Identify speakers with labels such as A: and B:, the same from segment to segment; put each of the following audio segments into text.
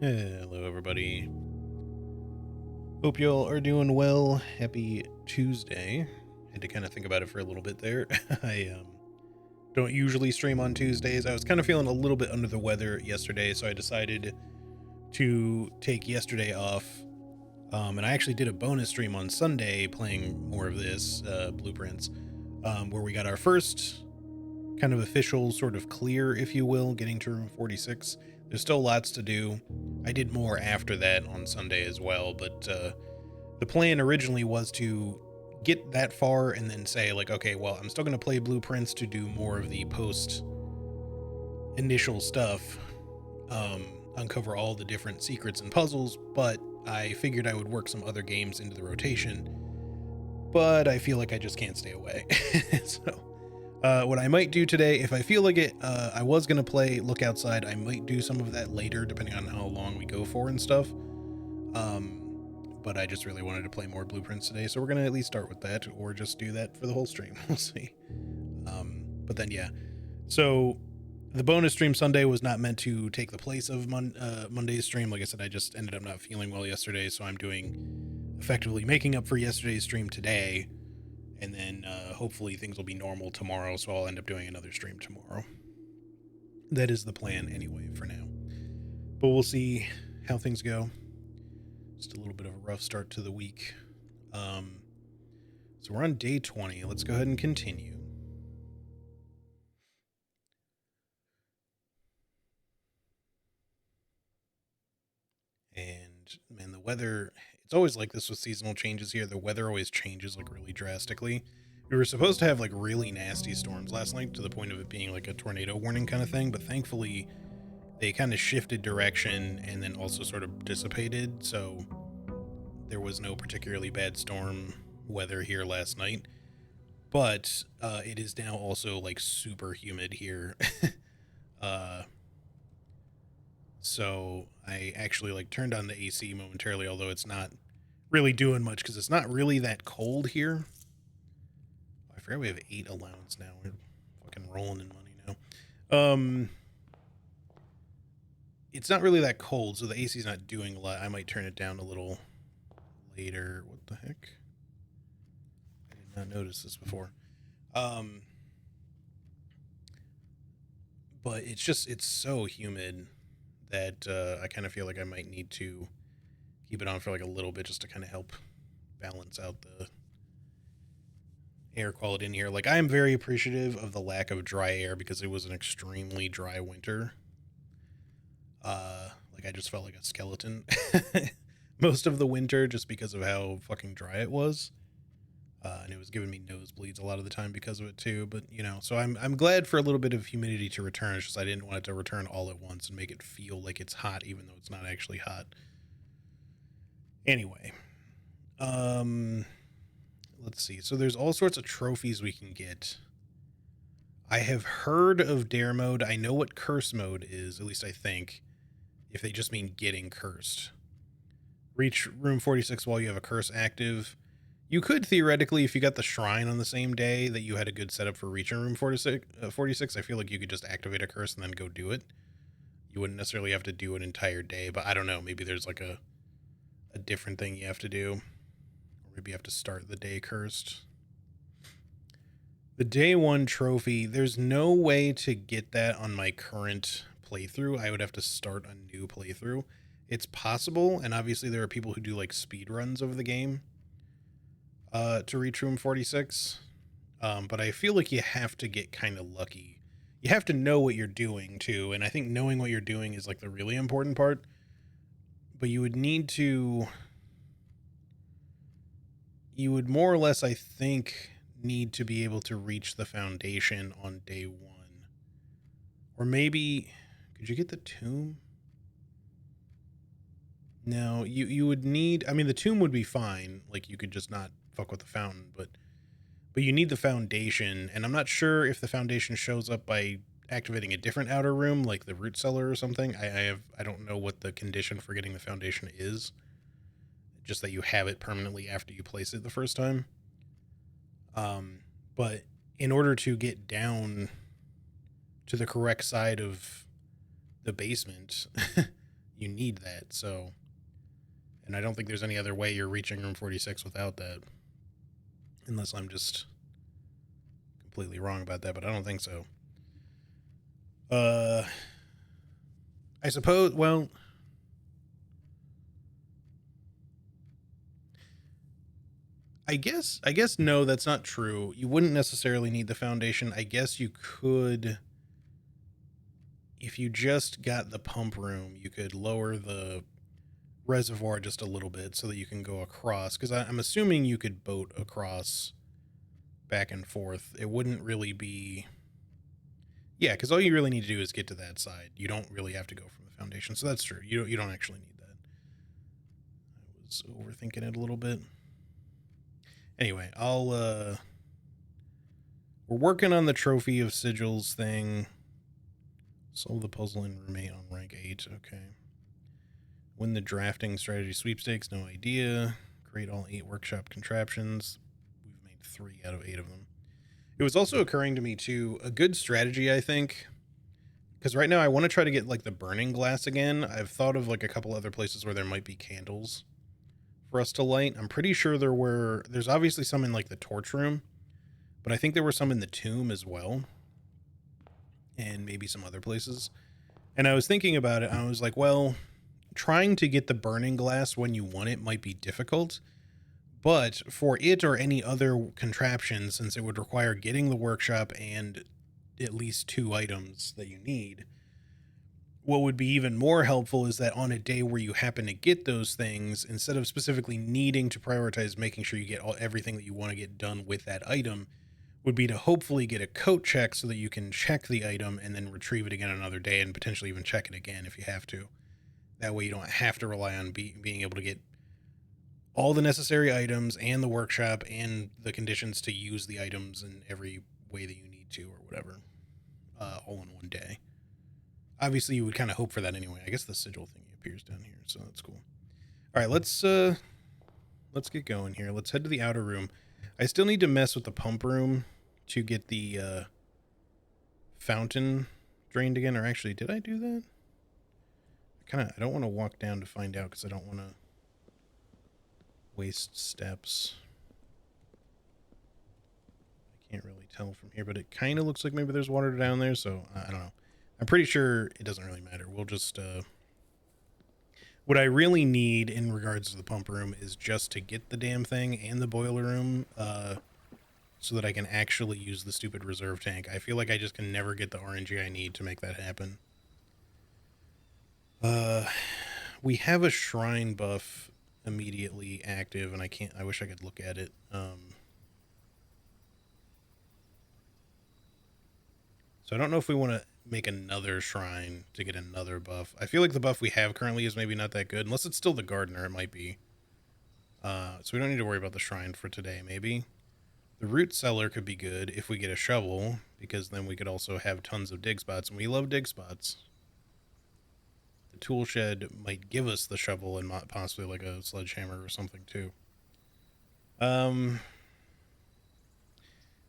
A: Hello, everybody. Hope y'all are doing well. Happy Tuesday. Had to kind of think about it for a little bit there. I don't usually stream on Tuesdays. I was kind of feeling a little bit under the weather yesterday, so I decided to take yesterday off. And I actually did a bonus stream on Sunday playing more of this Blueprints, where we got our first kind of official sort of clear, if you will, getting to room 46. There's still lots to do. I did more after that on Sunday as well, but the plan originally was to get that far and then say, like, okay, well, I'm still going to play Blueprints to do more of the post initial stuff, uncover all the different secrets and puzzles, but I figured I would work some other games into the rotation, but I feel like I just can't stay away. So what I might do today, if I feel like it, I was going to play Look Outside. I might do some of that later, depending on how long we go for and stuff. But I just really wanted to play more Blueprints today, so we're going to at least start with that, or just do that for the whole stream. We'll see. But then, yeah. So the bonus stream Sunday was not meant to take the place of Monday's stream. Like I said, I just ended up not feeling well yesterday, so I'm doing effectively making up for yesterday's stream today. And then hopefully things will be normal tomorrow, so I'll end up doing another stream tomorrow. That is the plan anyway for now. But we'll see how things go. Just a little bit of a rough start to the week. So we're on day 20. Let's go ahead and continue. And man, the weather, it's always like this with seasonal changes here. The weather always changes like really drastically. We were supposed to have like really nasty storms last night to the point of it being like a tornado warning kind of thing, but thankfully they kind of shifted direction and then also sort of dissipated. So there was no particularly bad storm weather here last night. But it is now also like super humid here. uh, so I actually like turned on the AC momentarily, although it's not really doing much because it's not really that cold here. I forgot we have 8 allowance now. We're fucking rolling in money now. It's not really that cold, so the AC is not doing a lot. I might turn it down a little later. What the heck? I did not notice this before. But it's so humid that I kind of feel like I might need to keep it on for like a little bit just to kind of help balance out the air quality in here. Like, I am very appreciative of the lack of dry air because it was an extremely dry winter. Like, I just felt like a skeleton most of the winter just because of how fucking dry it was. And it was giving me nosebleeds a lot of the time because of it too. But you know, so I'm glad for a little bit of humidity to return. It's just I didn't want it to return all at once and make it feel like it's hot, even though it's not actually hot. Anyway, let's see. So there's all sorts of trophies we can get. I have heard of dare mode. I know what curse mode is, at least I think, if they just mean getting cursed. Reach room 46 while you have a curse active. You could theoretically, if you got the shrine on the same day that you had a good setup for reaching room 46, I feel like you could just activate a curse and then go do it. You wouldn't necessarily have to do an entire day, but I don't know. Maybe there's like a different thing you have to do. Or maybe you have to start the day cursed. The day 1 trophy, there's no way to get that on my current playthrough. I would have to start a new playthrough. It's possible, and obviously there are people who do like speed runs of the game to reach room 46. But I feel like you have to get kind of lucky. You have to know what you're doing too, and I think knowing what you're doing is like the really important part. But you would more or less, I think, need to be able to reach the foundation on day 1. Or maybe, could you get the tomb? No, you would need, I mean, the tomb would be fine. Like, you could just not fuck with the fountain, but you need the foundation, and I'm not sure if the foundation shows up by activating a different outer room, like the root cellar or something. I don't know what the condition for getting the foundation is. Just that you have it permanently after you place it the first time. But in order to get down to the correct side of the basement, you need that. So, and I don't think there's any other way you're reaching room 46 without that, unless I'm just completely wrong about that, but I don't think so. I suppose, well, I guess no, that's not true. You wouldn't necessarily need the foundation. I guess you could, if you just got the pump room, you could lower the reservoir just a little bit so that you can go across, because I'm assuming you could boat across back and forth. It wouldn't really be, yeah, because all you really need to do is get to that side. You don't really have to go from the foundation, so that's true. You don't actually need that. I was overthinking it a little bit. Anyway, we're working on the Trophy of Sigils thing. Solve the puzzle in room 8 on rank 8. Okay. Win the drafting strategy sweepstakes. No idea. Create all 8 workshop contraptions. We've made 3 out of 8 of them. It was also occurring to me too, a good strategy, I think, because right now I want to try to get like the burning glass again. I've thought of like a couple other places where there might be candles for us to light. I'm pretty sure there's obviously some in like the torch room, but I think there were some in the tomb as well, and maybe some other places. And I was thinking about it. I was like, well, trying to get the burning glass when you want it might be difficult, but for it or any other contraption, since it would require getting the workshop and at least 2 items that you need, what would be even more helpful is that on a day where you happen to get those things, instead of specifically needing to prioritize making sure you get everything that you want to get done with that item, would be to hopefully get a coat check so that you can check the item and then retrieve it again another day, and potentially even check it again if you have to. That way you don't have to rely on being able to get all the necessary items and the workshop and the conditions to use the items in every way that you need to, or whatever, all in one day. Obviously, you would kind of hope for that anyway. I guess the sigil thingy appears down here, so that's cool. All right, let's get going here. Let's head to the outer room. I still need to mess with the pump room to get the fountain drained again. Or actually, did I do that? I don't want to walk down to find out because I don't want to waste steps. I can't really tell from here, but it kind of looks like maybe there's water down there, so I don't know. I'm pretty sure it doesn't really matter. We'll just, what I really need in regards to the pump room is just to get the damn thing and the boiler room, so that I can actually use the stupid reserve tank. I feel like I just can never get the RNG I need to make that happen. We have a shrine buff immediately active, and I wish I could look at it. So I don't know if we want to make another shrine to get another buff. I feel like the buff we have currently is maybe not that good, unless it's still the gardener. It might be. So we don't need to worry about the shrine for today, maybe. The root cellar could be good if we get a shovel, because then we could also have tons of dig spots, and we love dig spots. The tool shed might give us the shovel and possibly like a sledgehammer or something too.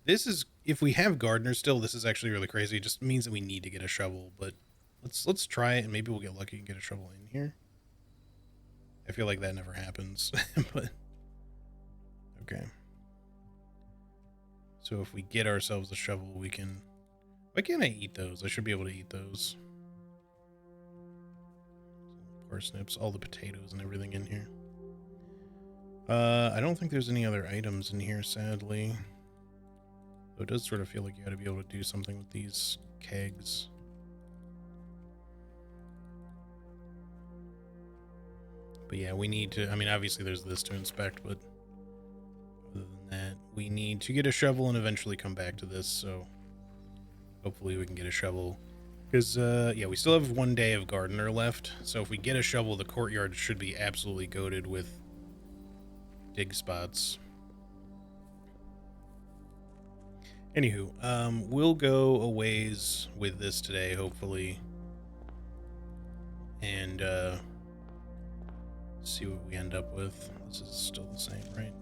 A: This is, if we have gardener still, this is actually really crazy. It just means that we need to get a shovel, but let's try it and maybe we'll get lucky and get a shovel in here. I feel like that never happens, but okay. So if we get ourselves a shovel, we can... Why can't I eat those? I should be able to eat those. Parsnips, all the potatoes and everything in here. I don't think there's any other items in here, sadly. Though it does sort of feel like you gotta be able to do something with these kegs. But yeah, we need to... I mean, obviously there's this to inspect, but... Other than that, we need to get a shovel and eventually come back to this, so... Hopefully we can get a shovel. Because, yeah, we still have 1 day of gardener left, so if we get a shovel, the courtyard should be absolutely goated with dig spots. Anywho, we'll go a ways with this today, hopefully. And, see what we end up with. This is still the same, right?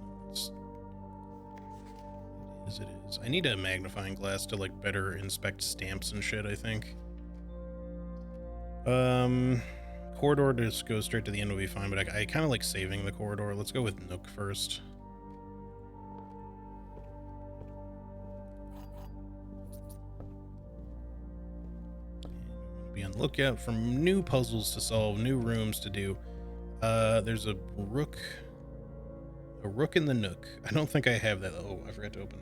A: It is. I need a magnifying glass to, like, better inspect stamps and shit, I think. corridor to just go straight to the end will be fine, but I kind of like saving the corridor. Let's go with Nook first. Be on the lookout for new puzzles to solve, new rooms to do. There's a rook in the Nook. I don't think I have that. Oh, I forgot to open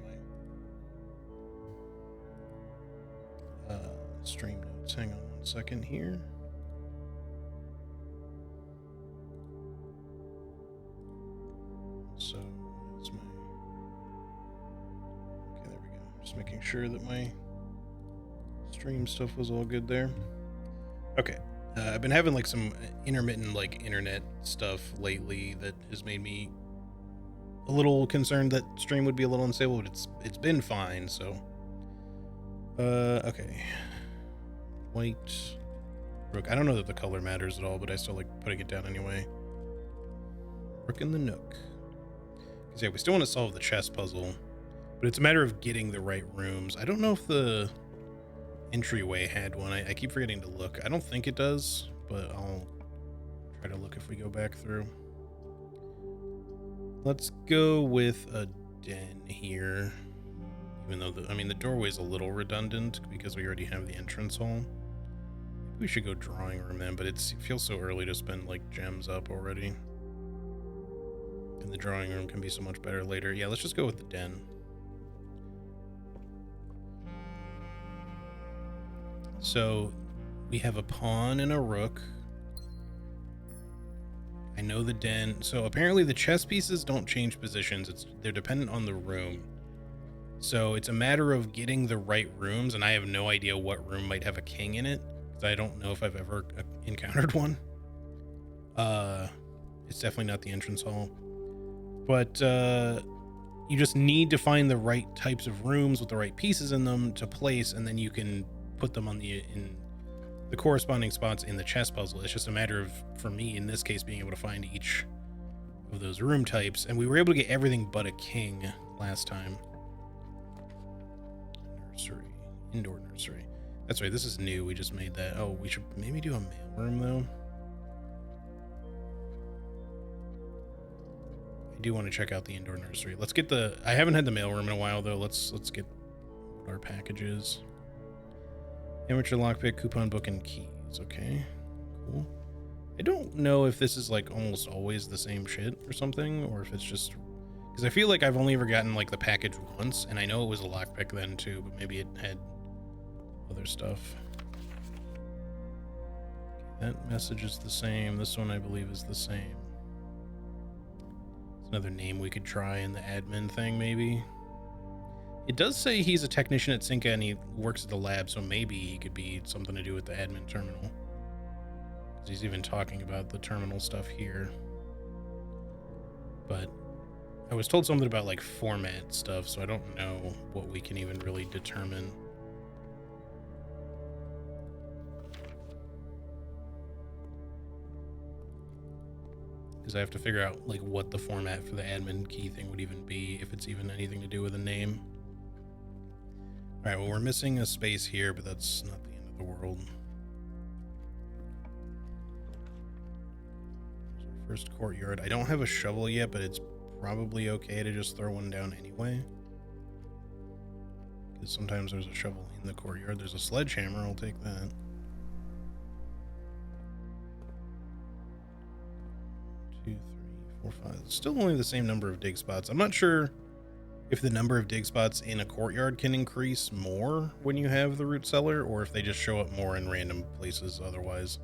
A: my stream notes. Hang on 1 second here. So that's my, okay, there we go. Just making sure that my stream stuff was all good there. Okay. I've been having like some intermittent like internet stuff lately that has made me a little concerned that stream would be a little unstable, but it's been fine. So okay, white rook. I don't know that the color matters at all, but I still like putting it down anyway. Rook in the Nook. Because yeah, we still want to solve the chess puzzle, but it's a matter of getting the right rooms. I don't know if the entryway had one. I keep forgetting to look. I don't think it does, but I'll try to look if we go back through. Let's go with a den here, even though the doorway's a little redundant because we already have the entrance hall. Maybe we should go drawing room then, but it feels so early to spend like gems up already, and the drawing room can be so much better later. Yeah, let's just go with the den. So we have a pawn and a rook. I know the den. So apparently the chess pieces don't change positions. They're dependent on the room. So it's a matter of getting the right rooms, and I have no idea what room might have a king in it, because I don't know if I've ever encountered one. It's definitely not the entrance hall. But you just need to find the right types of rooms with the right pieces in them to place, and then you can put them on in the corresponding spots in the chess puzzle. It's just a matter of, for me in this case, being able to find each of those room types, and we were able to get everything but a king last time. Nursery, indoor nursery. That's right, this is new. We just made that. Oh, we should maybe do a mailroom though. I do want to check out the indoor nursery. Let's get I haven't had the mailroom in a while though. Let's get our packages. Amateur lockpick, coupon book, and keys. Okay, cool. I don't know if this is like almost always the same shit or something, or if it's just because I feel like I've only ever gotten like the package once, and I know it was a lockpick then too, but maybe it had other stuff. Okay, that message is the same. This one I believe is the same. It's another name we could try in the admin thing, maybe. It does say he's a technician at Cinca and he works at the lab, so maybe he could be something to do with the admin terminal. He's even talking about the terminal stuff here. But I was told something about like format stuff, so I don't know what we can even really determine. Because I have to figure out like what the format for the admin key thing would even be, if it's even anything to do with a name. All right, well, we're missing a space here, but that's not the end of the world. First courtyard. I don't have a shovel yet, but it's probably okay to just throw one down anyway. Because sometimes there's a shovel in the courtyard. There's a sledgehammer. I'll take that. 2, 3, 4, 5. Still only the same number of dig spots. I'm not sure if the number of dig spots in a courtyard can increase more when you have the root cellar, or if they just show up more in random places otherwise.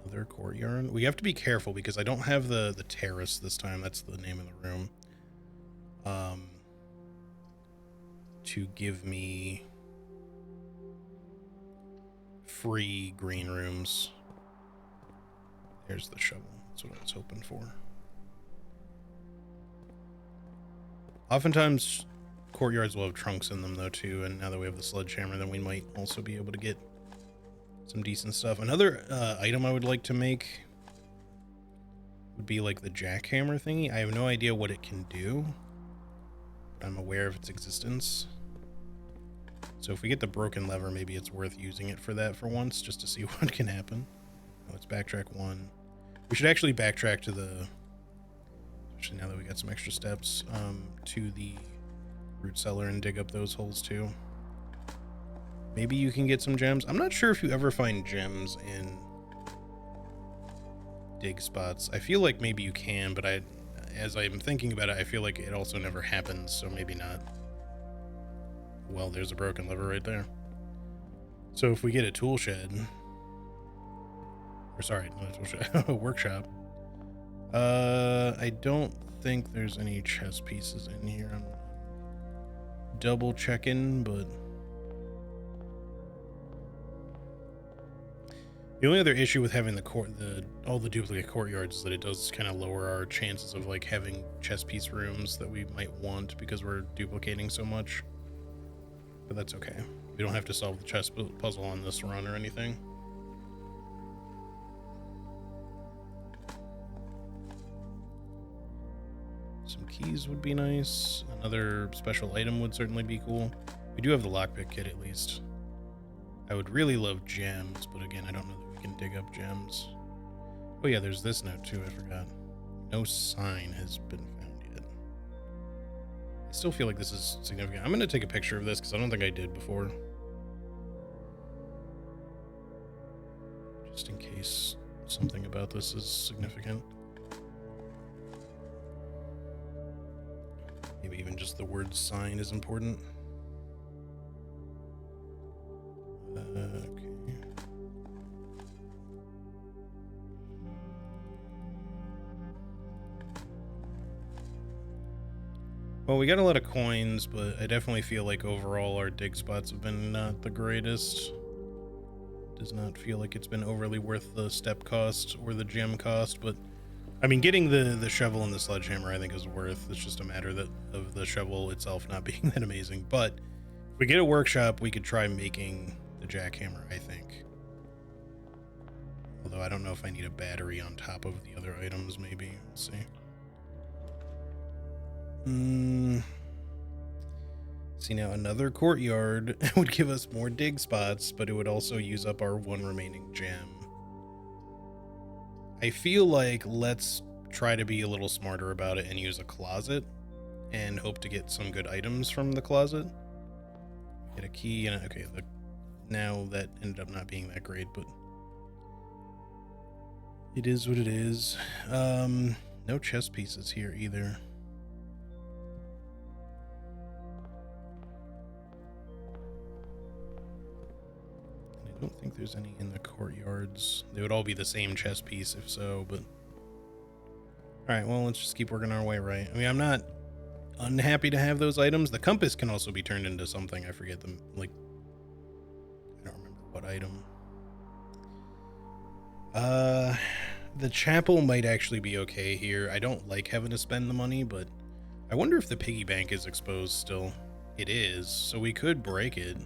A: Another courtyard. We have to be careful because I don't have the terrace this time. That's the name of the room. To give me free green rooms. There's the shovel. That's what I was hoping for. Oftentimes, courtyards will have trunks in them, though, too. And now that we have the sledgehammer, then we might also be able to get some decent stuff. Another item I would like to make would be like the jackhammer thingy. I have no idea what it can do, but I'm aware of its existence. So if we get the broken lever, maybe it's worth using it for that for once, just to see what can happen. Oh, it's backtrack 1. We should actually backtrack to the, especially now that we got some extra steps, to the root cellar and dig up those holes too. Maybe you can get some gems. I'm not sure if you ever find gems in dig spots. I feel like maybe you can, but as I'm thinking about it, I feel like it also never happens, so maybe not. Well, there's a broken lever right there. So if we get a tool shed, or sorry, not a tool shed, a workshop. I don't think there's any chess pieces in here. I'm double checking, but the only other issue with having all the duplicate courtyards is that it does kind of lower our chances of like having chess piece rooms that we might want because we're duplicating so much. But that's okay. We don't have to solve the chess puzzle on this run or anything. Some keys would be nice. Another special item would certainly be cool. We do have the lockpick kit at least. I would really love gems, but again, I don't know that we can dig up gems. Oh yeah, there's this note too, I forgot. No sign has been found yet. I still feel like this is significant. I'm going to take a picture of this because I don't think I did before. Just in case something about this is significant. Maybe even just the word sign is important. Okay. Well, we got a lot of coins, but I definitely feel like overall our dig spots have been not the greatest. Does not feel like it's been overly worth the step cost or the gem cost, but I mean, getting the shovel and the sledgehammer I think is worth. It's just a matter of the shovel itself not being that amazing. But if we get a workshop, we could try making the jackhammer, I think. Although I don't know if I need a battery on top of the other items, maybe. We'll see. See, now another courtyard would give us more dig spots, but it would also use up our one remaining gem. I feel like let's try to be a little smarter about it and use a closet and hope to get some good items from the closet. Get a key and okay, now that ended up not being that great, but it is what it is. No chess pieces here either. I don't think there's any in the courtyards. They would all be the same chess piece if so, but alright, well, let's just keep working our way right. I mean, I'm not unhappy to have those items. The compass can also be turned into something. I forget them, like, I don't remember what item. The chapel might actually be okay here. I don't like having to spend the money, but I wonder if the piggy bank is exposed still. It is, so we could break it.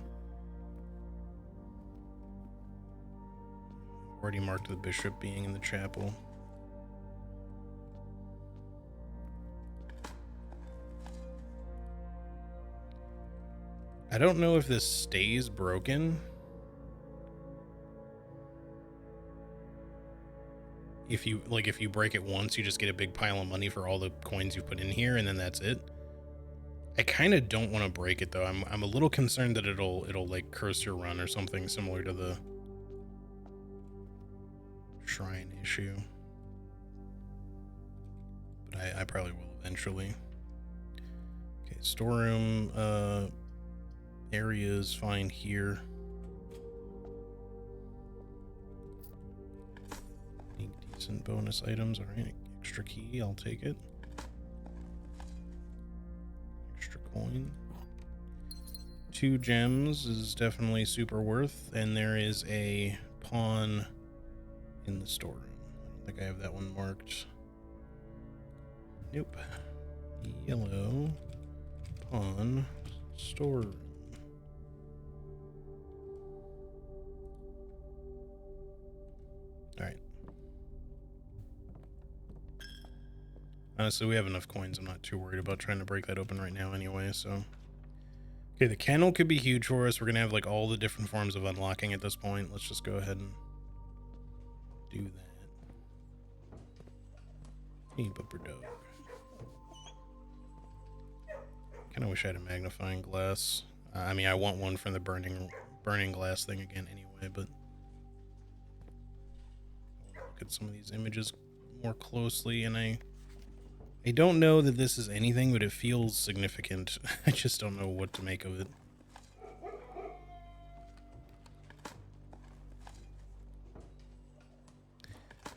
A: Already marked the bishop being in the chapel. I don't know if this stays broken. If you break it once, you just get a big pile of money for all the coins you put in here, and then that's it. I kind of don't want to break it though. I'm a little concerned that it'll like curse your run or something similar to the shrine issue. But I probably will eventually. Okay, storeroom area is fine here. Decent bonus items. All right, extra key, I'll take it. Extra coin. 2 gems is definitely super worth, and there is a pawn in the storeroom. I don't think I have that one marked. Nope. Yellow pawn storeroom. All right. Honestly, we have enough coins. I'm not too worried about trying to break that open right now anyway, so. Okay, the kennel could be huge for us. We're gonna have like all the different forms of unlocking at this point. Let's just go ahead and do that. Hey, bumper dog. Kind of wish I had a magnifying glass. I mean, I want one from the burning glass thing again anyway, but I'll look at some of these images more closely, and I don't know that this is anything, but it feels significant. I just don't know what to make of it.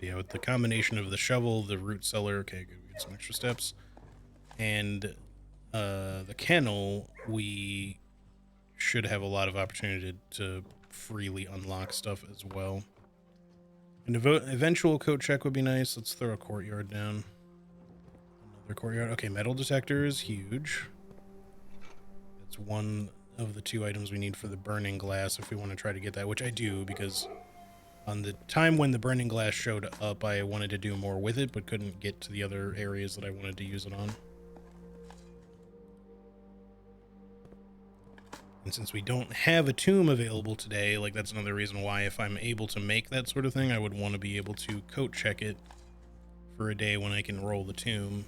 A: Yeah, with the combination of the shovel, the root cellar, okay, good, we get some extra steps, and the kennel, we should have a lot of opportunity to freely unlock stuff as well. An eventual coat check would be nice. Let's throw a courtyard down. Another courtyard. Okay, metal detector is huge. That's one of the 2 items we need for the burning glass if we want to try to get that, which I do, because on the time when the burning glass showed up, I wanted to do more with it, but couldn't get to the other areas that I wanted to use it on. And since we don't have a tomb available today, like, that's another reason why, if I'm able to make that sort of thing, I would want to be able to coat check it for a day when I can roll the tomb.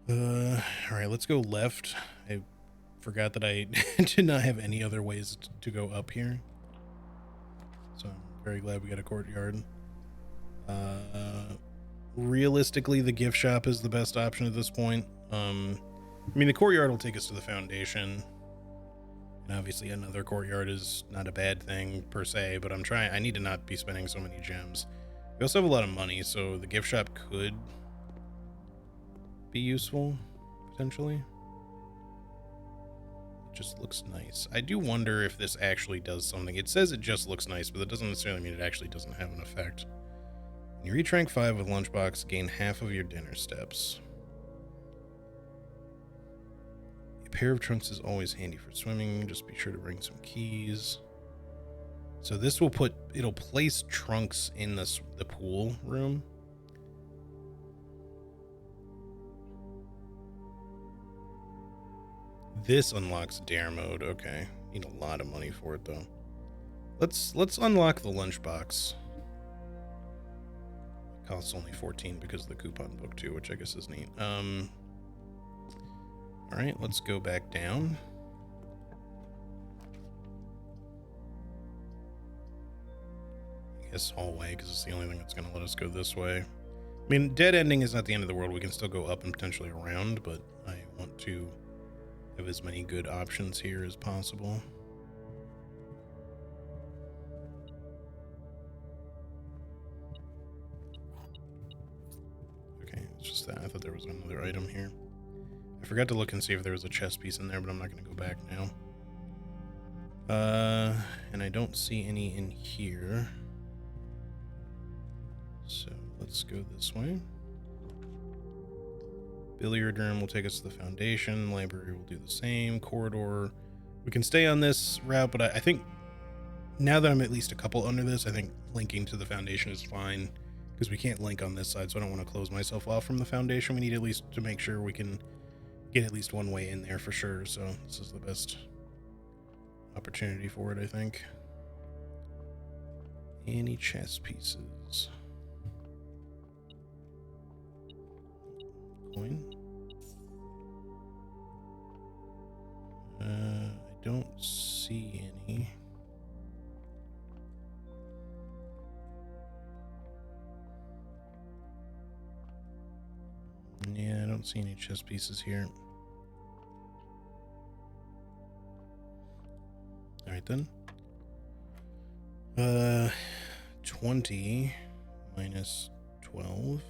A: Alright, let's go left. I forgot that I did not have any other ways to go up here. So I'm very glad we got a courtyard. Realistically, the gift shop is the best option at this point. I mean, the courtyard will take us to the foundation, and obviously another courtyard is not a bad thing per se, but I need to not be spending so many gems. We also have a lot of money, so the gift shop could be useful, potentially. It just looks nice. I do wonder if this actually does something. It says it just looks nice, but that doesn't necessarily mean it actually doesn't have an effect. When you reach rank 5 with Lunchbox, gain half of your dinner steps. A pair of trunks is always handy for swimming. Just be sure to bring some keys. So this will it'll place trunks in the pool room. This unlocks dare mode. Okay, need a lot of money for it though. Let's unlock the lunchbox. It costs only 14 because of the coupon book too, which I guess is neat. All right, let's go back down. I guess hallway, because it's the only thing that's going to let us go this way. I mean, dead ending is not the end of the world. We can still go up and potentially around, but I want to have as many good options here as possible. Okay, it's just that. I thought there was another item here. I forgot to look and see if there was a chest piece in there, but I'm not going to go back now. And I don't see any in here. So let's go this way. Billiard room will take us to the foundation. Library will do the same. Corridor. We can stay on this route, but I think now that I'm at least a couple under this, I think linking to the foundation is fine, because we can't link on this side, so I don't want to close myself off from the foundation. We need at least to make sure we can get at least one way in there for sure, so this is the best opportunity for it, I think. Any chess pieces? Coin? I don't see any. Yeah, I don't see any chess pieces here. All right then. 20 minus 12.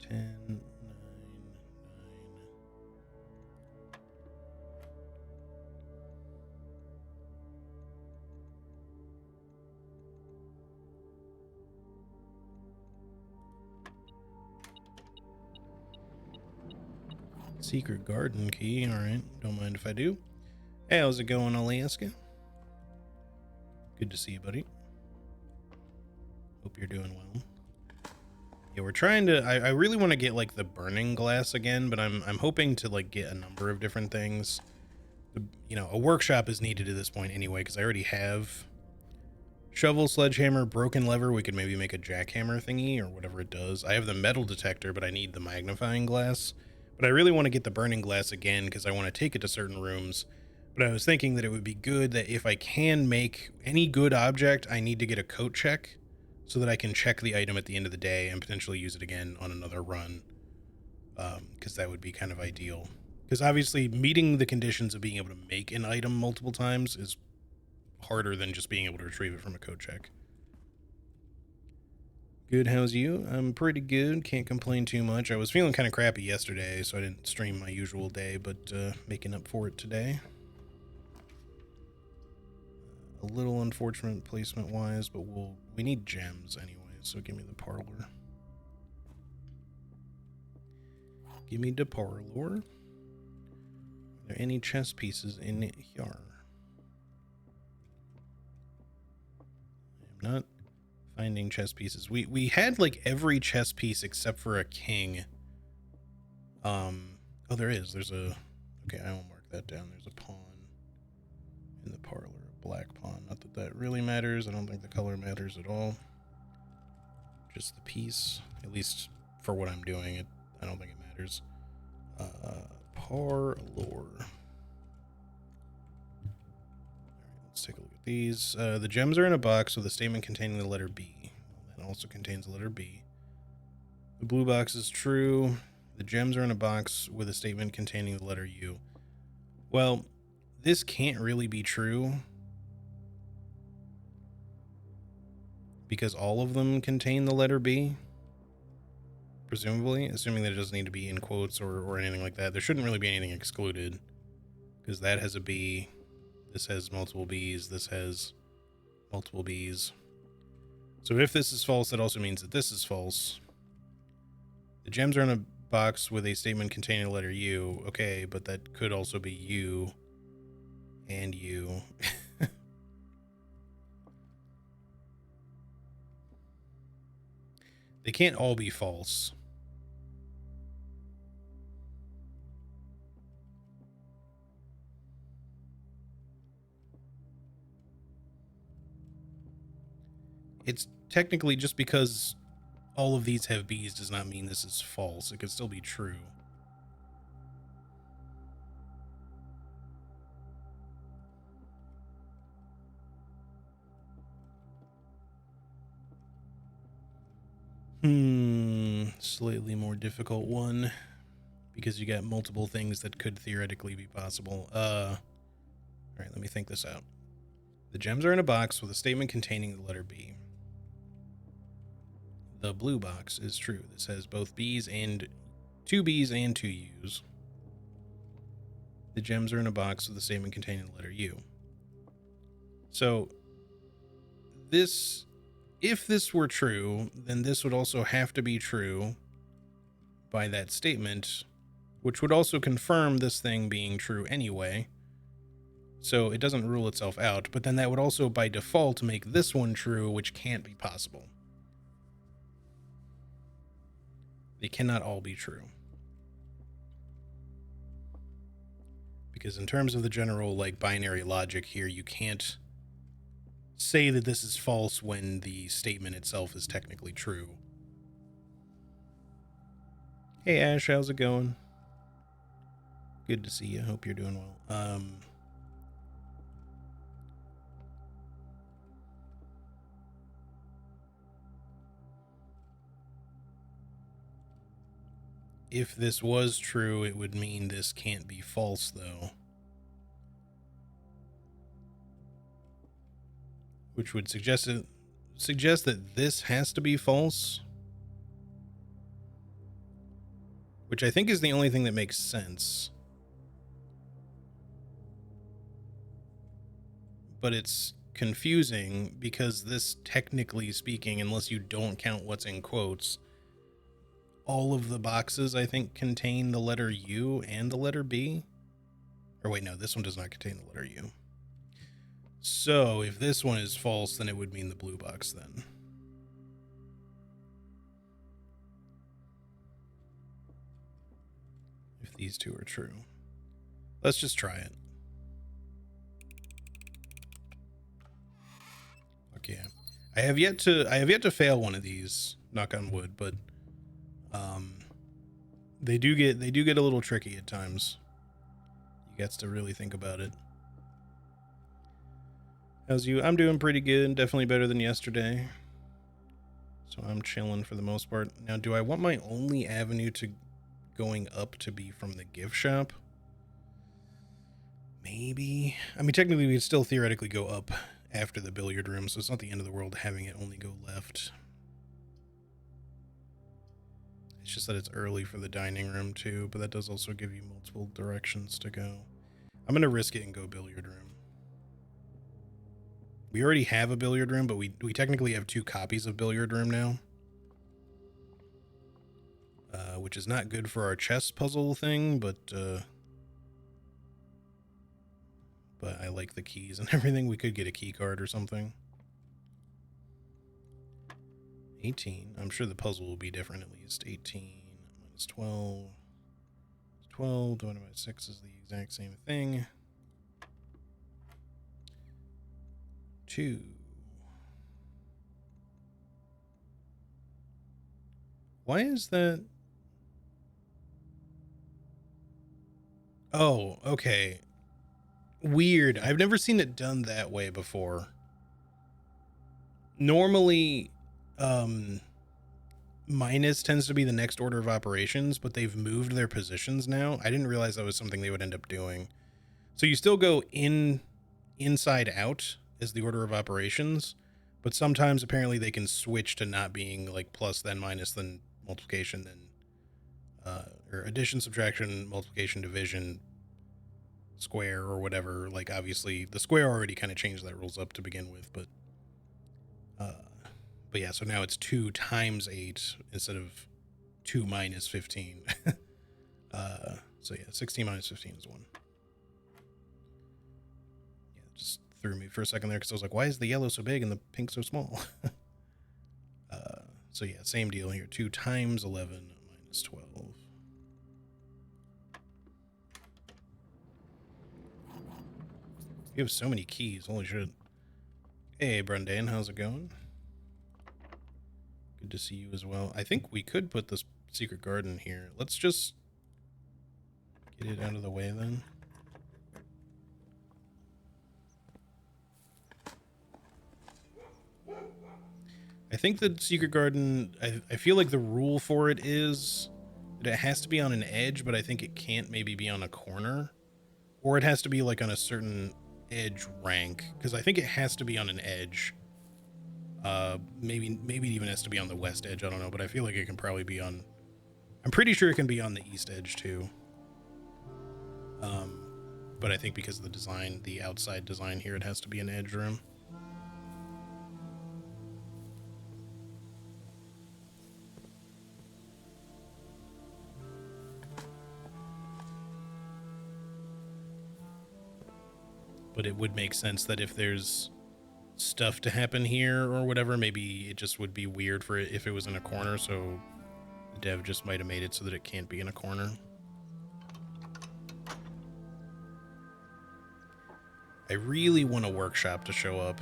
A: 10, 9, 9. Secret garden key. All right, don't mind if I do. Hey, how's it going, Alaska? Good to see you, buddy. Hope you're doing well. Yeah, we're trying to. I really want to get like the burning glass again, but I'm hoping to like get a number of different things. You know, a workshop is needed at this point anyway because I already have shovel, sledgehammer, broken lever. We could maybe make a jackhammer thingy or whatever it does. I have the metal detector, but I need the magnifying glass. But I really want to get the burning glass again because I want to take it to certain rooms. But I was thinking that it would be good that if I can make any good object, I need to get a coat check so that I can check the item at the end of the day and potentially use it again on another run. Because that would be kind of ideal. Because obviously meeting the conditions of being able to make an item multiple times is harder than just being able to retrieve it from a code check. Good, how's you? I'm pretty good, can't complain too much. I was feeling kind of crappy yesterday, so I didn't stream my usual day, but making up for it today. A little unfortunate placement wise, but we need gems anyway, so give me the parlor. Give me the parlor. Are there any chess pieces in here? I am not finding chess pieces. We had like every chess piece except for a king. Oh, there is. There's a. Okay, I will mark that down. There's a pawn in the parlor, a black pawn. Not that that really matters. I don't think the color matters at all. Just the piece, at least for what I'm doing. I don't think it matters. Parlor. All right, let's take a look at these. The gems are in a box with a statement containing the letter B. That also contains the letter B. The blue box is true. The gems are in a box with a statement containing the letter U. Well, this can't really be true because all of them contain the letter B, presumably, assuming that it doesn't need to be in quotes or anything like that. There shouldn't really be anything excluded because that has a B. This has multiple B's. This has multiple B's. So if this is false, that also means that this is false. The gems are in a box with a statement containing the letter U. Okay, but that could also be U and U. They can't all be false. It's technically just because all of these have B's does not mean this is false. It could still be true. Slightly more difficult one because you got multiple things that could theoretically be possible. All right, let me think this out. The gems are in a box with a statement containing the letter B. The blue box is true. This has both B's and two B's and two U's. The gems are in a box with a statement containing the letter U. So this, if this were true, then this would also have to be true by that statement, which would also confirm this thing being true anyway. So it doesn't rule itself out, but then that would also by default make this one true, which can't be possible. They cannot all be true. Because in terms of the general like binary logic here, you can't say that this is false when the statement itself is technically true. Hey Ash, how's it going? Good to see you. Hope you're doing well. If this was true, it would mean this can't be false, though. Which would suggest that this has to be false. Which I think is the only thing that makes sense. But it's confusing because this, technically speaking, unless you don't count what's in quotes, all of the boxes, I think, contain the letter U and the letter B. Or wait, no, this one does not contain the letter U. So if this one is false, then it would mean the blue box then. These two are true. Let's just try it. Okay. I have yet to fail one of these, knock on wood, but they do get a little tricky at times. You gets to really think about it. How's you? I'm doing pretty good, definitely better than yesterday. So I'm chilling for the most part. Now, do I want my only avenue to going up to be from the gift shop? Maybe. I mean, technically we'd still theoretically go up after the billiard room, so it's not the end of the world having it only go left. It's just that it's early for the dining room too, but that does also give you multiple directions to go. I'm gonna risk it and go billiard room. We already have a billiard room, but we technically have 2 copies of billiard room now. Which is not good for our chess puzzle thing, but I like the keys and everything. We could get a key card or something. 18. I'm sure the puzzle will be different at least. 18 minus 12. 12 divided by 6 is the exact same thing. 2. Why is that? Oh, okay. Weird. I've never seen it done that way before. Normally, minus tends to be the next order of operations, but they've moved their positions now. I didn't realize that was something they would end up doing. So you still go inside out as the order of operations, but sometimes apparently they can switch to not being like plus, then minus, then multiplication, then or addition, subtraction, multiplication, division, square, or whatever. Like obviously the square already kind of changed that rules up to begin with, but yeah, so now it's 2 times 8 instead of 2 minus 15. So yeah, 16 minus 15 is 1. Yeah, it just threw me for a second there because I was like, why is the yellow so big and the pink so small? So yeah, same deal here. 2 times 11 minus 12. You have so many keys. Holy shit. Hey, Brendan, how's it going? Good to see you as well. I think we could put this secret garden here. Let's just get it out of the way then. I think the secret garden, I feel like the rule for it is that it has to be on an edge, but I think it can't maybe be on a corner. Or it has to be like on a certain edge rank, because I think it has to be on an edge. Maybe it even has to be on the west edge, I don't know, but I feel like it can probably be on, I'm pretty sure it can be on the east edge too. But I think because of the design, the outside design here, it has to be an edge room. But it would make sense that if there's stuff to happen here or whatever, maybe it just would be weird for it if it was in a corner, so the dev just might have made it so that it can't be in a corner. I really want a workshop to show up.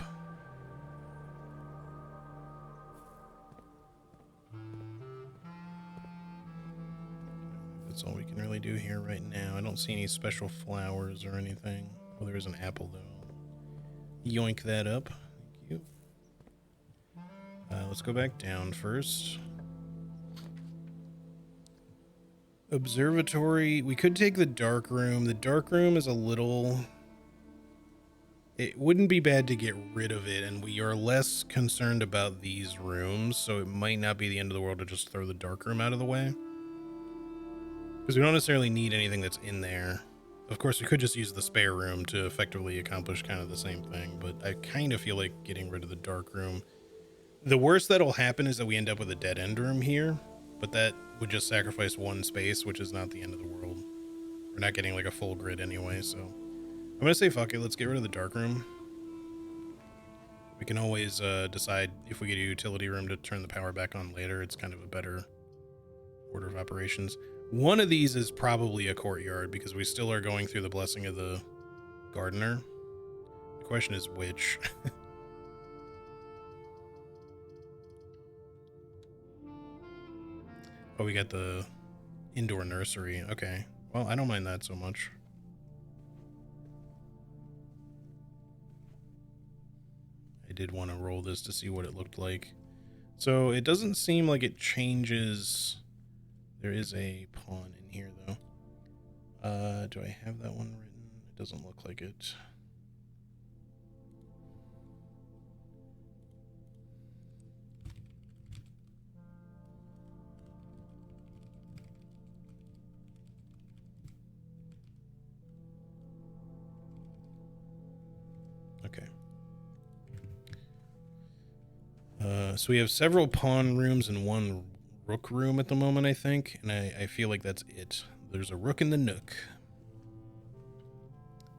A: That's all we can really do here right now. I don't see any special flowers or anything. Well, there is an apple, though. Yoink that up. Thank you. Let's go back down first. Observatory. We could take the dark room. The dark room is a little... It wouldn't be bad to get rid of it, and we are less concerned about these rooms, so it might not be the end of the world to just throw the dark room out of the way. Because we don't necessarily need anything that's in there. Of course, we could just use the spare room to effectively accomplish kind of the same thing, but I kind of feel like getting rid of the dark room. The worst that'll happen is that we end up with a dead end room here, but that would just sacrifice 1 space, which is not the end of the world. We're not getting like a full grid anyway, so I'm gonna say fuck it, let's get rid of the dark room. We can always decide if we get a utility room to turn the power back on later. It's kind of a better order of operations. One of these is probably a courtyard because we still are going through the blessing of the gardener. The question is which. Oh, we got the indoor nursery. Okay. Well, I don't mind that so much. I did want to roll this to see what it looked like. So it doesn't seem like it changes. There is a pawn in here, though. Do I have that one written? It doesn't look like it. Okay. So we have several pawn rooms and one rook room at the moment, I think. And I feel like that's it. There's a rook in the nook.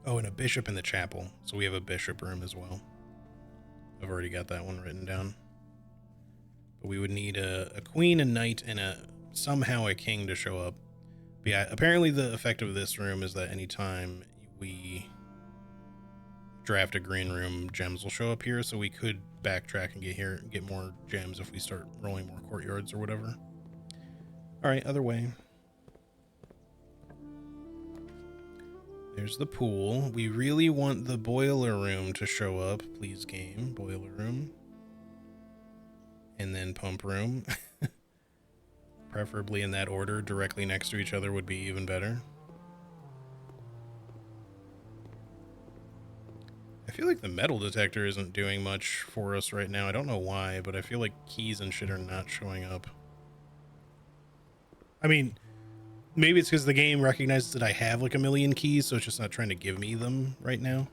A: Oh, and a bishop in the chapel. So we have a bishop room as well. I've already got that one written down. But we would need a queen, a knight, and somehow a king to show up. But yeah, apparently the effect of this room is that anytime we draft a green room, gems will show up here. So we could backtrack and get more gems if we start rolling more courtyards or whatever. All right, other way. There's the pool. We really want the boiler room to show up. Please, game. Boiler room. And then pump room. Preferably in that order. Directly next to each other would be even better. I feel like the metal detector isn't doing much for us right now. I don't know why, but I feel like keys and shit are not showing up. I mean, maybe it's because the game recognizes that I have like a million keys, so it's just not trying to give me them right now.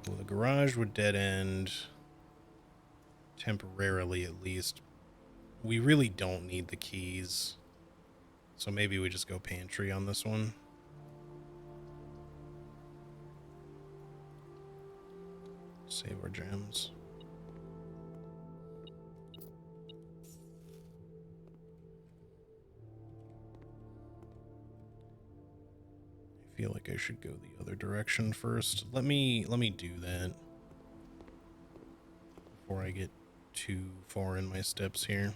A: Well, the garage would dead end temporarily, at least. We really don't need the keys, so maybe we just go pantry on this one. Save our gems. I feel like I should go the other direction first. Let me do that before I get too far in my steps here.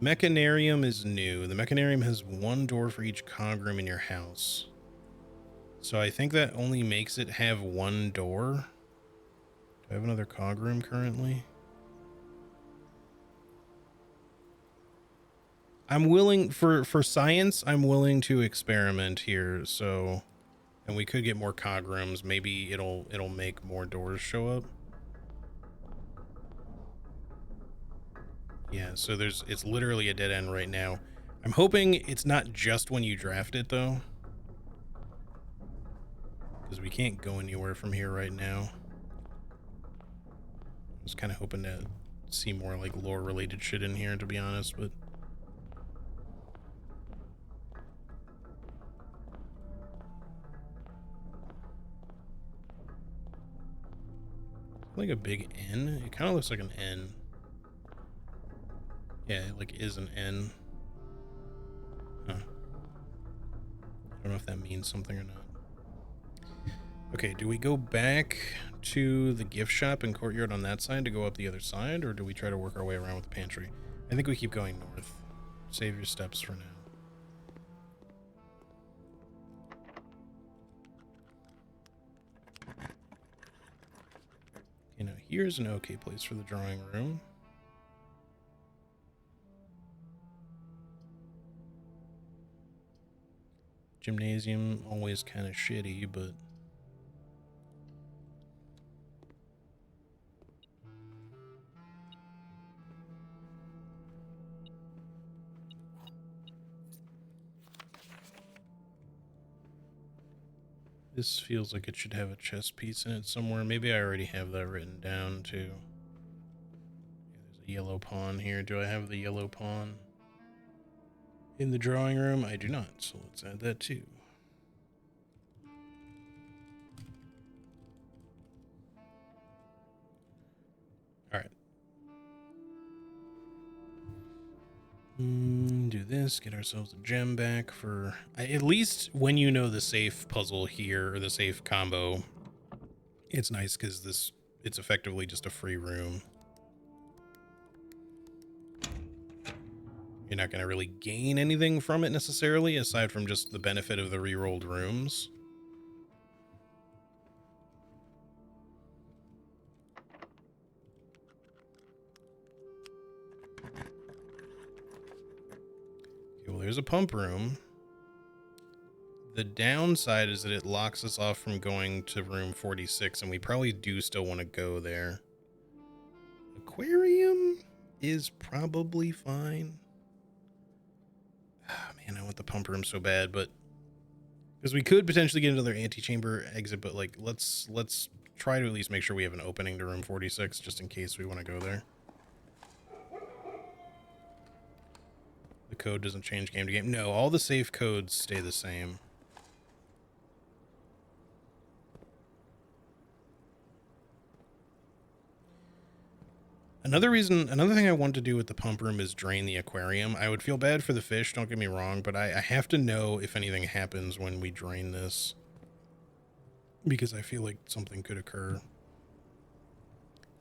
A: Mechanarium is new. The Mechanarium has one door for each cog room in your house. So I think that only makes it have one door. Do I have another cog room currently? I'm willing for science. I'm willing to experiment here. So, and we could get more cog rooms. Maybe it'll make more doors show up. Yeah. So it's literally a dead end right now. I'm hoping it's not just when you draft it though, because we can't go anywhere from here right now. I was kind of hoping to see more like lore related shit in here, to be honest, but like a big N. It kind of looks like an N. Yeah, it like is an N. Huh. I don't know if that means something or not. Okay, do we go back to the gift shop and courtyard on that side to go up the other side, or do we try to work our way around with the pantry? I think we keep going north. Save your steps for now. Okay, now here's an okay place for the drawing room. Gymnasium, always kind of shitty, but this feels like it should have a chess piece in it somewhere. Maybe I already have that written down too. Yeah, there's a yellow pawn here. Do I have the yellow pawn in the drawing room? I do not, so let's add that too. All right. Do this, get ourselves a gem back for at least when you know the safe puzzle here or the safe combo. It's nice because it's effectively just a free room. You're not going to really gain anything from it necessarily, aside from just the benefit of the re-rolled rooms. Okay, well, there's a pump room. The downside is that it locks us off from going to room 46, and we probably do still want to go there. Aquarium is probably fine. Oh, man, I want the pump room so bad, but because we could potentially get another antechamber exit, but like let's try to at least make sure we have an opening to room 46 just in case we want to go there. The code doesn't change game to game. No, all the safe codes stay the same. Another thing I want to do with the pump room is drain the aquarium. I would feel bad for the fish, don't get me wrong, but I have to know if anything happens when we drain this, because I feel like something could occur. All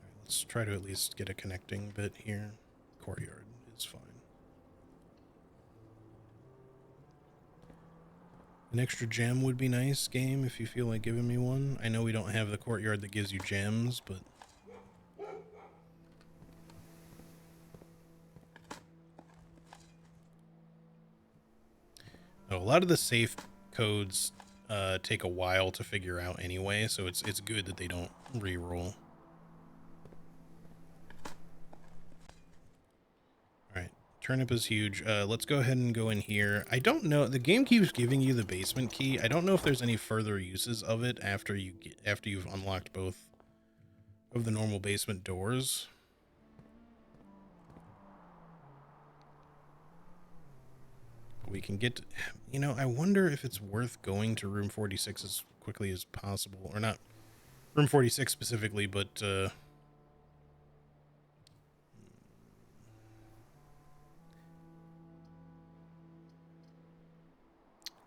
A: right, let's try to at least get a connecting bit here. Courtyard is fine. An extra gem would be nice, game, if you feel like giving me one. I know we don't have the courtyard that gives you gems, but a lot of the safe codes take a while to figure out anyway, so it's good that they don't re-roll. All right, turnip is huge. Let's go ahead and go in here. I don't know. The game keeps giving you the basement key. I don't know if there's any further uses of it after you've unlocked both of the normal basement doors. We can get, you know, I wonder if it's worth going to room 46 as quickly as possible, or not room 46 specifically, but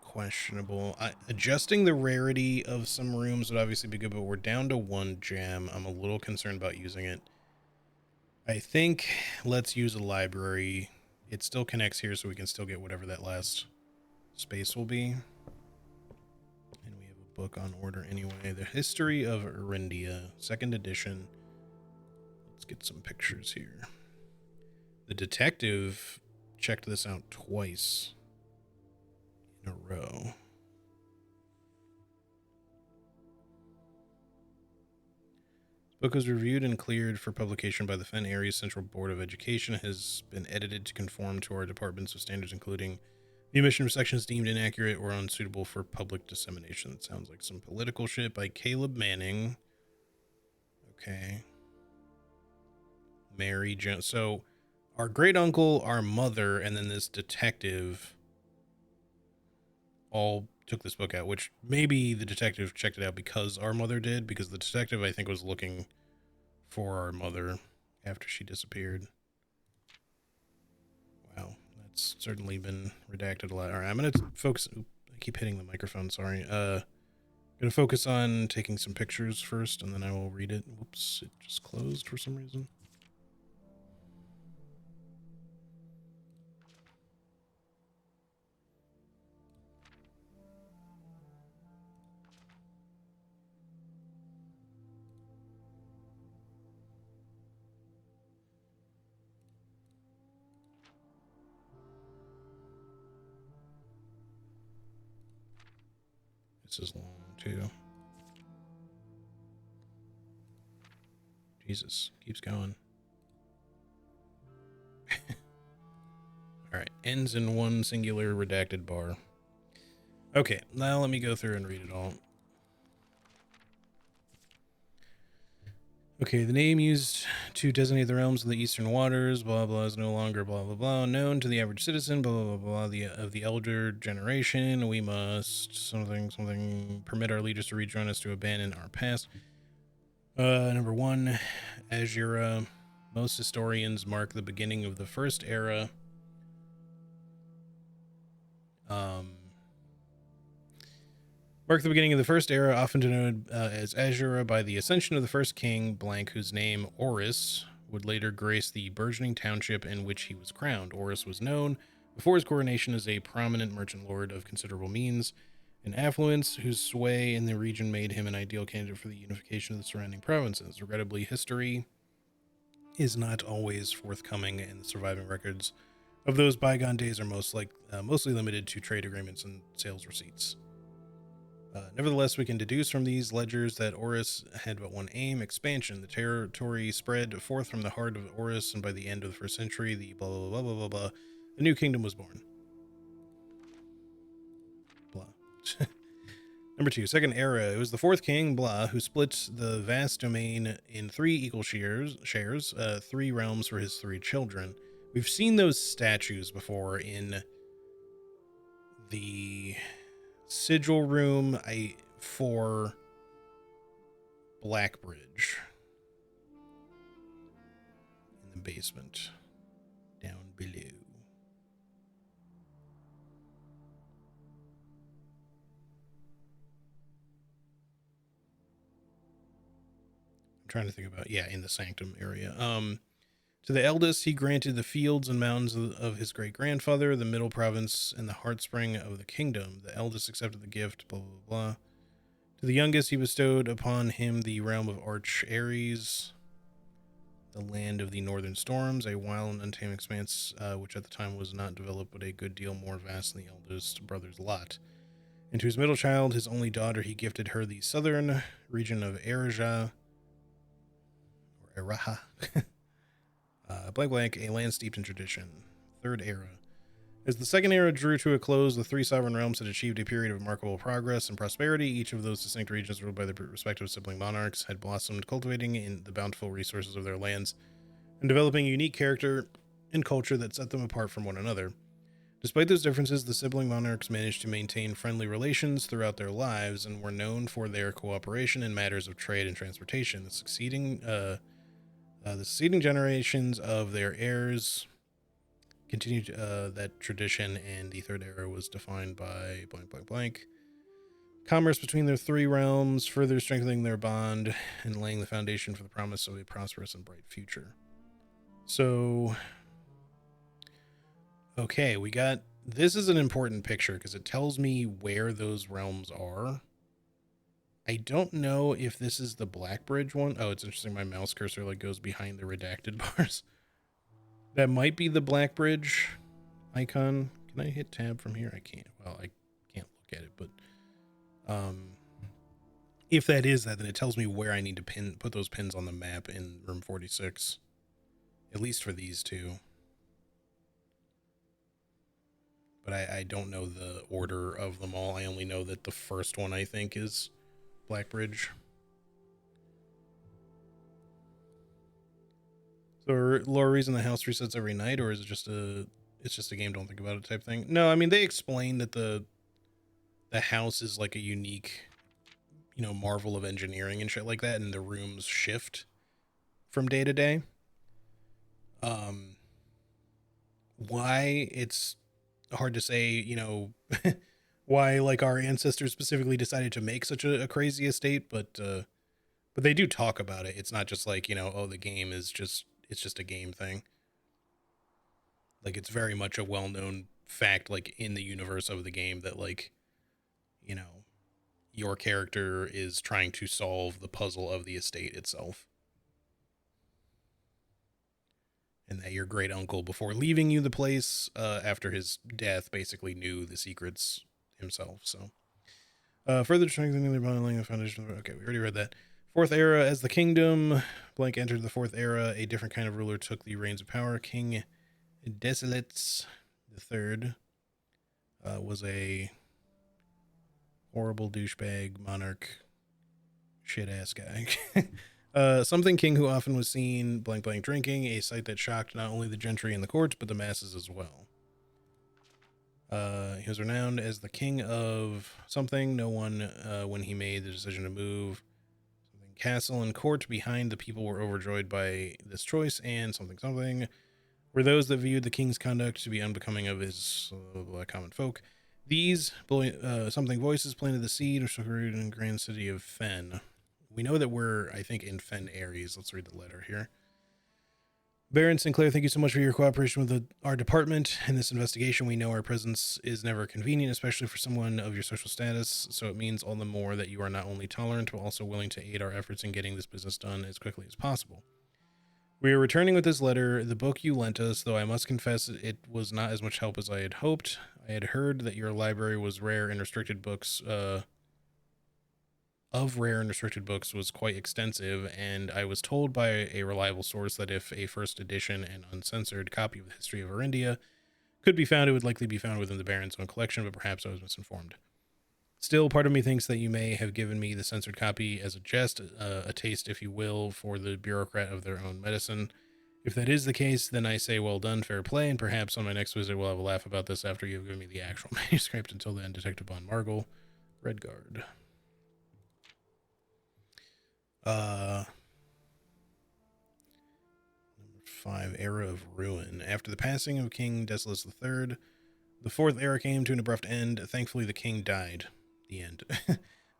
A: questionable. Adjusting the rarity of some rooms would obviously be good, but we're down to 1 gem. I'm a little concerned about using it. I think let's use a library. It still connects here, so we can still get whatever that last space will be. And we have a book on order anyway. The History of Erendia, 2nd edition. Let's get some pictures here. The detective checked this out twice in a row. Book was reviewed and cleared for publication by the Fen Area Central Board of Education. It has been edited to conform to our departments of standards, including the omission of sections deemed inaccurate or unsuitable for public dissemination. That sounds like some political shit by Caleb Manning. Okay. Mary Jones. So our great uncle, our mother, and then this detective all took this book out, which maybe the detective checked it out because our mother did, because the detective, I think, was looking for our mother after she disappeared. Wow, that's certainly been redacted a lot. All right, I'm going to focus. I keep hitting the microphone, sorry. Going to focus on taking some pictures first, and then I will read it. Whoops, it just closed for some reason. This is long, too. Jesus, keeps going. All right, ends in one singular redacted bar. Okay, now let me go through and read it all. Okay, the name used to designate the realms of the eastern waters, blah, blah, is no longer blah, blah, blah, known to the average citizen, blah, blah, blah, blah, of the elder generation. We must, something, permit our leaders to rejoin us to abandon our past. Number 1, Azura. Most historians mark the beginning of the first era Marked the beginning of the first era, often denoted as Azura by the ascension of the first king, blank, whose name, Horus, would later grace the burgeoning township in which he was crowned. Horus was known before his coronation as a prominent merchant lord of considerable means and affluence, whose sway in the region made him an ideal candidate for the unification of the surrounding provinces. Regrettably, history is not always forthcoming, and the surviving records of those bygone days are mostly limited to trade agreements and sales receipts. Nevertheless, we can deduce from these ledgers that Horus had but one aim: expansion. The territory spread forth from the heart of Horus, and by the end of the first century, the blah blah blah blah blah blah, a new kingdom was born. Blah. Number 2, second era. It was the fourth king, Blah, who split the vast domain in 3 equal shares, 3 realms for his 3 children. We've seen those statues before in the sigil room for Blackbridge in the basement down below. I'm trying to think about, in the sanctum area. To the eldest, he granted the fields and mountains of his great-grandfather, the middle province, and the heartspring of the kingdom. The eldest accepted the gift, blah, blah, blah. To the youngest, he bestowed upon him the realm of Arch Ares, the land of the northern storms, a wild and untamed expanse, which at the time was not developed, but a good deal more vast than the eldest brother's lot. And to his middle child, his only daughter, he gifted her the southern region of Eraja, or Eraha, blank, a land steeped in tradition. Third era. As the second era drew to a close, the 3 sovereign realms had achieved a period of remarkable progress and prosperity. Each of those distinct regions, ruled by their respective sibling monarchs, had blossomed, cultivating in the bountiful resources of their lands and developing a unique character and culture that set them apart from one another. Despite those differences, the sibling monarchs managed to maintain friendly relations throughout their lives and were known for their cooperation in matters of trade and transportation. The succeeding generations of their heirs continued that tradition, and the third era was defined by blank. Commerce between their 3 realms, further strengthening their bond and laying the foundation for the promise of a prosperous and bright future. So, okay, this is an important picture because it tells me where those realms are. I don't know if this is the Blackbridge one. Oh, it's interesting. My mouse cursor goes behind the redacted bars. That might be the Blackbridge icon. Can I hit tab from here? I can't. Well, I can't look at it, but if that is that, then it tells me where I need to put those pins on the map in room 46, at least for these 2. But I don't know the order of them all. I only know that the first one, I think, is Blackbridge. So, lore reason the house resets every night, or is it just a game, don't think about it type thing? No, I mean, they explain that the house is like a unique, marvel of engineering and shit like that, and the rooms shift from day to day. Why, it's hard to say, why our ancestors specifically decided to make such a crazy estate, but they do talk about it. It's not just the game is it's just a game thing. It's very much a well-known fact, in the universe of the game, that your character is trying to solve the puzzle of the estate itself. And that your great uncle, before leaving you the place, after his death, basically knew the secrets himself. So, further strengthening their bonding, the foundation. Okay, we already read that. Fourth era, as the kingdom blank entered the fourth era, a different kind of ruler took the reins of power. King Desolates III was a horrible douchebag monarch, shit ass guy. Something king who often was seen blank drinking, a sight that shocked not only the gentry and the courts, but the masses as well. He was renowned as the king of something. No one, when he made the decision to move something castle and court behind, the people were overjoyed by this choice, and something were those that viewed the king's conduct to be unbecoming of his common folk. Something voices planted the seed or took root in the grand city of Fen. We know that we're, I think, in Fen Aries. Let's read the letter here. Baron Sinclair, thank you so much for your cooperation with our department in this investigation. We know our presence is never convenient, especially for someone of your social status, so it means all the more that you are not only tolerant, but also willing to aid our efforts in getting this business done as quickly as possible. We are returning with this letter, the book you lent us, though I must confess it was not as much help as I had hoped. I had heard that your library was rare and restricted books, was quite extensive, and I was told by a reliable source that if a first edition and uncensored copy of the history of Arindia could be found, it would likely be found within the Baron's own collection, but perhaps I was misinformed. Still, part of me thinks that you may have given me the censored copy as a jest, a taste, if you will, for the bureaucrat of their own medicine. If that is the case, then I say well done, fair play, and perhaps on my next visit we'll have a laugh about this after you've given me the actual manuscript. Until then, Detective Von Margle, Redguard. Number 5, Era of Ruin. After the passing of King Desolus III, the fourth era came to an abrupt end. Thankfully, the king died. The end.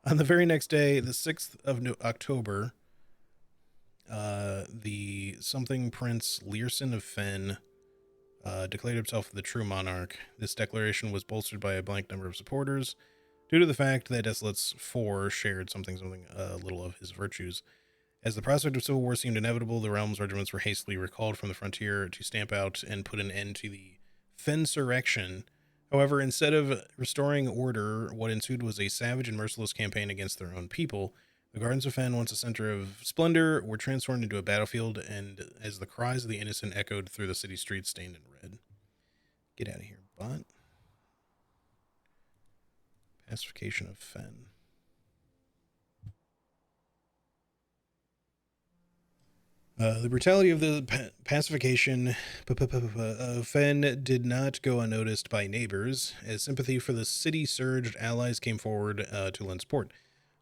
A: On the very next day, the 6th of October, the something Prince Learson of Fen declared himself the true monarch. This declaration was bolstered by a blank number of supporters due to the fact that Desolates IV shared something little of his virtues. As the prospect of civil war seemed inevitable, the realm's regiments were hastily recalled from the frontier to stamp out and put an end to the Fensurrection. However, instead of restoring order, what ensued was a savage and merciless campaign against their own people. The Gardens of Fen, once a center of splendor, were transformed into a battlefield, and as the cries of the innocent echoed through the city streets stained in red. Get out of here, bot. Pacification of Fen. The brutality of the pacification of Fen did not go unnoticed by neighbors. As sympathy for the city surged, allies came forward to lend support.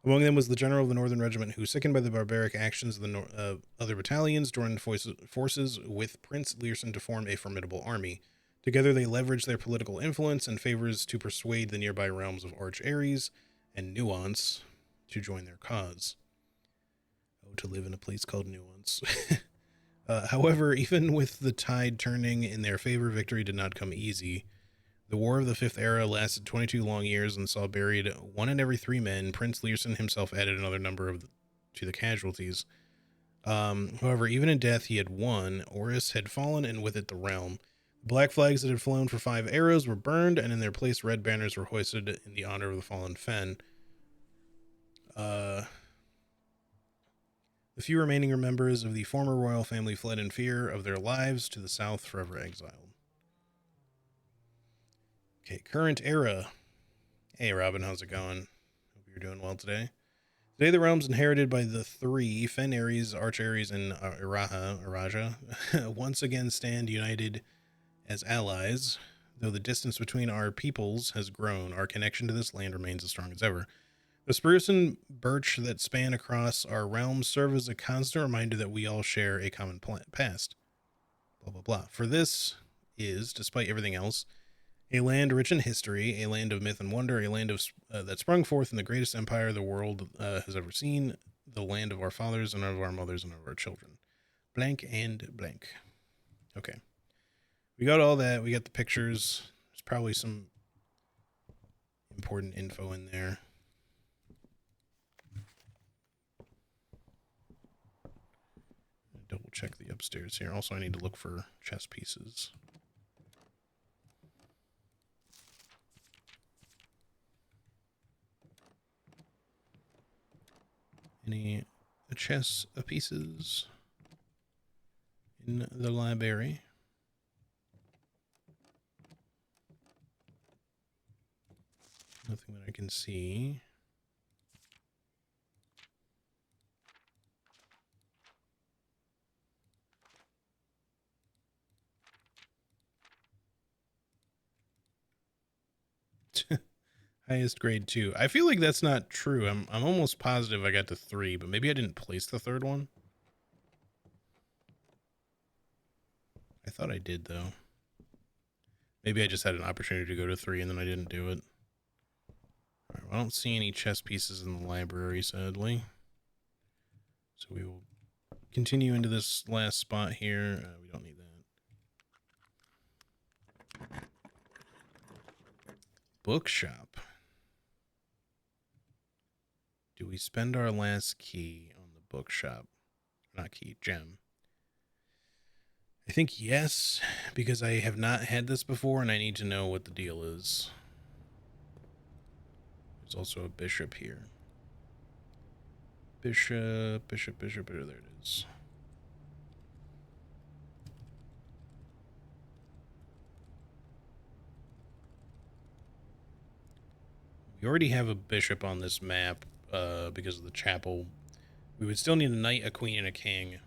A: Among them was the general of the Northern Regiment, who, sickened by the barbaric actions of the other battalions, joined forces with Prince Learson to form a formidable army. Together they leveraged their political influence and favors to persuade the nearby realms of Arch Ares and Nuance to join their cause. To live in a place called Nuance. However, even with the tide turning in their favor, victory did not come easy. The War of the Fifth Era lasted 22 long years and saw buried 1 in every 3 men. Prince Learson himself added another number to the casualties. However, even in death, he had won. Oris had fallen, and with it the realm. The black flags that had flown for 5 eras were burned, and in their place red banners were hoisted in the honor of the fallen Fen. The few remaining members of the former royal family fled in fear of their lives to the south, forever exiled. Okay, current era. Hey, Robin, how's it going? Hope you're doing well today. Today, the realms inherited by the 3, Fen Ares, Arch Ares, and Araja, once again stand united as allies. Though the distance between our peoples has grown, our connection to this land remains as strong as ever. The spruce and birch that span across our realms serve as a constant reminder that we all share a common past. Blah, blah, blah. For this is, despite everything else, a land rich in history, a land of myth and wonder, a land that sprung forth in the greatest empire the world has ever seen, the land of our fathers and of our mothers and of our children. Blank and blank. Okay. We got all that. We got the pictures. There's probably some important info in there. Double check the upstairs here. Also, I need to look for chess pieces. Any chess pieces in the library? Nothing that I can see. Highest grade 2. I feel like that's not true. I'm almost positive I got to 3, but maybe I didn't place the 3rd one. I thought I did, though. Maybe I just had an opportunity to go to 3 and then I didn't do it. I don't see any chess pieces in the library, sadly. So we will continue into this last spot here. We don't need that. Bookshop. Do we spend our last key on the bookshop? Not key, gem. I think yes, because I have not had this before and I need to know what the deal is. There's also a bishop here. Bishop, bishop, bishop, there it is. We already have a bishop on this map because of the chapel. We would still need a knight, a queen, and a king.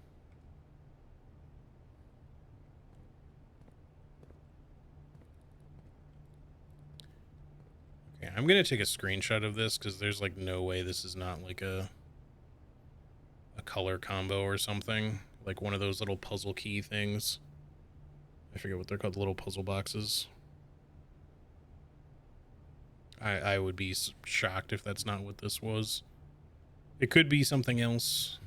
A: Okay, I'm going to take a screenshot of this because there's like no way this is not like a color combo or something. Like one of those little puzzle key things. I forget what they're called, little puzzle boxes. I would be shocked if that's not what this was. It could be something else.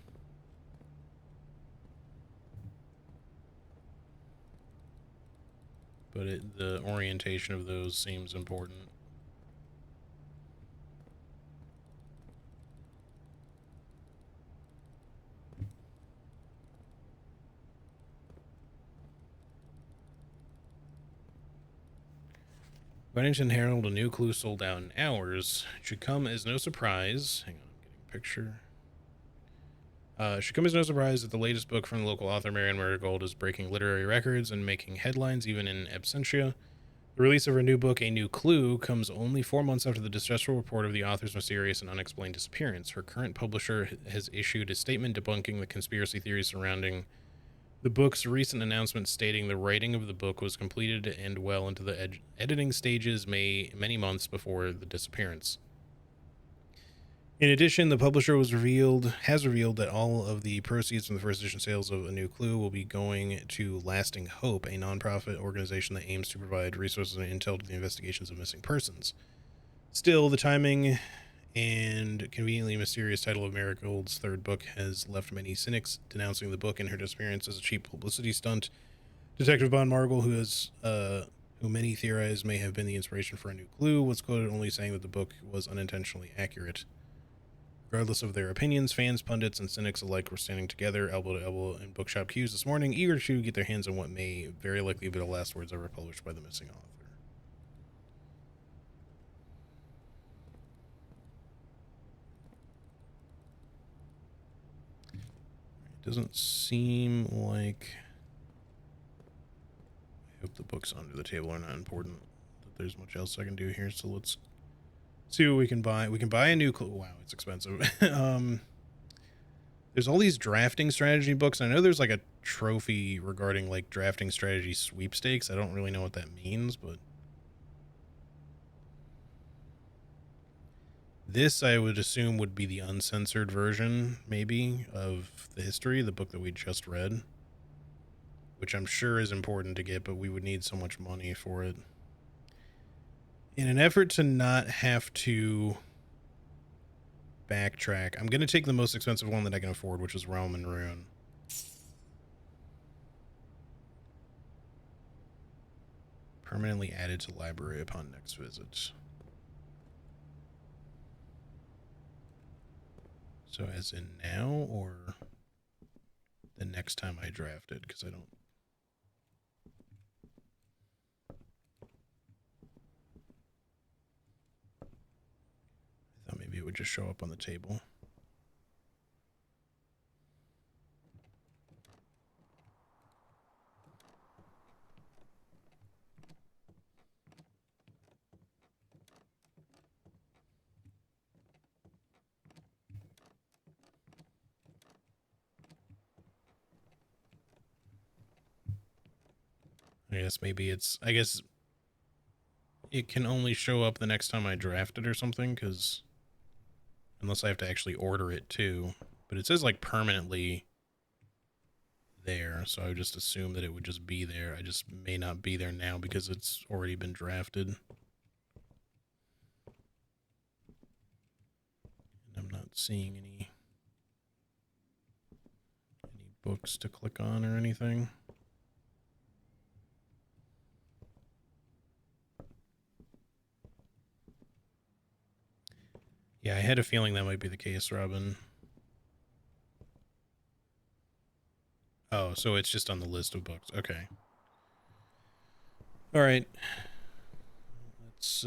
A: But the orientation of those seems important. Bennington Herald, a new clue sold out in hours. Should come as no surprise. Hang on, I'm getting a picture. Should come as no surprise that the latest book from the local author Marianne Marigold is breaking literary records and making headlines even in absentia. The release of her new book, A New Clue, comes only 4 months after the distressful report of the author's mysterious and unexplained disappearance. Her current publisher has issued a statement debunking the conspiracy theories surrounding the book's recent announcement, stating the writing of the book was completed and well into the editing stages many months before the disappearance. In addition, the publisher has revealed that all of the proceeds from the first edition sales of A New Clue will be going to Lasting Hope, a nonprofit organization that aims to provide resources and intel to the investigations of missing persons. Still, the timing and conveniently mysterious title of Marigold's third book has left many cynics denouncing the book and her disappearance as a cheap publicity stunt. Detective Bon Margle, who many theorize may have been the inspiration for A New Clue, was quoted only saying that the book was unintentionally accurate. Regardless of their opinions, fans, pundits, and cynics alike were standing together, elbow to elbow, in bookshop queues this morning, eager to get their hands on what may very likely be the last words ever published by the missing author. It doesn't seem like... I hope the books under the table are not important, that there's much else I can do here, so let's see what we can buy. We can buy a new clue. Wow, it's expensive. There's all these drafting strategy books. I know there's like a trophy regarding like drafting strategy sweepstakes. I don't really know what that means, but this I would assume would be the uncensored version, maybe, of the history, the book that we just read, which I'm sure is important to get, but we would need so much money for it. In an effort to not have to backtrack, I'm going to take the most expensive one that I can afford, which is Realm and Ruin. Permanently added to library upon next visit. So as in now, or the next time I draft it? Because I thought maybe it would just show up on the table. I guess maybe it's... I guess it can only show up the next time I draft it or something, because... Unless I have to actually order it too. But it says like permanently there, so I would just assume that it would just be there. I just may not be there now because it's already been drafted. seeing any books to click on or anything. Yeah, I had a feeling that might be the case, Robin. Oh, so it's just on the list of books. Okay. All right. Let's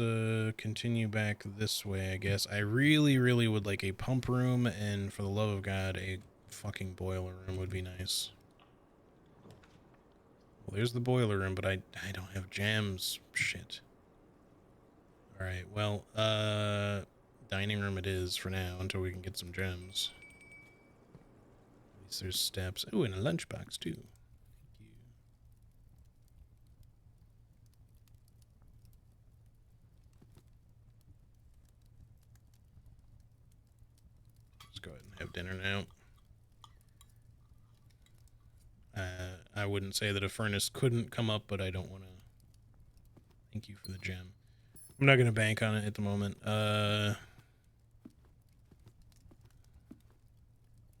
A: continue back this way, I guess. I really, really would like a pump room, and for the love of God, a fucking boiler room would be nice. Well, there's the boiler room, but I don't have gems. Shit. All right, well, dining room it is for now until we can get some gems. At least there's steps. Oh, and a lunchbox too. Thank you. Let's go ahead and have dinner now. I wouldn't say that a furnace couldn't come up, but I don't want to. Thank you for the gem. I'm not going to bank on it at the moment.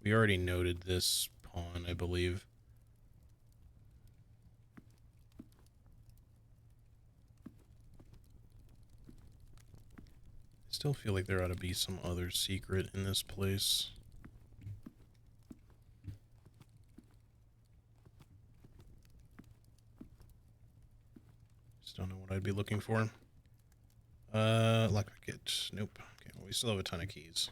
A: We already noted this pawn, I believe. I still feel like there ought to be some other secret in this place. Just don't know what I'd be looking for. Lockpick. Nope. Okay, well, we still have a ton of keys.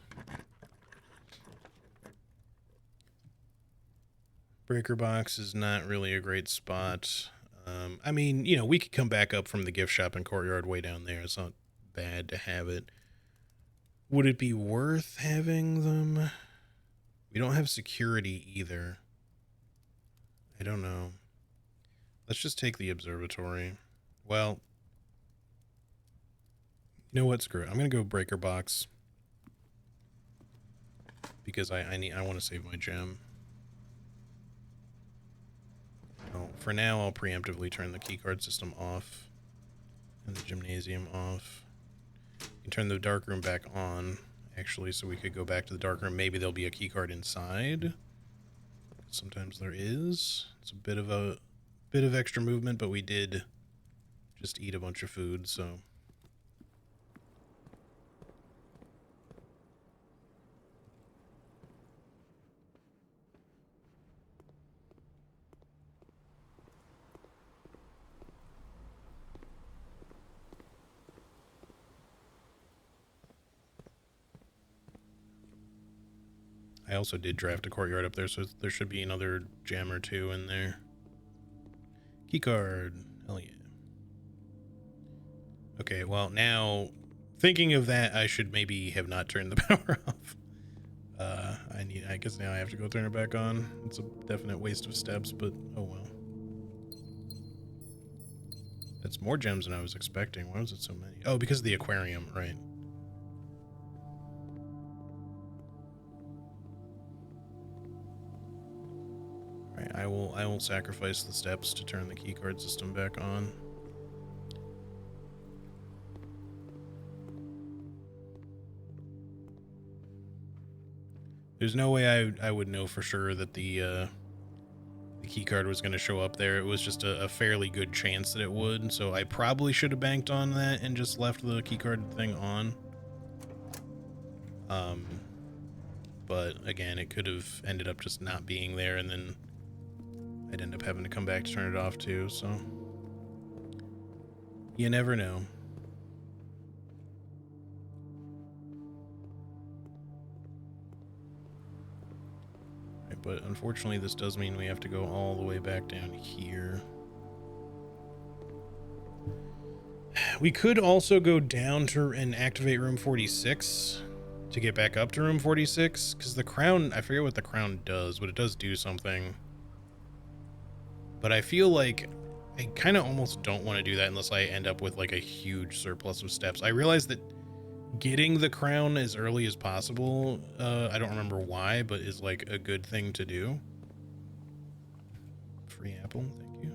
A: Breaker box is not really a great spot. I mean, you know, we could come back up from the gift shop and courtyard way down there. It's not bad to have it. Would it be worth having them? We don't have security either. I don't know. Let's just take the observatory. Well, you know what? Screw it. I'm gonna go breaker box because I want to save my gem. Well, for now, I'll preemptively turn the keycard system off and the gymnasium off. You can turn the dark room back on, actually, so we could go back to the dark room. Maybe there'll be a keycard inside. Sometimes there is. It's a bit of extra movement, but we did just eat a bunch of food, so. I also did draft a courtyard up there, so there should be another gem or two in there. Keycard. Hell yeah. Okay, well, now, thinking of that, I should maybe have not turned the power off. I guess now I have to go turn it back on. It's a definite waste of steps, but oh well. That's more gems than I was expecting. Why was it so many? Oh, because of the aquarium, right. Alright, I will sacrifice the steps to turn the keycard system back on. There's no way I would know for sure that the keycard was going to show up there. It was just a fairly good chance that it would, so I probably should have banked on that and just left the keycard thing on. But again, it could have ended up just not being there, and then I'd end up having to come back to turn it off too, so you never know. Right, but unfortunately this does mean we have to go all the way back down here. We could also go down to and activate room 46 to get back up to room 46, because the crown, I forget what the crown does, but it does do something. But I feel like I kind of almost don't want to do that unless I end up with like a huge surplus of steps. I realize that getting the crown as early as possible, I don't remember why, but is like a good thing to do. Free apple, thank you.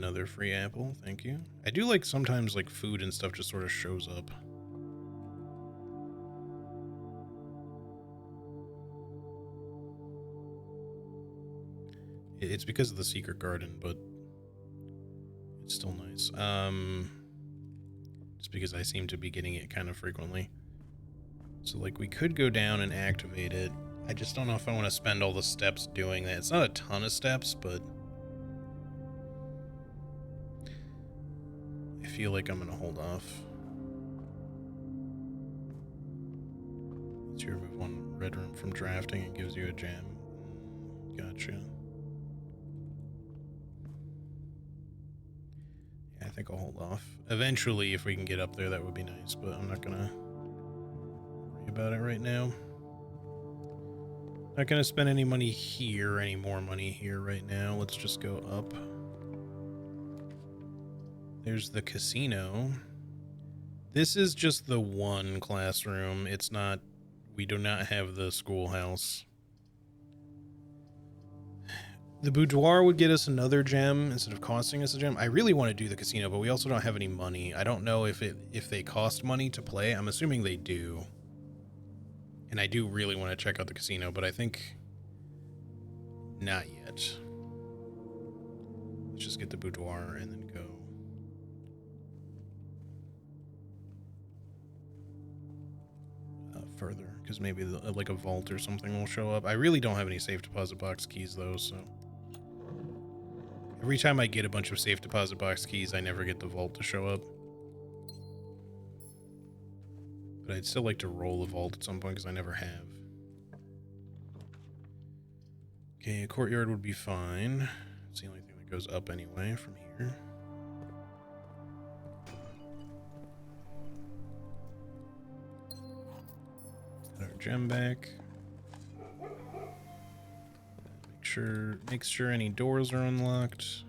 A: another free apple. Thank you. I do like sometimes like food and stuff just sort of shows up. It's because of the secret garden, but it's still nice. Just because I seem to be getting it kind of frequently. So like we could go down and activate it. I just don't know if I want to spend all the steps doing that. It's not a ton of steps, but I feel like I'm gonna hold off. Lets you remove one red room from drafting and gives you a gem. Gotcha. Yeah, I think I'll hold off. Eventually, if we can get up there, that would be nice, but I'm not gonna worry about it right now. Not gonna spend any money here, any more money here right now. Let's just go up. There's the casino. This is just the one classroom. It's not, we do not have the schoolhouse. The boudoir would get us another gem instead of costing us a gem. I really want to do the casino, but we also don't have any money. I don't know if they cost money to play. I'm assuming they do. And I do really want to check out the casino, but I think not yet. Let's just get the boudoir and then go. Further, because maybe like a vault or something will show up. I really don't have any safe deposit box keys though, so every time I get a bunch of safe deposit box keys, I never get the vault to show up. But I'd still like to roll the vault at some point because I never have. Okay, a courtyard would be fine. It's the only thing that goes up anyway from here. Got our gem back. Make sure any doors are unlocked.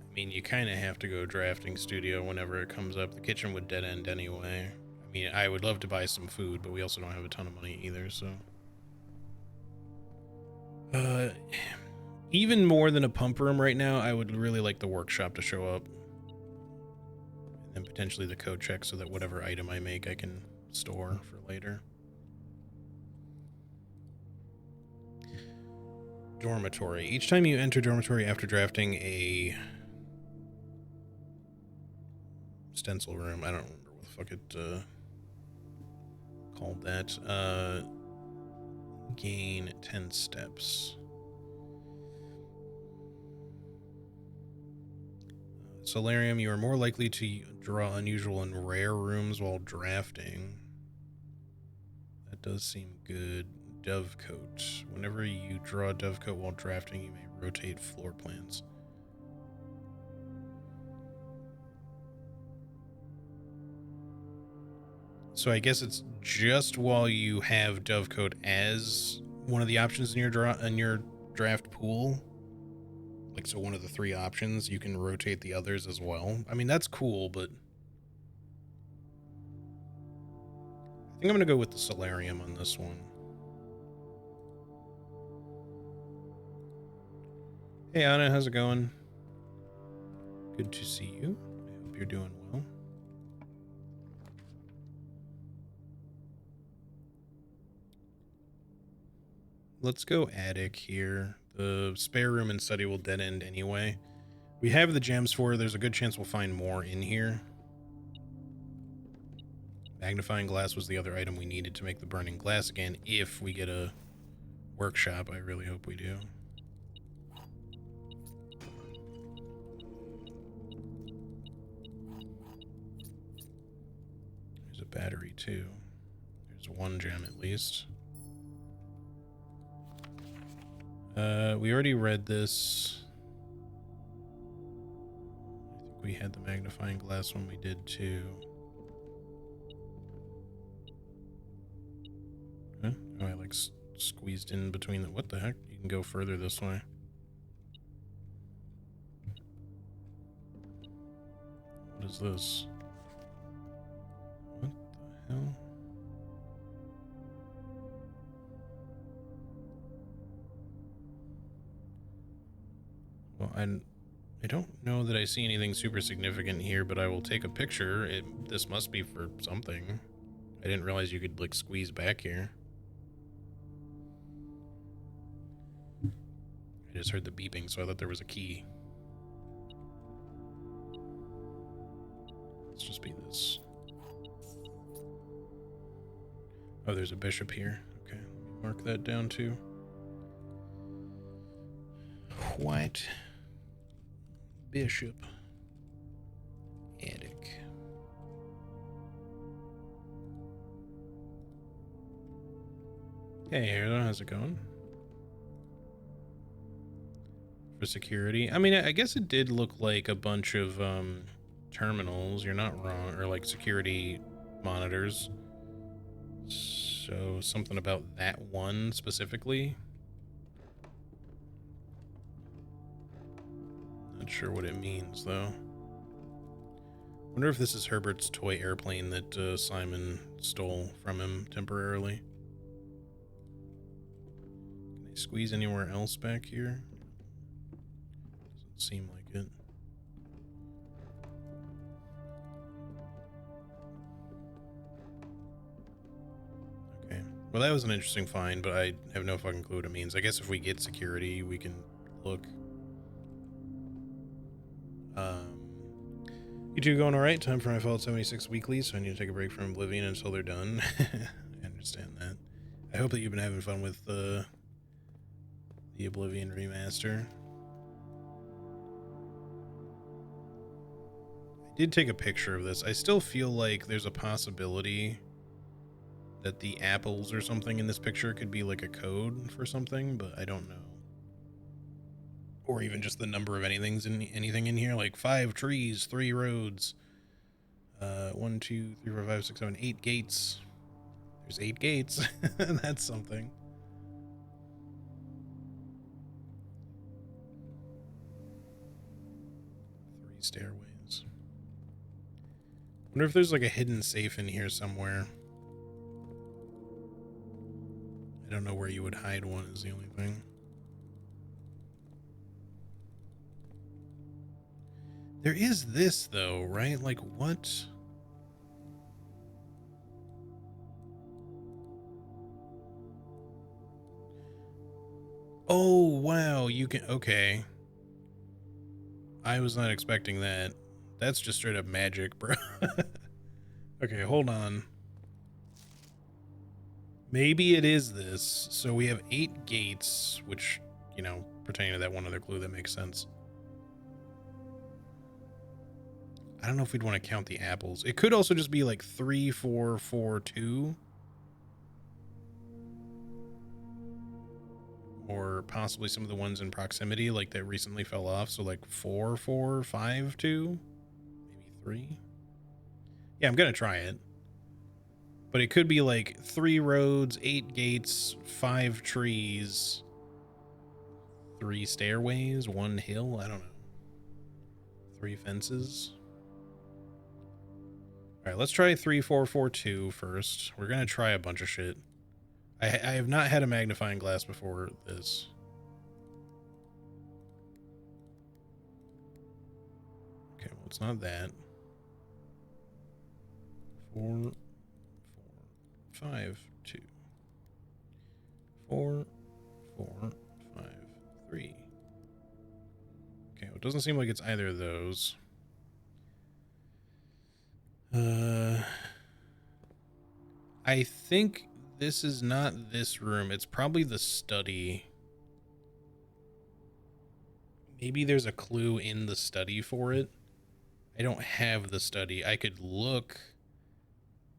A: I mean, you kind of have to go drafting studio whenever it comes up. The kitchen would dead end anyway. I mean, I would love to buy some food, but we also don't have a ton of money either, so. Even more than a pump room right now, I would really like the workshop to show up. And then potentially the code check so that whatever item I make, I can store for later. Dormitory. Each time you enter dormitory after drafting a stencil room, I don't remember what the fuck it called that, gain 10 steps. Solarium, you are more likely to draw unusual and rare rooms while drafting. That does seem good. Dovecoat. Whenever you draw a dovecoat while drafting, you may rotate floor plans. So I guess it's just while you have dovecoat as one of the options in your draft pool. Like, so one of the 3 options, you can rotate the others as well. I mean, that's cool, but I think I'm gonna go with the solarium on this one. Hey Anna, how's it going? Good to see you. I hope you're doing well. Let's go attic here. The spare room and study will dead end anyway. We have the gems for it. There's a good chance we'll find more in here. Magnifying glass was the other item we needed to make the burning glass again. If we get a workshop, I really hope we do. There's a battery too. There's 1 gem at least. We already read this. I think we had the magnifying glass when we did too. Huh? Oh, I like squeezed in between the... What the heck? You can go further this way. What is this? What the hell? Well, I don't know that I see anything super significant here, but I will take a picture. This must be for something. I didn't realize you could, like, squeeze back here. I just heard the beeping, so I thought there was a key. Let's just be this. Oh, there's a bishop here. Okay, let me mark that down too. White bishop attic. Hey, Hero, how's it going? For security, I mean, I guess it did look like a bunch of terminals. You're not wrong, or like security monitors. So something about that one specifically. Not sure what it means though. Wonder if this is Herbert's toy airplane that Simon stole from him temporarily. Can I squeeze anywhere else back here? Doesn't seem like it. Okay. Well, that was an interesting find, but I have no fucking clue what it means. I guess if we get security, we can look. You two going all right? Time for my Fallout 76 weekly, so I need to take a break from Oblivion until they're done. I understand that. I hope that you've been having fun with the Oblivion remaster. I did take a picture of this. I still feel like there's a possibility that the apples or something in this picture could be like a code for something, but I don't know. Or even just the number of anything in here, like 5 trees, 3 roads, 1, 2, 3, 4, 5, 6, 7, 8 gates. There's 8 gates. That's something. Three stairways. Wonder if there's like a hidden safe in here somewhere. I don't know where you would hide one is the only thing. There is this though, right? Like what? Oh, wow. You can, okay. I was not expecting that. That's just straight up magic, bro. Okay, hold on. Maybe it is this. So we have 8 gates, which, you know, pertaining to that one other clue, that makes sense. I don't know if we'd want to count the apples. It could also just be like 3, 4, 4, 2. Or possibly some of the ones in proximity, like that recently fell off. So like 4, 4, 5, 2, maybe 3. Yeah, I'm going to try it. But it could be like 3 roads, 8 gates, 5 trees, 3 stairways, 1 hill. I don't know. 3 fences. All right, let's try 3, 4, 4, 2 first. We're going to try a bunch of shit. I have not had a magnifying glass before this. Okay, well, it's not that. 4, 5, 2. 4, 4, 5, 3. Okay, well, it doesn't seem like it's either of those. I think this is not this room. It's probably the study. Maybe there's a clue in the study for it. I don't have the study. I could look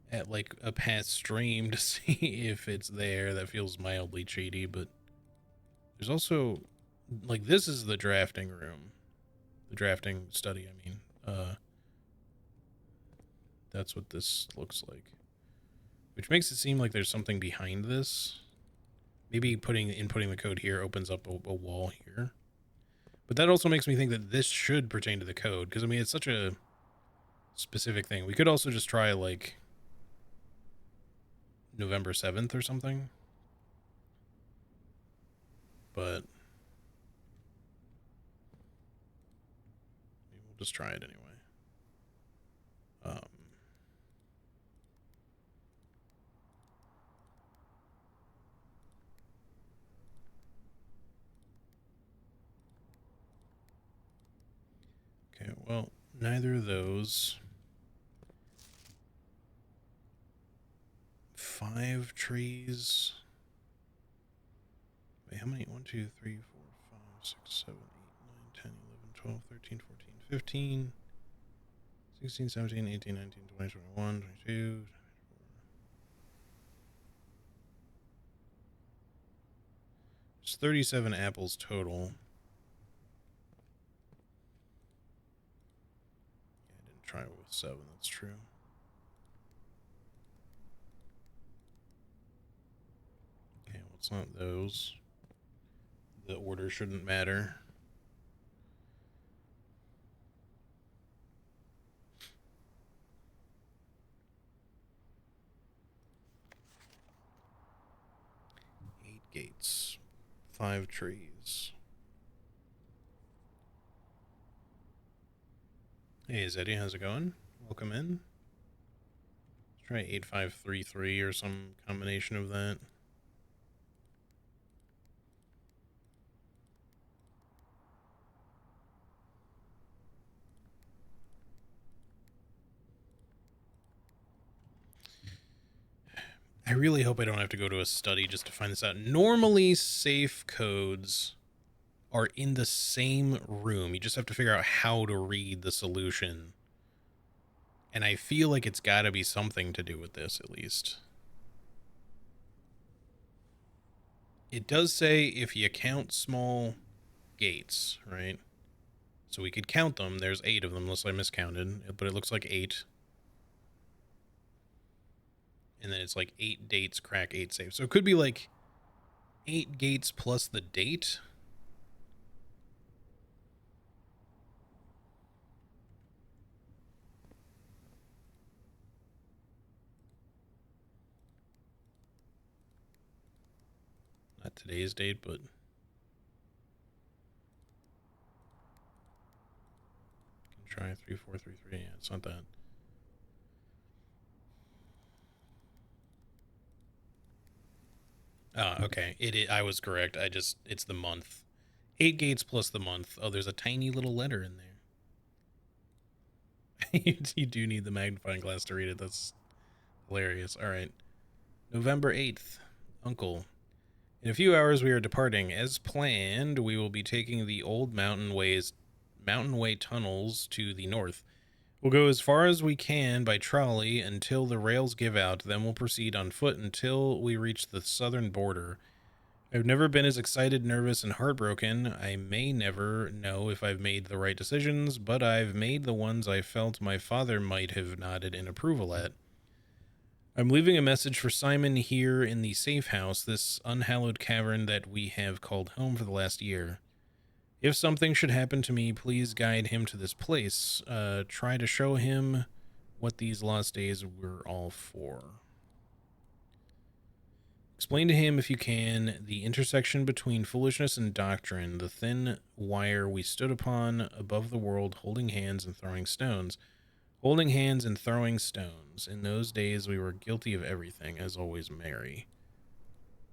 A: at like a past stream to see if it's there. That feels mildly cheaty, but there's also like, this is the drafting room. The drafting study, I mean. That's what this looks like. Which makes it seem like there's something behind this. Maybe inputting the code here opens up a wall here. But that also makes me think that this should pertain to the code, because I mean, it's such a specific thing. We could also just try like November 7th or something. But we'll just try it anyway. Okay, well, neither of those. 5 trees. Wait, how many? 1, 2, 3, 4, 5, 6, 7, 8, 9, 10, 11, 12, 13, 14, 15, 16, 17, 18, 19, 20, 21, 22. It's 37 apples total. Yeah, I didn't try it with 7, that's true. Okay, well, it's not those. The order shouldn't matter. Gates, 5 trees. Hey Zeddy, how's it going? Welcome in. Let's try 8533 or some combination of that. I really hope I don't have to go to a study just to find this out. Normally, safe codes are in the same room. You just have to figure out how to read the solution. And I feel like it's got to be something to do with this, at least. It does say if you count small gates, right? So we could count them. There's 8 of them, unless I miscounted. But it looks like 8. And then it's like 8 dates, crack 8 saves. So it could be like 8 gates plus the date. Not today's date, but can try 3433. Yeah, it's not that. Okay. I was correct. It's the month. 8 gates plus the month. Oh, there's a tiny little letter in there. You do need the magnifying glass to read it. That's hilarious. All right. November 8th. Uncle. In a few hours we are departing. As planned, we will be taking the old mountain way tunnels to the north. We'll go as far as we can by trolley until the rails give out, then we'll proceed on foot until we reach the southern border. I've never been as excited, nervous, and heartbroken. I may never know if I've made the right decisions, but I've made the ones I felt my father might have nodded in approval at. I'm leaving a message for Simon here in the safe house, this unhallowed cavern that we have called home for the last year. If something should happen to me, please guide him to this place. Try to show him what these lost days were all for. Explain to him, if you can, the intersection between foolishness and doctrine, the thin wire we stood upon above the world, holding hands and throwing stones. Holding hands and throwing stones. In those days, we were guilty of everything, as always, Mary.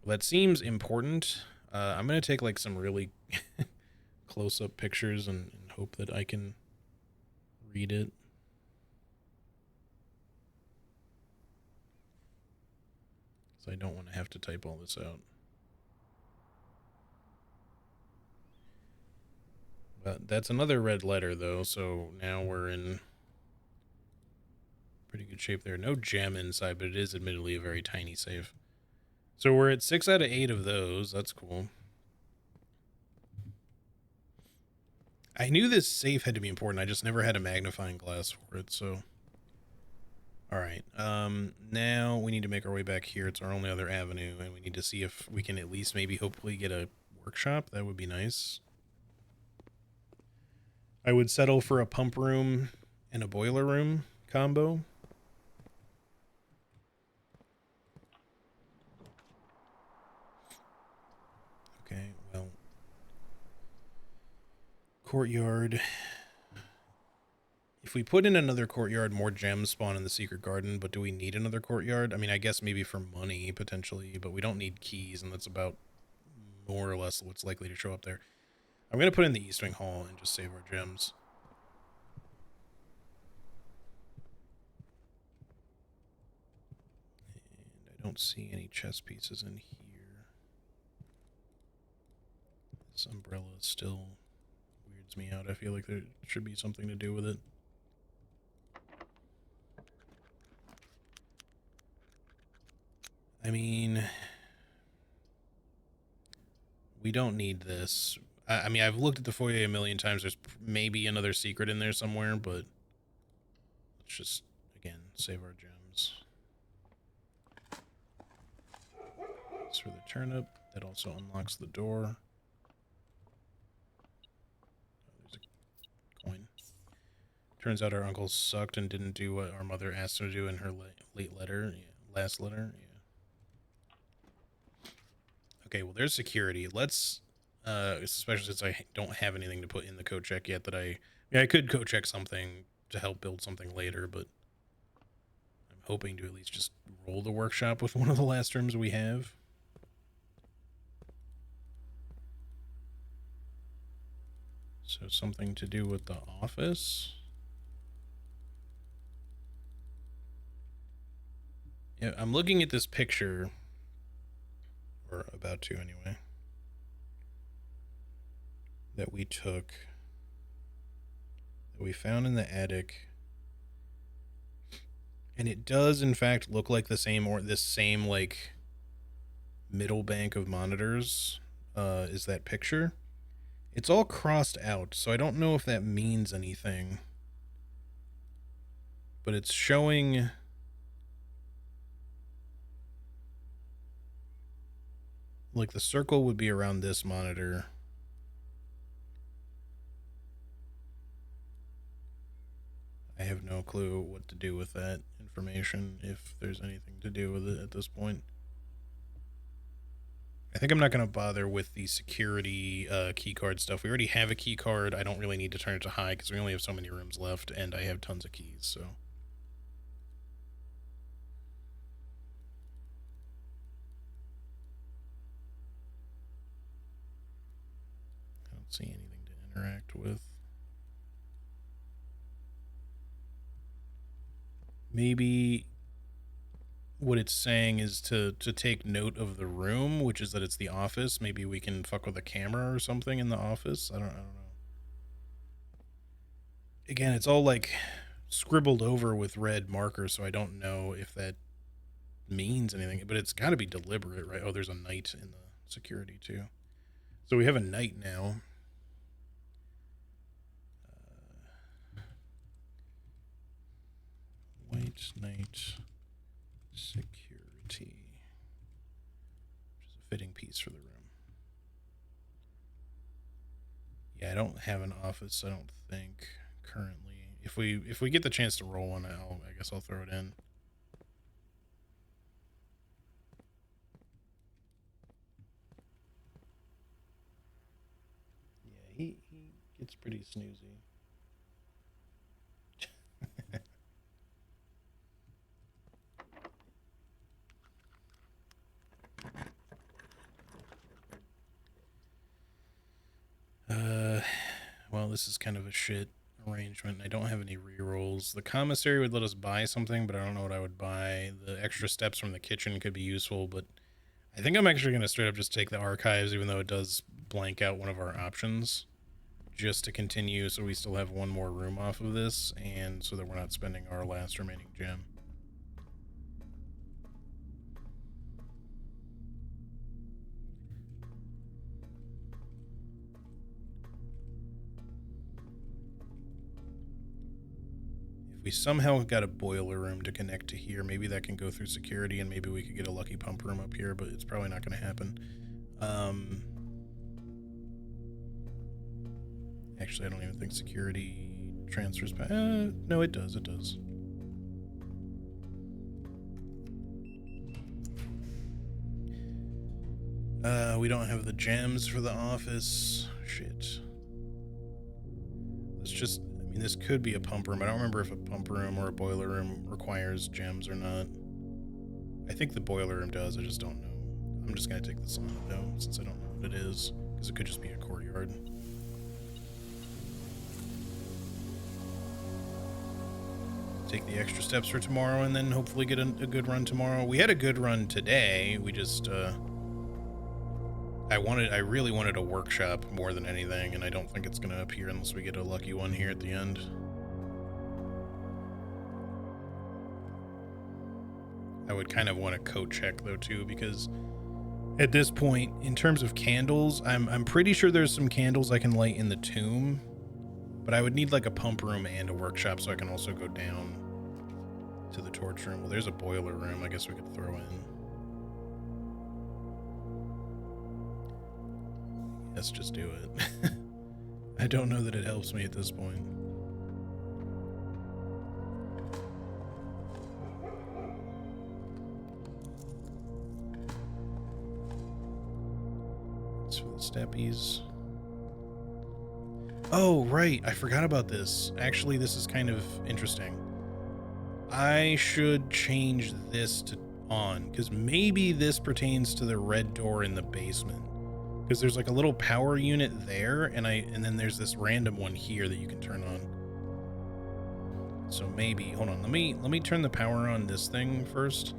A: Well, that seems important. I'm going to take, like, some really close-up pictures and hope that I can read it. Because I don't want to have to type all this out. But that's another red letter, though, so now we're in pretty good shape there. No gem inside, but it is admittedly a very tiny safe. So we're at 6 out of 8 of those. That's cool. I knew this safe had to be important. I just never had a magnifying glass for it, so All right. Now we need to make our way back here. It's our only other avenue, and we need to see if we can at least maybe hopefully get a workshop. That would be nice. I would settle for a pump room and a boiler room combo. Okay, well, courtyard. If we put in another courtyard, more gems spawn in the secret garden, but do we need another courtyard? I mean, I guess maybe for money, potentially, but we don't need keys, and that's about more or less what's likely to show up there. I'm going to put in the East Wing Hall and just save our gems. And I don't see any chess pieces in here. This umbrella still weirds me out. I feel like there should be something to do with it. I mean, we don't need this. I mean, I've looked at the foyer a million times. There's maybe another secret in there somewhere, but let's just, again, save our gems. That's for the turnip. That also unlocks the door. Oh, there's a coin. Turns out our uncle sucked and didn't do what our mother asked him to do in her late letter. Yeah, last letter. Yeah. Okay, well, there's security. Let's, especially since I don't have anything to put in the code check yet that I could code check something to help build something later, but I'm hoping to at least just roll the workshop with one of the last rooms we have. So something to do with the office. Yeah, I'm looking at this picture, or about to anyway, that we took, that we found in the attic. And it does in fact look like the same, or this same like middle bank of monitors is that picture. It's all crossed out, so I don't know if that means anything. But it's showing like the circle would be around this monitor. I have no clue what to do with that information, if there's anything to do with it at this point. I think I'm not going to bother with the security keycard stuff. We already have a key card. I don't really need to turn it to high because we only have so many rooms left, and I have tons of keys, so. I don't see anything to interact with. Maybe what it's saying is to take note of the room, which is that it's the office. Maybe we can fuck with a camera or something in the office. I don't know. Again, it's all like scribbled over with red marker, so I don't know if that means anything, but it's got to be deliberate, right? Oh, there's a knight in the security too. So we have a knight now. White knight security, which is a fitting piece for the room. Yeah, I don't have an office, I don't think, currently. If we get the chance to roll one, I guess I'll throw it in. Yeah, he gets pretty snoozy. Well, this is kind of a shit arrangement. I don't have any rerolls. The commissary would let us buy something, but I don't know what I would buy. The extra steps from the kitchen could be useful, but I think I'm actually going to straight up just take the archives, even though it does blank out one of our options, just to continue so we still have one more room off of this, and so that we're not spending our last remaining gem. If we somehow got a boiler room to connect to here, maybe that can go through security and maybe we could get a lucky pump room up here, but it's probably not going to happen. Actually, I don't even think security transfers. No, it does. It does. We don't have the gems for the office. Shit. Let's just... I mean, this could be a pump room. I don't remember if a pump room or a boiler room requires gems or not. I think the boiler room does. I just don't know. I'm just going to take this on, though, since I don't know what it is. Because it could just be a courtyard. Take the extra steps for tomorrow and then hopefully get a good run tomorrow. We had a good run today. We just... I really wanted a workshop more than anything, and I don't think it's going to appear unless we get a lucky one here at the end. I would kind of want a code check though too, because at this point, in terms of candles, I'm pretty sure there's some candles I can light in the tomb, but I would need like a pump room and a workshop so I can also go down to the torch room. Well, there's a boiler room I guess we could throw in. Let's just do it. I don't know that it helps me at this point. It's for the steppies. Oh, right. I forgot about this. Actually, this is kind of interesting. I should change this to on, because maybe this pertains to the red door in the basement. Because there's like a little power unit there, and then there's this random one here that you can turn on. So maybe, hold on, let me turn the power on this thing first,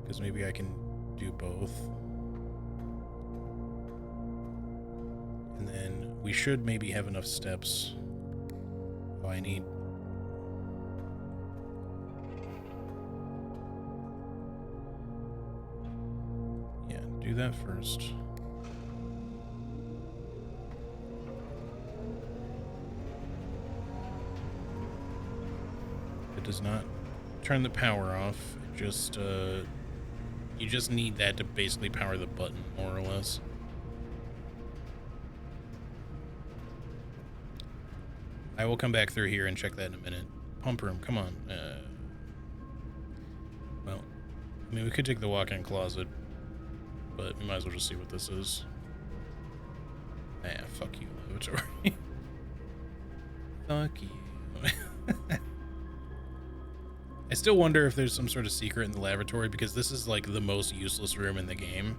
A: because maybe I can do both. And then we should maybe have enough steps. Oh, I need... Yeah, do that first. Does not turn the power off. It just you just need that to basically power the button, more or less. I will come back through here and check that in a minute. Pump room, come on. Well, I mean, we could take the walk-in closet, but we might as well just see what this is. Ah, fuck you, lavatory. Fuck you. I still wonder if there's some sort of secret in the lavatory, because this is like the most useless room in the game.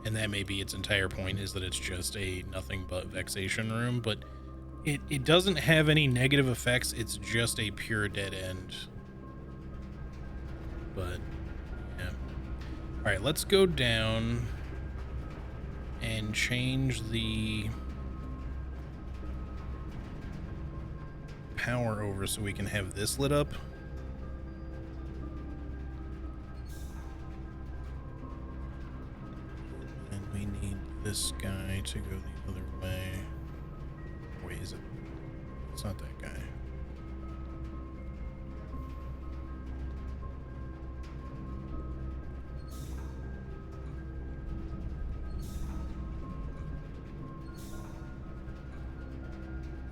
A: And that may be its entire point, is that it's just a nothing but vexation room, but it doesn't have any negative effects. It's just a pure dead end. But yeah. All right, let's go down and change the power over so we can have this lit up. And we need this guy to go the other way. Wait, is it? It's not that guy.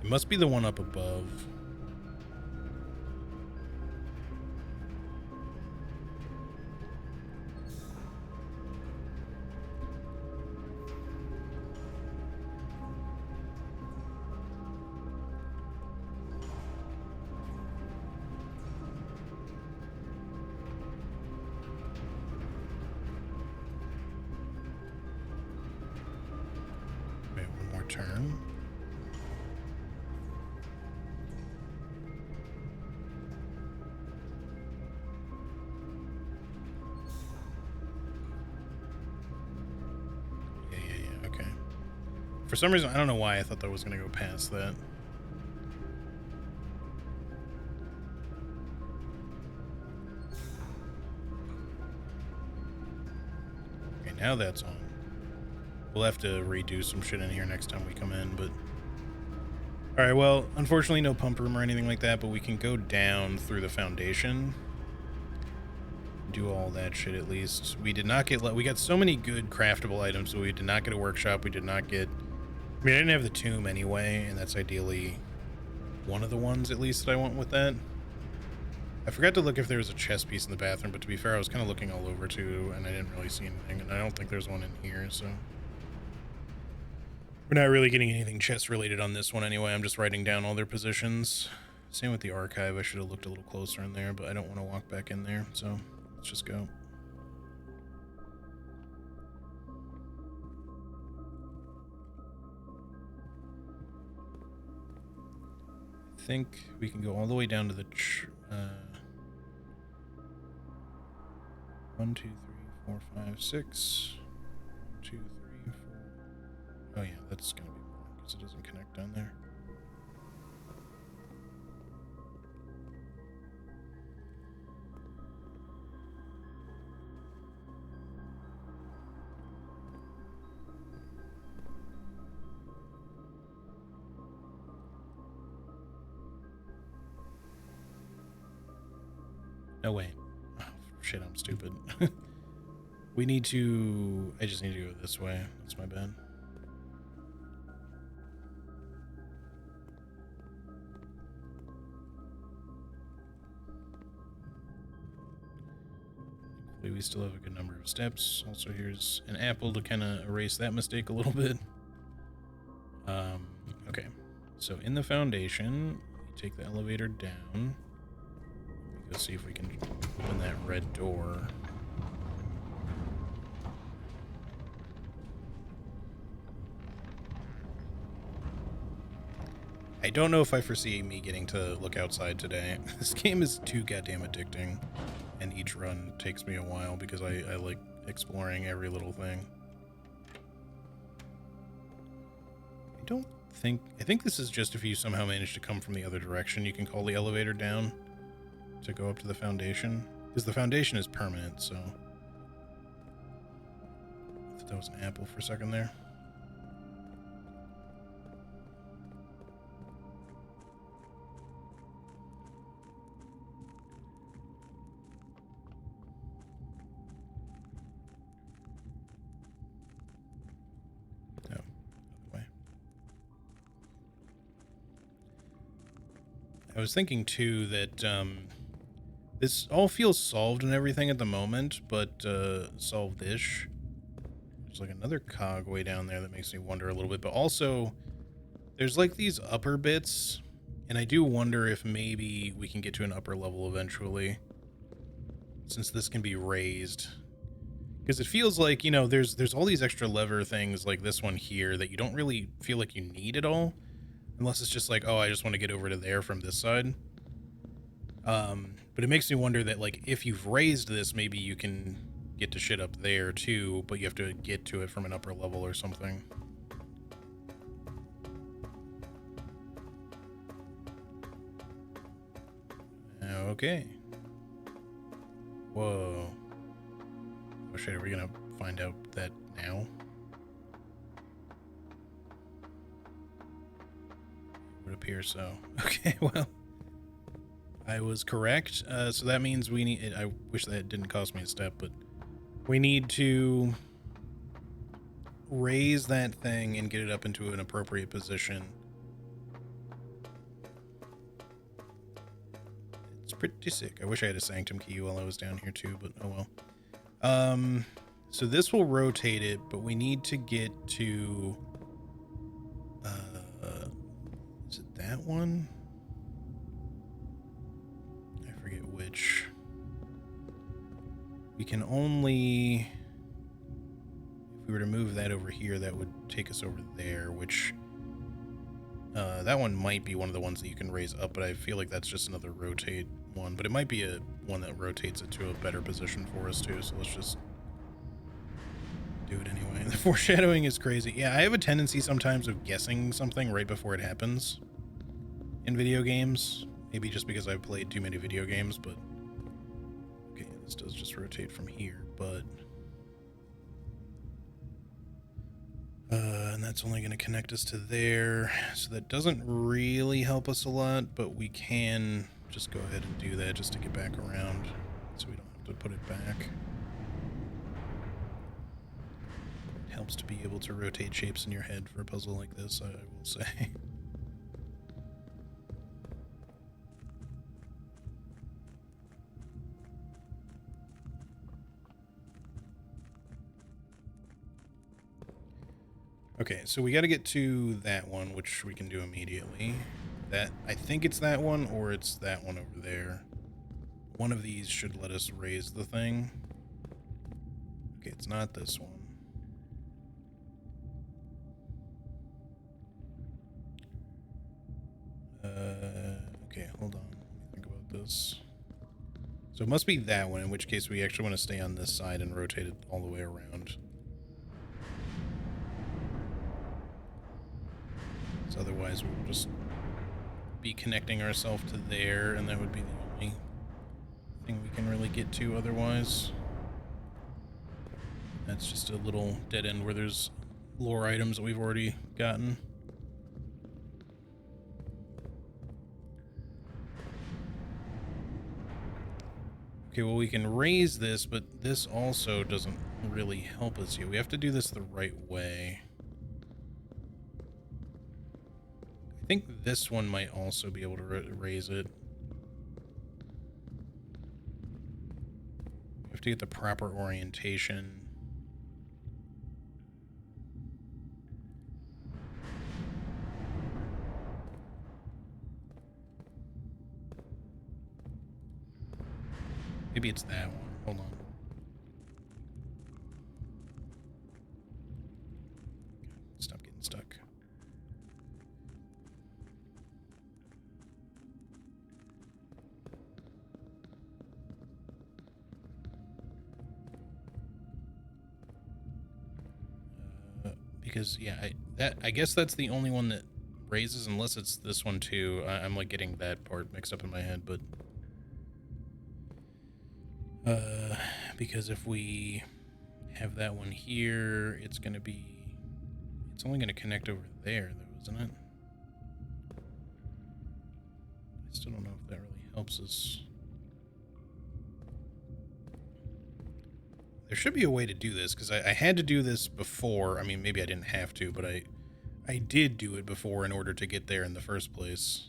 A: It must be the one up above. Wait, one more turn. For some reason, I don't know why I thought that was going to go past that. Okay, now that's on. We'll have to redo some shit in here next time we come in, but All right, well, unfortunately no pump room or anything like that, but we can go down through the foundation. Do all that shit at least. We did not get... We got so many good craftable items, so we did not get a workshop. We did not get... I mean, I didn't have the tomb anyway, and that's ideally one of the ones, at least, that I want with that. I forgot to look if there was a chest piece in the bathroom, but to be fair, I was kind of looking all over, too, and I didn't really see anything, and I don't think there's one in here, so... We're not really getting anything chest-related on this one anyway. I'm just writing down all their positions. Same with the archive. I should have looked a little closer in there, but I don't want to walk back in there, so let's just go. I think we can go all the way down to the... 1, 2, 3, 4, 5, 6. 2, 3, 4. Oh yeah, that's gonna be more because it doesn't connect down there. No way. Oh, shit, I'm stupid. We need to... I just need to go this way. That's my bad. Hopefully we still have a good number of steps. Also, here's an apple to kind of erase that mistake a little bit. Okay. So in the foundation, we take the elevator down. Let's see if we can open that red door. I don't know if I foresee me getting to look outside today. This game is too goddamn addicting, and each run takes me a while because I like exploring every little thing. I think this is just if you somehow manage to come from the other direction, you can call the elevator down to go up to the foundation, because the foundation is permanent, so... I thought that was an apple for a second there. I was thinking, too, that this all feels solved and everything at the moment, but solved-ish. There's like another cog way down there that makes me wonder a little bit, but also there's like these upper bits, and I do wonder if maybe we can get to an upper level eventually, since this can be raised. Because it feels like, you know, there's all these extra lever things like this one here that you don't really feel like you need at all. Unless it's just like, oh, I just want to get over to there from this side. But it makes me wonder that, like, if you've raised this, maybe you can get to shit up there, too, but you have to get to it from an upper level or something. Okay. Whoa. Oh, shit, are we gonna find out that now? Would appear so. Okay, well, I was correct. So that means we need... I wish that didn't cost me a step, but we need to raise that thing and get it up into an appropriate position. It's pretty sick. I wish I had a sanctum key while I was down here too, but oh well. So this will rotate it, but we need to get to... is it that one? I forget which. We can only... If we were to move that over here, that would take us over there, which... that one might be one of the ones that you can raise up, but I feel like that's just another rotate one. But it might be a one that rotates it to a better position for us, too, so let's just do it anyway. The foreshadowing is crazy. Yeah, I have a tendency sometimes of guessing something right before it happens in video games. Maybe just because I've played too many video games, but... Okay, this does just rotate from here, but... And that's only going to connect us to there. So that doesn't really help us a lot, but we can just go ahead and do that just to get back around so we don't have to put it back. It helps to be able to rotate shapes in your head for a puzzle like this, I will say. Okay, so we got to get to that one, which we can do immediately. That, I think it's that one, or it's that one over there. One of these should let us raise the thing. Okay, it's not this one. Okay, hold on. Let me think about this. So it must be that one, in which case we actually want to stay on this side and rotate it all the way around. So otherwise we'll just be connecting ourselves to there, and that would be the only thing we can really get to otherwise. That's just a little dead end where there's lore items that we've already gotten. Okay, well, we can raise this, but this also doesn't really help us here. We have to do this the right way. I think this one might also be able to raise it. We have to get the proper orientation. Maybe it's that one. Hold on. Stop getting stuck. Because, yeah, I guess that's the only one that raises, unless it's this one too. I'm like getting that part mixed up in my head, but because if we have that one here, it's only going to connect over there, though, isn't it? I still don't know if that really helps us. There should be a way to do this, because I had to do this before. I mean, maybe I didn't have to, but I did do it before in order to get there in the first place.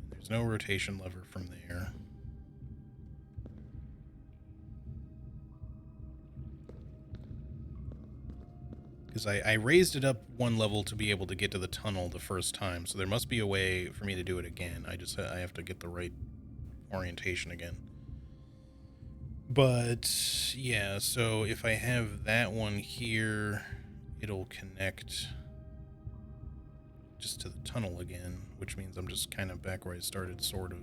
A: There's no rotation lever from there. Because I raised it up one level to be able to get to the tunnel the first time, so there must be a way for me to do it again. I have to get the right orientation again. But yeah, so if I have that one here, it'll connect just to the tunnel again, which means I'm just kind of back where I started, sort of.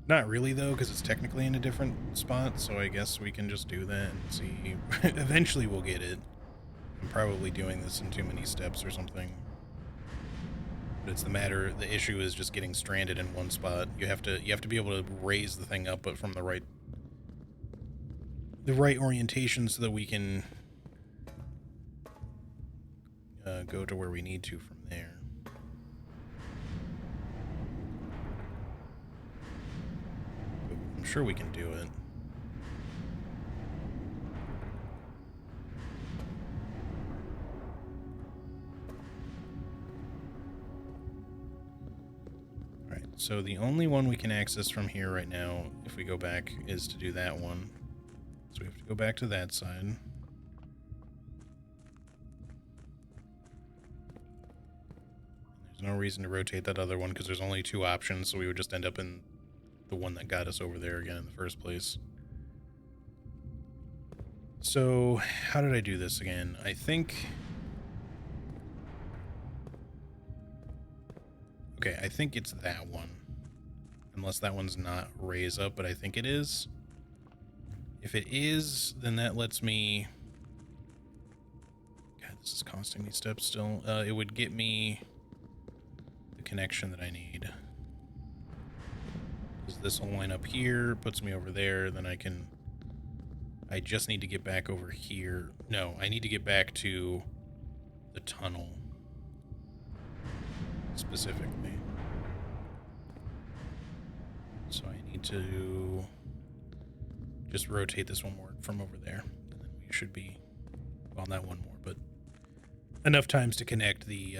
A: Not really, though, because it's technically in a different spot, so I guess we can just do that and see. Eventually we'll get it. I'm probably doing this in too many steps or something. But it's the issue is just getting stranded in one spot. You have to be able to raise the thing up, but from the right orientation, so that we can go to where we need to from there. But I'm sure we can do it. Alright, so the only one we can access from here right now, if we go back, is to do that one. So we have to go back to that side. There's no reason to rotate that other one because there's only two options, so we would just end up in the one that got us over there again in the first place. So, how did I do this again? I think... Okay, I think it's that one. Unless that one's not raise up, but I think it is. If it is, then that lets me... God, this is costing me steps still. It would get me the connection that I need. Because this will line up here, puts me over there, then I can I just need to get back over here. No, I need to get back to the tunnel specifically. So I need to just rotate this one more from over there. And then we should be, well, not one more, but enough times to connect the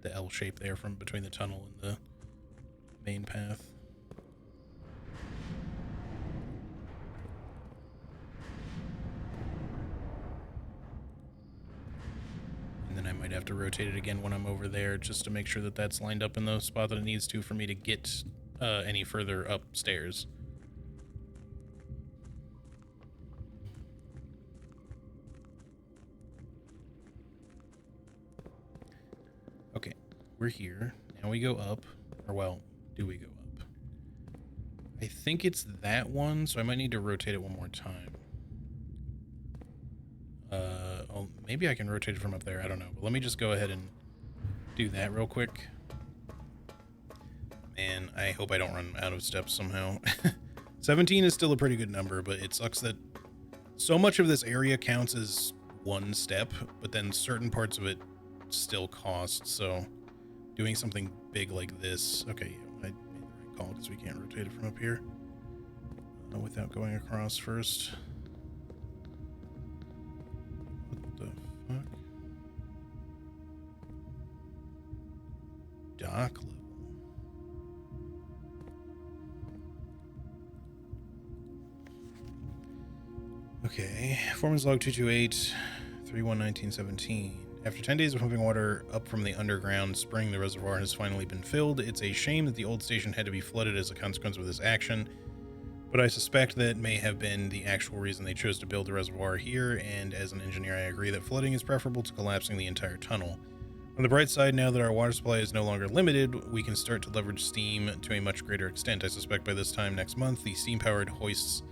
A: L shape there from between the tunnel and the main path. And then I might have to rotate it again when I'm over there just to make sure that that's lined up in the spot that it needs to for me to get any further upstairs. Okay, we're here. Now we go up. Or, well, do we go up? I think it's that one, so I might need to rotate it one more time. Oh, maybe I can rotate it from up there. I don't know. But let me just go ahead and do that real quick. Man, I hope I don't run out of steps somehow. 17 is still a pretty good number, but it sucks that so much of this area counts as one step, but then certain parts of it still cost. So doing something big like this, okay, I made the right call because we can't rotate it from up here without going across first. What the fuck? Dock level. Okay, performance log 228, 3/1/1917. After 10 days of pumping water up from the underground spring, the reservoir has finally been filled. It's a shame that the old station had to be flooded as a consequence of this action, but I suspect that may have been the actual reason they chose to build the reservoir here, and as an engineer I agree that flooding is preferable to collapsing the entire tunnel. On the bright side, now that our water supply is no longer limited, we can start to leverage steam to a much greater extent. I suspect by this time next month, the steam-powered hoists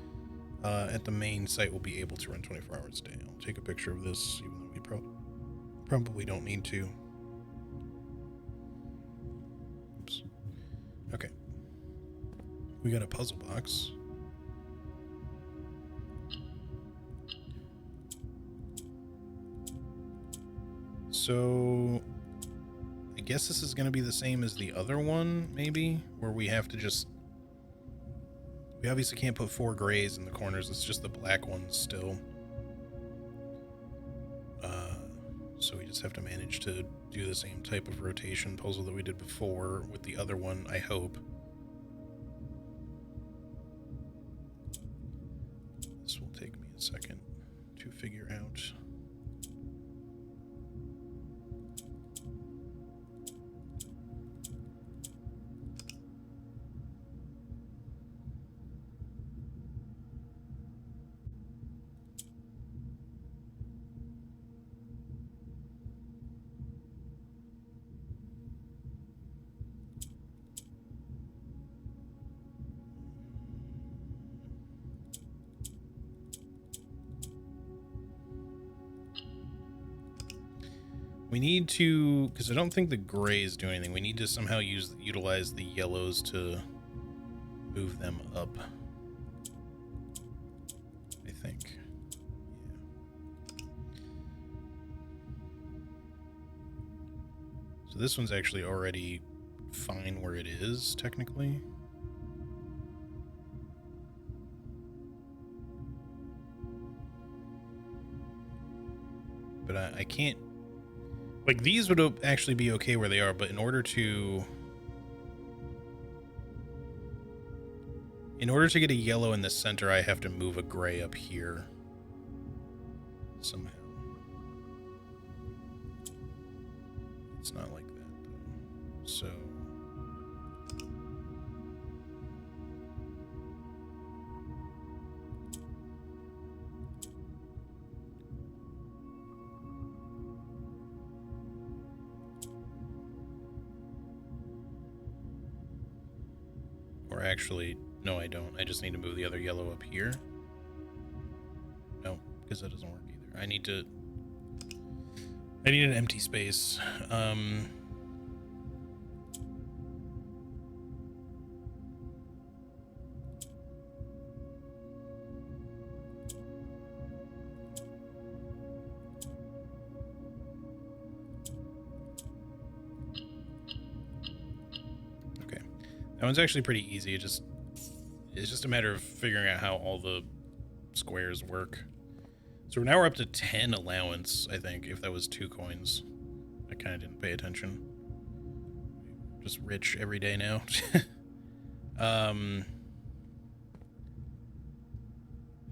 A: at the main site will be able to run 24 hours a day. I'll take a picture of this, even though we probably don't need to. Oops. Okay. We got a puzzle box. So I guess this is going to be the same as the other one, maybe, where we have to just... We obviously can't put 4 grays in the corners. It's just the black ones still. So we just have to manage to do the same type of rotation puzzle that we did before with the other one, I hope. This will take me a second to figure out. We need to, because I don't think the grays do anything. We need to somehow utilize the yellows to move them up. I think. Yeah. So this one's actually already fine where it is, technically. But I can't... Like, these would actually be okay where they are, but in order to get a yellow in the center, I have to move a gray up here somehow. It's not like that, though. So... Or actually, no, I don't. I just need to move the other yellow up here. No, because that doesn't work either. I need an empty space. That one's actually pretty easy. It's just a matter of figuring out how all the squares work. So now we're up to 10 allowance, I think, if that was 2 coins. I kind of didn't pay attention. Just rich every day now.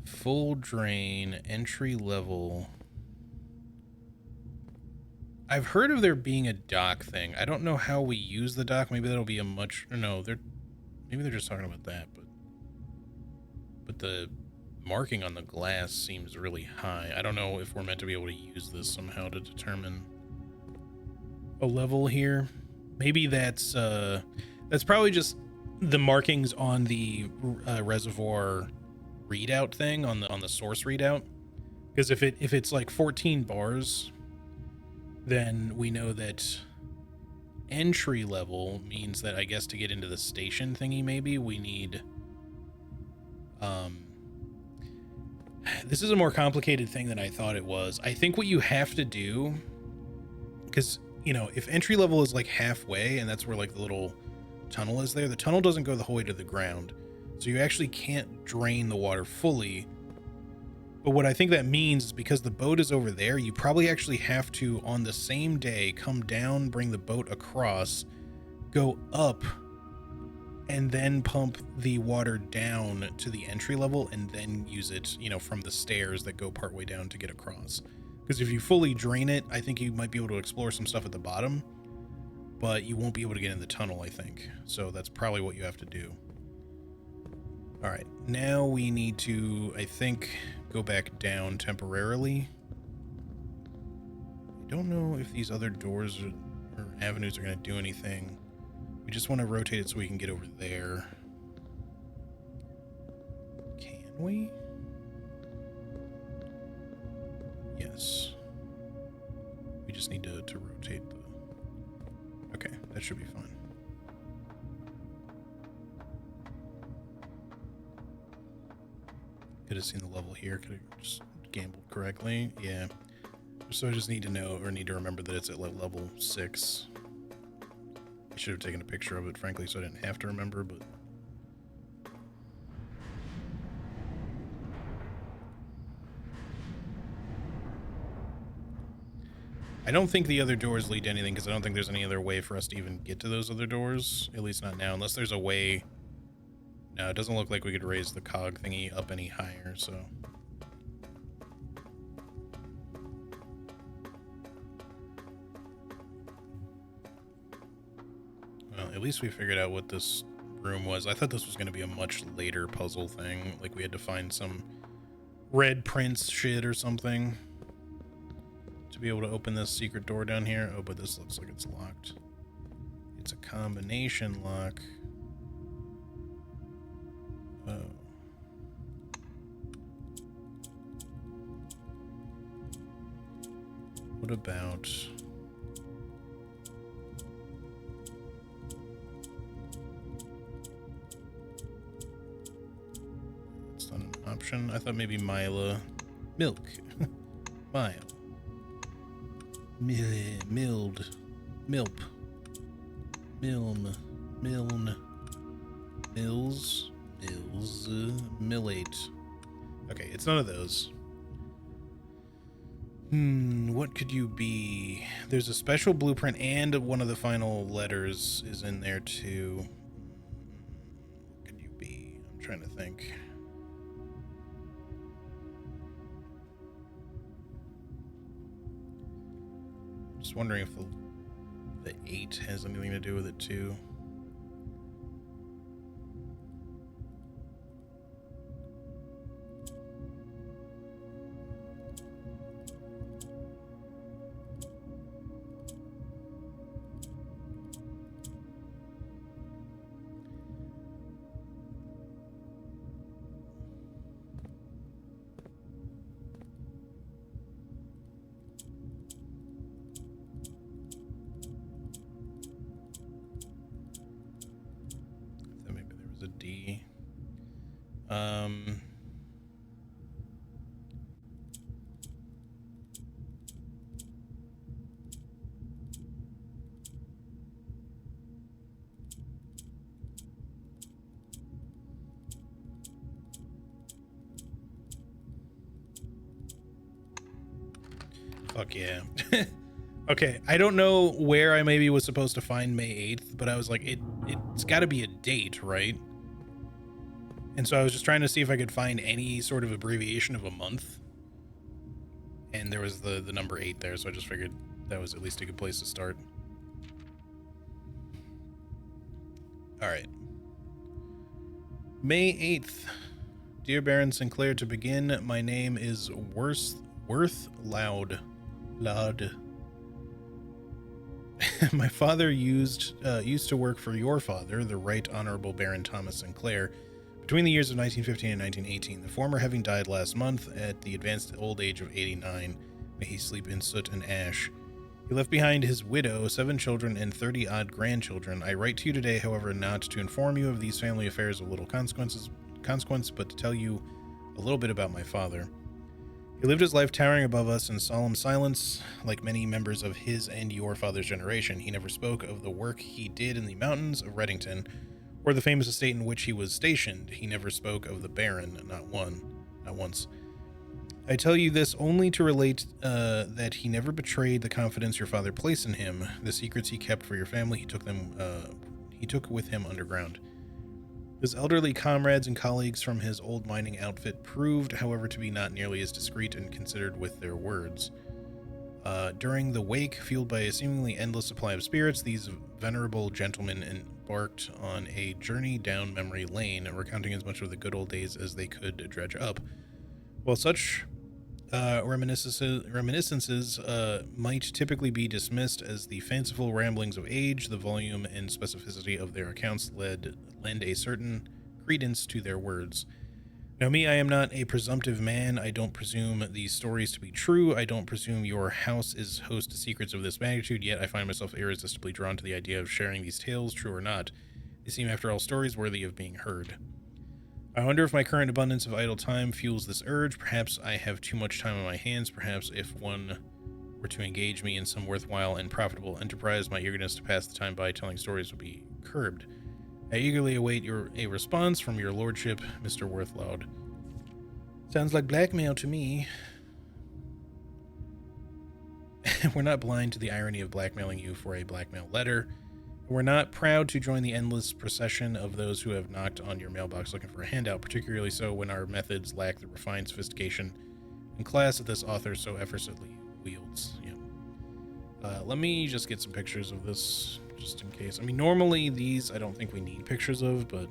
A: Full drain, entry level. I've heard of there being a dock thing. I don't know how we use the dock. Maybe that'll be a much... Or no, maybe they're just talking about that, but the marking on the glass seems really high. I don't know if we're meant to be able to use this somehow to determine a level here. Maybe that's probably just the markings on the reservoir readout thing on the source readout. Because if it's like 14 bars, then we know that entry level means that, I guess, to get into the station thingy, maybe we need this is a more complicated thing than I thought it was. I think what you have to do, because, you know, if entry level is like halfway and that's where like the little tunnel is there, the tunnel doesn't go the whole way to the ground. So you actually can't drain the water fully. But what I think that means is because the boat is over there, you probably actually have to, on the same day, come down, bring the boat across, go up, and then pump the water down to the entry level and then use it, you know, from the stairs that go partway down to get across. Because if you fully drain it, I think you might be able to explore some stuff at the bottom, but you won't be able to get in the tunnel, I think. So that's probably what you have to do. All right, now we need to, I think, go back down temporarily. I don't know if these other doors or avenues are going to do anything. We just want to rotate it so we can get over there. Can we? Yes. We just need to rotate the... Okay, that should be fine. Could have seen the level here. Could have just gambled correctly. Yeah. So I just need to know, or need to remember that it's at level 6. I should have taken a picture of it, frankly, so I didn't have to remember, but... I don't think the other doors lead to anything, because I don't think there's any other way for us to even get to those other doors. At least not now, unless there's a way... No, it doesn't look like we could raise the cog thingy up any higher, so... Well, at least we figured out what this room was. I thought this was going to be a much later puzzle thing. Like we had to find some red prince shit or something to be able to open this secret door down here. Oh, but this looks like it's locked. It's a combination lock. Oh. What about... option? I thought maybe Mila. Milk. Mile. Milled. Milp. Milm. Miln. Mills. Mills. Millate. Okay, it's none of those. What could you be? There's a special blueprint and one of the final letters is in there too. What could you be? I'm trying to think. Just wondering if the 8 has anything to do with it too. Fuck yeah. Okay, I don't know where I maybe was supposed to find May 8th, but I was like, it's got to be a date, right? And so I was just trying to see if I could find any sort of abbreviation of a month. And there was the number 8 there, so I just figured that was at least a good place to start. All right. May 8th. Dear Baron Sinclair, to begin, my name is Worth Loud. My father used to work for your father, the Right Honorable Baron Thomas Sinclair, between the years of 1915 and 1918, the former having died last month at the advanced old age of 89. May he sleep in soot and ash. He left behind his widow, 7 children, and 30-odd grandchildren. I write to you today, however, not to inform you of these family affairs of little consequence, but to tell you a little bit about my father. He lived his life towering above us in solemn silence. Like many members of his and your father's generation, he never spoke of the work he did in the mountains of Reddington, or the famous estate in which he was stationed. He never spoke of the Baron, not once. I tell you this only to relate that he never betrayed the confidence your father placed in him. The secrets he kept for your family, he took with him underground. His elderly comrades and colleagues from his old mining outfit proved, however, to be not nearly as discreet and considered with their words. During the wake, fueled by a seemingly endless supply of spirits, these venerable gentlemen embarked on a journey down memory lane, recounting as much of the good old days as they could dredge up. While such reminiscences might typically be dismissed as the fanciful ramblings of age, the volume and specificity of their accounts lend a certain credence to their words. Now me, I am not a presumptive man. I don't presume these stories to be true. I don't presume your house is host to secrets of this magnitude, yet I find myself irresistibly drawn to the idea of sharing these tales, true or not. They seem, after all, stories worthy of being heard. I wonder if my current abundance of idle time fuels this urge. Perhaps I have too much time on my hands. Perhaps if one were to engage me in some worthwhile and profitable enterprise, my eagerness to pass the time by telling stories would be curbed. I eagerly await a response from your lordship, Mr. Worthloud. Sounds like blackmail to me. We're not blind to the irony of blackmailing you for a blackmail letter. We're not proud to join the endless procession of those who have knocked on your mailbox looking for a handout, particularly so when our methods lack the refined sophistication and class that this author so effortlessly wields. Yeah. Let me just get some pictures of this, just in case. I mean, normally these I don't think we need pictures of, but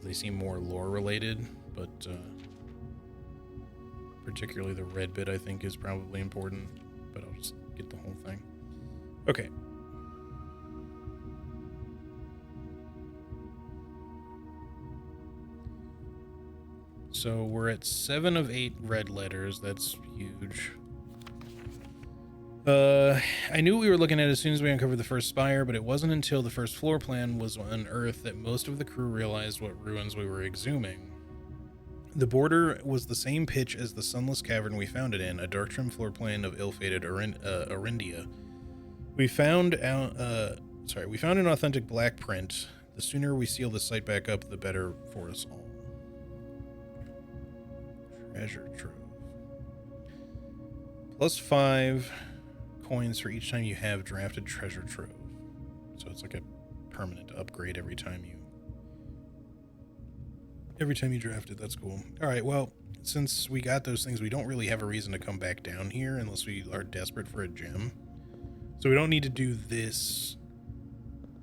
A: they seem more lore related, but particularly the red bit I think is probably important, but I'll just get the whole thing. Okay. So we're at 7 of 8 red letters. That's huge. I knew what we were looking at as soon as we uncovered the first spire, but it wasn't until the first floor plan was unearthed that most of the crew realized what ruins we were exhuming. The border was the same pitch as the sunless cavern we found it in, a dark trim floor plan of ill-fated Arindia. We found an authentic black print. The sooner we seal this site back up, the better for us all. Treasure trove. +5 coins for each time you have drafted treasure trove. So it's like a permanent upgrade every time you draft it. That's cool. All right, well, since we got those things, we don't really have a reason to come back down here unless we are desperate for a gem. So we don't need to do this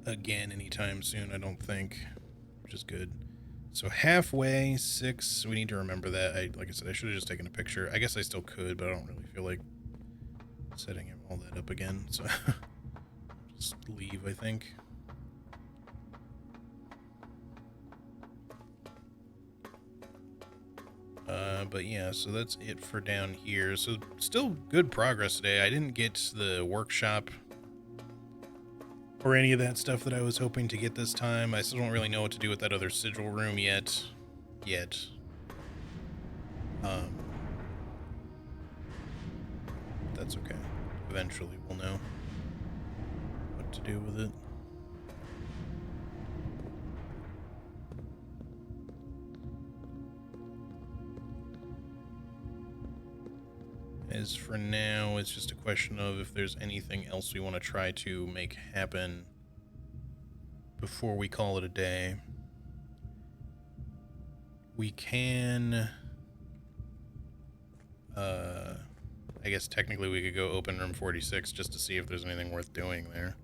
A: again anytime soon, I don't think, which is good. So halfway, 6, we need to remember that. Like I said, I should have just taken a picture. I guess I still could, but I don't really feel like setting all that up again. So just leave, I think. But yeah, so that's it for down here. So still good progress today. I didn't get the workshop or any of that stuff that I was hoping to get this time. I still don't really know what to do with that other sigil room yet. That's okay. Eventually we'll know what to do with it. As for now, it's just a question of if there's anything else we want to try to make happen before we call it a day. We can, I guess technically we could go open room 46 just to see if there's anything worth doing there.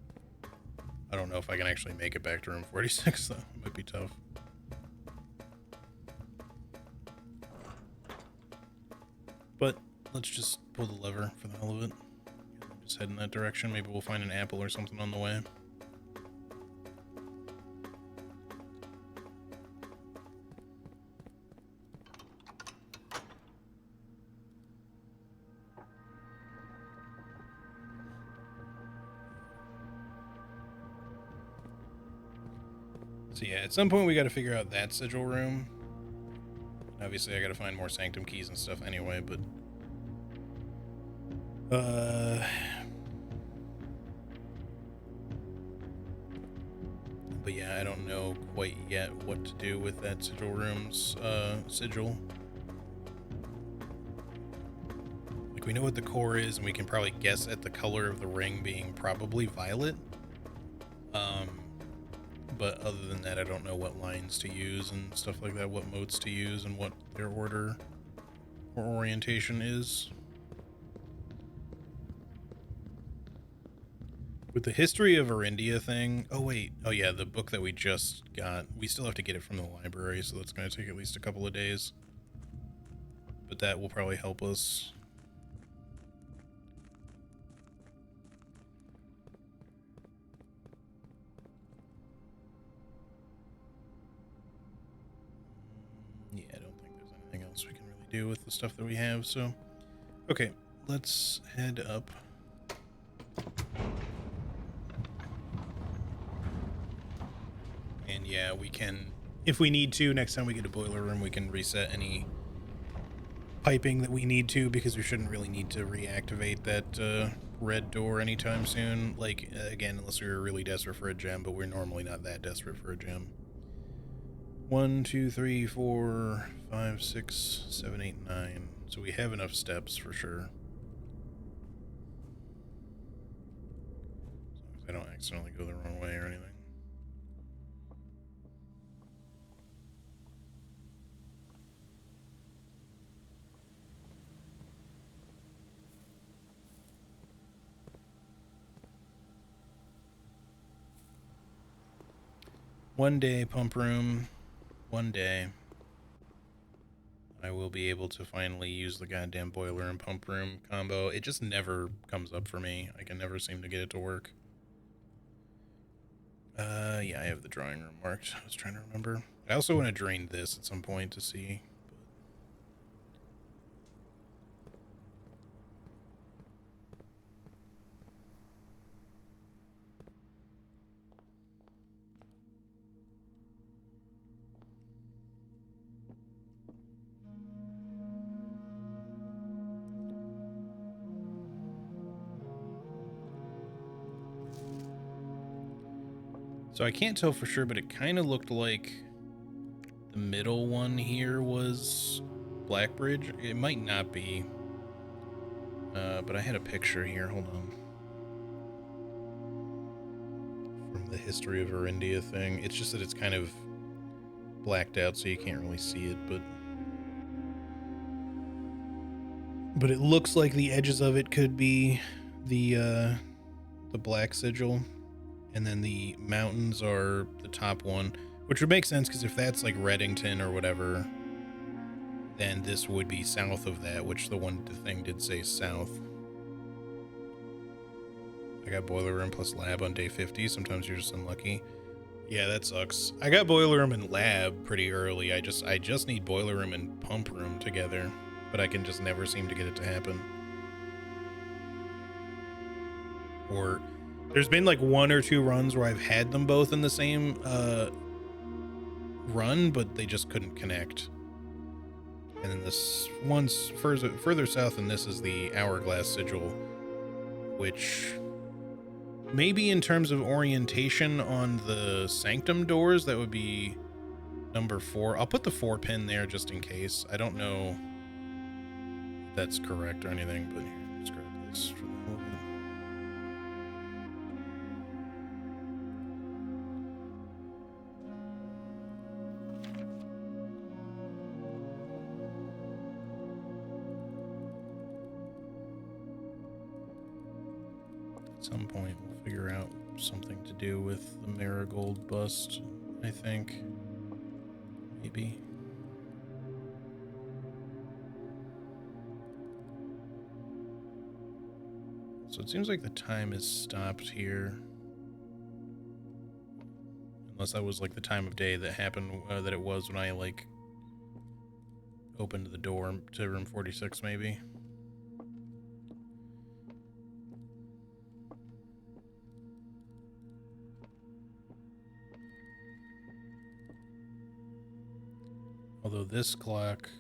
A: I don't know if I can actually make it back to room 46 though. It might be tough. But let's just pull the lever for the hell of it. Just head in that direction. Maybe we'll find an apple or something on the way. So yeah, at some point we got to figure out that sigil room. Obviously I got to find more sanctum keys and stuff anyway, but yeah, I don't know quite yet what to do with that sigil room's sigil. Like, we know what the core is, and we can probably guess at the color of the ring being probably violet. But other than that, I don't know what lines to use and stuff like that, what motes to use, and what their order or orientation is. With the history of Arindia thing, oh yeah, the book that we just got, we still have to get it from the library, so that's going to take at least a couple of days. But that will probably help us. Yeah, I don't think there's anything else we can really do with the stuff that we have, so. Okay, let's head up. And yeah, we can, if we need to, next time we get a boiler room, we can reset any piping that we need to, because we shouldn't really need to reactivate that red door anytime soon. Like, again, unless we were really desperate for a gem, but we're normally not that desperate for a gem. 1, 2, 3, 4, 5, 6, 7, 8, 9. So we have enough steps for sure. As long as I don't accidentally go the wrong way or anything. One day, pump room. One day, I will be able to finally use the goddamn boiler and pump room combo. It just never comes up for me. I can never seem to get it to work. Yeah, I have the drawing room marked. I was trying to remember. I also want to drain this at some point to see. So I can't tell for sure, but it kind of looked like the middle one here was Blackbridge. It might not be. But I had a picture here. Hold on. From the history of Arindia thing. It's just that it's kind of blacked out, so you can't really see it, but it looks like the edges of it could be the black sigil. And then the mountains are the top one, which would make sense because if that's like Reddington or whatever, then this would be south of that, which the thing did say south. I got boiler room plus lab on day 50. Sometimes you're just unlucky. Yeah, that sucks. I got boiler room and lab pretty early. I just need boiler room and pump room together, but I can just never seem to get it to happen. Or there's been like 1 or 2 runs where I've had them both in the same run, but they just couldn't connect. And then this one's further south than this is the Hourglass Sigil, which maybe in terms of orientation on the Sanctum doors, that would be number 4. I'll put the 4 pin there just in case. I don't know that's correct or anything, but here, let's grab this for the hell of it. At some point, we'll figure out something to do with the Marigold bust, I think. Maybe. So it seems like the time is stopped here. Unless that was like the time of day that happened, that it was when I like opened the door to room 46 maybe. Although this clock,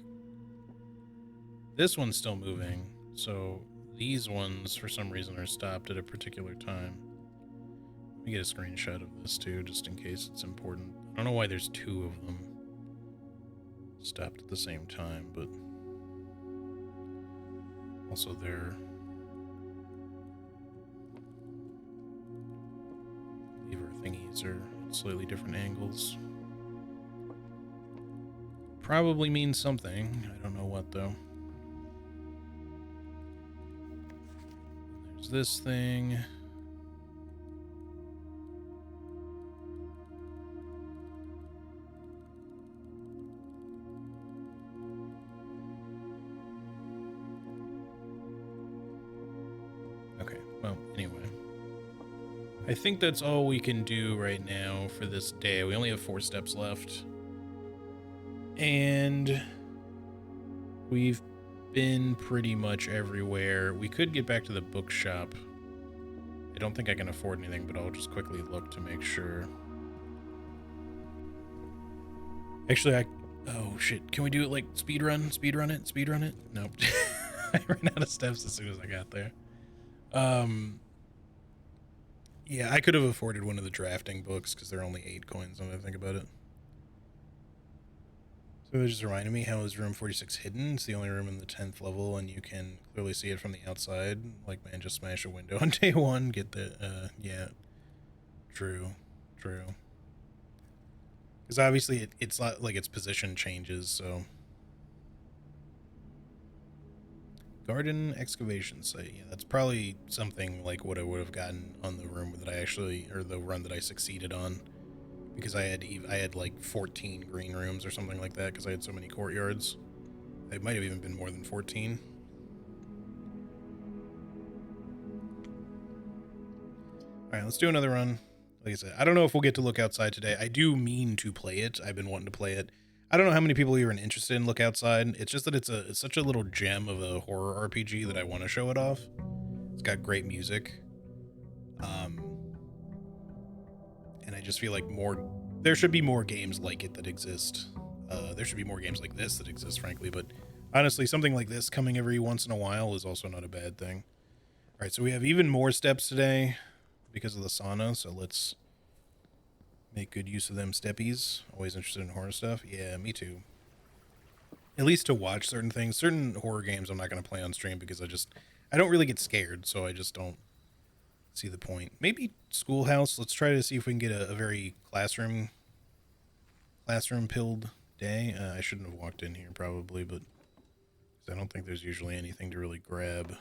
A: this one's still moving, so these ones for some reason are stopped at a particular time. Let me get a screenshot of this too, just in case it's important. I don't know why there's two of them stopped at the same time, but also their lever thingies are at slightly different angles. Probably means something. I don't know what though. There's this thing. Okay, well, anyway. I think that's all we can do right now for this day. We only have 4 steps left. And we've been pretty much everywhere. We could get back to the bookshop. I don't think I can afford anything, but I'll just quickly look to make sure. Actually, oh shit, can we do it like speed run it? Nope. I ran out of steps as soon as I got there. Yeah, I could have afforded one of the drafting books because they're only 8 coins when I think about it. So it just reminded me, how is room 46 hidden? It's the only room in the 10th level, and you can clearly see it from the outside. Like, man, just smash a window on day 1, get the, yeah. True. Because obviously it's not like its position changes, so. Garden excavation site. Yeah, that's probably something like what I would have gotten on the room that I actually, or the run that I succeeded on. Because I had like 14 green rooms or something like that because I had so many courtyards. It might have even been more than 14. Alright, let's do another run. Like I said, I don't know if we'll get to Look Outside today. I do mean to play it. I've been wanting to play it. I don't know how many people are even interested in Look Outside. It's just that it's such a little gem of a horror RPG that I want to show it off. It's got great music. And I just feel like there should be more games like it that exist. There should be more games like this that exist, frankly, but honestly, something like this coming every once in a while is also not a bad thing. All right, so we have even more steps today because of the sauna, so let's make good use of them steppies. Always interested in horror stuff. Yeah, me too. At least to watch certain things. Certain horror games I'm not going to play on stream because I don't really get scared, so I just don't see the point. Maybe Schoolhouse. Let's try to see if we can get a very classroom pilled day. I shouldn't have walked in here probably, but I don't think there's usually anything to really grab.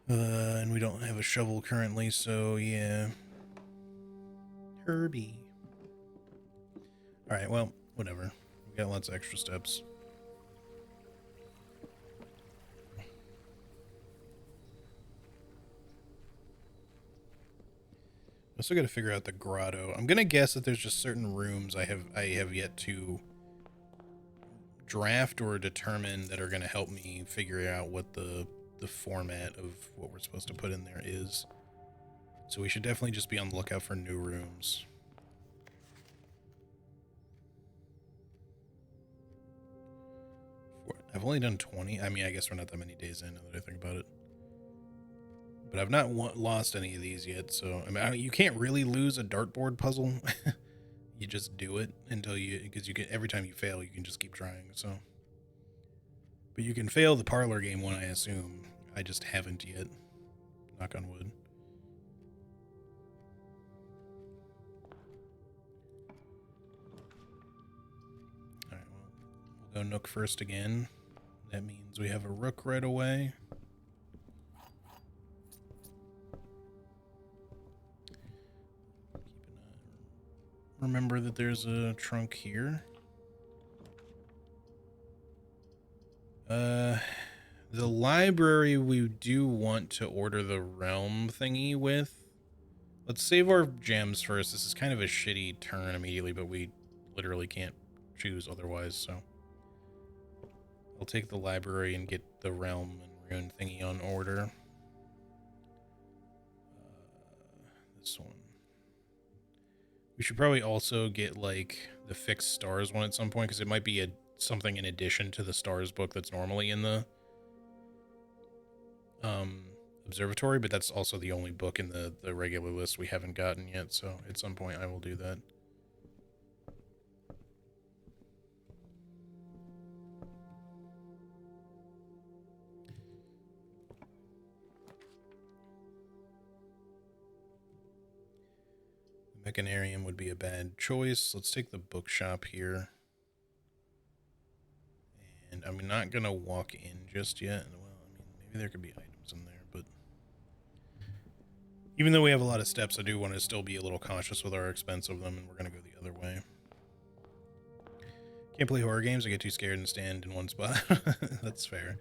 A: And we don't have a shovel currently, so yeah. Herbie. Alright, well, whatever. We got lots of extra steps. I also got to figure out the grotto. I'm gonna guess that there's just certain rooms I have yet to draft or determine that are gonna help me figure out what the format of what we're supposed to put in there is. So we should definitely just be on the lookout for new rooms. I've only done 20. I mean, I guess we're not that many days in now that I think about it. But I've not lost any of these yet, so I mean, you can't really lose a dartboard puzzle. You just do it until because every time you fail, you can just keep trying. So But you can fail the parlor game one, I assume. I just haven't yet. Knock on wood. Alright, well, we'll go Nook first again. That means we have a rook right away. Remember that there's a trunk here. The library we do want to order the realm thingy with. Let's save our gems first. This is kind of a shitty turn immediately, but we literally can't choose otherwise, so. I'll take the library and get the realm and rune thingy on order. This one. We should probably also get, like, the fixed stars one at some point, because it might be something in addition to the stars book that's normally in the observatory, but that's also the only book in the regular list we haven't gotten yet, so at some point I will do that. The Mechanarium would be a bad choice. Let's take the bookshop here. And I'm not gonna walk in just yet. Well, I mean, maybe there could be items in there, but even though we have a lot of steps, I do want to still be a little cautious with our expense of them, and we're gonna go the other way. Can't play horror games. I get too scared and stand in one spot. That's fair.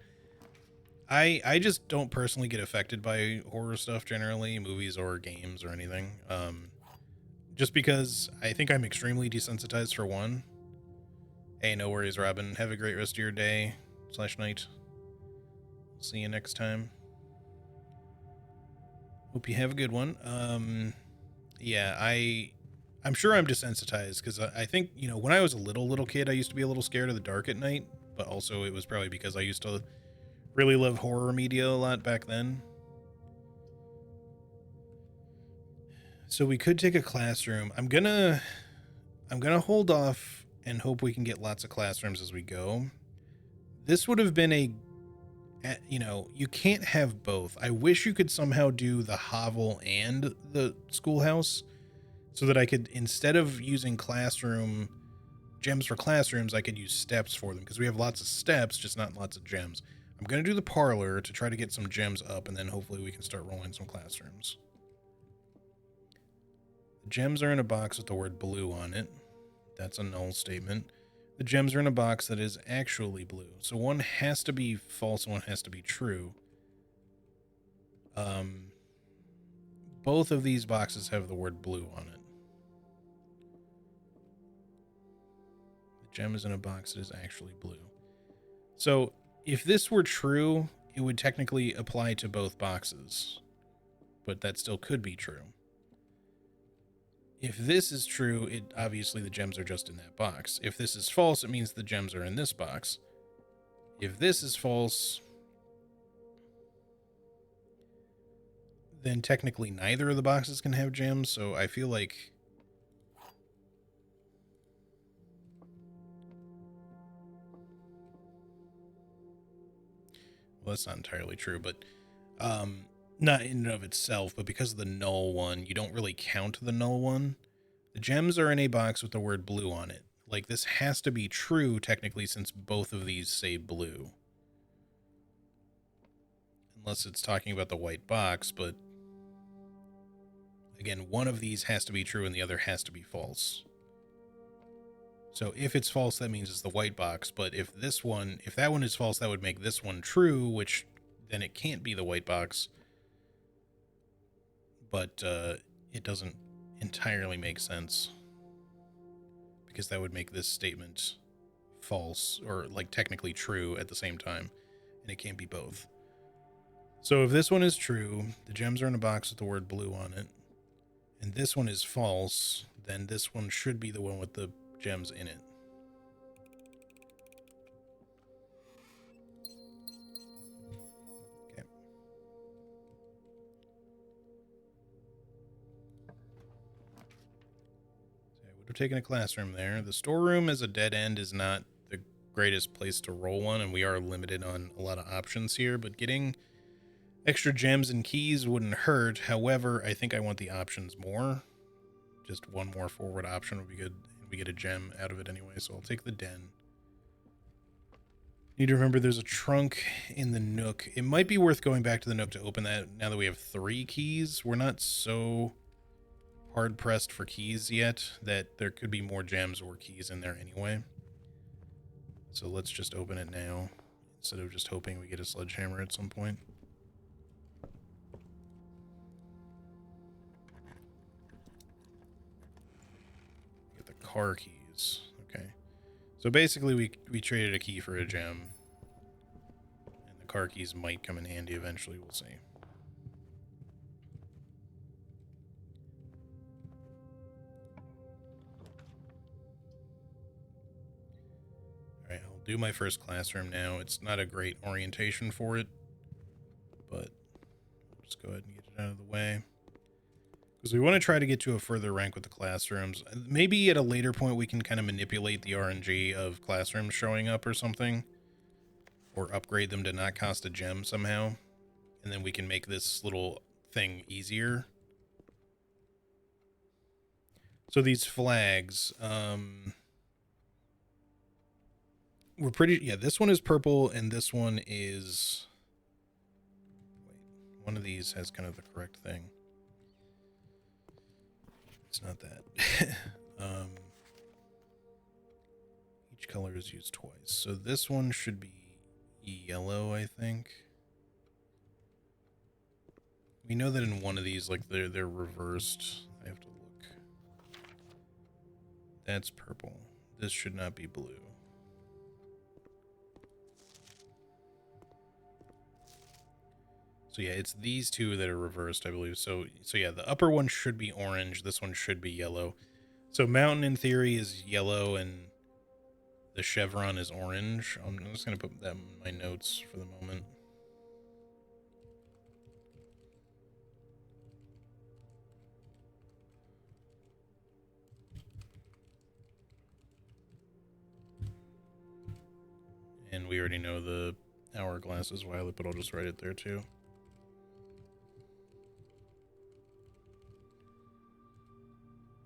A: I just don't personally get affected by horror stuff generally, movies or games or anything. Just because I think I'm extremely desensitized for one. Hey, no worries, Robin. Have a great rest of your day / night. See you next time. Hope you have a good one. Yeah, I'm sure I'm desensitized because I think, you know, when I was a little kid, I used to be a little scared of the dark at night, but also it was probably because I used to really love horror media a lot back then. So we could take a classroom. I'm gonna hold off and hope we can get lots of classrooms as we go. This would have been you know, you can't have both. I wish you could somehow do the hovel and the schoolhouse so that I could, instead of using classroom gems for classrooms, I could use steps for them, because we have lots of steps, just not lots of gems. I'm going to do the parlor to try to get some gems up, and then hopefully we can start rolling some classrooms. The gems are in a box with the word blue on it. That's a null statement. The gems are in a box that is actually blue. So one has to be false and one has to be true. Both of these boxes have the word blue on it. The gem is in a box that is actually blue. So if this were true, it would technically apply to both boxes, but that still could be true. If this is true, it obviously the gems are just in that box. If this is false, it means the gems are in this box. If this is false, then technically neither of the boxes can have gems, so I feel like well, that's not entirely true, but not in and of itself, but because of the null one, you don't really count the null one. The gems are in a box with the word blue on it. Like, this has to be true, technically, since both of these say blue. Unless it's talking about the white box, but again, one of these has to be true and the other has to be false. So if it's false, that means it's the white box, but if that one is false, that would make this one true, which then it can't be the white box. But it doesn't entirely make sense, because that would make this statement false, or like technically true at the same time, and it can't be both. So if this one is true, the gems are in a box with the word blue on it, and this one is false, then this one should be the one with the gems in it. Okay. So I would have taken a classroom there. The storeroom as a dead end is not the greatest place to roll one, and we are limited on a lot of options here, but getting extra gems and keys wouldn't hurt. However, I think I want the options more. Just one more forward option would be good. We get a gem out of it anyway, so I'll take the den. Need to remember there's a trunk in the Nook. It might be worth going back to the Nook to open that now that we have 3 keys. We're not so hard-pressed for keys yet that there could be more gems or keys in there anyway. So let's just open it now instead of just hoping we get a sledgehammer at some point. Get the car keys. Okay. So basically we traded a key for a gem. And the car keys might come in handy eventually, we'll see. Alright, I'll do my first classroom now. It's not a great orientation for it, but I'll just go ahead and get it out of the way. Because we want to try to get to a further rank with the classrooms. Maybe at a later point we can kind of manipulate the RNG of classrooms showing up or something. Or upgrade them to not cost a gem somehow. And then we can make this little thing easier. So these flags, we're pretty, yeah, this one is purple and this one is, wait, one of these has kind of the correct thing. It's not that. Each color is used twice. So this one should be yellow, I think. We know that in one of these, like they're reversed. I have to look. That's purple. This should not be blue. So yeah, it's these two that are reversed, I believe. So yeah, the upper one should be orange. This one should be yellow. So mountain in theory is yellow and the chevron is orange. I'm just going to put that in my notes for the moment. And we already know the hourglass is violet, but I'll just write it there too.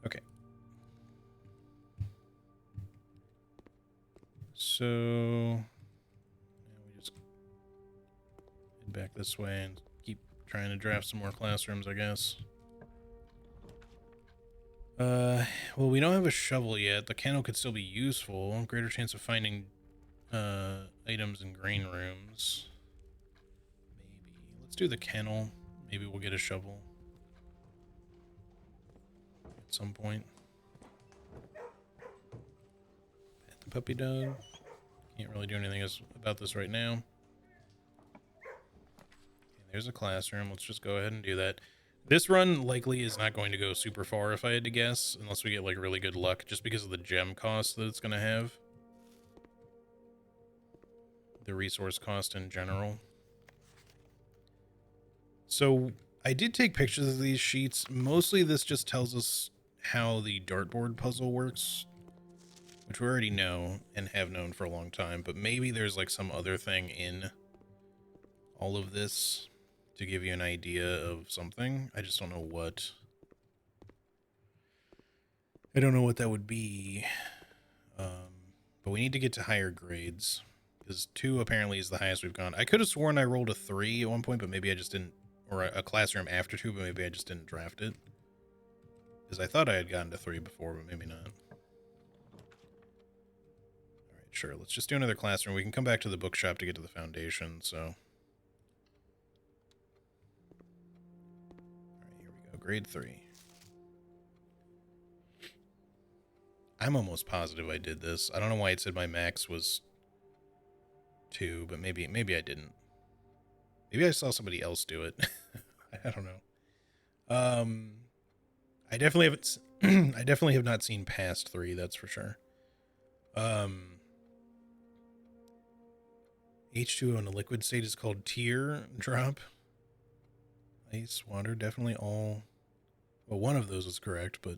A: Okay. So now we just head back this way and keep trying to draft some more classrooms, I guess. Well, we don't have a shovel yet. The candle could still be useful. Greater chance of finding items in grain rooms. Maybe. Let's do the kennel. Maybe we'll get a shovel at some point. Pet the puppy dog. Can't really do anything about this right now. Okay, there's a classroom. Let's just go ahead and do that. This run likely is not going to go super far if I had to guess, unless we get like really good luck, just because of the gem cost that it's going to have. The resource cost in general. So I did take pictures of these sheets. Mostly this just tells us how the dartboard puzzle works, which we already know and have known for a long time, but maybe there's like some other thing in all of this to give you an idea of something. I just don't know what. I don't know what that would be. But we need to get to higher grades, because 2 apparently is the highest we've gone. I could have sworn I rolled a 3 at one point, but maybe I just didn't, or a classroom after 2, but maybe I just didn't draft it. Because I thought I had gotten to 3 before, but maybe not. Alright, sure. Let's just do another classroom. We can come back to the bookshop to get to the foundation, so. Alright, here we go. Grade 3. I'm almost positive I did this. I don't know why it said my max was 2, but maybe I didn't. Maybe I saw somebody else do it. I don't know. I definitely haven't. I definitely have not seen past 3. That's for sure. H2O in a liquid state is called tear drop. Ice, water, definitely all. Well, one of those is correct, but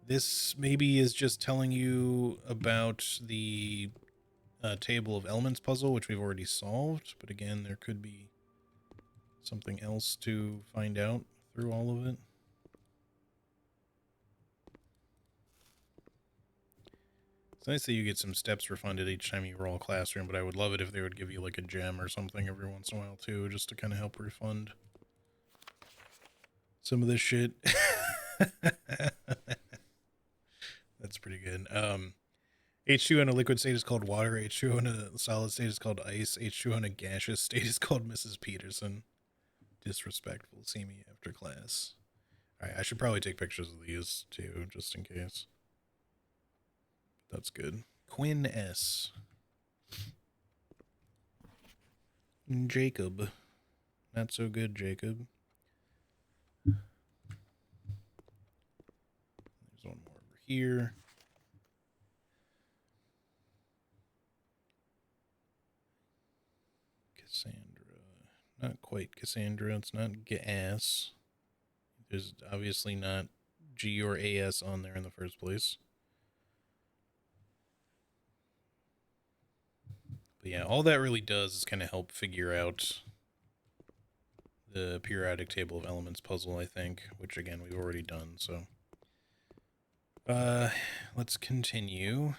A: This maybe is just telling you about the table of elements puzzle, which we've already solved. But again, there could be something else to find out through all of it. It's nice that you get some steps refunded each time you roll a classroom, but I would love it if they would give you like a gem or something every once in a while too, just to kind of help refund some of this shit. That's pretty good. H2 in a liquid state is called water. H2 in a solid state is called ice. H2 in a gaseous state is called Mrs. Peterson. Disrespectful. See me after class. Alright, I should probably take pictures of these too, just in case. That's good. Quinn S. Jacob. Not so good, Jacob. There's one more over here. Cassandra. Not quite Cassandra. It's not gas. There's obviously not G or AS on there in the first place. But yeah, all that really does is kind of help figure out the periodic table of elements puzzle, I think, which again, we've already done, so. Let's continue.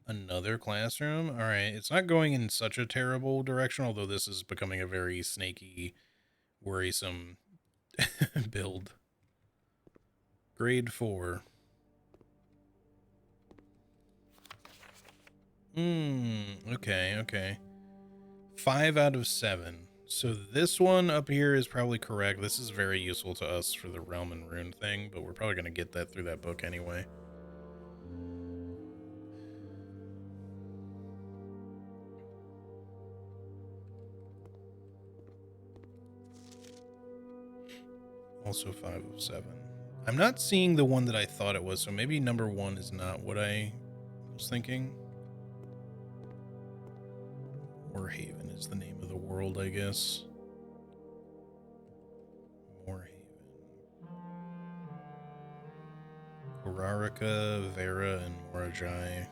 A: Another classroom. All right, it's not going in such a terrible direction, although this is becoming a very snaky, worrisome build. Grade 4. Okay. 5 out of 7. So this one up here is probably correct. This is very useful to us for the Realm and Rune thing, but we're probably going to get that through that book anyway. Also 5 of 7. I'm not seeing the one that I thought it was, so maybe number 1 is not what I was thinking. Moorhaven is the name of the world, I guess. Moorhaven. Korarika, Vera, and Morajai.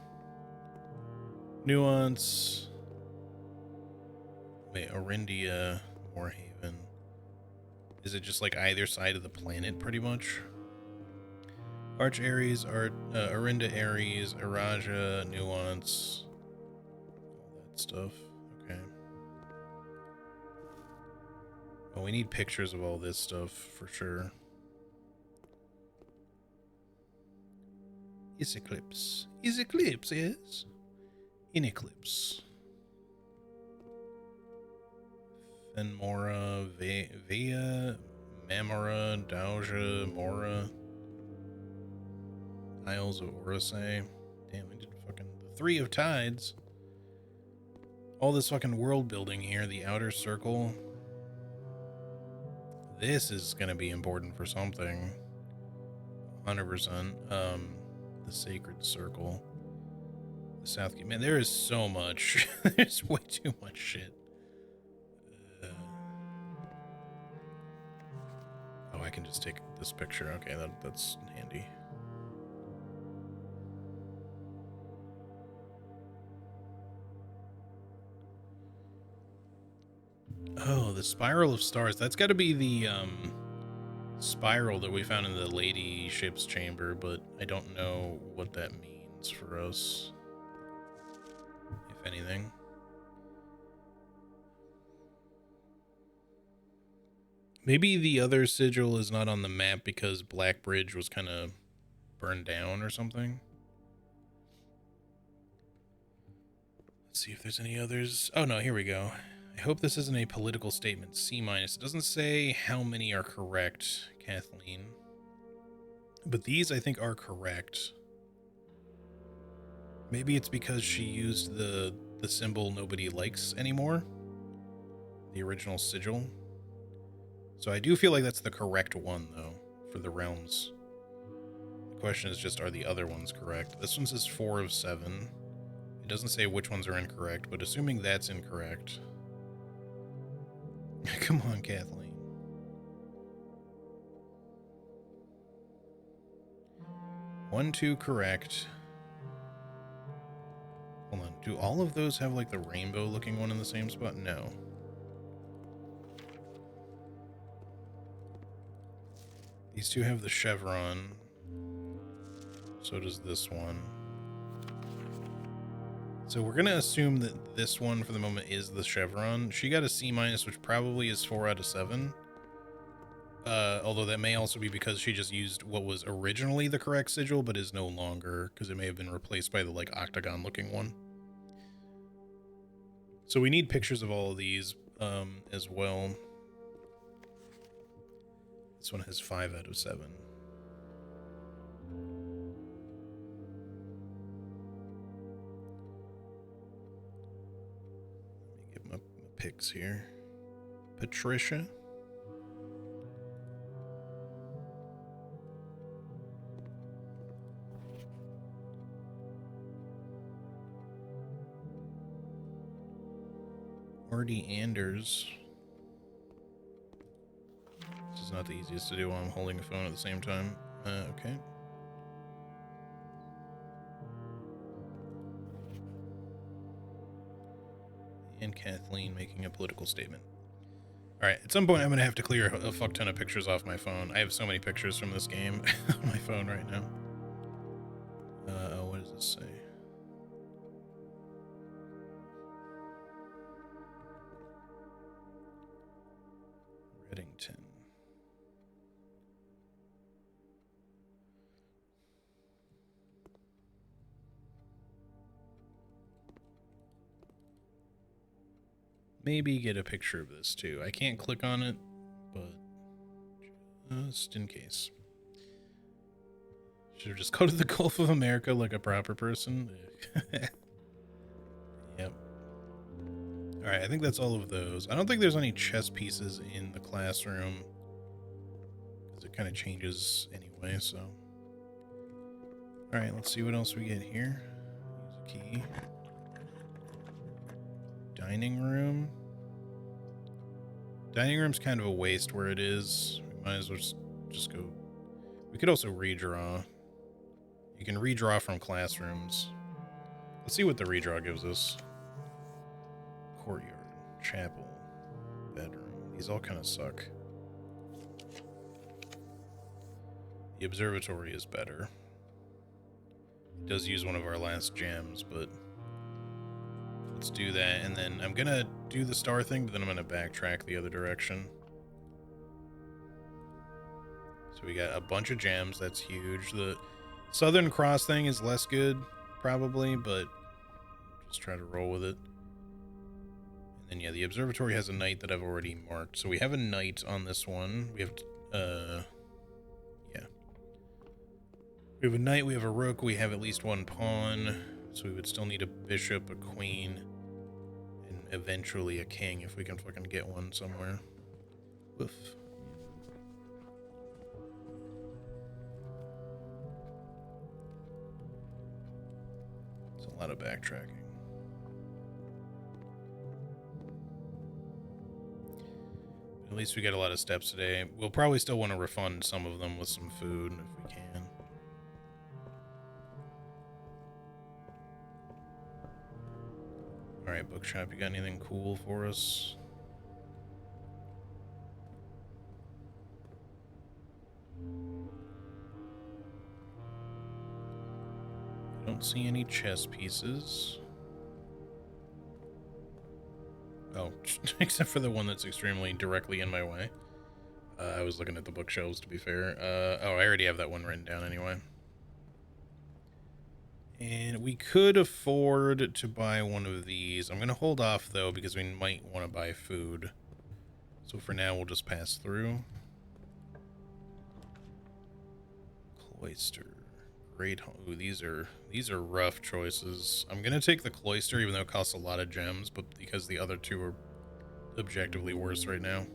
A: Nuance. Wait, Orindia, Moorhaven. Is it just like either side of the planet, pretty much? Arch Ares, Orinda Ares, Araja, Nuance. All that stuff. Okay. Well, we need pictures of all this stuff for sure. Is Eclipse. Is Eclipse, yes? In Eclipse. Fenmora, Vea, Mamora, Dauja, Mora. Isles of Orosei. Damn, I did fucking the 3 of Tides. All this fucking world building here, the outer circle. This is gonna be important for something. 100%. The Sacred Circle. The South Gate. Man, there is so much. There's way too much shit. Oh, I can just take this picture. Okay, that's handy. Oh, the Spiral of Stars. That's got to be the spiral that we found in the lady ship's chamber, but I don't know what that means for us, if anything. Maybe the other sigil is not on the map because Blackbridge was kind of burned down or something. Let's see if there's any others. Oh no, here we go. I hope this isn't a political statement. C-. It doesn't say how many are correct, Kathleen. But these, I think, are correct. Maybe it's because she used the symbol nobody likes anymore. The original sigil. So I do feel like that's the correct one, though, for the realms. The question is just, are the other ones correct? This one says 4 of 7. It doesn't say which ones are incorrect, but assuming that's incorrect... Come on, Kathleen. 1, 2 correct. Hold on. Do all of those have like the rainbow looking one in the same spot? No. These two have the chevron. So does this one. So we're going to assume that this one for the moment is the chevron. She got a C-, which probably is 4 out of 7. Although that may also be because she just used what was originally the correct sigil, but is no longer, because it may have been replaced by the like octagon looking one. So we need pictures of all of these as well. This one has 5 out of 7. Let me get my pics here. Patricia. Marty Anders. This is not the easiest to do while I'm holding a phone at the same time. Okay. And Kathleen making a political statement. Alright, at some point I'm going to have to clear a fuck ton of pictures off my phone. I have so many pictures from this game on my phone right now. What does this say? Reddington. Maybe get a picture of this too. I can't click on it, but just in case. Should have just go to the Gulf of America like a proper person. Yep. Alright, I think that's all of those. I don't think there's any chess pieces in the classroom, because it kind of changes anyway, so. Alright, let's see what else we get here. Use a key. Dining room. Dining room's kind of a waste where it is. We might as well just go. We could also redraw. You can redraw from classrooms. Let's see what the redraw gives us. Courtyard, chapel, bedroom. These all kind of suck. The observatory is better. It does use one of our last gems, but let's do that. And then I'm going to do the star thing, but then I'm going to backtrack the other direction. So we got a bunch of gems. That's huge. The Southern Cross thing is less good, probably, but just try to roll with it. And yeah, the observatory has a knight that I've already marked. So we have a knight on this one. We have, yeah. We have a knight, we have a rook, we have at least one pawn. So we would still need a bishop, a queen, and eventually a king if we can fucking get one somewhere. Woof. It's a lot of backtracking. At least we get a lot of steps today. We'll probably still want to refund some of them with some food if we can. Alright, bookshop, you got anything cool for us? I don't see any chess pieces. Oh, except for the one that's extremely directly in my way. I was looking at the bookshelves, to be fair. Oh, I already have that one written down anyway. And we could afford to buy one of these. I'm going to hold off, though, because we might want to buy food. So for now, we'll just pass through. Cloister. Great. Ooh, these are rough choices. I'm going to take the Cloister, even though it costs a lot of gems, but because the other two are objectively worse right now.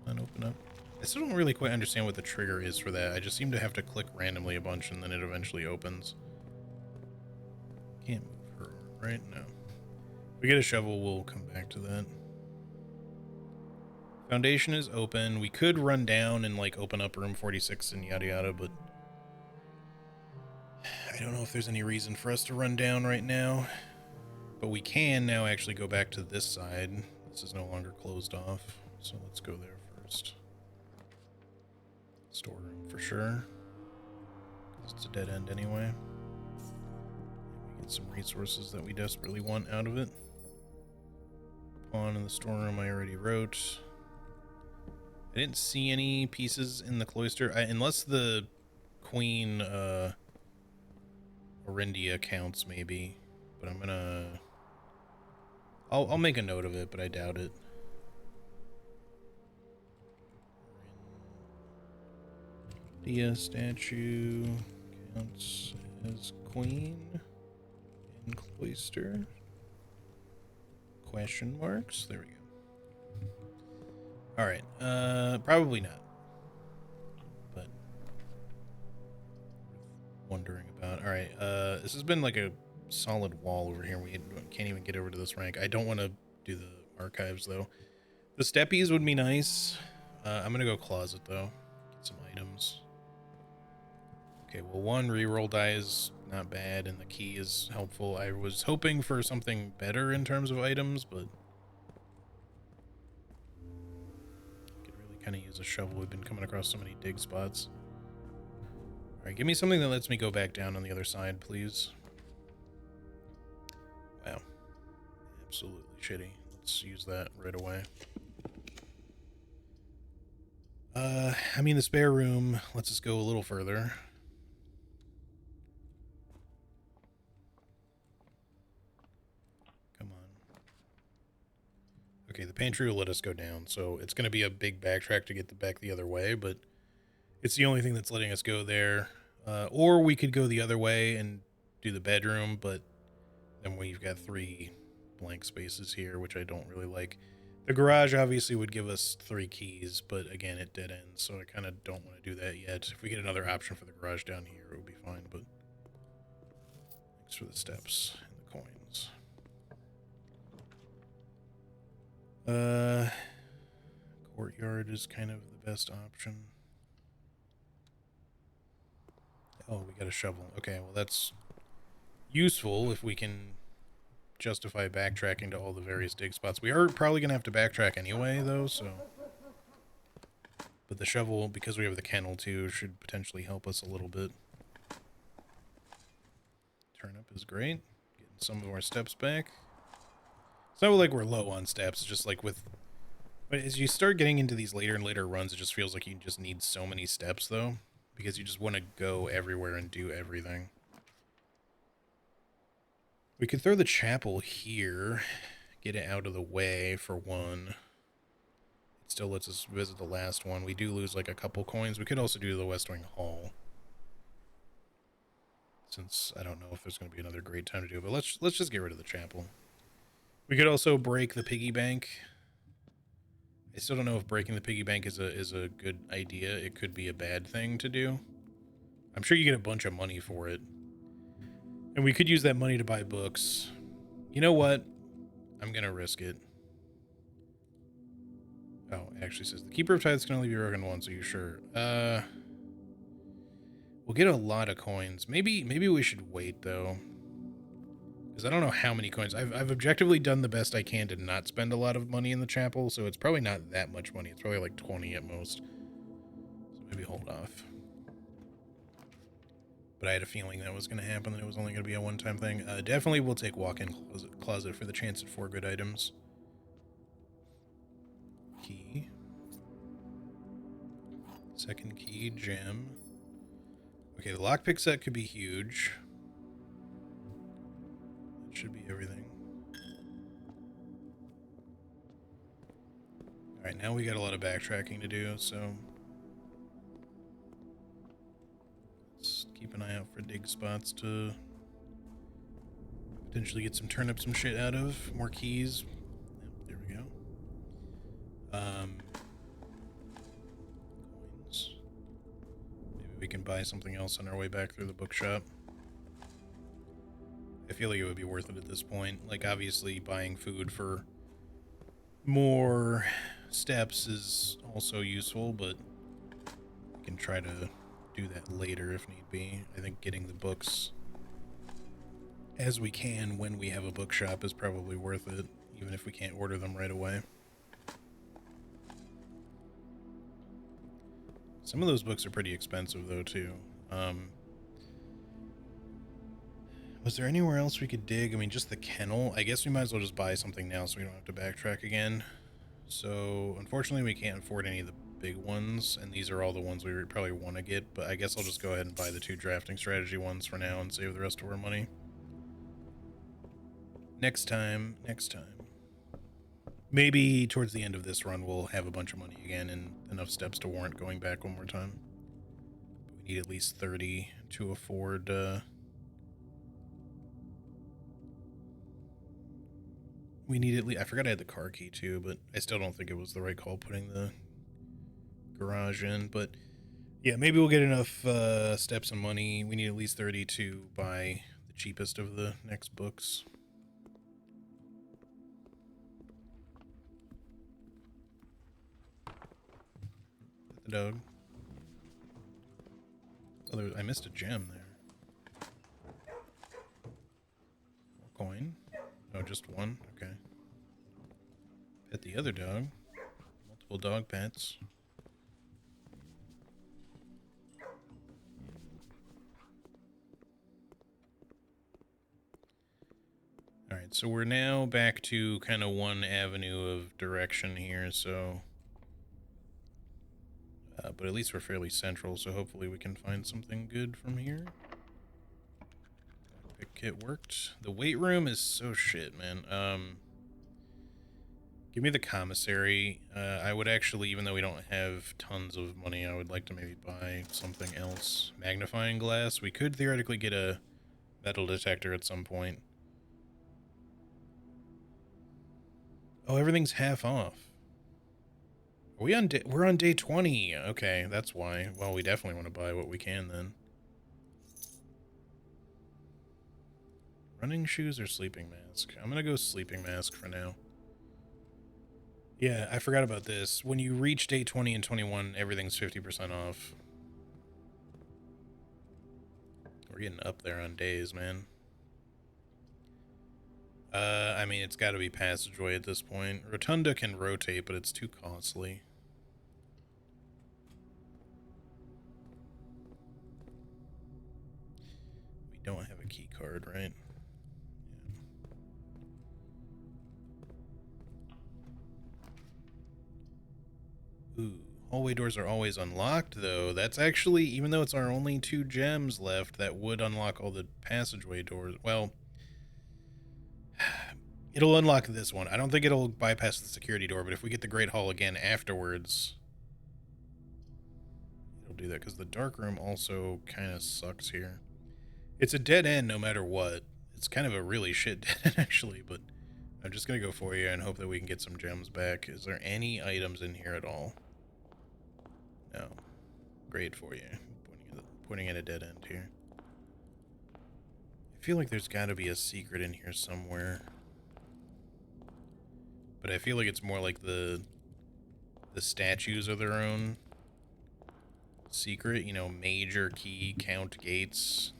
A: And open up. I still don't really quite understand what the trigger is for that. I just seem to have to click randomly a bunch and then it eventually opens. Can't move her, right? No. If we get a shovel, we'll come back to that. Foundation is open. We could run down and like open up room 46 and yada yada, but I don't know if there's any reason for us to run down right now. But we can now actually go back to this side. This is no longer closed off, so let's go there first. Storeroom for sure, because it's a dead end anyway. We get some resources that we desperately want out of it. Pawn in the storeroom I already wrote. I didn't see any pieces in the cloister, unless the Queen Orindia counts maybe, but I'm gonna... I'll make a note of it, but I doubt it. Dia statue counts as queen in cloister. Question marks. There we go. All right. Probably not. But wondering about. All right. This has been like a solid wall over here. We can't even get over to this rank. I don't want to do the archives though. The steppies would be nice. I'm gonna go closet though. Get some items. Okay, well, one reroll die is not bad, and the key is helpful. I was hoping for something better in terms of items, but could really kind of use a shovel. We've been coming across so many dig spots. All right, give me something that lets me go back down on the other side, please. Wow, absolutely shitty. Let's use that right away. I mean, the spare room lets us go a little further. Okay, the pantry will let us go down, so it's going to be a big backtrack to get back the other way, but it's the only thing that's letting us go there. Or we could go the other way and do the bedroom, but then we've got 3 blank spaces here, which I don't really like. The garage obviously would give us 3 keys, but again, it dead ends, so I kind of don't want to do that yet. If we get another option for the garage down here, it would be fine, but thanks for the steps and the coins. Courtyard is kind of the best option. Oh, we got a shovel. Okay, well that's useful if we can justify backtracking to all the various dig spots. We are probably going to have to backtrack anyway, though, so... But the shovel, because we have the kennel too, should potentially help us a little bit. Turnip is great. Getting some of our steps back. It's not like we're low on steps, it's just like with... But as you start getting into these later and later runs, it just feels like you just need so many steps, though. Because you just want to go everywhere and do everything. We could throw the chapel here. Get it out of the way, for one. It still lets us visit the last one. We do lose, like, a couple coins. We could also do the West Wing Hall. Since I don't know if there's going to be another great time to do it. But let's just get rid of the chapel. We could also break the piggy bank. I still don't know if breaking the piggy bank is a good idea. It could be a bad thing to do. I'm sure you get a bunch of money for it. And we could use that money to buy books. You know what? I'm going to risk it. Oh, it actually says the Keeper of Tithes can only be broken once. Are you sure? We'll get a lot of coins. Maybe we should wait, though. Because I don't know how many coins. I've objectively done the best I can to not spend a lot of money in the chapel, so it's probably not that much money. It's probably like 20 at most. So maybe hold off. But I had a feeling that was going to happen, that it was only going to be a one-time thing. Definitely we'll take walk-in closet for the chance at 4 good items. Key. Second key, gem. Okay, the lockpick set could be huge. Should be everything. Alright, now we got a lot of backtracking to do, so let's keep an eye out for dig spots to potentially get some turnip some shit out of. More keys. Yep, there we go. Coins. Maybe we can buy something else on our way back through the bookshop. I feel like it would be worth it at this point. Like, obviously, buying food for more steps is also useful, but we can try to do that later if need be. I think getting the books as we can when we have a bookshop is probably worth it, even if we can't order them right away. Some of those books are pretty expensive, though, too. Was there anywhere else we could dig? I mean, just the kennel. I guess we might as well just buy something now so we don't have to backtrack again. So, unfortunately, we can't afford any of the big ones, and these are all the ones we probably want to get, but I guess I'll just go ahead and buy the 2 drafting strategy ones for now and save the rest of our money. Next time. Maybe towards the end of this run we'll have a bunch of money again and enough steps to warrant going back one more time. But we need at least 30 to afford... We need at least... I forgot I had the car key too, but I still don't think it was the right call putting the garage in. But yeah, maybe we'll get enough steps and money. We need at least 30 to buy the cheapest of the next books. The dog. Oh, I missed a gem there. More coin. Oh, just one? Okay. Pet the other dog. Multiple dog pets. Alright, so we're now back to kind of one avenue of direction here, so... but at least we're fairly central, so hopefully we can find something good from here. Pick kit worked. The weight room is so shit, man. Give me the commissary. I would actually, even though we don't have tons of money, I would like to maybe buy something else. Magnifying glass. We could theoretically get a metal detector at some point. Oh, everything's half off. Are we on we're on day 20. Okay, that's why. Well, we definitely want to buy what we can then. Running shoes or sleeping mask? I'm gonna go sleeping mask for now. Yeah, I forgot about this. When you reach day 20 and 21, everything's 50% off. We're getting up there on days, man. I mean, it's got to be passageway at this point. Rotunda can rotate, but it's too costly. We don't have a key card, right? Yeah. Ooh, hallway doors are always unlocked, though. That's actually, even though it's our only 2 gems left, that would unlock all the passageway doors. Well... It'll unlock this one. I don't think it'll bypass the security door, but if we get the Great Hall again afterwards, it'll do that, because the dark room also kind of sucks here. It's a dead end no matter what. It's kind of a really shit dead end, actually, but I'm just going to go for you and hope that we can get some gems back. Is there any items in here at all? No. Great for you. Pointing at a dead end here. I feel like there's got to be a secret in here somewhere. But I feel like it's more like the statues are their own secret, you know, major key, count gates.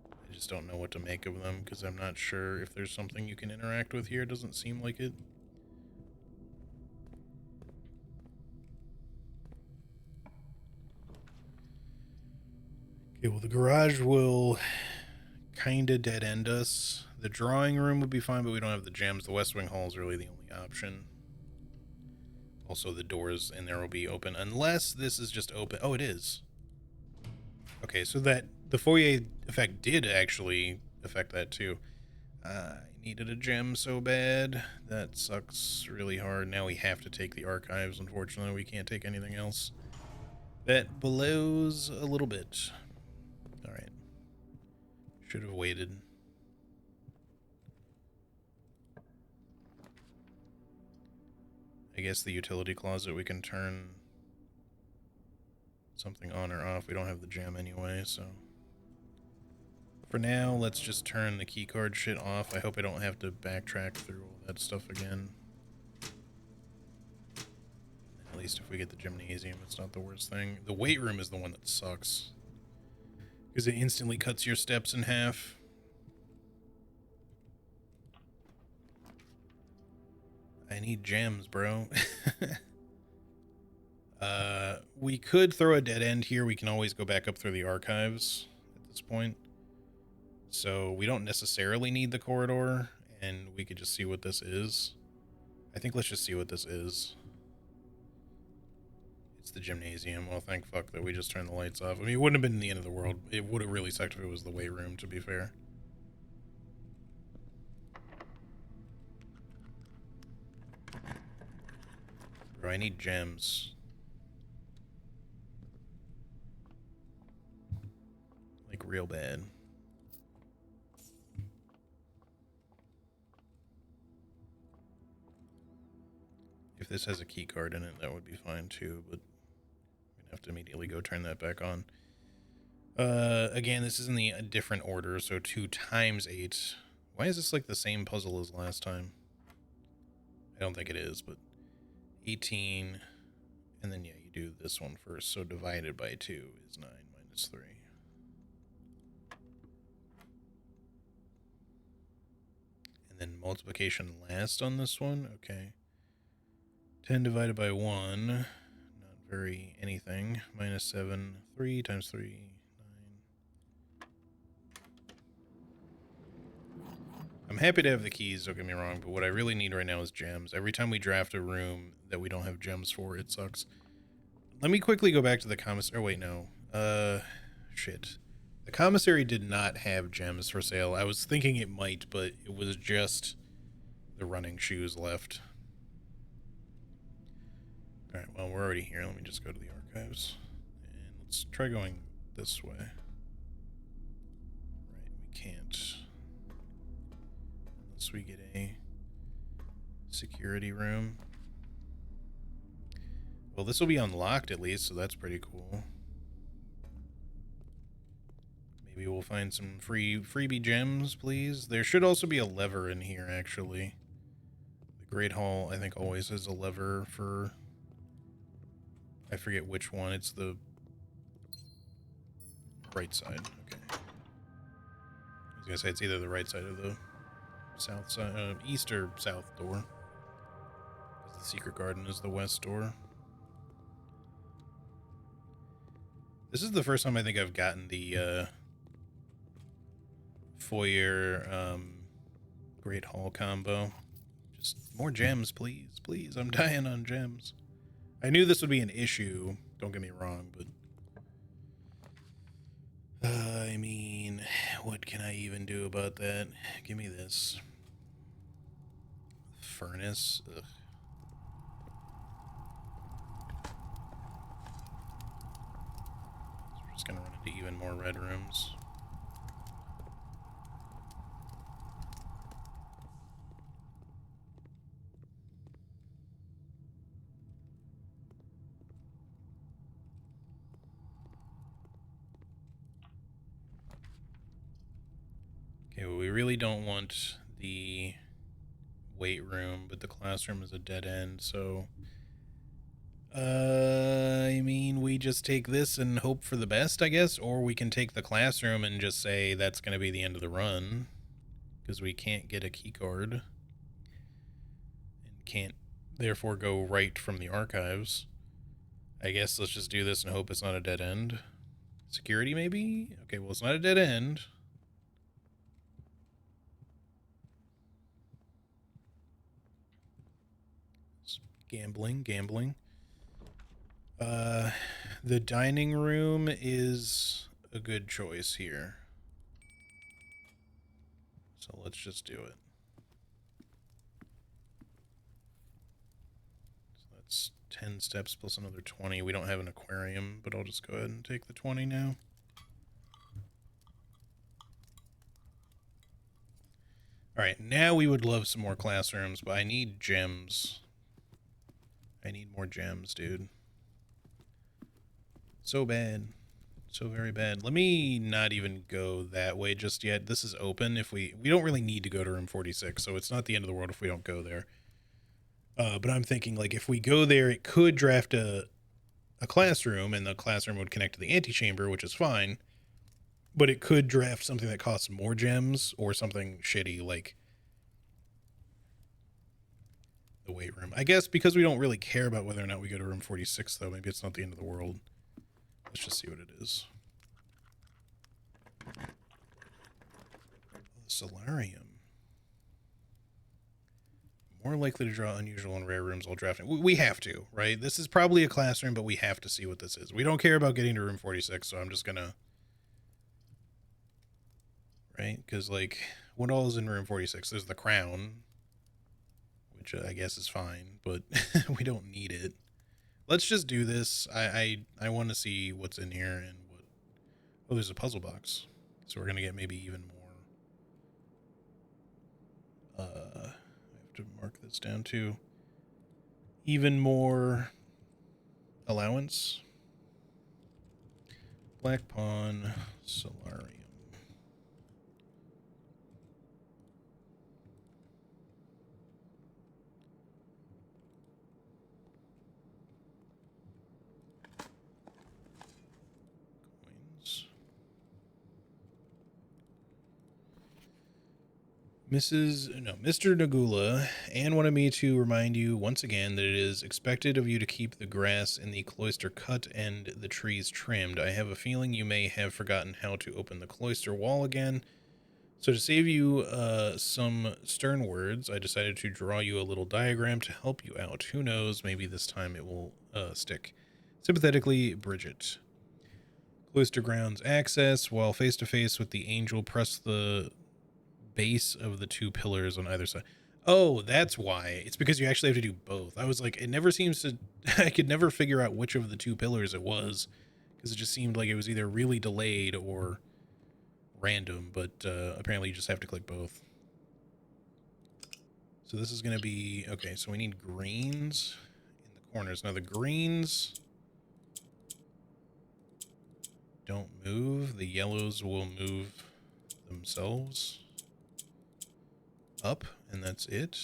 A: I just don't know what to make of them because I'm not sure if there's something you can interact with here. It doesn't seem like it. Okay, well, the garage will kind of dead end us. The drawing room would be fine, but we don't have the gems. The West Wing Hall is really the only option. Also, the doors in there will be open, unless this is just open. Oh, it is. Okay, so that the foyer effect did actually affect that too. I needed a gem so bad. That sucks really hard. Now we have to take the archives, unfortunately. We can't take anything else. That blows a little bit. Alright. Should have waited. I guess the utility closet we can turn something on or off. We don't have the gem anyway, so... For now, let's just turn the keycard shit off. I hope I don't have to backtrack through all that stuff again. At least if we get the gymnasium, it's not the worst thing. The weight room is the one that sucks. Because it instantly cuts your steps in half. I need gems, bro. We could throw a dead end here. We can always go back up through the archives at this point. So we don't necessarily need the corridor, and we could just see what this is. I think let's just see what this is. It's the gymnasium. Well, thank fuck that we just turned the lights off. I mean, it wouldn't have been the end of the world. It would have really sucked if it was the weight room, to be fair. Bro, I need gems. Like, real bad. If this has a key card in it, that would be fine too, but we're gonna have to immediately go turn that back on. Again, this is in a different order, so 2 times 8. Why is this like the same puzzle as last time? I don't think it is, but 18, and then yeah, you do this one first, so divided by 2 is 9 minus 3. And then multiplication last on this one, okay. 10 divided by 1, not very anything, minus 7, 3 times 3, 9. I'm happy to have the keys, don't get me wrong, but what I really need right now is gems. Every time we draft a room that we don't have gems for, it sucks. Let me quickly go back to the commissary. Oh, wait, no. Shit. The commissary did not have gems for sale. I was thinking it might, but it was just the running shoes left. Alright, well, we're already here. Let me just go to the archives. And let's try going this way. Right, we can't. Unless we get a security room. Well, this will be unlocked at least, so that's pretty cool. Maybe we'll find some freebie gems, please. There should also be a lever in here, actually. The Great Hall, I think, always has a lever for... I forget which one. It's the right side. Okay. I was gonna say it's either the right side or the south side, east or south door. The secret garden is the west door. This is the first time I think I've gotten the foyer Great Hall combo. Just more gems, please. Please, I'm dying on gems. I knew this would be an issue, don't get me wrong, but... I mean, what can I even do about that? Give me this. Furnace? Ugh. So we're just gonna run into even more red rooms. Okay, well, we really don't want the weight room, but the classroom is a dead end, so... I mean, we just take this and hope for the best, I guess, or we can take the classroom and just say that's going to be the end of the run, because we can't get a key card, and can't therefore go right from the archives. I guess let's just do this and hope it's not a dead end. Security, maybe? Okay, well, it's not a dead end. Gambling. The dining room is a good choice here. So let's just do it. So that's 10 steps plus another 20. We don't have an aquarium, but I'll just go ahead and take the 20 now. Alright, now we would love some more classrooms, but I need gems. I need more gems, dude. So bad. So very bad. Let me not even go that way just yet. This is open. If we don't really need to go to room 46, so it's not the end of the world if we don't go there. But I'm thinking, like, if we go there, it could draft a classroom, and the classroom would connect to the antechamber, which is fine. But it could draft something that costs more gems, or something shitty like the weight room. I guess because we don't really care about whether or not we go to room 46, though, maybe it's not the end of the world. Let's just see what it is. The solarium. More likely to draw unusual and rare rooms while drafting. We have to, right? This is probably a classroom, but we have to see what this is. We don't care about getting to room 46, so I'm just gonna... Right? Because, like, what all is in room 46? There's the crown, which I guess is fine, but we don't need it. Let's just do this. I want to see what's in here and what... Oh, there's a puzzle box. So we're gonna get maybe even more... I have to mark this down too. Even more allowance. Black Pawn Solarium. Coins. Mr. Nagula, Anne wanted me to remind you once again that it is expected of you to keep the grass in the cloister cut and the trees trimmed. I have a feeling you may have forgotten how to open the cloister wall again. So to save you some stern words, I decided to draw you a little diagram to help you out. Who knows, maybe this time it will stick. Sympathetically, Bridget. Cloister grounds access. While face-to-face with the angel, press the base of the two pillars on either side. Oh, that's why. It's because you actually have to do both. I was like, it never seems to... I could never figure out which of the two pillars it was, because it just seemed like it was either really delayed or random, but apparently you just have to click both. So this is going to be... Okay, so we need greens in the corners. Now the greens don't move. The yellows will move themselves up, and that's it.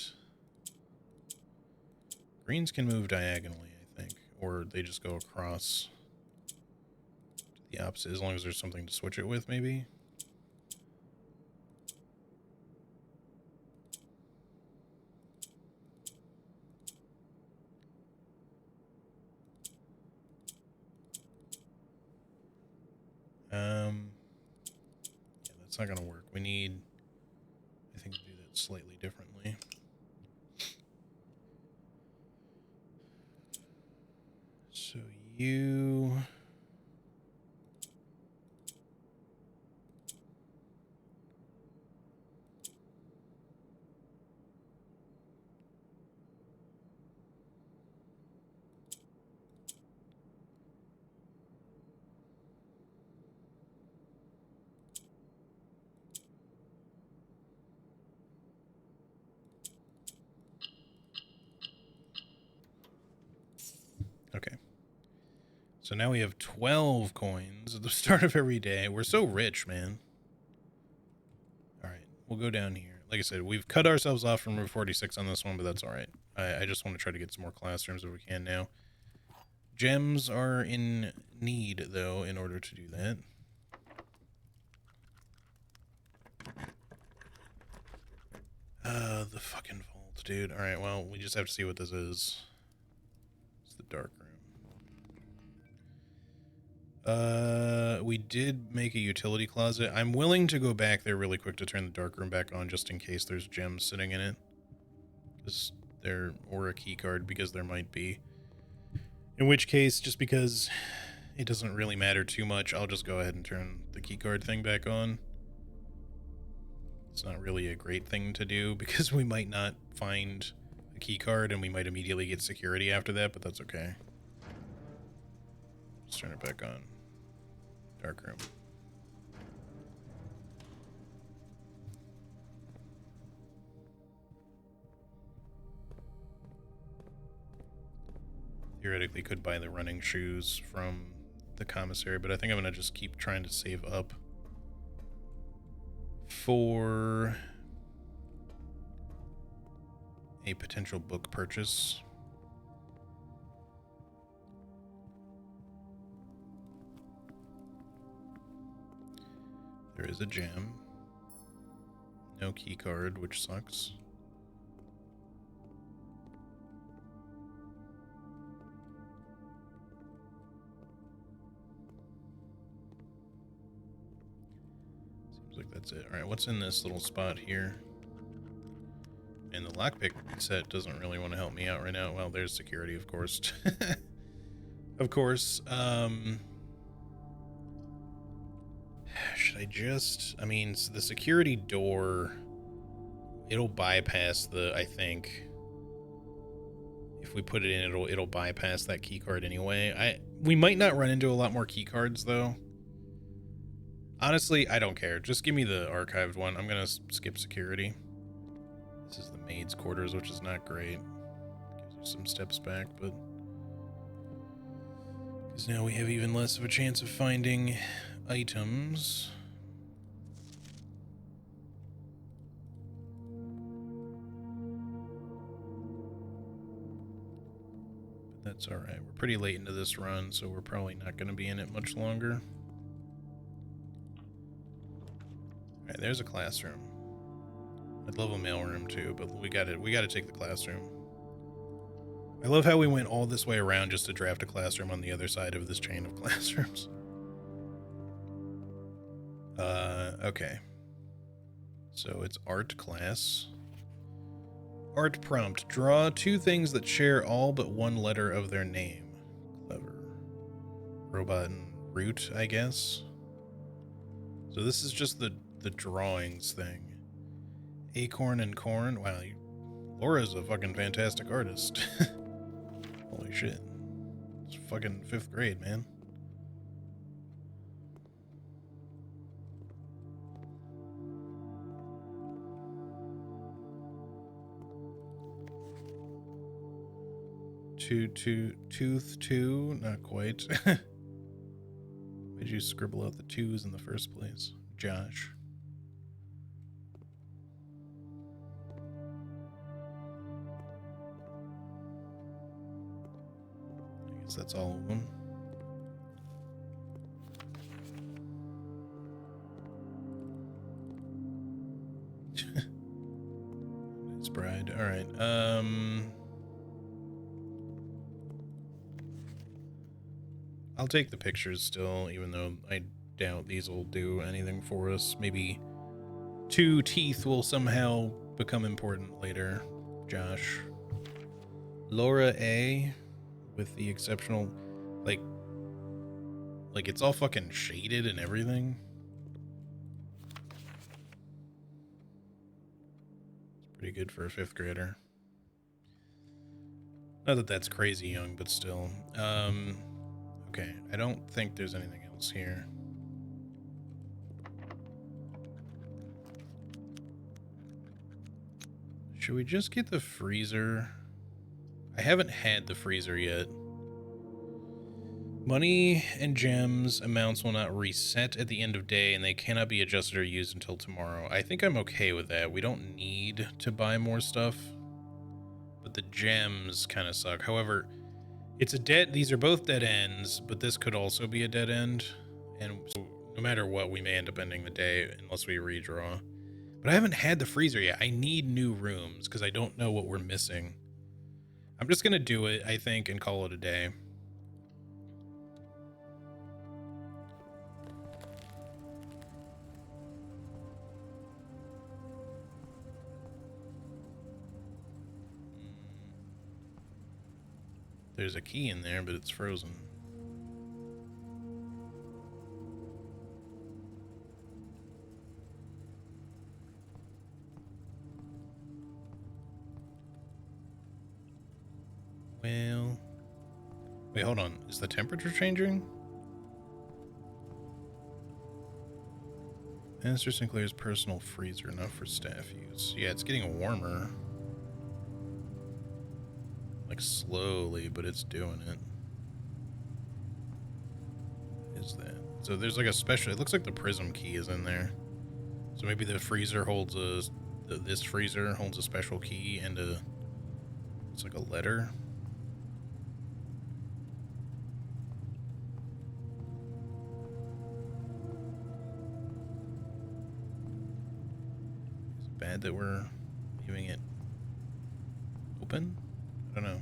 A: Greens can move diagonally, I think, or they just go across to the opposite, as long as there's something to switch it with, maybe. Yeah, that's not gonna work. We need, I think, to do that slightly differently. So you... Okay. So now we have 12 coins at the start of every day. We're so rich, man. All right, we'll go down here. Like I said, we've cut ourselves off from room 46 on this one, but that's all right. I just want to try to get some more classrooms if we can now. Gems are in need, though, in order to do that. The fucking vault, dude. All right, well, we just have to see what this is. It's the dark room. We did make a utility closet. I'm willing to go back there really quick to turn the dark room back on, just in case there's gems sitting in it. Or a key card, because there might be. In which case, just because it doesn't really matter too much, I'll just go ahead and turn the key card thing back on. It's not really a great thing to do, because we might not find a key card and we might immediately get security after that, but that's okay. Let's turn it back on. Dark room. Theoretically could buy the running shoes from the commissary, but I think I'm going to just keep trying to save up for a potential book purchase. There is a gem. No key card, which sucks. Seems like that's it. Alright, what's in this little spot here? And the lockpick set doesn't really want to help me out right now. Well, there's security, of course. Of course. Should I just... I mean, the security door... It'll bypass the... I think... If we put it in, it'll bypass that key card anyway. We might not run into a lot more key cards, though. Honestly, I don't care. Just give me the archived one. I'm gonna skip security. This is the maid's quarters, which is not great. Gives you some steps back, but... Because now we have even less of a chance of finding items. But that's alright. We're pretty late into this run, so we're probably not going to be in it much longer. Alright, there's a classroom. I'd love a mailroom too, but we gotta take the classroom. I love how we went all this way around just to draft a classroom on the other side of this chain of classrooms. Okay. So it's art class. Art prompt. Draw 2 things that share all but one letter of their name. Clever. Robot and root, I guess. So this is just the drawings thing. Acorn and corn. Wow, Laura's a fucking fantastic artist. Holy shit. It's fucking 5th grade, man. Tooth 2, not quite. Why'd you scribble out the 2s in the first place, Josh? I guess that's all of them. Nice bride. All right. I'll take the pictures still, even though I doubt these will do anything for us. Maybe 2 teeth will somehow become important later, Josh. Laura A, with the exceptional, like it's all fucking shaded and everything. It's pretty good for a 5th grader. Not that that's crazy young, but still. Okay, I don't think there's anything else here. Should we just get the freezer? I haven't had the freezer yet. Money and gems amounts will not reset at the end of day, and they cannot be adjusted or used until tomorrow. I think I'm okay with that. We don't need to buy more stuff, but the gems kind of suck. However, it's a these are both dead ends, but this could also be a dead end. And so no matter what, we may end up ending the day unless we redraw. But I haven't had the freezer yet. I need new rooms because I don't know what we're missing. I'm just going to do it, I think, and call it a day. There's a key in there, but it's frozen. Well... Wait, hold on. Is the temperature changing? Master Sinclair's personal freezer, not for staff use. Yeah, it's getting warmer. Like slowly, but it's doing it. What is that? So there's like a special, it looks like the prism key is in there. So maybe the freezer holds this freezer holds a special key and a It's like a letter. Is it bad that we're leaving it open? I don't know.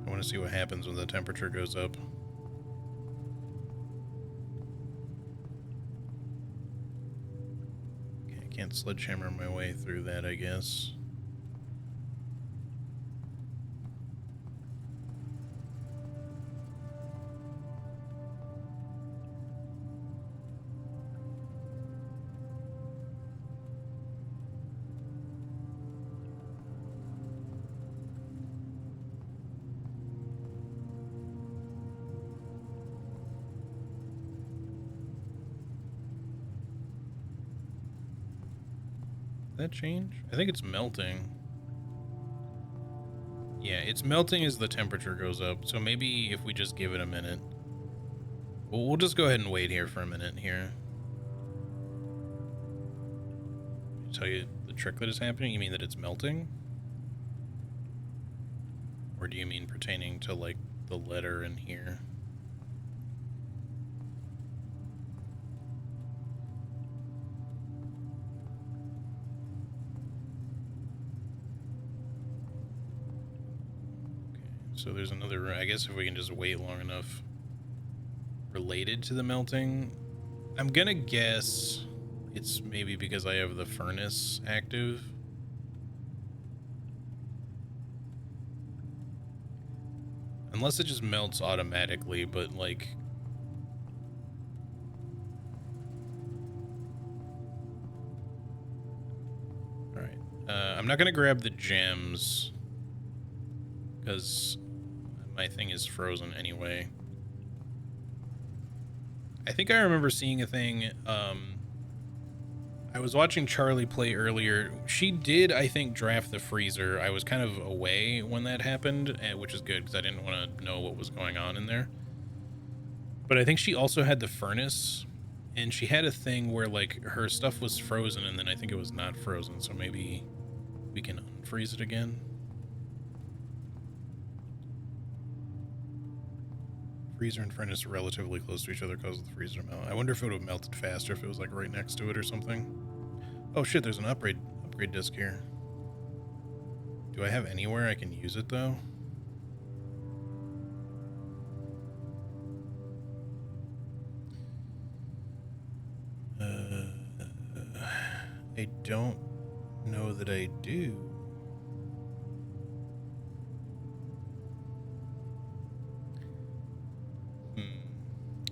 A: I want to see what happens when the temperature goes up. Okay, I can't sledgehammer my way through that, I guess. That change? I think it's melting. Yeah, it's melting as the temperature goes up, so maybe if we just give it a minute. We'll just go ahead and wait here for a minute here. Tell you the trick that is happening? You mean that it's melting? Or do you mean pertaining to, like, the letter in here? So there's another, I guess if we can just wait long enough, related to the melting. I'm gonna guess it's maybe because I have the furnace active. Unless it just melts automatically, but like... Alright, I'm not gonna grab the gems, because my thing is frozen anyway. I think I remember seeing a thing, I was watching Charlie play earlier. She did, I think, draft the freezer. I was kind of away when that happened, which is good, because I didn't want to know what was going on in there. But I think she also had the furnace, and she had a thing where, like, her stuff was frozen, and then I think it was not frozen, so maybe we can unfreeze it again. Freezer and furnace are relatively close to each other because of the freezer melt. I wonder if it would have melted faster if it was like right next to it or something. Oh shit, there's an upgrade disc here. Do I have anywhere I can use it though? I don't know that I do.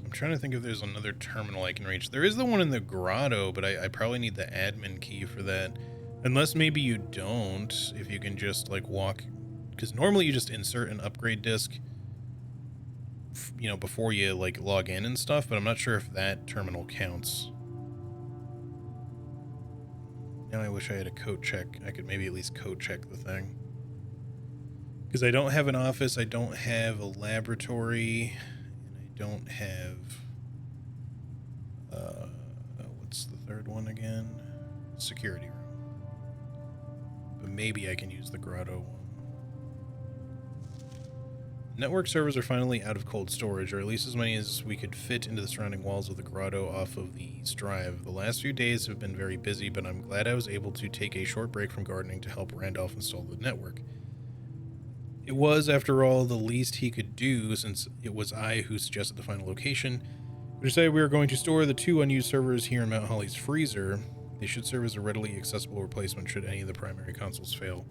A: I'm trying to think if there's another terminal I can reach. There is the one in the grotto, but I probably need the admin key for that. Unless maybe you don't, if you can just like walk, because normally you just insert an upgrade disc, you know, before you like log in and stuff, but I'm not sure if that terminal counts. Now I wish I had a code check. I could maybe at least code check the thing. Because I don't have an office, I don't have a laboratory, and I don't have... what's the third one again? Security room. But maybe I can use the grotto one. Network servers are finally out of cold storage, or at least as many as we could fit into the surrounding walls of the grotto off of the East Drive. The last few days have been very busy, but I'm glad I was able to take a short break from gardening to help Randolph install the network. It was, after all, the least he could do, since it was I who suggested the final location. We decided we were going to store the 2 unused servers here in Mount Holly's freezer. They should serve as a readily accessible replacement should any of the primary consoles fail.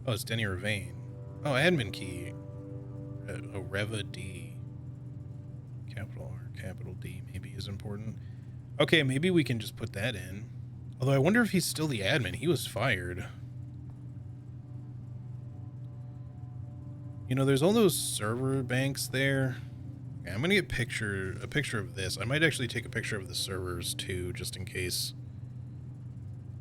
A: Oh, it's Denny Ravane. Oh, admin key. Reva D. Capital R, capital D maybe is important. Okay, maybe we can just put that in. Although I wonder if he's still the admin. He was fired. You know, there's all those server banks there. Okay, I'm gonna get a picture of this. I might actually take a picture of the servers too, just in case.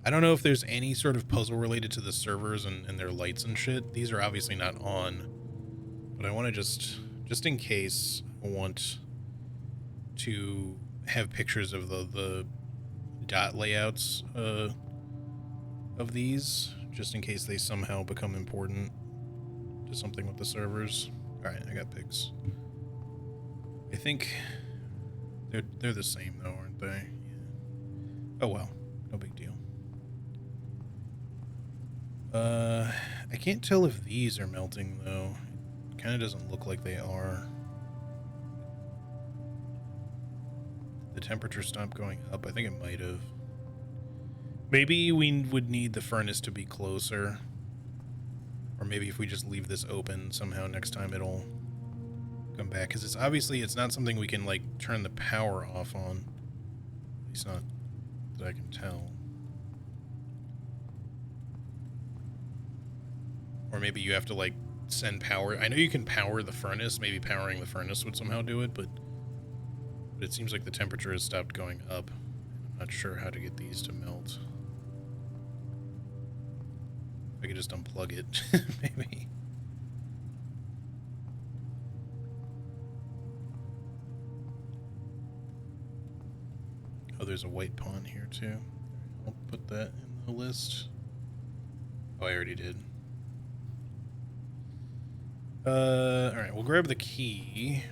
A: I don't know if there's any sort of puzzle related to the servers and their lights and shit. These are obviously not on, but I want to just in case, I want to have pictures of the dot layouts of these, just in case they somehow become important to something with the servers. Alright, I got pigs. I think they're the same though, aren't they? Yeah. Oh well, no big deal. I can't tell if these are melting though. It kind of doesn't look like they are. The temperature stopped going up. I think it might have. Maybe we would need the furnace to be closer. Or maybe if we just leave this open, somehow next time it'll come back. Because it's not something we can, like, turn the power off on. At least not that I can tell. Or maybe you have to, like, send power. I know you can power the furnace. Maybe powering the furnace would somehow do it, but it seems like the temperature has stopped going up. I'm not sure how to get these to melt. I could just unplug it, maybe. Oh, there's a white pawn here, too. I'll put that in the list. Oh, I already did. Alright, we'll grab the key.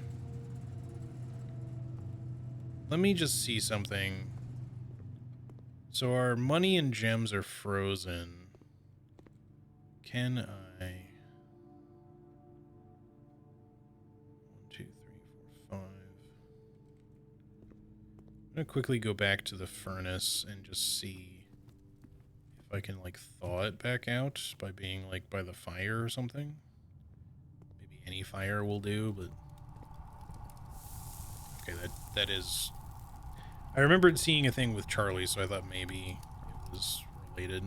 A: Let me just see something. So our money and gems are frozen. Can I... 1, 2, 3, 4, 5. I'm gonna quickly go back to the furnace and just see if I can, like, thaw it back out by being, like, by the fire or something. Maybe any fire will do, but... Okay, that is... I remembered seeing a thing with Charlie, so I thought maybe it was related.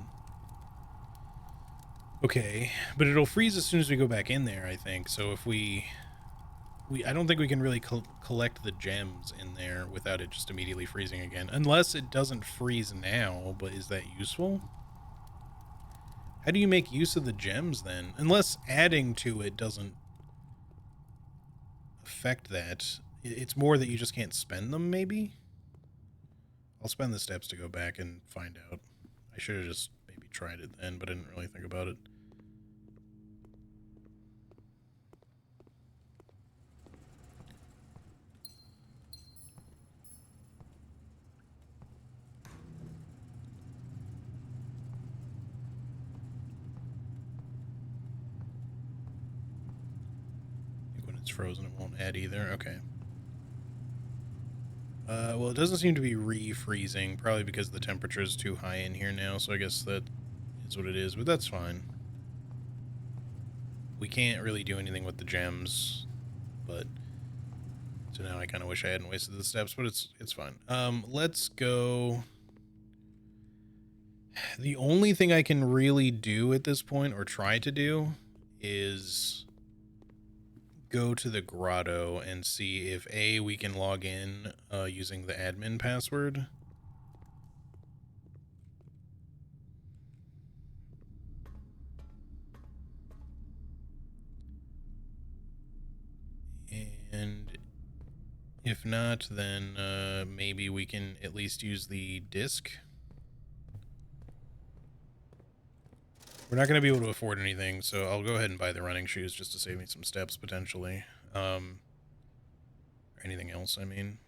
A: Okay, but it'll freeze as soon as we go back in there, I think. So if I don't think we can really collect the gems in there without it just immediately freezing again. Unless it doesn't freeze now, but is that useful? How do you make use of the gems then? Unless adding to it doesn't affect that. It's more that you just can't spend them, maybe? I'll spend the steps to go back and find out. I should have just maybe tried it then, but I didn't really think about it. I think when it's frozen it won't add either. Okay. Well, it doesn't seem to be refreezing, probably because the temperature is too high in here now, so I guess that is what it is, but that's fine. We can't really do anything with the gems, but... So now I kind of wish I hadn't wasted the steps, but it's fine. Let's go... The only thing I can really do at this point, or try to do, is... go to the grotto and see if A, we can log in using the admin password. And if not, then maybe we can at least use the disc. We're not going to be able to afford anything, so I'll go ahead and buy the running shoes just to save me some steps, potentially. Or anything else, I mean.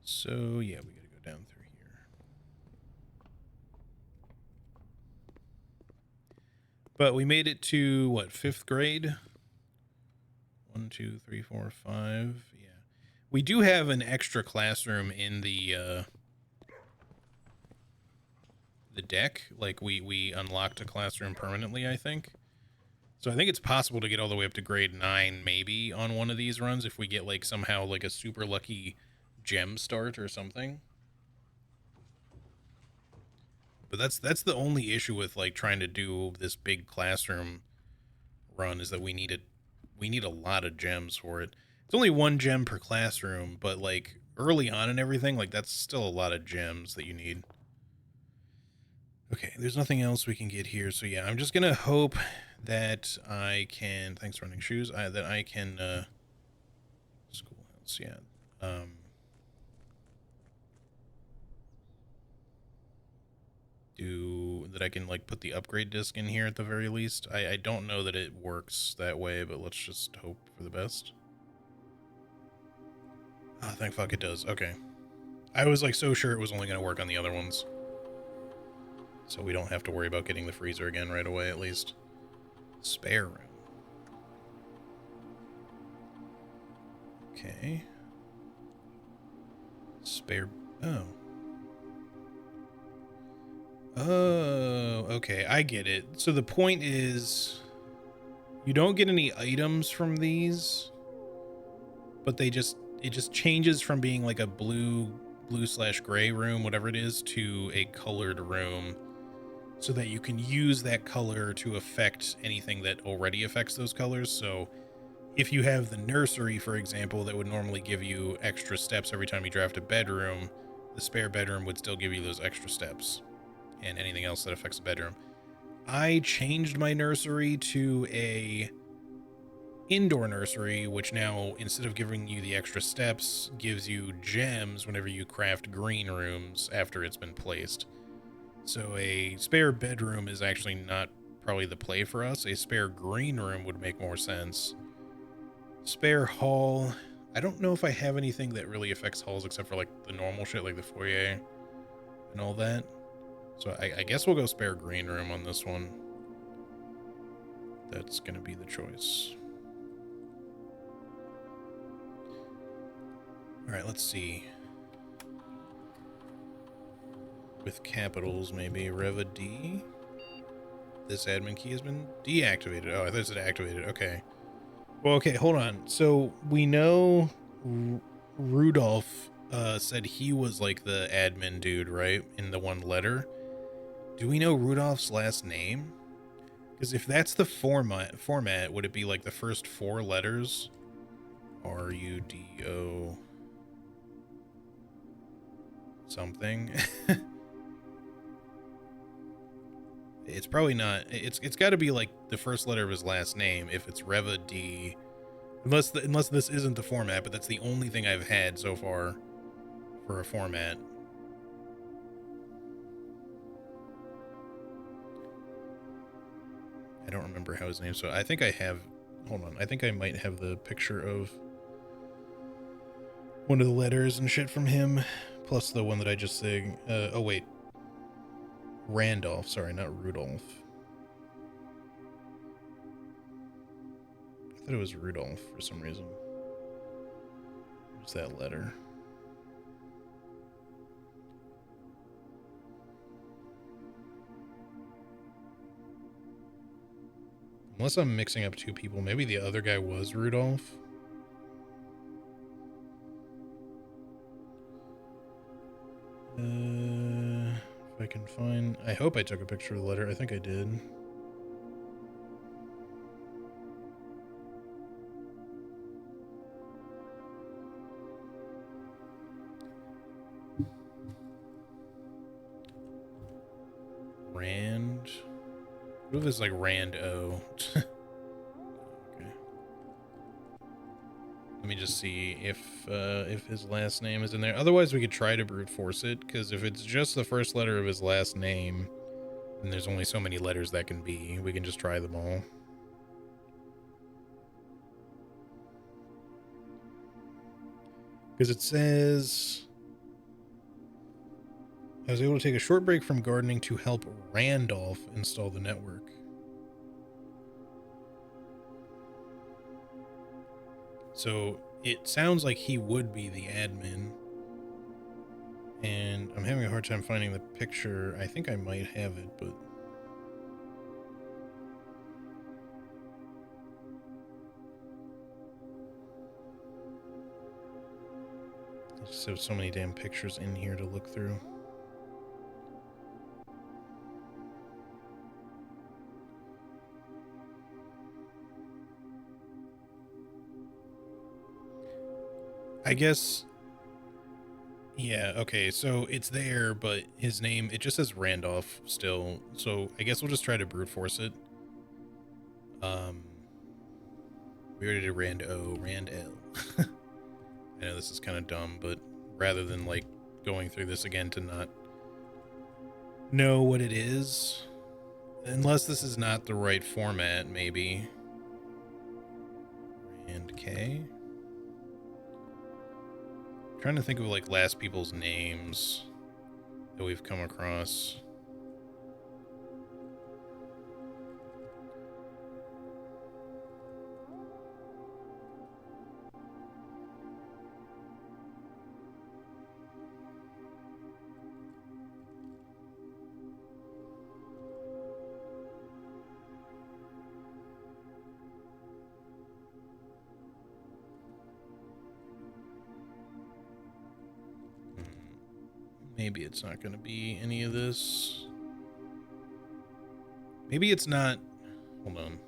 A: So, yeah, we gotta go down through here. But we made it to, what, 5th grade? 1, 2, 3, 4, 5. Yeah. We do have an extra classroom in the deck. Like, we unlocked a classroom permanently, I think. So I think it's possible to get all the way up to grade 9, maybe, on one of these runs, if we get, like, somehow, like, a super lucky gem start or something. But that's the only issue with, like, trying to do this big classroom run, is that we need a lot of gems for it. It's only 1 gem per classroom, but, like, early on and everything, like, that's still a lot of gems that you need. Okay, there's nothing else we can get here, so yeah, I'm just gonna hope that I can... Thanks, running shoes. That I can... Schoolhouse, yeah. that I can like put the upgrade disc in here at the very least. I don't know that it works that way, but let's just hope for the best. Oh, thank fuck it does. Okay. I was like so sure it was only going to work on the other ones. So we don't have to worry about getting the freezer again right away, at least. Spare room. Okay. Spare... Oh. Oh, okay, I get it. So the point is, you don't get any items from these, but it just changes from being like a blue/gray room, whatever it is, to a colored room, so that you can use that color to affect anything that already affects those colors. So if you have the nursery, for example, that would normally give you extra steps every time you draft a bedroom, the spare bedroom would still give you those extra steps, and anything else that affects the bedroom. I changed my nursery to a indoor nursery, which now, instead of giving you the extra steps, gives you gems whenever you craft green rooms after it's been placed. So a spare bedroom is actually not probably the play for us. A spare green room would make more sense. Spare hall. I don't know if I have anything that really affects halls except for like the normal shit, like the foyer and all that. So I guess we'll go spare green room on this one. That's going to be the choice. All right, let's see. With capitals, maybe Reva D. This admin key has been deactivated. Oh, I thought it said activated. Okay. Well, okay, hold on. So we know Rudolph said he was like the admin dude, right? In the one letter. Do we know Rudolph's last name? Because if that's the format, would it be like the first 4 letters? R-U-D-O something. It's probably not. It's got to be like the first letter of his last name if it's Reva D. Unless this isn't the format, but that's the only thing I've had so far for a format. I don't remember how his name. So I think I have. Hold on. I think I might have the picture of one of the letters and shit from him, plus the one that I just sang. Oh wait, Randolph. Sorry, not Rudolph. I thought it was Rudolph for some reason. Where's that letter? Unless I'm mixing up 2 people, maybe the other guy was Rudolph. If I can find... I hope I took a picture of the letter. I think I did. Rand... What if it's like Rand O? Okay. Let me just see if his last name is in there. Otherwise, we could try to brute force it, because if it's just the first letter of his last name, and there's only so many letters that can be, we can just try them all. Because it says... I was able to take a short break from gardening to help Randolph install the network. So it sounds like he would be the admin. And I'm having a hard time finding the picture. I think I might have it, but... I just have so many damn pictures in here to look through. I guess... Yeah, okay, so it's there, but his name, it just says Randolph still, so I guess we'll just try to brute force it. We already did Rand O, Rand L. I know this is kind of dumb, but rather than, like, going through this again to not know what it is. Unless this is not the right format, maybe. And K. I'm trying to think of like last people's names that we've come across. Maybe it's not going to be any of this. Maybe it's not. Hold on.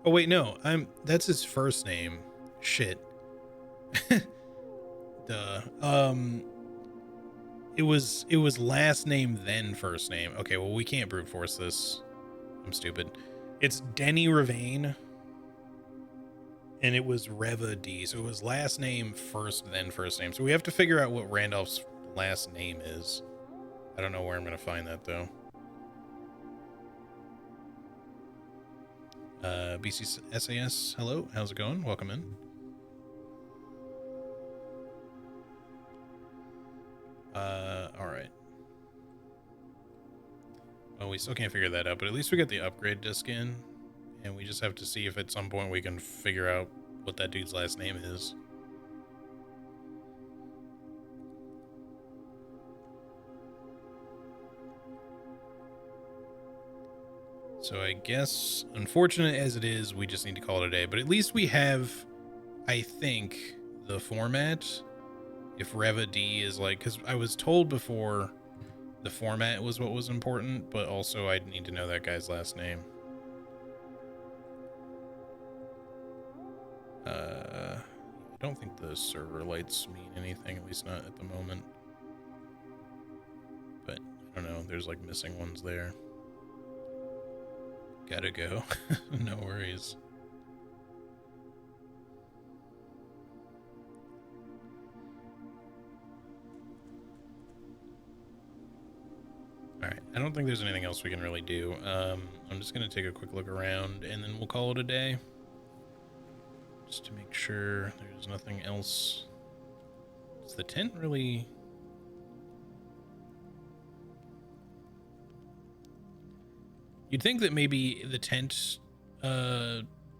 A: Oh wait, no. That's his first name. Shit. Duh. It was last name then first name. Okay, well we can't brute force this. I'm stupid. It's Denny Ravane. And it was Reva D. So it was last name first, then first name. So we have to figure out what Randolph's last name is. I don't know where I'm going to find that, though. BC SAS, hello. How's it going? Welcome in. Alright. Well, we still can't figure that out, but at least we got the upgrade disc in. And we just have to see if at some point we can figure out what that dude's last name is. So I guess, unfortunate as it is, we just need to call it a day. But at least we have, I think, the format. If Reva D is like, because I was told before the format was what was important, but also I'd need to know that guy's last name. I don't think the server lights mean anything, at least not at the moment. But I don't know, there's like missing ones there. Gotta go. No worries. Alright, I don't think there's anything else we can really do. I'm just gonna take a quick look around and then we'll call it a day. Just to make sure there's nothing else. Is the tent really... You'd think that maybe the tent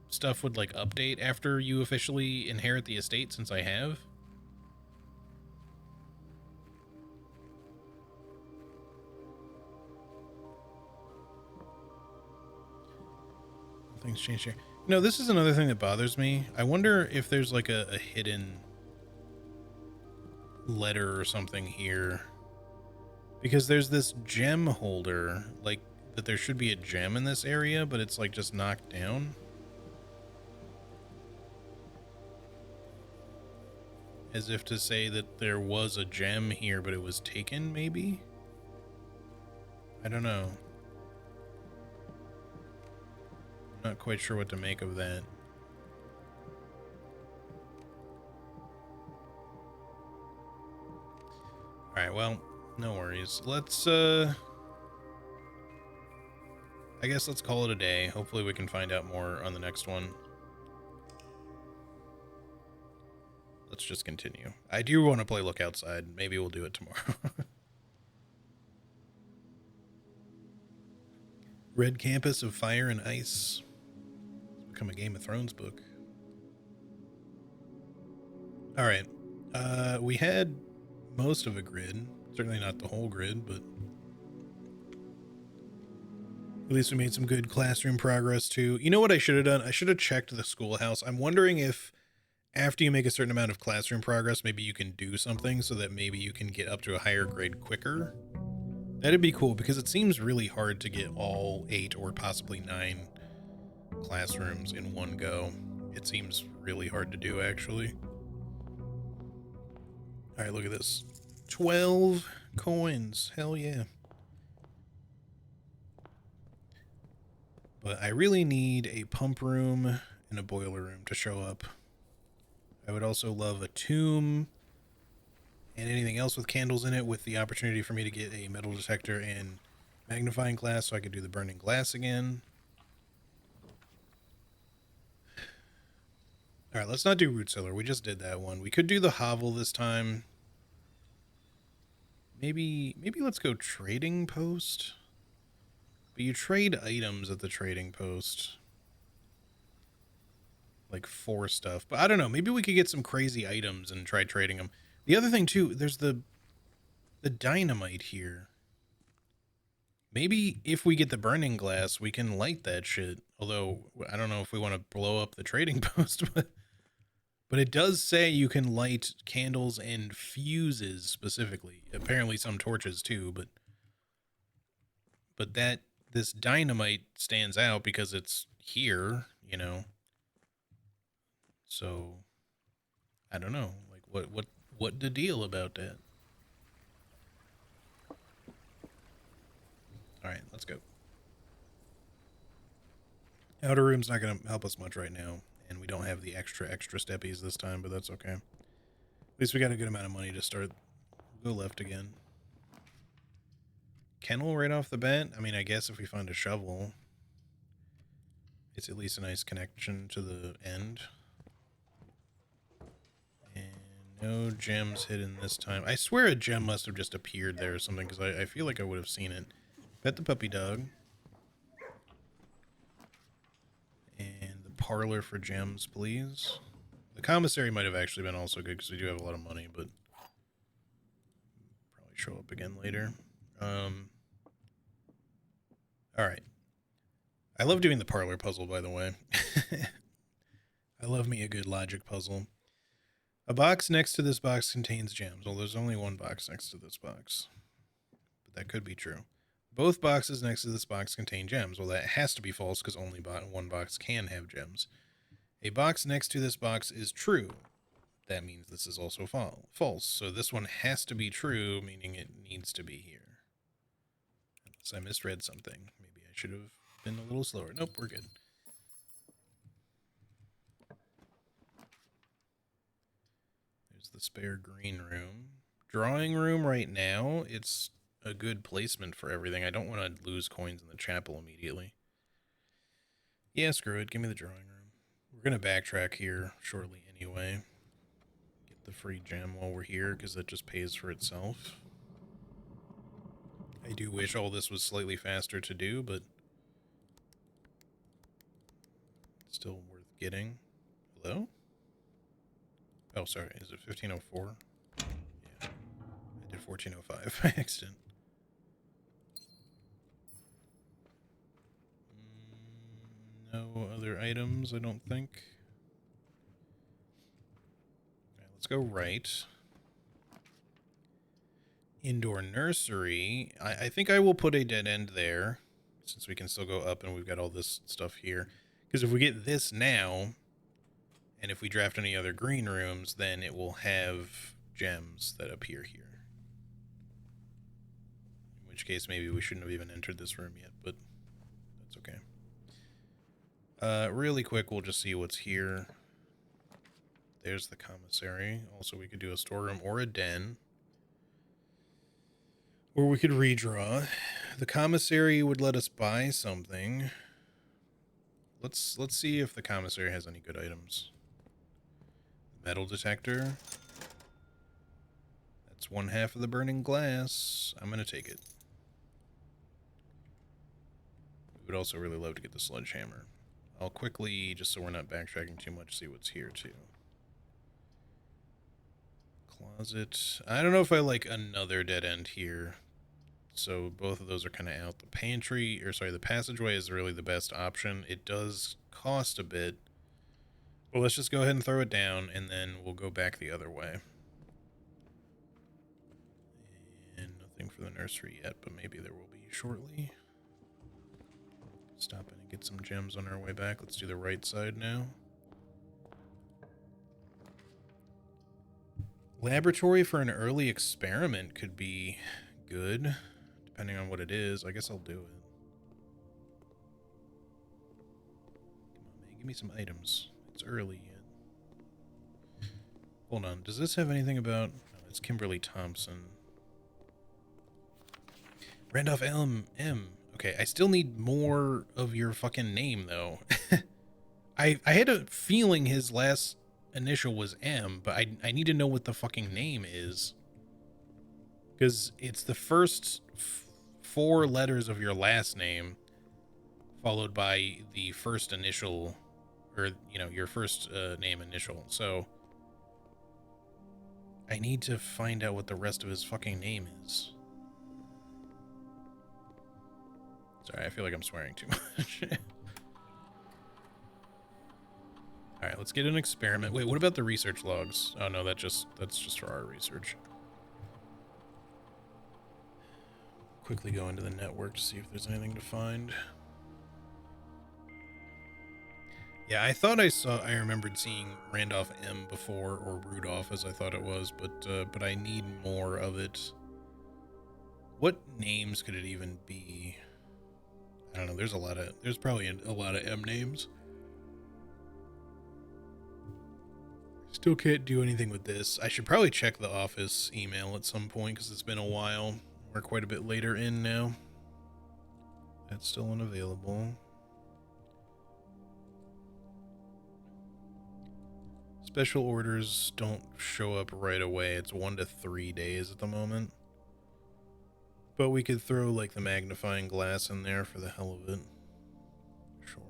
A: stuff would like update after you officially inherit the estate, since I have. Things change here. No, this is another thing that bothers me. I wonder if there's like a hidden letter or something here. Because there's this gem holder, like, that there should be a gem in this area, but it's like just knocked down. As if to say that there was a gem here, but it was taken, maybe? I don't know. Not quite sure what to make of that. Alright, well, no worries. Let's, I guess let's call it a day. Hopefully we can find out more on the next one. Let's just continue. I do want to play Look Outside. Maybe we'll do it tomorrow. Red Campus of Fire and Ice. It's become a Game of Thrones book. Alright. We had most of a grid. Certainly not the whole grid, but at least we made some good classroom progress too. You know what I should have done? I should have checked the schoolhouse. I'm wondering if after you make a certain amount of classroom progress, maybe you can do something so that maybe you can get up to a higher grade quicker. That'd be cool, because it seems really hard to get all 8 or possibly 9 classrooms in one go. It seems really hard to do, actually. Alright, look at this. 12 coins. Hell yeah. But I really need a pump room and a boiler room to show up. I would also love a tomb and anything else with candles in it, with the opportunity for me to get a metal detector and magnifying glass so I could do the burning glass again. All right, let's not do root cellar. We just did that one. We could do the hovel this time. Maybe let's go trading post. But you trade items at the trading post. Like for stuff. But I don't know. Maybe we could get some crazy items and try trading them. The other thing too, there's the dynamite here. Maybe if we get the burning glass, we can light that shit. Although I don't know if we want to blow up the trading post, but it does say you can light candles and fuses specifically. Apparently some torches too, but that this dynamite stands out because it's here, you know. So I don't know, like what the deal about that? All right, let's go. Outer room's not going to help us much right now, and we don't have the extra steppies this time, but that's okay. At least we got a good amount of money to start. We'll go left again. Kennel right off the bat? I mean, I guess if we find a shovel, it's at least a nice connection to the end. And no gems hidden this time. I swear a gem must have just appeared there or something, because I feel like I would have seen it. Pet the puppy dog. And the parlor for gems, please. The commissary might have actually been also good, because we do have a lot of money, but probably show up again later. Alright. I love doing the parlor puzzle, by the way. I love me a good logic puzzle. A box next to this box contains gems. Well, there's only one box next to this box. But that could be true. Both boxes next to this box contain gems. Well, that has to be false because only one box can have gems. A box next to this box is true. That means this is also false. So this one has to be true, meaning it needs to be here. Unless I misread something. Maybe I should have been a little slower. Nope, we're good. There's the spare green room. Drawing room right now, it's a good placement for everything. I don't want to lose coins in the chapel immediately. Yeah, screw it. Give me the drawing room. We're going to backtrack here shortly anyway. Get the free gem while we're here, because that just pays for itself. I do wish all this was slightly faster to do, but still worth getting. Hello? Oh, sorry. Is it 1504? Yeah. I did 1405 by accident. No other items, I don't think. Alright, let's go right. Indoor nursery. I think I will put a dead end there, since we can still go up and we've got all this stuff here. Because if we get this now, and if we draft any other green rooms, then it will have gems that appear here. In which case, maybe we shouldn't have even entered this room yet, but that's okay. Really quick, we'll just see what's here. There's the commissary. Also, we could do a storeroom or a den. Or we could redraw. The commissary would let us buy something. Let's see if the commissary has any good items. Metal detector. That's one half of the burning glass. I'm gonna take it. We would also really love to get the sledgehammer. I'll quickly, just so we're not backtracking too much, see what's here too. Closet. I don't know if I like another dead end here. So both of those are kind of out. The pantry, or sorry, the passageway is really the best option. It does cost a bit. Well, let's just go ahead and throw it down, and then we'll go back the other way. And nothing for the nursery yet, but maybe there will be shortly. Stop in and get some gems on our way back. Let's do the right side now. Laboratory for an early experiment could be good, depending on what it is. I guess I'll do it. Come on, man. Give me some items. It's early yet. Hold on. Does this have anything about... No, That's Kimberly Thompson. Randolph M. Okay, I still need more of your fucking name, though. I had a feeling his last initial was M, but I need to know what the fucking name is. Because it's the first 4 letters of your last name, followed by the first initial, or, you know, your first name initial. So I need to find out what the rest of his fucking name is. Sorry, I feel like I'm swearing too much. Alright, let's get an experiment. Wait, what about the research logs? Oh no, that's just for our research. Quickly go into the network to see if there's anything to find. Yeah, I thought I remembered seeing Randolph M before, or Rudolph as I thought it was, but I need more of it. What names could it even be? I don't know, there's probably a lot of M names. Still can't do anything with this. I should probably check the office email at some point because it's been a while. We're quite a bit later in now. That's still unavailable. Special orders don't show up right away. It's 1 to 3 days at the moment. But we could throw like the magnifying glass in there for the hell of it. Sure.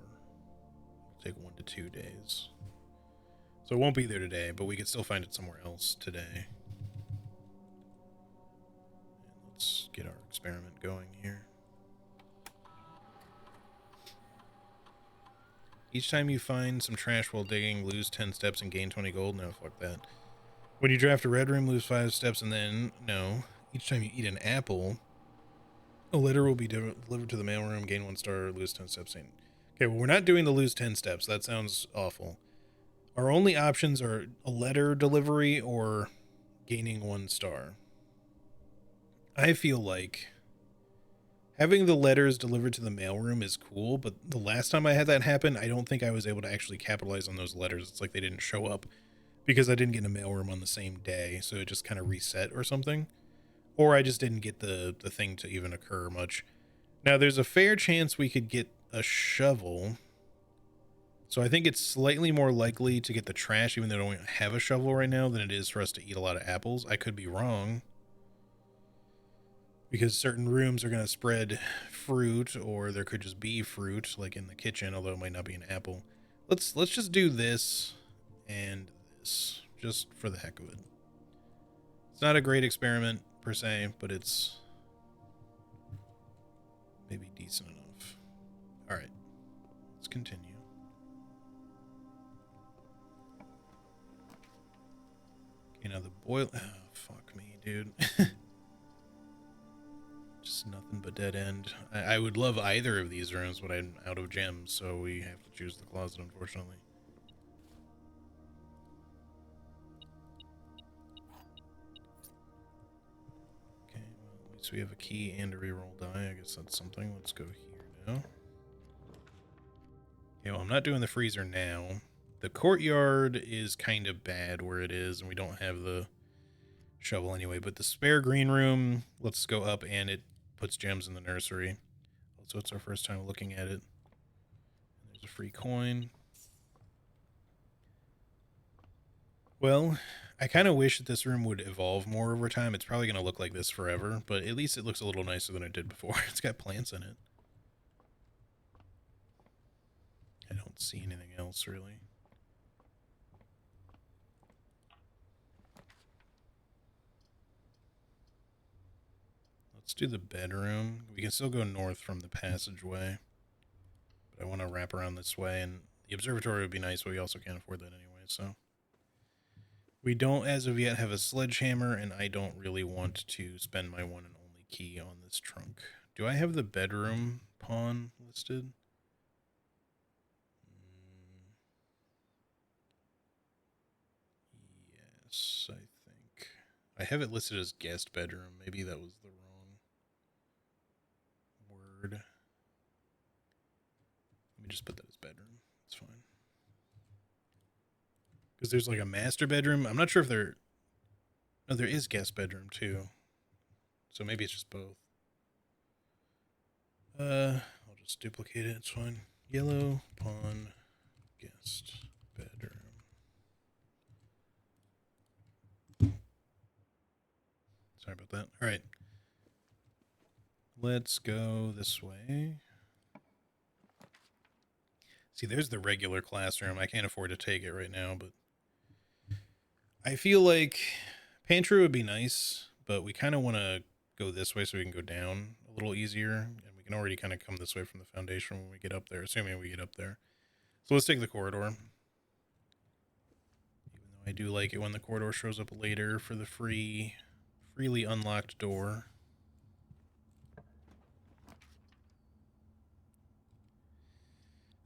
A: It'll take 1 to 2 days. So it won't be there today, but we could still find it somewhere else today. And let's get our experiment going here. Each time you find some trash while digging, lose 10 steps and gain 20 gold. No, fuck that. When you draft a red room, lose 5 steps and then, no. Each time you eat an apple, a letter will be delivered to the mailroom, gain 1 star, lose 10 steps. Okay, well, we're not doing the lose 10 steps. That sounds awful. Our only options are a letter delivery or gaining 1 star. I feel like having the letters delivered to the mailroom is cool, but the last time I had that happen, I don't think I was able to actually capitalize on those letters. It's like they didn't show up because I didn't get a mailroom on the same day, so it just kind of reset or something. Or I just didn't get the thing to even occur much. Now, there's a fair chance we could get a shovel. So I think it's slightly more likely to get the trash, even though I don't have a shovel right now, than it is for us to eat a lot of apples. I could be wrong. Because certain rooms are going to spread fruit, or there could just be fruit, like in the kitchen, although it might not be an apple. Let's just do this and this, just for the heck of it. It's not a great experiment, per se, but it's maybe decent enough. Alright, let's continue. Okay, now the boil... Oh, fuck me, dude. Just nothing but dead end. I would love either of these rooms, but I'm out of gems, so we have to choose the closet, unfortunately. Okay, well, at least we have a key and a reroll die. I guess that's something. Let's go here now. Okay, well, I'm not doing the freezer now. The courtyard is kind of bad where it is, and we don't have the shovel anyway, but the spare green room, let's go up, and it puts gems in the nursery. So it's our first time looking at it. There's a free coin. Well, I kind of wish that this room would evolve more over time. It's probably going to look like this forever, but at least it looks a little nicer than it did before. It's got plants in it. I don't see anything else, really. Let's do the bedroom. We can still go north from the passageway, but I want to wrap around this way, and the observatory would be nice, but we also can't afford that anyway, so. We don't, as of yet, have a sledgehammer, and I don't really want to spend my one and only key on this trunk. Do I have the bedroom pawn listed? Yes, I think. I have it listed as guest bedroom. Maybe that was the wrong word. Let me just put that as bedroom. It's fine. Because there's like a master bedroom. I'm not sure if they're... Oh, there is guest bedroom too. So maybe it's just both. I'll just duplicate it. It's fine. Yellow pawn guest bedroom. Sorry about that. All right. Let's go this way. See, there's the regular classroom. I can't afford to take it right now, but I feel like pantry would be nice, but we kind of want to go this way so we can go down a little easier, and we can already kind of come this way from the foundation when we get up there, assuming we get up there. So let's take the corridor. Even though I do like it when the corridor shows up later for the freely unlocked door.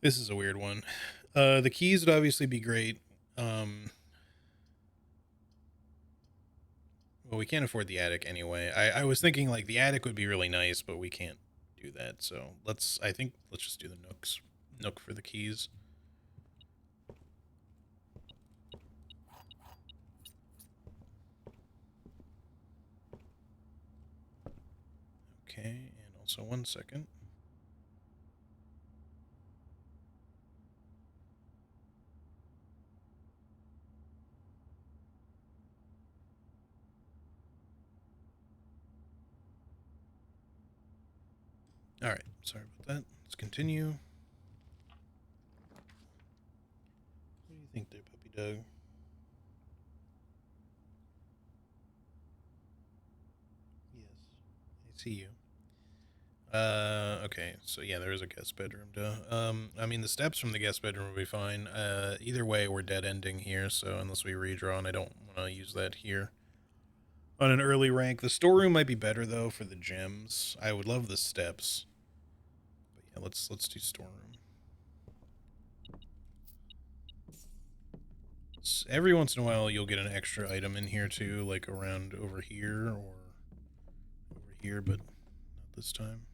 A: This is a weird one. The keys would obviously be great. Well, we can't afford the attic anyway. I was thinking like the attic would be really nice, but we can't do that. So I think let's just do the nook for the keys. Okay, and also 1 second. All right, sorry about that. Let's continue. What do you think there, Puppy Doug? Yes, I see you. Okay, so yeah, there is a guest bedroom, duh. I mean, the steps from the guest bedroom will be fine. Either way, we're dead ending here, so unless we redraw, and I don't want to use that here. On an early rank, the storeroom might be better, though, for the gems. I would love the steps. But yeah, let's do storeroom. So every once in a while, you'll get an extra item in here, too, like around over here or over here, but not this time.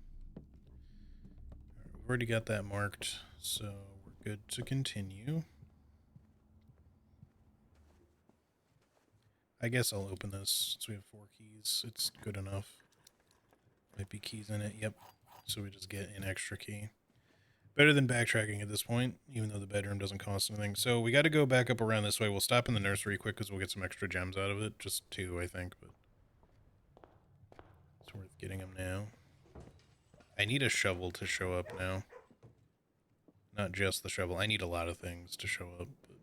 A: We've already got that marked, so we're good to continue. I guess I'll open this since we have 4 keys. It's good enough. Might be keys in it. Yep. So we just get an extra key. Better than backtracking at this point, even though the bedroom doesn't cost anything. So we got to go back up around this way. We'll stop in the nursery quick because we'll get some extra gems out of it. Just 2, I think, but it's worth getting them now. I need a shovel to show up now. Not just the shovel. I need a lot of things to show up. But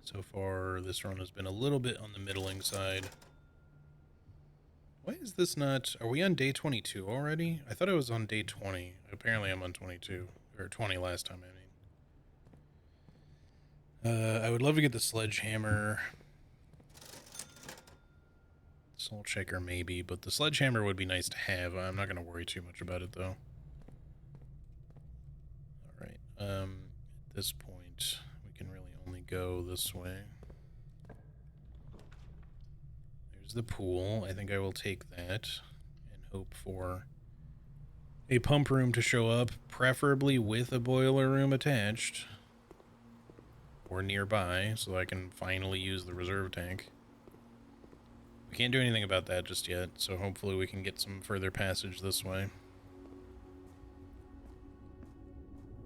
A: so far, this run has been a little bit on the middling side. Why is this not... Are we on day 22 already? I thought I was on day 20. Apparently I'm on 22. Or 20 last time, I mean. I would love to get the sledgehammer. Salt shaker maybe, but the sledgehammer would be nice to have. I'm not going to worry too much about it, though. Alright, at this point, we can really only go this way. There's the pool. I think I will take that and hope for a pump room to show up, preferably with a boiler room attached or nearby, so I can finally use the reserve tank. We can't do anything about that just yet, so hopefully we can get some further passage this way.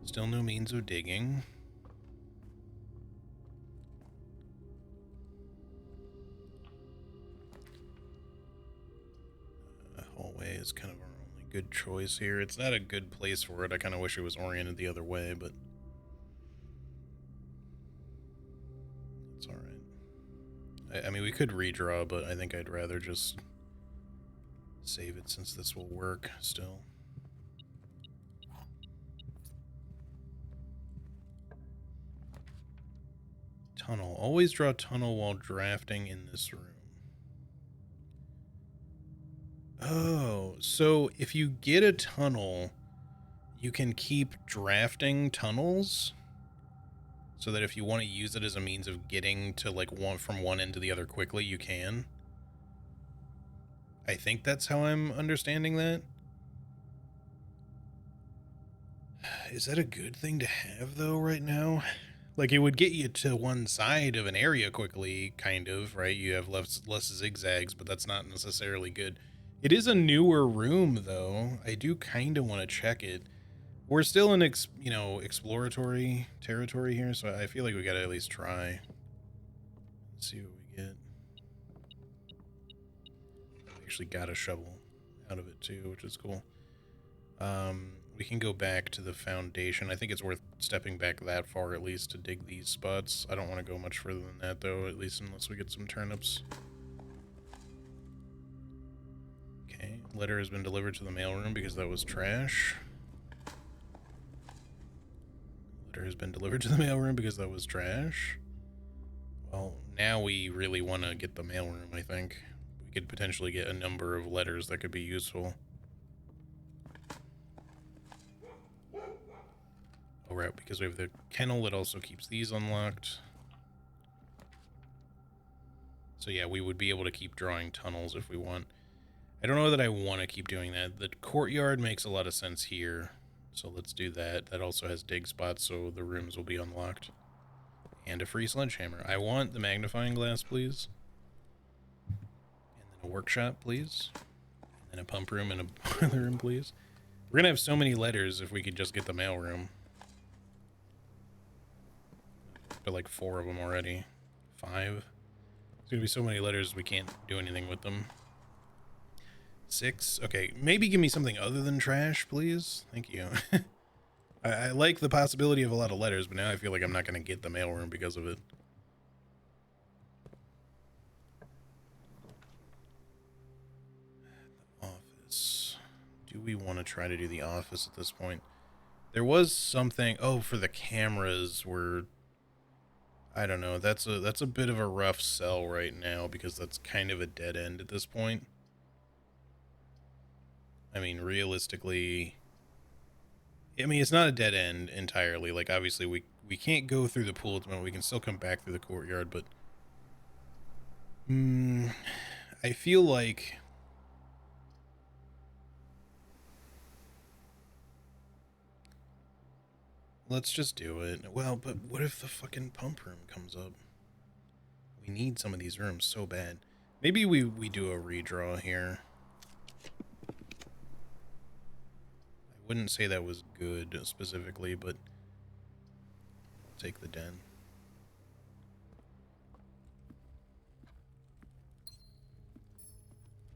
A: Still no means of digging. Hallway is kind of our only good choice here. It's not a good place for it. I kind of wish it was oriented the other way, but it's alright. I mean, we could redraw, but I think I'd rather just save it since this will work still. Tunnel. Always draw tunnel while drafting in this room. Oh, so if you get a tunnel, you can keep drafting tunnels so that if you want to use it as a means of getting to like from one end to the other quickly, you can. I think that's how I'm understanding that. Is that a good thing to have, though, right now? Like, it would get you to one side of an area quickly, kind of, right? You have less zigzags, but that's not necessarily good. It is a newer room, though. I do kind of want to check it. We're still in, exploratory territory here, so I feel like we got to at least try. Let's see what we get. We actually got a shovel out of it, too, which is cool. We can go back to the foundation. I think it's worth stepping back that far at least to dig these spots. I don't want to go much further than that, though, at least unless we get some turnips. Okay, letter has been delivered to the mailroom because that was trash. Letter has been delivered to the mailroom because that was trash. Well, now we really want to get the mailroom, I think. We could potentially get a number of letters that could be useful. Oh, right, because we have the kennel that also keeps these unlocked. So yeah, we would be able to keep drawing tunnels if we want. I don't know that I want to keep doing that. The courtyard makes a lot of sense here, so let's do that. That also has dig spots, so the rooms will be unlocked. And a free sledgehammer. I want the magnifying glass, please. And then a workshop, please. And then a pump room and a boiler room, please. We're gonna have so many letters if we could just get the mailroom. But like 4 of them already. 5. There's gonna be so many letters we can't do anything with them. 6. Okay, maybe give me something other than trash, please. Thank you. I like the possibility of a lot of letters, but now I feel like I'm not gonna get the mailroom because of it. Office. Do we want to try to do the office at this point? There was something. Oh, for the cameras, we're. I don't know. That's a bit of a rough sell right now because that's kind of a dead end at this point. I mean, realistically, I mean, it's not a dead end entirely. Like, obviously, we can't go through the pool at the moment. We can still come back through the courtyard, but I feel like let's just do it. Well, but what if the fucking pump room comes up? We need some of these rooms so bad. Maybe we do a redraw here. I wouldn't say that was good specifically, but I'll take the den.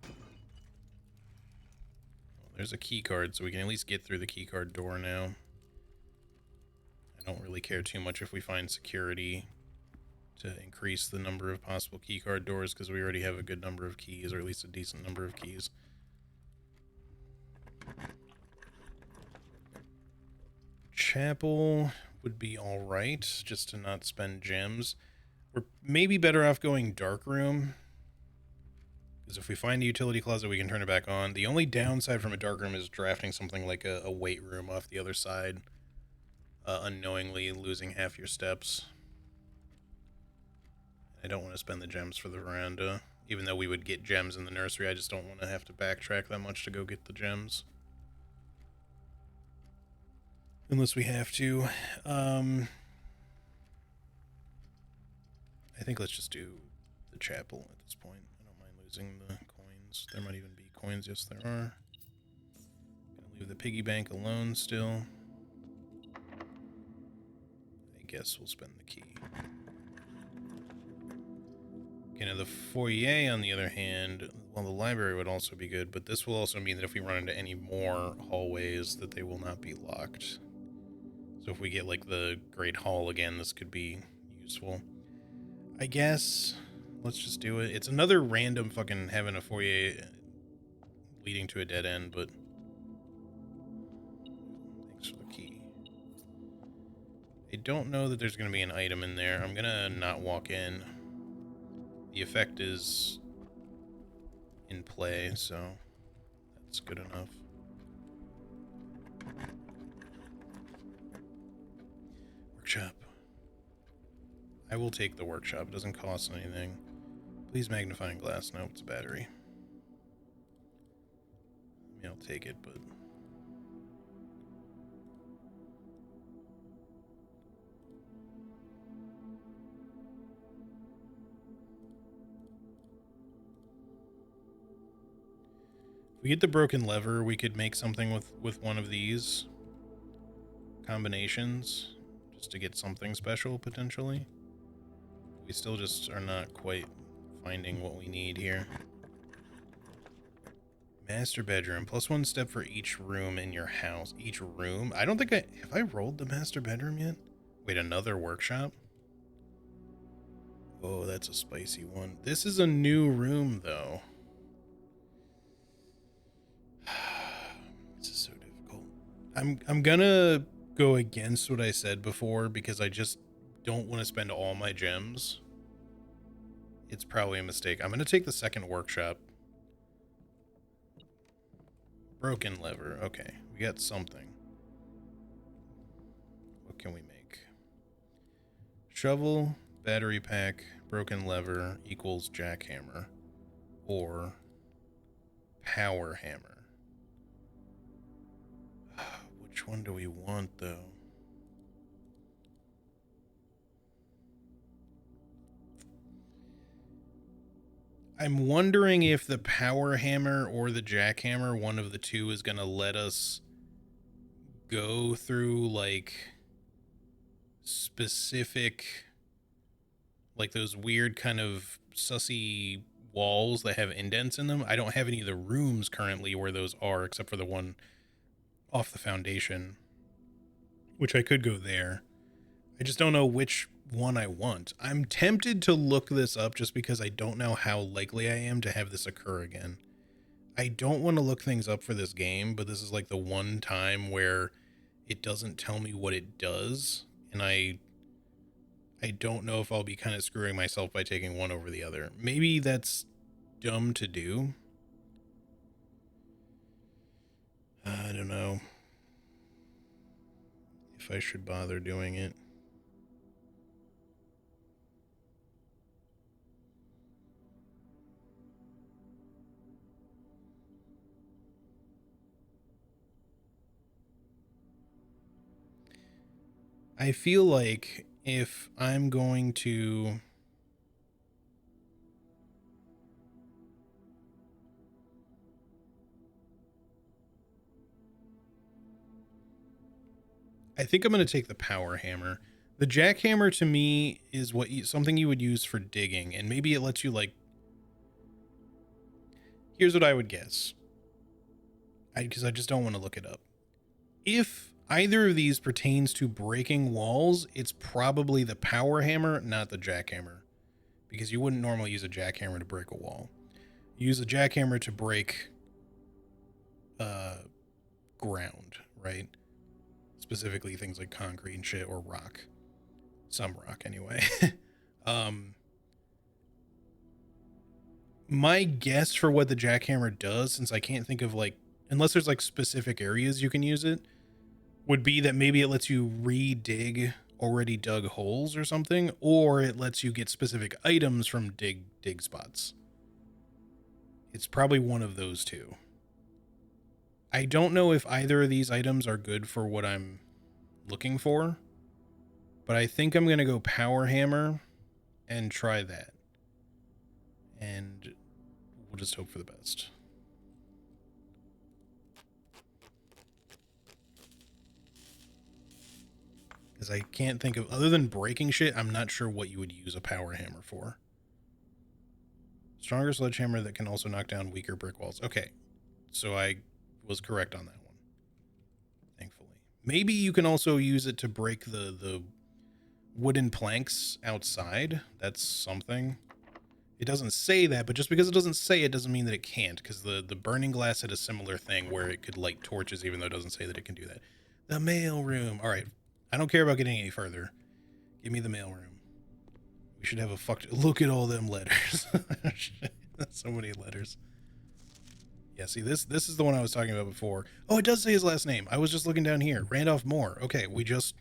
A: Well, there's a key card, so we can at least get through the key card door now. I don't really care too much if we find security to increase the number of possible keycard doors because we already have a good number of keys, or at least a decent number of keys. Chapel would be alright, just to not spend gems. We're maybe better off going dark room, because if we find a utility closet, we can turn it back on. The only downside from a dark room is drafting something like a weight room off the other side, unknowingly losing half your steps. I don't want to spend the gems for the veranda. Even though we would get gems in the nursery, I just don't want to have to backtrack that much to go get the gems. Unless we have to. I think let's just do the chapel at this point. I don't mind losing the coins. There might even be coins. Yes, there are. Gonna leave the piggy bank alone still. I guess we'll spend the key. Okay, now the foyer, on the other hand, well, the library would also be good, but this will also mean that if we run into any more hallways, that they will not be locked. So if we get, like, the Great Hall again, this could be useful. I guess let's just do it. It's another random fucking having a foyer leading to a dead end, but thanks for the key. I don't know that there's going to be an item in there. I'm going to not walk in. The effect is in play, so that's good enough. Workshop. I will take the workshop. It doesn't cost anything. Please magnifying glass. No, it's a battery. I mean, I'll take it, but We get the broken lever, we could make something with one of these combinations just to get something special potentially. We still just are not quite finding what we need here. Master bedroom, +1 step for each room in your house. Each room? I don't think have I rolled the master bedroom yet? Wait, another workshop? Oh, that's a spicy one. This is a new room though. This is so difficult. I'm gonna go against what I said before because I just don't want to spend all my gems. It's probably a mistake. I'm gonna take the second workshop. Broken lever. Okay, we got something. What can we make? Shovel, battery pack, broken lever equals jackhammer or power hammer. Which one do we want though? I'm wondering if the power hammer or the jackhammer, one of the two, is going to let us go through like specific, like those weird kind of sussy walls that have indents in them. I don't have any of the rooms currently where those are, except for the one off the foundation, which I could go there. I just don't know which one I want. I'm tempted to look this up just because I don't know how likely I am to have this occur again. I don't want to look things up for this game, but this is like the one time where it doesn't tell me what it does, and I don't know if I'll be kind of screwing myself by taking one over the other. Maybe that's dumb to do. I don't know if I should bother doing it. I feel like if I'm going to I think I'm going to take the power hammer. The jackhammer to me is what something you would use for digging, and maybe it lets you like. Here's what I would guess. Because I just don't want to look it up. If either of these pertains to breaking walls, it's probably the power hammer, not the jackhammer, because you wouldn't normally use a jackhammer to break a wall. You use a jackhammer to break ground, right? Specifically things like concrete and shit, or rock. Some rock anyway. My guess for what the jackhammer does, since I can't think of like, unless there's like specific areas you can use it, would be that maybe it lets you re-dig already dug holes or something, or it lets you get specific items from dig spots. It's probably one of those two. I don't know if either of these items are good for what I'm looking for, but I think I'm going to go power hammer and try that. And we'll just hope for the best. Because I can't think of, other than breaking shit, I'm not sure what you would use a power hammer for. Stronger sledgehammer that can also knock down weaker brick walls. Okay, so I was correct on that one, thankfully. Maybe you can also use it to break the wooden planks outside. That's something. It doesn't say that, but just because it doesn't say it doesn't mean that it can't, because the burning glass had a similar thing where it could light torches even though it doesn't say that it can do that. The mail room. All right, I don't care about getting any further. Give me the mail room. We should have a fucked... Look at all them letters. So many letters. Yeah, see, this is the one I was talking about before. Oh, it does say his last name. I was just looking down here. Randolph Moore. Okay, we just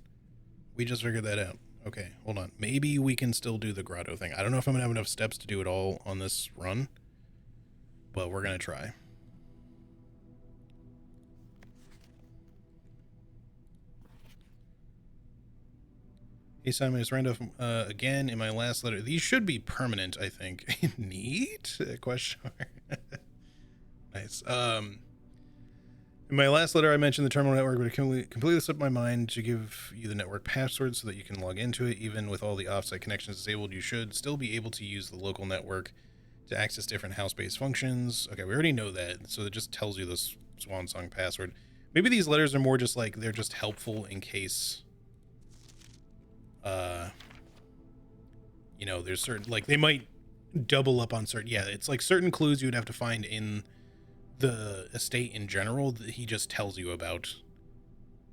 A: figured that out. Okay, hold on. Maybe we can still do the grotto thing. I don't know if I'm going to have enough steps to do it all on this run, but we're going to try. Hey, Simon, it's Randolph again in my last letter. These should be permanent, I think. Neat? Question mark. Nice. In my last letter, I mentioned the terminal network, but it completely slipped my mind to give you the network password so that you can log into it. Even with all the offsite connections disabled, you should still be able to use the local network to access different house-based functions. Okay, we already know that, so it just tells you this swan song password. Maybe these letters are more just like, they're just helpful in case, you know, there's certain, like, they might double up on certain, yeah, it's like certain clues you would have to find in the estate in general that he just tells you about.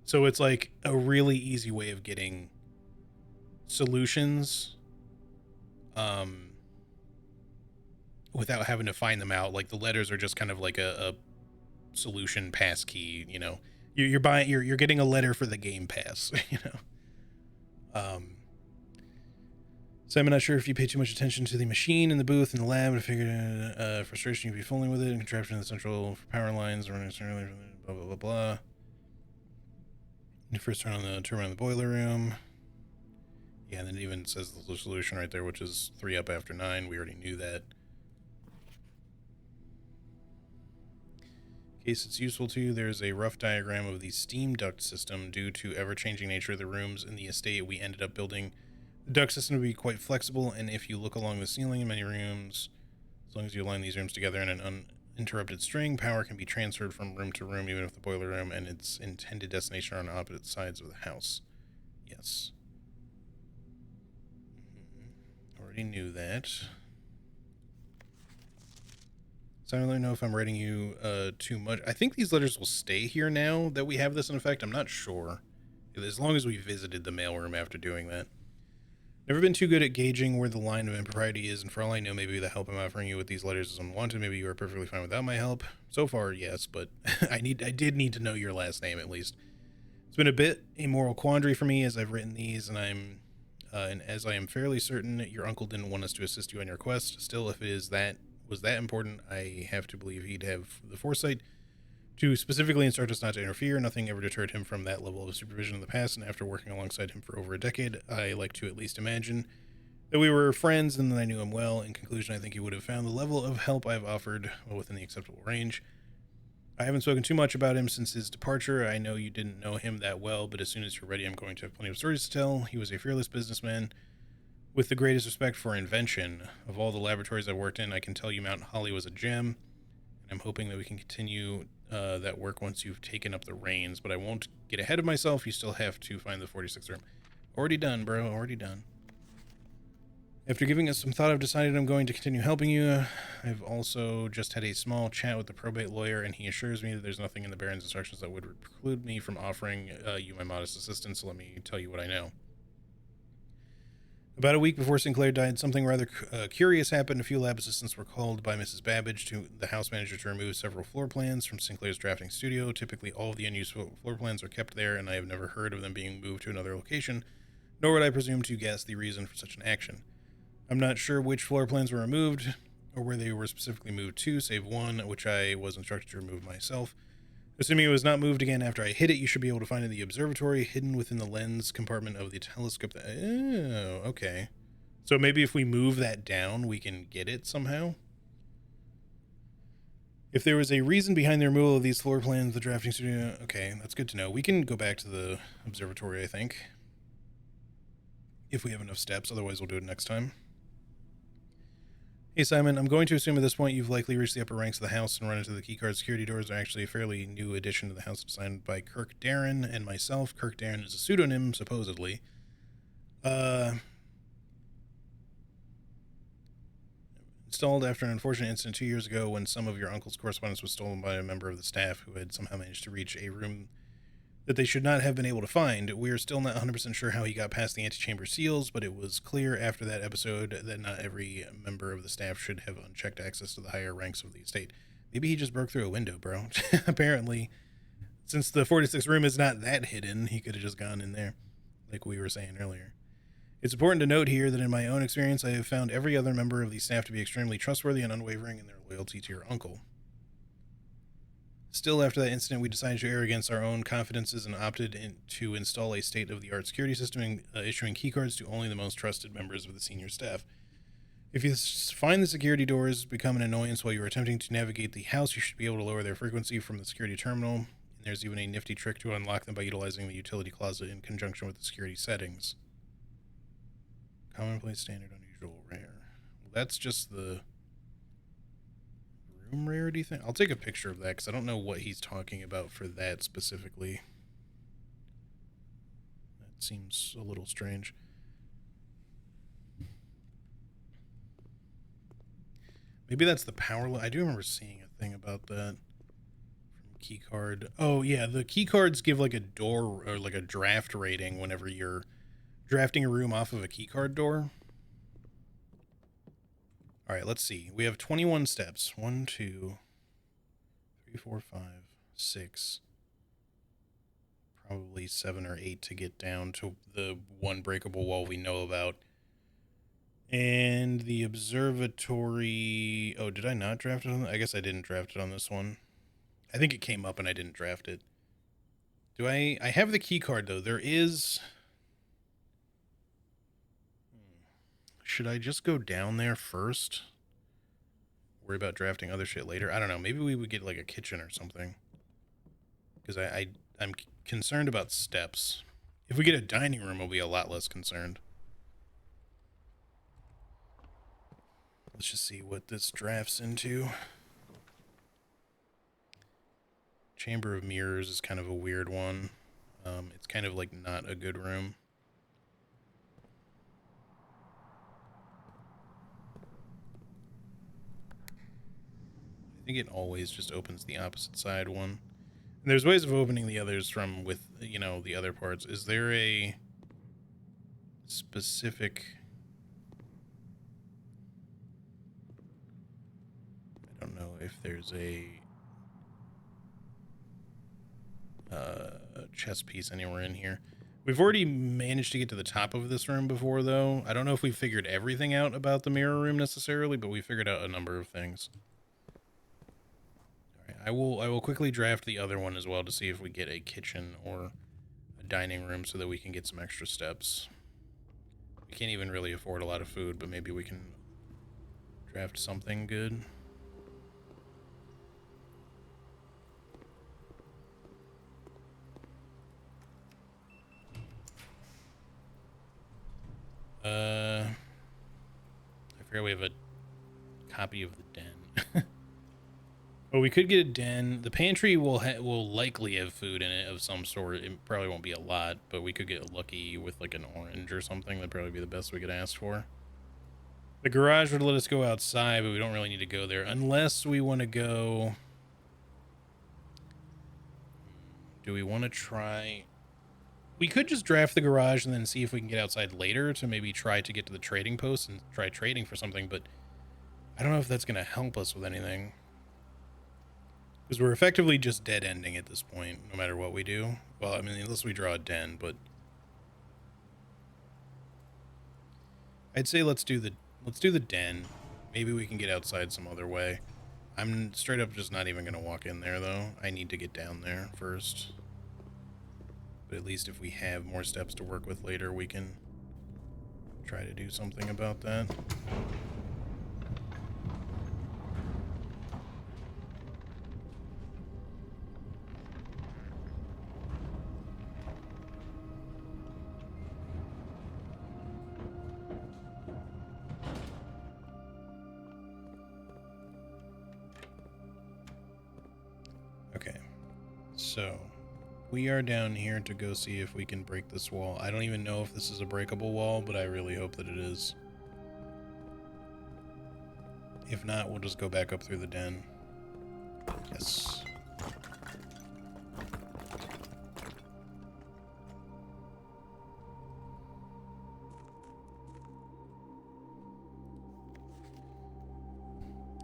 A: So it's like a really easy way of getting solutions without having to find them out. Like the letters are just kind of like a solution pass key, you know. You're getting a letter for the game pass, you know. So I'm not sure if you pay too much attention to the machine in the booth in the lab and figured frustration you'd be fooling with it, and contraption of the central power lines running earlier, blah blah blah blah. You first turn on the boiler room. Yeah, and then it even says the solution right there, which is 3 up after 9. We already knew that. In case it's useful to you, there's a rough diagram of the steam duct system. Due to ever-changing nature of the rooms in the estate, we ended up building the duct system to be quite flexible, and if you look along the ceiling in many rooms, as long as you align these rooms together in an uninterrupted string, power can be transferred from room to room, even if the boiler room and its intended destination are on opposite sides of the house. Yes. Already knew that. So I don't really know if I'm writing you too much. I think these letters will stay here now that we have this in effect. I'm not sure. As long as we visited the mailroom after doing that. Never been too good at gauging where the line of impropriety is, and for all I know, maybe the help I'm offering you with these letters is unwanted. Maybe you are perfectly fine without my help. So far, yes, but I did need to know your last name at least. It's been a bit a moral quandary for me as I've written these, and as I am fairly certain your uncle didn't want us to assist you on your quest. Still, if it was that important, I have to believe he'd have the foresight to specifically instruct us not to interfere. Nothing ever deterred him from that level of supervision in the past, and after working alongside him for over a decade, I like to at least imagine that we were friends and that I knew him well. In conclusion, I think he would have found the level of help I've offered well within the acceptable range. I haven't spoken too much about him since his departure. I know you didn't know him that well, but as soon as you're ready, I'm going to have plenty of stories to tell. He was a fearless businessman with the greatest respect for invention. Of all the laboratories I worked in, I can tell you Mount Holly was a gem, and I'm hoping that we can continue that work once you've taken up the reins, but I won't get ahead of myself. You still have to find the 46th room. Already done, bro. Already done. After giving it some thought, I've decided I'm going to continue helping you. I've also just had a small chat with the probate lawyer, and he assures me that there's nothing in the Baron's instructions that would preclude me from offering you my modest assistance, so let me tell you what I know. About a week before Sinclair died, something rather curious happened. A few lab assistants were called by Mrs. Babbage to the house manager to remove several floor plans from Sinclair's drafting studio. Typically, all of the unused floor plans are kept there, and I have never heard of them being moved to another location, nor would I presume to guess the reason for such an action. I'm not sure which floor plans were removed, or where they were specifically moved to, save one, which I was instructed to remove myself. Assuming it was not moved again after I hit it, you should be able to find it in the observatory, hidden within the lens compartment of the telescope. Oh, okay. So maybe if we move that down, we can get it somehow? If there was a reason behind the removal of these floor plans, the drafting studio... Okay, that's good to know. We can go back to the observatory, I think. If we have enough steps, otherwise we'll do it next time. Hey Simon, I'm going to assume at this point you've likely reached the upper ranks of the house and run into the keycard. Security doors are actually a fairly new addition to the house, designed by Kirk Darren and myself. Kirk Darren is a pseudonym, supposedly. Installed after an unfortunate incident 2 years ago when some of your uncle's correspondence was stolen by a member of the staff who had somehow managed to reach a room that they should not have been able to find. We are still not 100% sure how he got past the antechamber seals, but it was clear after that episode that not every member of the staff should have unchecked access to the higher ranks of the estate. Maybe he just broke through a window, bro. Apparently, since the 46th room is not that hidden, he could have just gone in there, like we were saying earlier. It's important to note here that in my own experience, I have found every other member of the staff to be extremely trustworthy and unwavering in their loyalty to your uncle. Still, after that incident, we decided to err against our own confidences and opted to install a state-of-the-art security system, issuing keycards to only the most trusted members of the senior staff. If you find the security doors become an annoyance while you are attempting to navigate the house, you should be able to lower their frequency from the security terminal. And there's even a nifty trick to unlock them by utilizing the utility closet in conjunction with the security settings. Commonplace, standard, unusual, rare. Well, that's just the room rarity thing. I'll take a picture of that because I don't know what he's talking about for that specifically. That seems a little strange. Maybe that's the power. I do remember seeing a thing about that from keycard. Oh yeah, the keycards give like a door or like a draft rating whenever you're drafting a room off of a keycard door. All right, let's see. We have 21 steps. 1, 2, 3, 4, 5, 6. Probably 7 or 8 to get down to the one breakable wall we know about. And the observatory... Oh, did I not draft it on... I guess I didn't draft it on this one. I think it came up and I didn't draft it. Do I have the key card, though. There is... Should I just go down there first? Worry about drafting other shit later? I don't know. Maybe we would get, like, a kitchen or something. Because I'm concerned about steps. If we get a dining room, I'll be a lot less concerned. Let's just see what this drafts into. Chamber of Mirrors is kind of a weird one. It's kind of like not a good room. I think it always just opens the opposite side one. And there's ways of opening the others from with, you know, the other parts. Is there a specific... I don't know if there's a chess piece anywhere in here. We've already managed to get to the top of this room before, though. I don't know if we figured everything out about the mirror room necessarily, but we figured out a number of things. All right, I will quickly draft the other one as well to see if we get a kitchen or a dining room so that we can get some extra steps. We can't even really afford a lot of food, but maybe we can draft something good. I forget we have a copy of the den. Oh, we could get a den. The pantry will likely have food in it of some sort. It probably won't be a lot, but we could get lucky with like an orange or something. That'd probably be the best we could ask for. The garage would let us go outside, but we don't really need to go there unless we want to go. Do we want to try? We could just draft the garage and then see if we can get outside later to maybe try to get to the trading post and try trading for something, but I don't know if that's going to help us with anything. Because we're effectively just dead-ending at this point, no matter what we do. Well, I mean, unless we draw a den, but... I'd say let's do the den. Maybe we can get outside some other way. I'm straight up just not even going to walk in there, though. I need to get down there first. But at least if we have more steps to work with later, we can try to do something about that. Okay, so we are down here to go see if we can break this wall. I don't even know if this is a breakable wall, but I really hope that it is. If not, we'll just go back up through the den. Yes.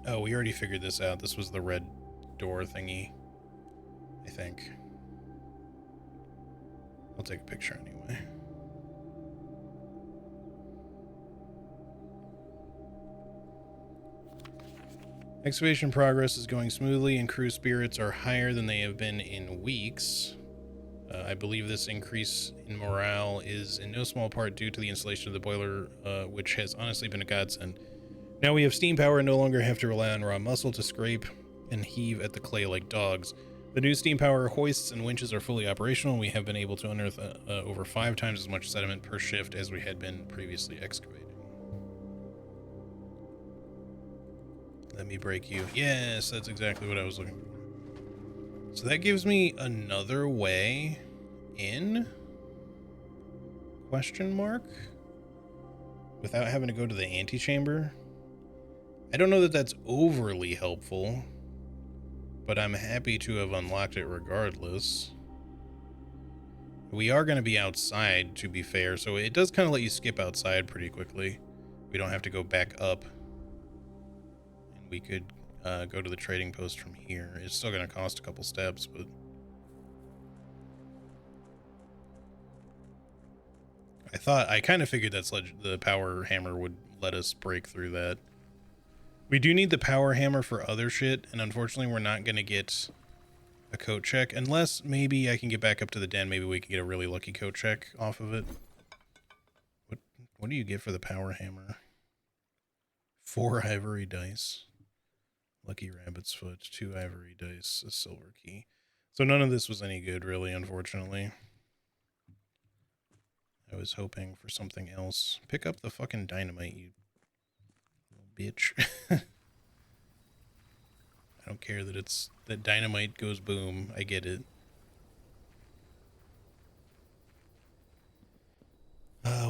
A: Oh, we already figured this out. This was the red door thingy, I think. I'll take a picture anyway. Excavation progress is going smoothly and crew spirits are higher than they have been in weeks. I believe this increase in morale is in no small part due to the installation of the boiler, which has honestly been a godsend. Now we have steam power and no longer have to rely on raw muscle to scrape and heave at the clay like dogs. The new steam power hoists and winches are fully operational. We have been able to unearth over 5 times as much sediment per shift as we had been previously excavating. Let me break you. Yes, that's exactly what I was looking for. So that gives me another way in? Question mark? Without having to go to the antechamber? I don't know that that's overly helpful, but I'm happy to have unlocked it regardless. We are going to be outside, to be fair, so it does kind of let you skip outside pretty quickly. We don't have to go back up. And we could go to the trading post from here. It's still going to cost a couple steps, but... I kind of figured that the power hammer would let us break through that. We do need the power hammer for other shit, and unfortunately we're not going to get a coat check, unless maybe I can get back up to the den. Maybe we can get a really lucky coat check off of it. What do you get for the power hammer? 4 ivory dice. Lucky rabbit's foot, 2 ivory dice, a silver key. So none of this was any good, really, unfortunately. I was hoping for something else. Pick up the fucking dynamite, you little bitch. I don't care that dynamite goes boom. I get it.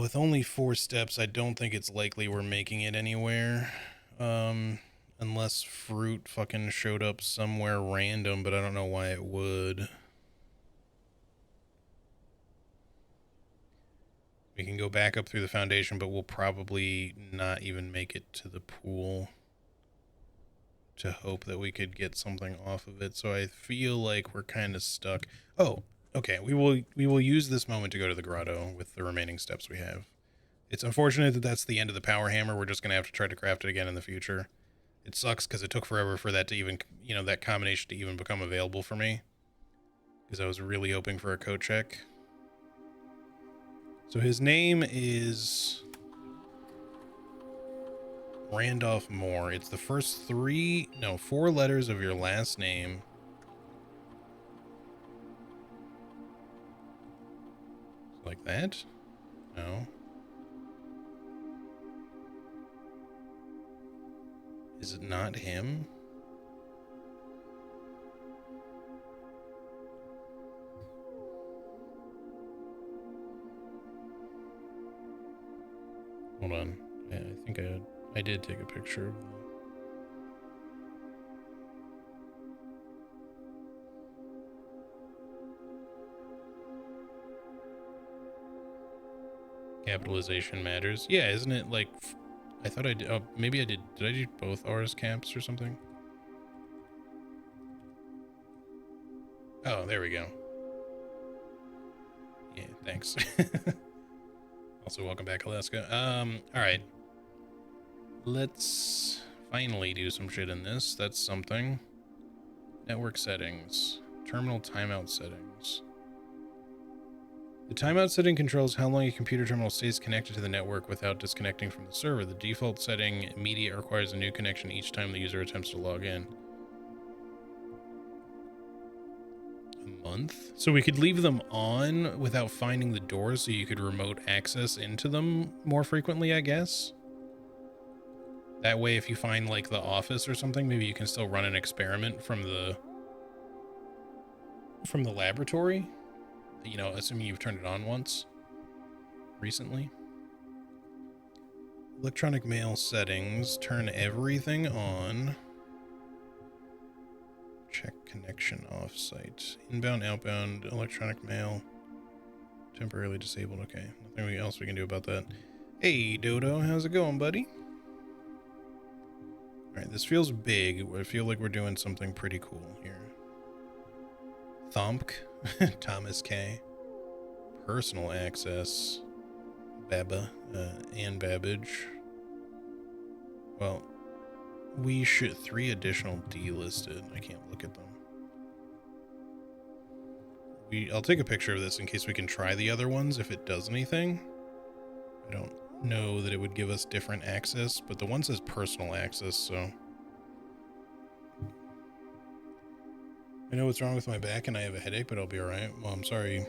A: With only 4 steps, I don't think it's likely we're making it anywhere. Unless fruit fucking showed up somewhere random, but I don't know why it would. We can go back up through the foundation, but we'll probably not even make it to the pool to hope that we could get something off of it. So I feel like we're kind of stuck. Oh, okay. We will use this moment to go to the grotto with the remaining steps we have. It's unfortunate that that's the end of the power hammer. We're just going to have to try to craft it again in the future. It sucks because it took forever for that to even, that combination to even become available for me. Because I was really hoping for a coat check. So his name is Randolph Moore. It's the first 4 letters of your last name. Like that? No. Is it not him? Hold on. I think I did take a picture of the... Capitalization matters. Yeah, isn't it like... I thought I did... Oh, maybe I did. Did I do both R's caps or something? Oh, there we go. Yeah, thanks. Also, welcome back, Alaska. All right. Let's finally do some shit in this. That's something. Network settings. Terminal timeout settings. The timeout setting controls how long a computer terminal stays connected to the network without disconnecting from the server. The default setting, immediate, requires a new connection each time the user attempts to log in. A month? So we could leave them on without finding the doors so you could remote access into them more frequently, I guess? That way, if you find, like, the office or something, maybe you can still run an experiment from the laboratory. Assuming you've turned it on once recently. Electronic mail settings. Turn everything on. Check connection offsite. Inbound, outbound, electronic mail. Temporarily disabled. Okay. Nothing else we can do about that. Hey, Dodo. How's it going, buddy? Alright, this feels big. I feel like we're doing something pretty cool here. Thompk. Thomas K. Personal access. Baba. Ann Babbage. Well, we should... 3 additional delisted. I can't look at them. I'll take a picture of this in case we can try the other ones if it does anything. I don't know that it would give us different access, but the one says personal access, so. I know what's wrong with my back and I have a headache, but I'll be alright. Well, I'm sorry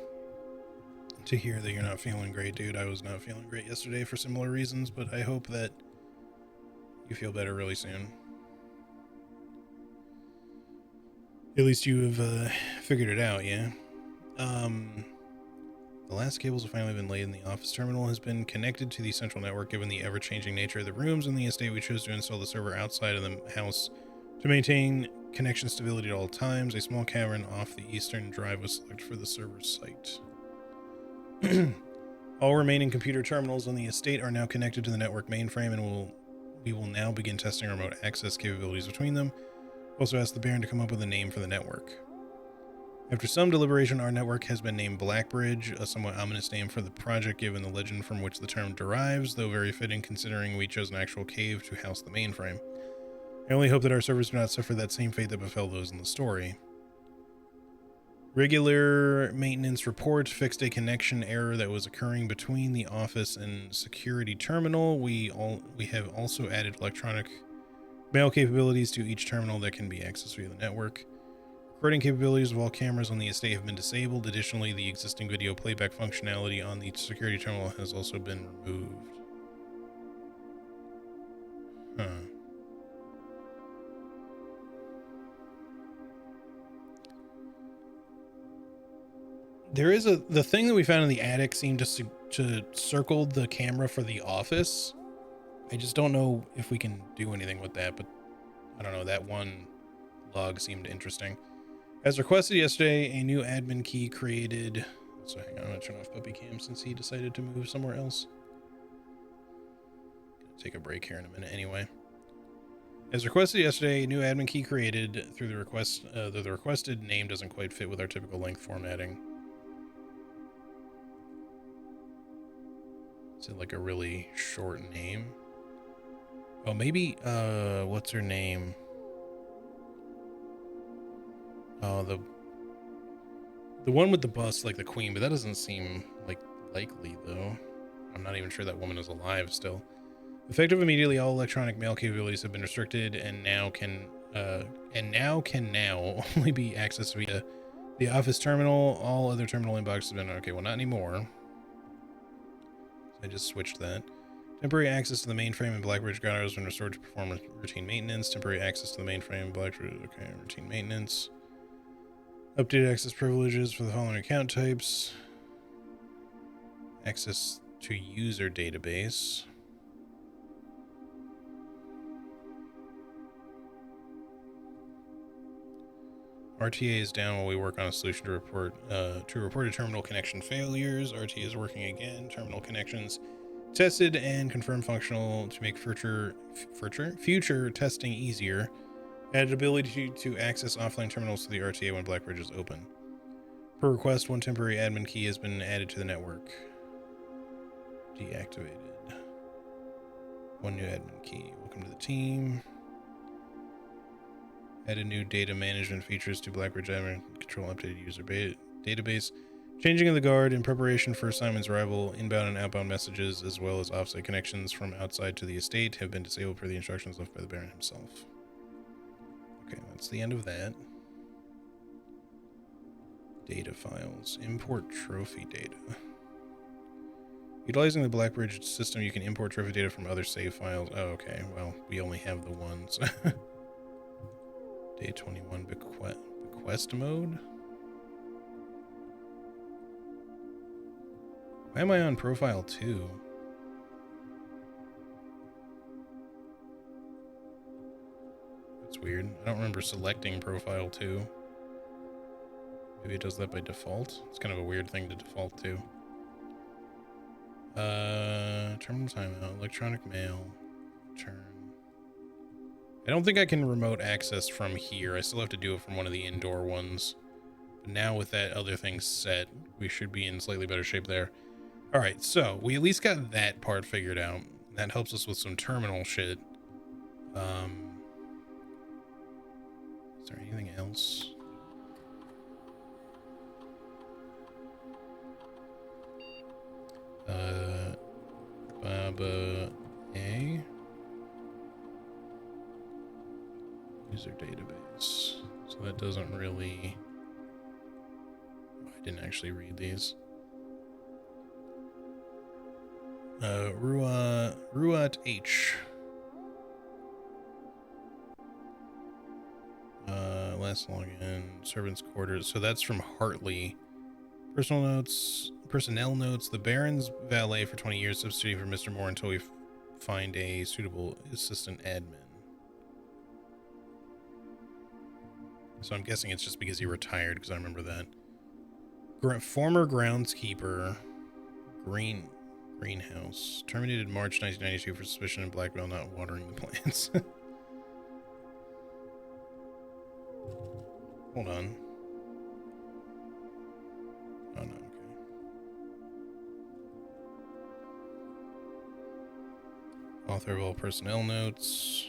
A: to hear that you're not feeling great, dude. I was not feeling great yesterday for similar reasons, but I hope that you feel better really soon. At least you have figured it out, yeah? The last cables have finally been laid and the office terminal has been connected to the central network. Given the ever-changing nature of the rooms in the estate, we chose to install the server outside of the house to maintain connection stability at all times. A small cavern off the eastern drive was selected for the server site. All remaining computer terminals on the estate are now connected to the network mainframe, and we will now begin testing remote access capabilities between them. Also asked the Baron to come up with a name for the network. After some deliberation, our network has been named Blackbridge, a somewhat ominous name for the project given the legend from which the term derives, though very fitting considering we chose an actual cave to house the mainframe. I only hope that our servers do not suffer that same fate that befell those in the story. Regular maintenance report fixed a connection error that was occurring between the office and security terminal. We have also added electronic mail capabilities to each terminal that can be accessed via the network. Recording capabilities of all cameras on the estate have been disabled. Additionally, the existing video playback functionality on the security terminal has also been removed. Huh. There is the thing that we found in the attic seemed to circle the camera for the office. I just don't know if we can do anything with that, but I don't know, that one log seemed interesting. As requested yesterday, a new admin key created. So hang on, I'm gonna turn off Puppy Cam since he decided to move somewhere else. Gonna take a break here in a minute anyway. As requested yesterday, a new admin key created through the request, though the requested name doesn't quite fit with our typical length formatting. Is it like a really short name? Oh, maybe, what's her name? Oh, the one with the bust, like the queen, but that doesn't seem like likely though. I'm not even sure that woman is alive still. Effective immediately, all electronic mail capabilities have been restricted and now can only be accessed via the office terminal. All other terminal inboxes have been okay, well not anymore. I just switched that. Temporary access to the mainframe in Blackbridge Ground has been restored to perform routine maintenance. Temporary access to the mainframe in Blackbridge, okay, routine maintenance. Updated access privileges for the following account types. Access to user database. RTA is down while we work on a solution to report a terminal connection failures. RTA is working again. Terminal connections tested and confirmed functional to make future testing easier. Added ability to access offline terminals to the RTA when Blackbridge is open. Per request, one temporary admin key has been added to the network. Deactivated. One new admin key. Welcome to the team. Added new data management features to Blackbridge admin control, updated user database. Changing of the guard in preparation for Simon's arrival. Inbound and outbound messages as well as offsite connections from outside to the estate have been disabled per the instructions left by the Baron himself. Okay, that's the end of that. Data files. Import trophy data. Utilizing the Blackbridge system, you can import trophy data from other save files. Oh, okay. Well, we only have the ones. Day 21 bequest mode. Why am I on profile 2? That's weird. I don't remember selecting profile 2. Maybe it does that by default. It's kind of a weird thing to default to. Terminal timeout, electronic mail, turn. I don't think I can remote access from here. I still have to do it from one of the indoor ones. But now with that other thing set, we should be in slightly better shape there. All right, so we at least got that part figured out. That helps us with some terminal shit. Is there anything else? Bubba A. User database. So that doesn't really... I didn't actually read these. Ruat H. Last login, servants' quarters. So that's from Hartley. Personnel notes. The Baron's valet for 20 years, substituting for Mr. Moore until we find a suitable assistant admin. So I'm guessing it's just because he retired, because I remember that. Former groundskeeper, Greenhouse, terminated March 1992 for suspicion of blackmail, not watering the plants. Hold on. Oh, no, okay. Author of all personnel notes.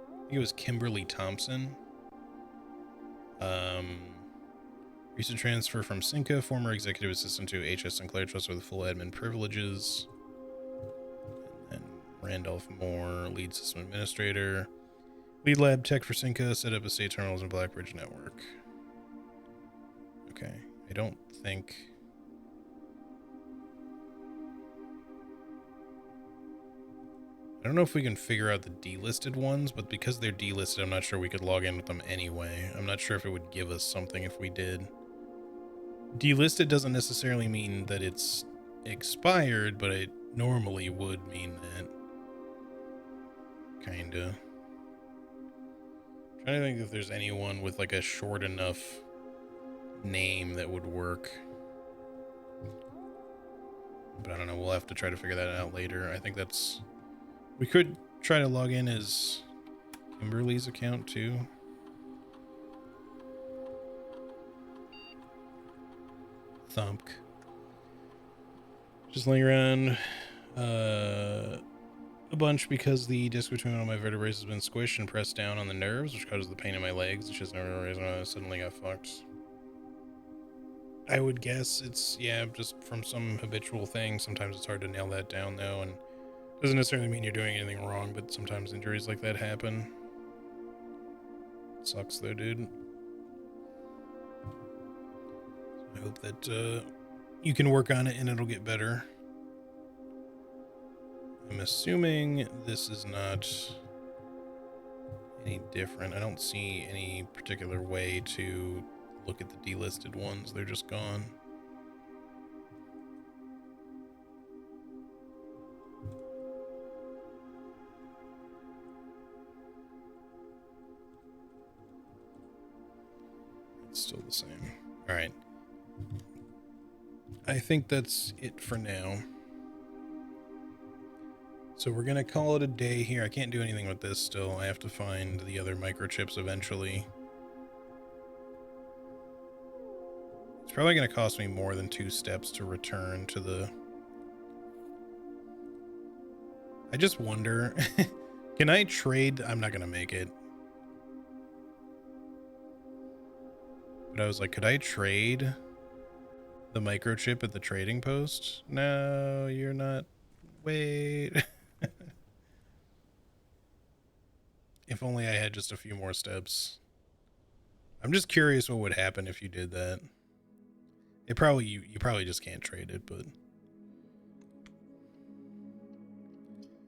A: I think it was Kimberly Thompson. Recent transfer from Cinca, former executive assistant to H.S. Sinclair Trust with full admin privileges. And Randolph Moore, lead system administrator. Lead lab tech for Cinca, set up estate terminals in Blackbridge network. Okay, I don't think... I don't know if we can figure out the delisted ones, but because they're delisted, I'm not sure we could log in with them anyway. I'm not sure if it would give us something if we did. Delisted doesn't necessarily mean that it's expired, but it normally would mean that. Kinda. I'm trying to think if there's anyone with like a short enough name that would work. But I don't know, we'll have to try to figure that out later. I think that's... We could try to log in as Kimberly's account too. Thump. Just laying around a bunch because the disc between one of my vertebrae has been squished and pressed down on the nerves, which causes the pain in my legs. It's just no reason I suddenly got fucked. I would guess it's, yeah, just from some habitual thing. Sometimes it's hard to nail that down though, and doesn't necessarily mean you're doing anything wrong, but sometimes injuries like that happen. Sucks though, dude. I hope that you can work on it and it'll get better. I'm assuming this is not any different. I don't see any particular way to look at the delisted ones. They're just gone. It's still the same. All right. I think that's it for now. So we're going to call it a day here. I can't do anything with this still. I have to find the other microchips eventually. It's probably going to cost me more than 2 steps to return to the... I just wonder, can I trade? I'm not going to make it. But I was like, could I trade the microchip at the trading post? No, you're not. Wait. If only I had just a few more steps. I'm just curious what would happen if you did that. It probably, you probably just can't trade it, but...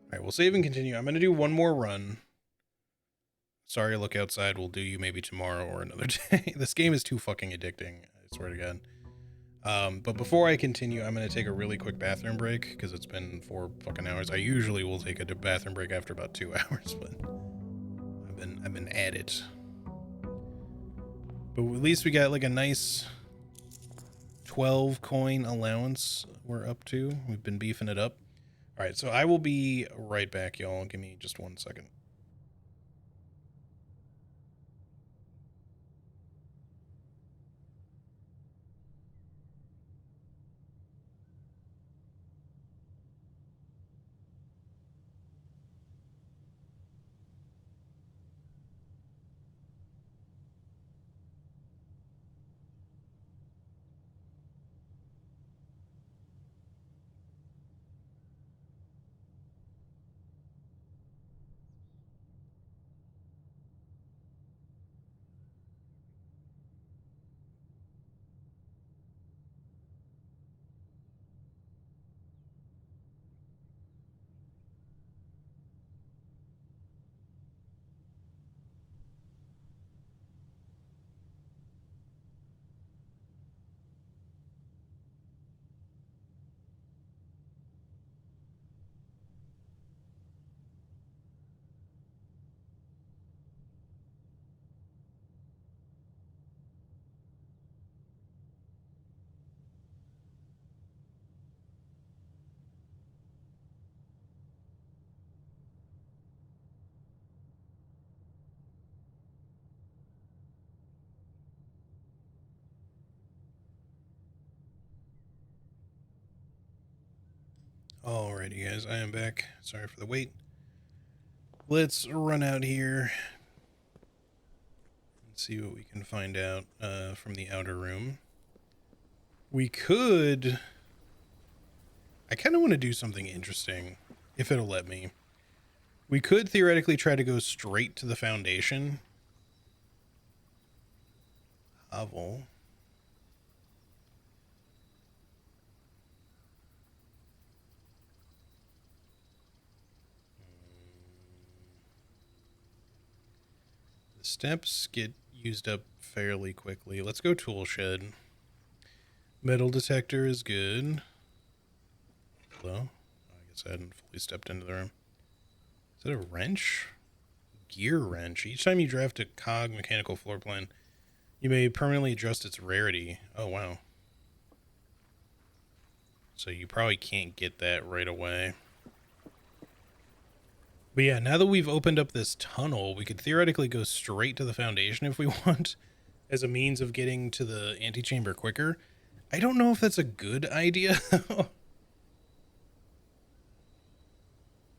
A: Alright, we'll save and continue. I'm going to do one more run. Sorry, look outside. We'll do you maybe tomorrow or another day. This game is too fucking addicting. I swear to God. But before I continue, I'm going to take a really quick bathroom break because it's been 4 fucking hours. I usually will take a bathroom break after about 2 hours, but I've been at it. But at least we got like a nice 12 coin allowance we're up to. We've been beefing it up. All right, so I will be right back, y'all. Give me just 1 second. Alrighty, guys, I am back. Sorry for the wait. Let's run out here and see what we can find out from the outer room. We could... I kind of want to do something interesting, if it'll let me. We could theoretically try to go straight to the foundation. Hovel. The steps get used up fairly quickly. Let's go tool shed. Metal detector is good. Hello? I guess I hadn't fully stepped into the room. Is that a wrench? Gear wrench. Each time you draft a cog mechanical floor plan, you may permanently adjust its rarity. Oh, wow. So you probably can't get that right away. But yeah, now that we've opened up this tunnel, we could theoretically go straight to the foundation if we want, as a means of getting to the antechamber quicker. I don't know if that's a good idea.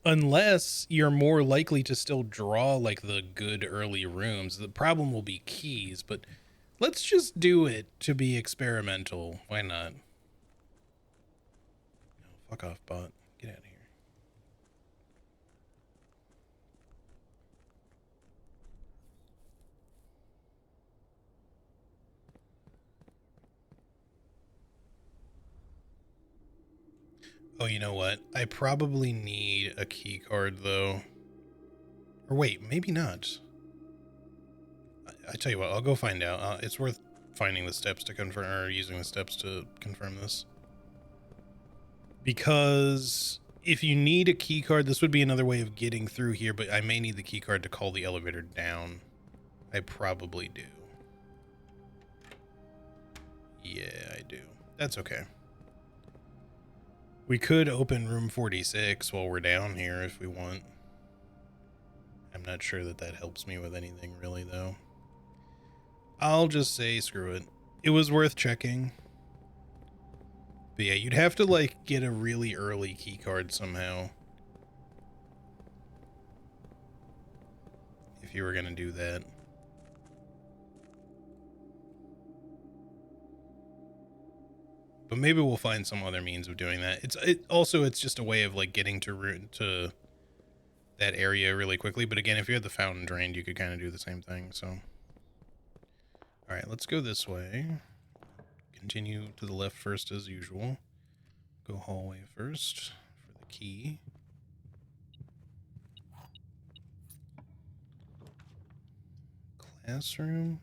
A: Unless you're more likely to still draw like the good early rooms. The problem will be keys, but let's just do it to be experimental. Why not? No, fuck off, bot. Get out of here. Oh, you know what? I probably need a key card though. Or wait, maybe not. I tell you what, I'll go find out. It's worth finding the steps to confirm, or using the steps to confirm this. Because if you need a key card, this would be another way of getting through here, but I may need the key card to call the elevator down. I probably do. Yeah, I do. That's okay. We could open room 46 while we're down here if we want. I'm not sure that that helps me with anything really, though. I'll just say screw it. It was worth checking. But yeah, you'd have to, like, get a really early key card somehow. If you were going to do that. But maybe we'll find some other means of doing that. It's just a way of like getting to that area really quickly. But again, if you had the fountain drained, you could kind of do the same thing. So, all right, let's go this way. Continue to the left first as usual. Go hallway first for the key. Classroom.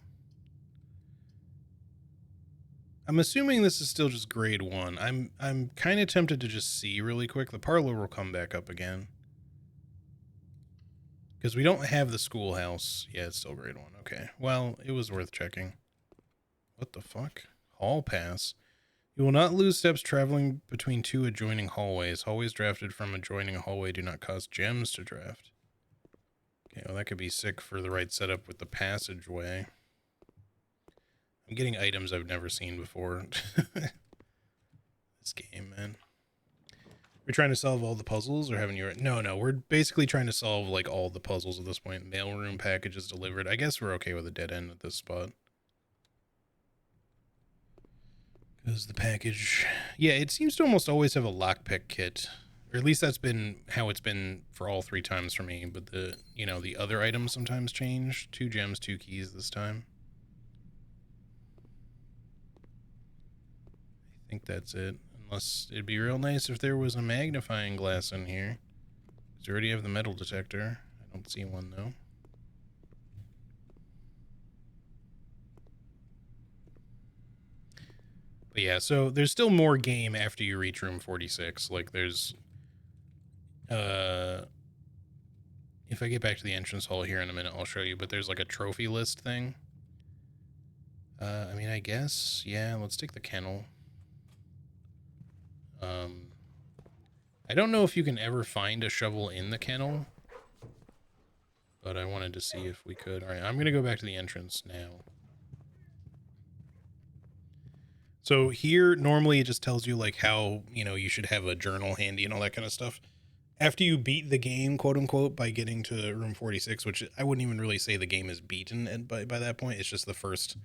A: I'm assuming this is still just grade 1. I'm kind of tempted to just see really quick. The parlor will come back up again. Because we don't have the schoolhouse. Yeah, it's still grade 1. Okay. Well, it was worth checking. What the fuck? Hall pass. You will not lose steps traveling between 2 adjoining hallways. Hallways drafted from adjoining a hallway do not cost gems to draft. Okay, well that could be sick for the right setup with the passageway. I'm getting items I've never seen before. This game, man. We're trying to solve all the puzzles, or haven't you? No, we're basically trying to solve like all the puzzles at this point. Mailroom packages delivered. I guess we're okay with a dead end at this spot. Because the package... Yeah, it seems to almost always have a lockpick kit. Or at least that's been how it's been for all 3 times for me. But the, you know, the other items sometimes change. 2 gems, 2 keys this time. I think that's it. Unless it'd be real nice if there was a magnifying glass in here. Because we already have the metal detector. I don't see one though. But yeah, so there's still more game after you reach room 46. Like there's... if I get back to the entrance hall here in a minute, I'll show you. But there's like a trophy list thing. I mean, I guess. Yeah, let's take the kennel. I don't know if you can ever find a shovel in the kennel. But I wanted to see if we could. Alright, I'm going to go back to the entrance now. So here, normally it just tells you like how, you should have a journal handy and all that kind of stuff. After you beat the game, quote unquote, by getting to room 46, which I wouldn't even really say the game is beaten by that point. It's just the first,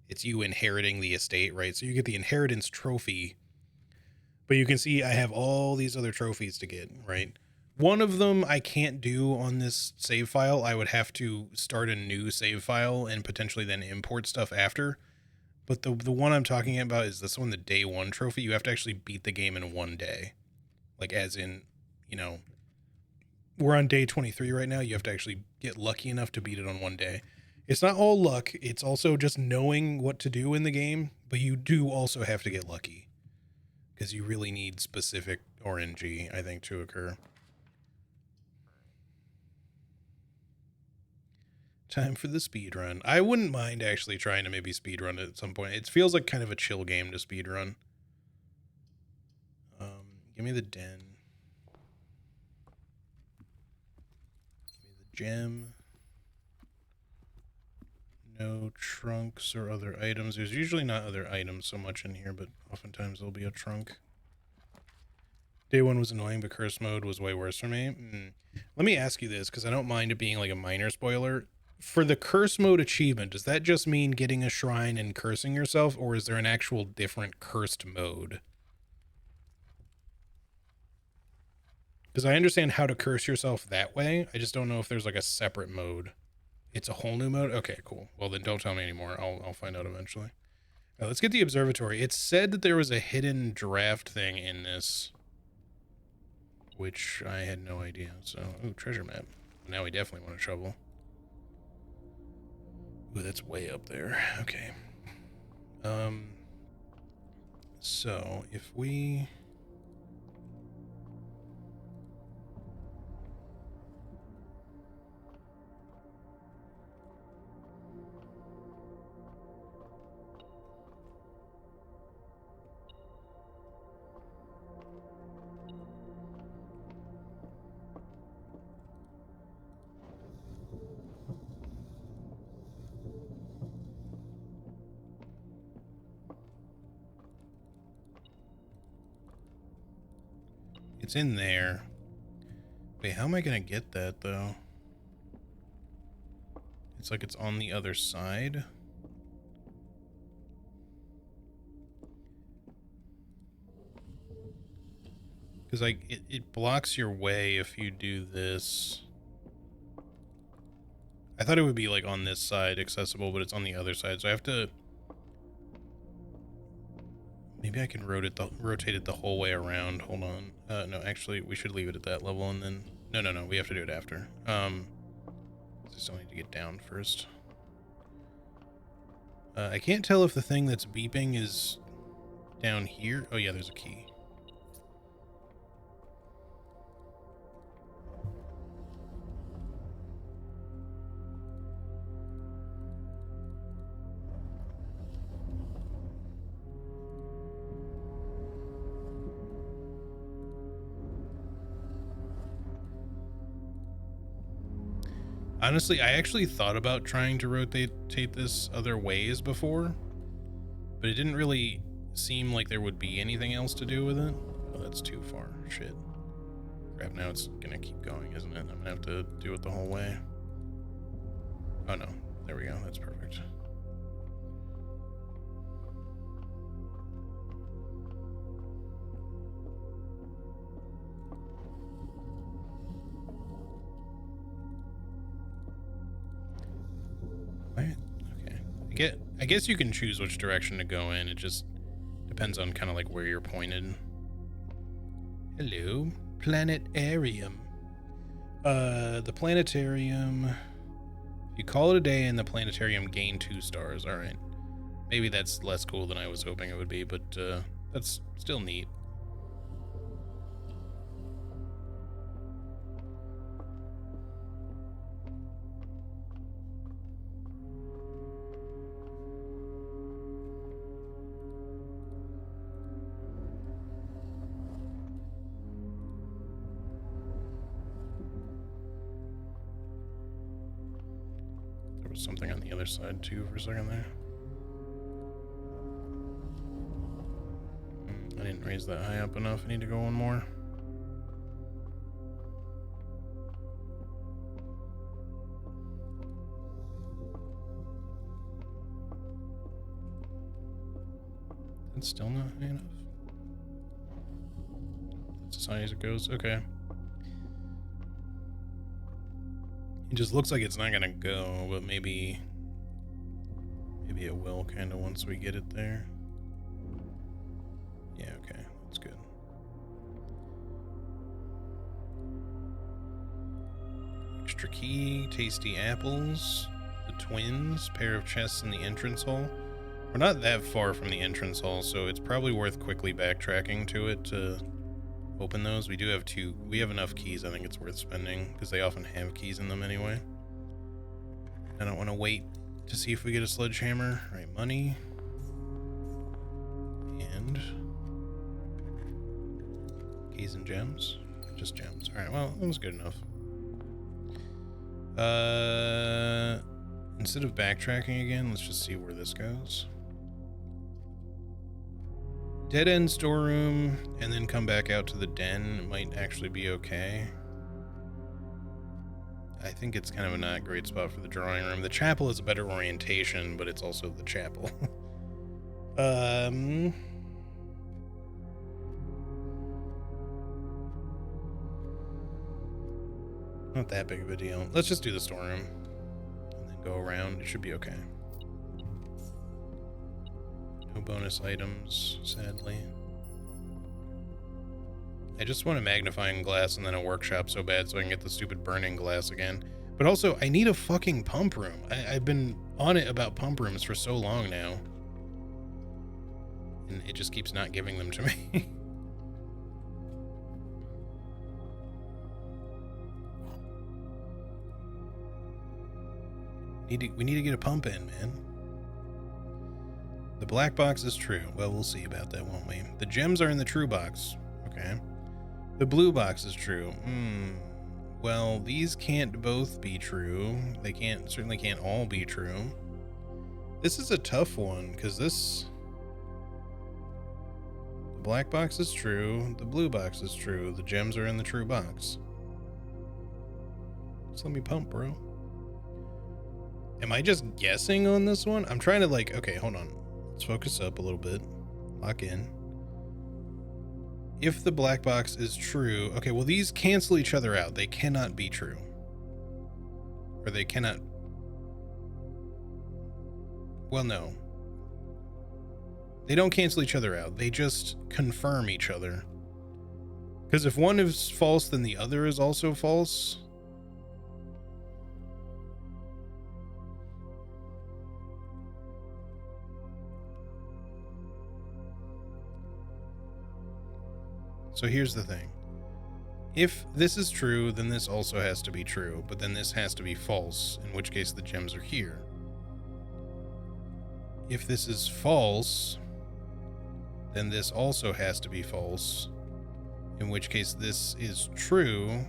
A: it's you inheriting the estate, right? So you get the inheritance trophy, but you can see I have all these other trophies to get, right? One of them I can't do on this save file. I would have to start a new save file and potentially then import stuff after. But the one I'm talking about is this one, the day one trophy. You have to actually beat the game in one day. Like as in, we're on day 23 right now. You have to actually get lucky enough to beat it on one day. It's not all luck. It's also just knowing what to do in the game, but you do also have to get lucky because you really need specific RNG, I think, to occur. Time for the speed run. I wouldn't mind actually trying to maybe speed run it at some point. It feels like kind of a chill game to speed run. Give me the den. Give me the gem. No trunks or other items. There's usually not other items so much in here, but oftentimes there'll be a trunk. Day one was annoying, but curse mode was way worse for me. Let me ask you this, because I don't mind it being like a minor spoiler. For the curse mode achievement, does that just mean getting a shrine and cursing yourself, or is there an actual different cursed mode? Because I understand how to curse yourself that way. I just don't know if there's like a separate mode. It's a whole new mode? Okay, cool. Well, then don't tell me anymore. I'll find out eventually. Now, let's get the observatory. It said that there was a hidden draft thing in this, which I had no idea. So, ooh, treasure map. Now we definitely want a shovel. Ooh, that's way up there. Okay. So if we... It's in there. Wait, how am I going to get that, though? It's like it's on the other side. Because, like, it blocks your way if you do this. I thought it would be, like, on this side accessible, but it's on the other side. So I have to... Maybe I can rotate it the whole way around. Hold on. No, actually, we should leave it at that level and then... No. We have to do it after. Still need to get down first. I can't tell if the thing that's beeping is down here. Oh, yeah, there's a key. Honestly, I actually thought about trying to rotate this other ways before, but it didn't really seem like there would be anything else to do with it. Oh, that's too far. Shit. Crap, now it's gonna keep going, isn't it? I'm gonna have to do it the whole way. Oh no, there we go, that's perfect. Okay. I guess you can choose which direction to go in. It just depends on kind of like where you're pointed. Hello, planetarium. The planetarium. If you call it a day and the planetarium gain 2 stars. All right. Maybe that's less cool than I was hoping it would be, but that's still neat. Something on the other side too for a second there. Didn't raise that high up enough. I need to go one more. That's still not high enough. That's as high as it goes. Okay. It just looks like it's not gonna go, but maybe it will kind of once we get it there. Yeah, okay, that's good. Extra key, tasty apples, the twins, pair of chests in the entrance hall. We're not that far from the entrance hall, so it's probably worth quickly backtracking to it to open those. We do have we have enough keys. I think it's worth spending because they often have keys in them anyway. I don't want to wait to see if we get a sledgehammer. All right, money and keys and gems. Just gems. All right, well, that was good enough. Instead of backtracking again, let's just see where this goes. Dead end storeroom, and then come back out to the den. It might actually be okay. I think it's kind of a not great spot for the drawing room. The chapel is a better orientation, but it's also the chapel. Not that big of a deal. Let's just do the storeroom and then go around. It should be okay. No bonus items, sadly. I just want a magnifying glass and then a workshop so bad so I can get the stupid burning glass again. But also, I need a fucking pump room. I've been on it about pump rooms for so long now. And it just keeps not giving them to me. We need to get a pump in, man. The black box is true. Well, we'll see about that, won't we? The gems are in the true box. Okay. The blue box is true. Well, these can't both be true. They certainly can't all be true. This is a tough one, because the black box is true. The blue box is true. The gems are in the true box. Just let me pump, bro. Am I just guessing on this one? I'm trying to okay, hold on. Let's focus up a little bit. Lock in. If the black box is true, okay, well, these cancel each other out. They cannot be true. Or they cannot. Well, no. They don't cancel each other out. They just confirm each other. Because if one is false, then the other is also false. So here's the thing. If this is true, then this also has to be true, but then this has to be false, in which case the gems are here. If this is false, then this also has to be false, in which case this is true.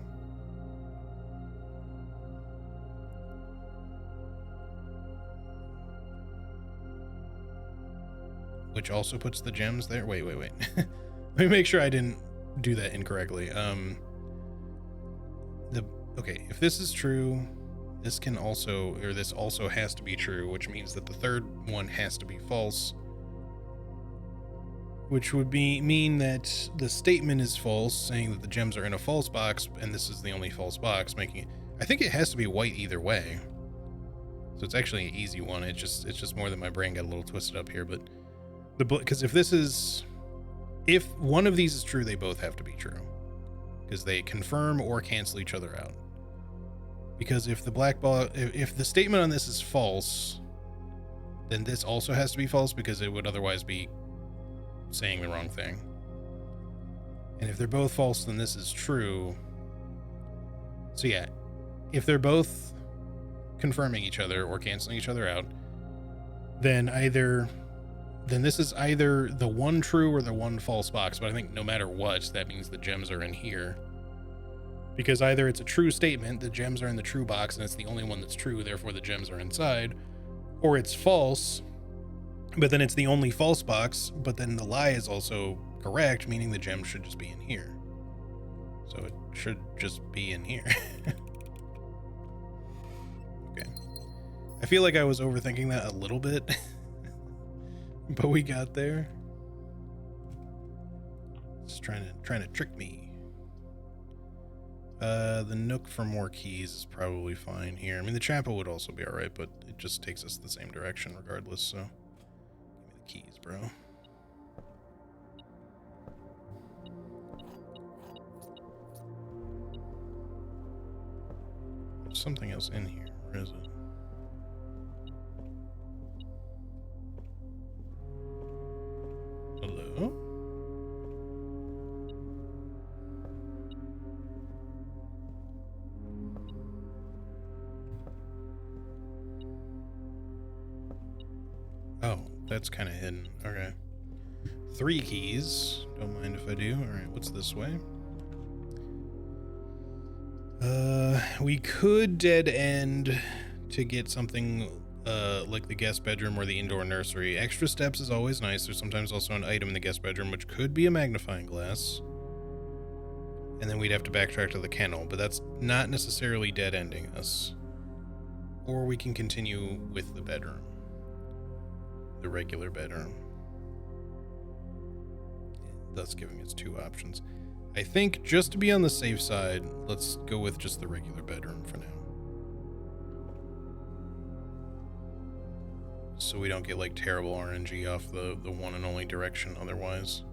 A: Which also puts the gems there. Wait. Let me make sure I didn't do that incorrectly. Okay, if this is true, this also has to be true, which means that the third one has to be false, which would mean that the statement is false, saying that the gems are in a false box, and this is the only false box, making it, I think it has to be white either way. So it's actually an easy one. It's just more that my brain got a little twisted up here, but because if one of these is true, they both have to be true, because they confirm or cancel each other out. Because if if the statement on this is false, then this also has to be false, because it would otherwise be saying the wrong thing. And if they're both false, then this is true. So yeah, if they're both confirming each other or canceling each other out, then this is either the one true or the one false box. But I think no matter what, that means the gems are in here. Because either it's a true statement, the gems are in the true box, and it's the only one that's true, therefore the gems are inside, or it's false, but then it's the only false box, but then the lie is also correct, meaning the gem should just be in here. So it should just be in here. Okay. I feel like I was overthinking that a little bit, but we got there. It's trying to trick me. The nook for more keys is probably fine here. I mean, the chapel would also be alright, but it just takes us the same direction regardless, so give me the keys, bro. There's something else in here. Where is it? Hello? Oh, that's kind of hidden. Okay. 3 keys. Don't mind if I do. Alright, what's this way? We could dead end to get something like the guest bedroom or the indoor nursery. Extra steps is always nice. There's sometimes also an item in the guest bedroom, which could be a magnifying glass. And then we'd have to backtrack to the kennel, but that's not necessarily dead ending us. Or we can continue with the bedroom. The regular bedroom. Thus giving us 2 options. I think just to be on the safe side, let's go with just the regular bedroom for now. So we don't get like terrible RNG off the one and only direction otherwise.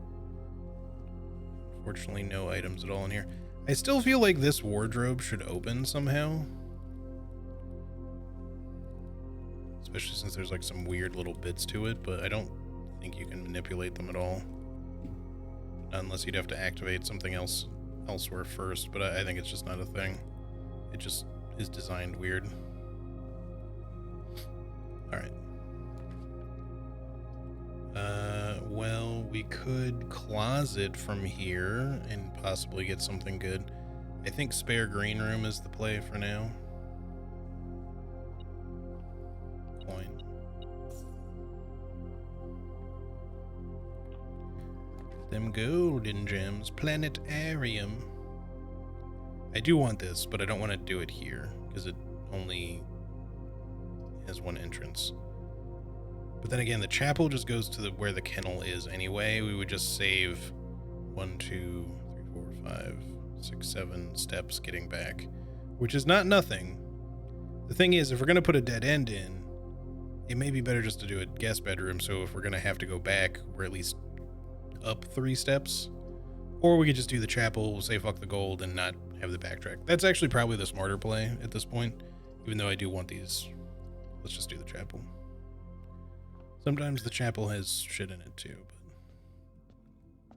A: Fortunately, no items at all in here. I still feel like this wardrobe should open somehow. Especially since there's like some weird little bits to it, but I don't think you can manipulate them at all. Unless you'd have to activate something else elsewhere first, but I think it's just not a thing. It just is designed weird. Alright. Well, we could closet from here and possibly get something good. I think spare green room is the play for now. Coin. Them golden gems. Planetarium. I do want this, but I don't want to do it here because it only has 1 entrance. But then again, the chapel just goes to where the kennel is anyway. We would just save 1, 2, 3, 4, 5, 6, 7 steps getting back, which is not nothing. The thing is, if we're going to put a dead end in, it may be better just to do a guest bedroom. So if we're going to have to go back, we're at least up 3 steps. Or we could just do the chapel, say fuck the gold, and not have the backtrack. That's actually probably the smarter play at this point, even though I do want these. Let's just do the chapel. Sometimes the chapel has shit in it too, but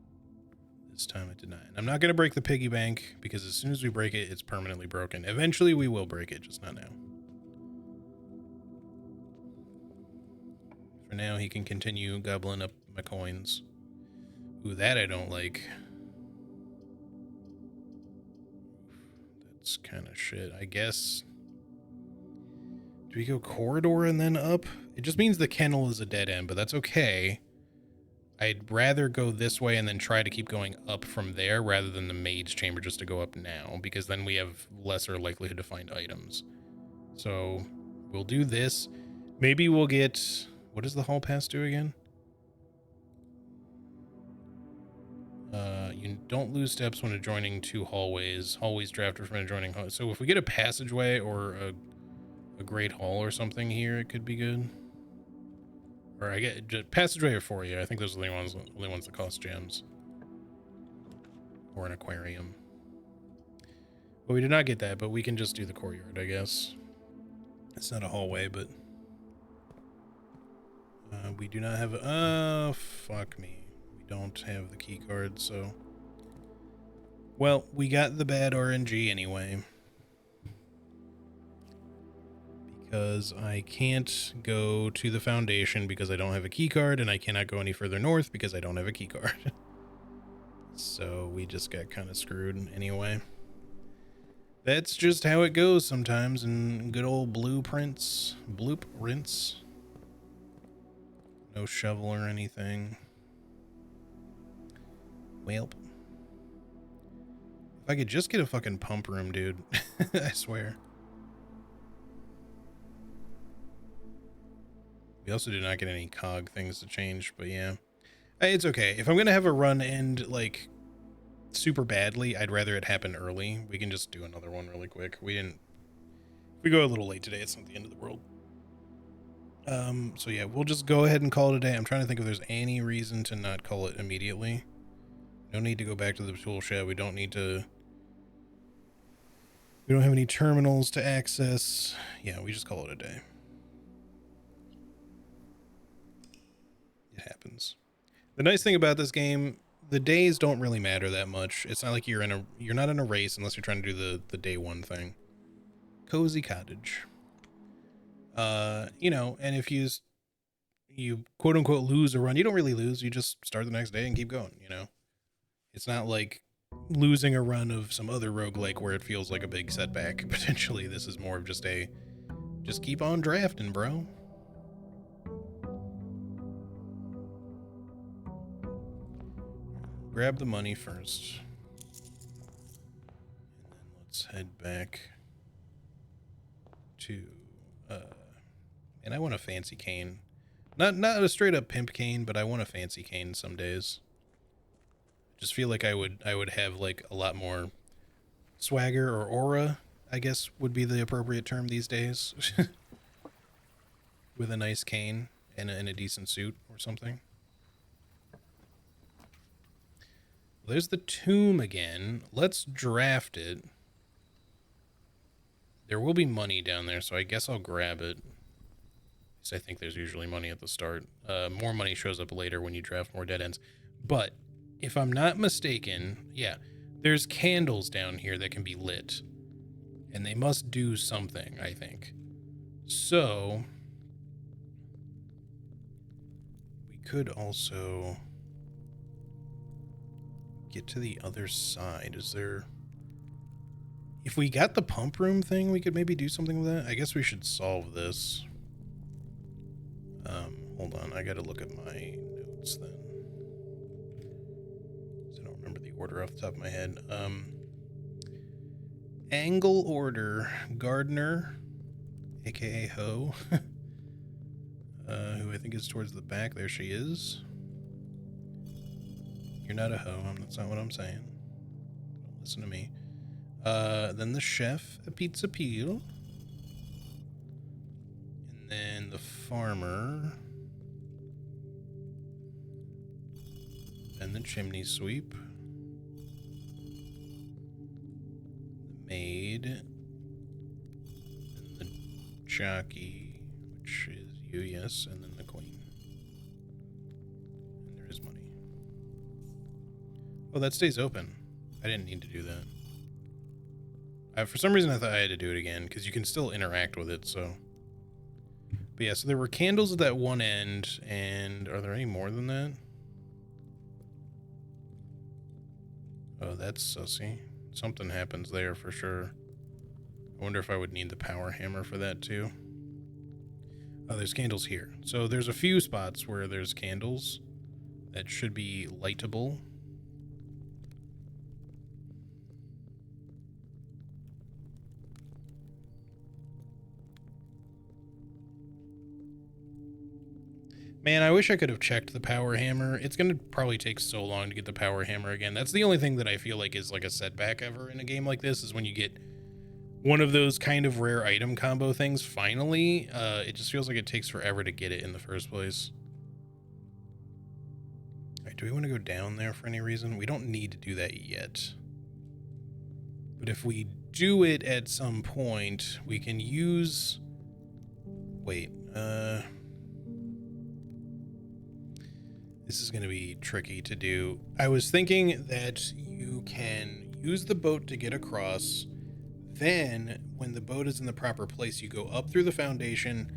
A: this time it did not. And I'm not going to break the piggy bank, because as soon as we break it, it's permanently broken. Eventually we will break it, just not now. For now, he can continue gobbling up my coins. Ooh, that I don't like. That's kind of shit, I guess. Do we go corridor and then up? It just means the kennel is a dead end, but that's okay. I'd rather go this way and then try to keep going up from there rather than the maid's chamber just to go up now, because then we have lesser likelihood to find items. So we'll do this. Maybe we'll get... What does the hall pass do again? You don't lose steps when adjoining 2 hallways. Hallways drafted from adjoining hallways. So if we get a passageway or a great hall or something here, it could be good. Or I get just passageway or foyer. I think those are the only ones that cost gems. Or an aquarium. Well, we did not get that, but we can just do the courtyard, I guess. It's not a hallway, but we do not have a... fuck me. We don't have the key card, so... Well, we got the bad RNG anyway. Because I can't go to the foundation because I don't have a key card, and I cannot go any further north because I don't have a key card. So we just got kind of screwed anyway. That's just how it goes sometimes in good old blueprints. Blueprints. No shovel or anything. Welp. If I could just get a fucking pump room, dude. I swear. We also did not get any cog things to change, but yeah. It's okay. If I'm going to have a run end, like, super badly, I'd rather it happen early. We can just do another one really quick. If we go a little late today, it's not the end of the world. So yeah, we'll just go ahead and call it a day. I'm trying to think if there's any reason to not call it immediately. No need to go back to the tool shed. We don't have any terminals to access. Yeah, we just call it a day. It happens. The nice thing about this game, the days don't really matter that much. It's not like you're not in a race unless you're trying to do the day one thing. Cozy cottage. And if you quote unquote lose a run, you don't really lose. You just start the next day and keep going, It's not like losing a run of some other roguelike where it feels like a big setback. Potentially, this is more of just keep on drafting, bro. Grab the money first. And then let's head back to, and I want a fancy cane. Not a straight up pimp cane, but I want a fancy cane some days. Just feel like I would have like a lot more swagger or aura, I guess would be the appropriate term these days. With a nice cane and a decent suit or something. There's the tomb again. Let's draft it. There will be money down there, so I guess I'll grab it. I think there's usually money at the start. More money shows up later when you draft more dead ends. But if I'm not mistaken, yeah, there's candles down here that can be lit. And they must do something, I think. So we could also get to the other side. If we got the pump room thing, we could maybe do something with that. I guess we should solve this. Hold on, I gotta look at my notes then. I don't remember the order off the top of my head. Angle order Gardner, aka Ho, who I think is towards the back. There she is. You're not a hoe. That's not what I'm saying. Don't listen to me. Then the chef, a pizza peel. And then the farmer. Then the chimney sweep. The maid. And the jockey, which is you, yes, and then the queen. And there is money. Oh, that stays open. I didn't need to do that. For some reason, I thought I had to do it again, because you can still interact with it, so. But yeah, so there were candles at that one end, and are there any more than that? Oh, that's sussy. Something happens there for sure. I wonder if I would need the power hammer for that too. Oh, there's candles here. So there's a few spots where there's candles that should be lightable. Man, I wish I could have checked the power hammer. It's going to probably take so long to get the power hammer again. That's the only thing that I feel like is like a setback ever in a game like this, is when you get one of those kind of rare item combo things finally. It just feels like it takes forever to get it in the first place. All right, do we want to go down there for any reason? We don't need to do that yet. But if we do it at some point, we can use... Wait, this is going to be tricky to do. I was thinking that you can use the boat to get across. Then, when the boat is in the proper place, you go up through the foundation,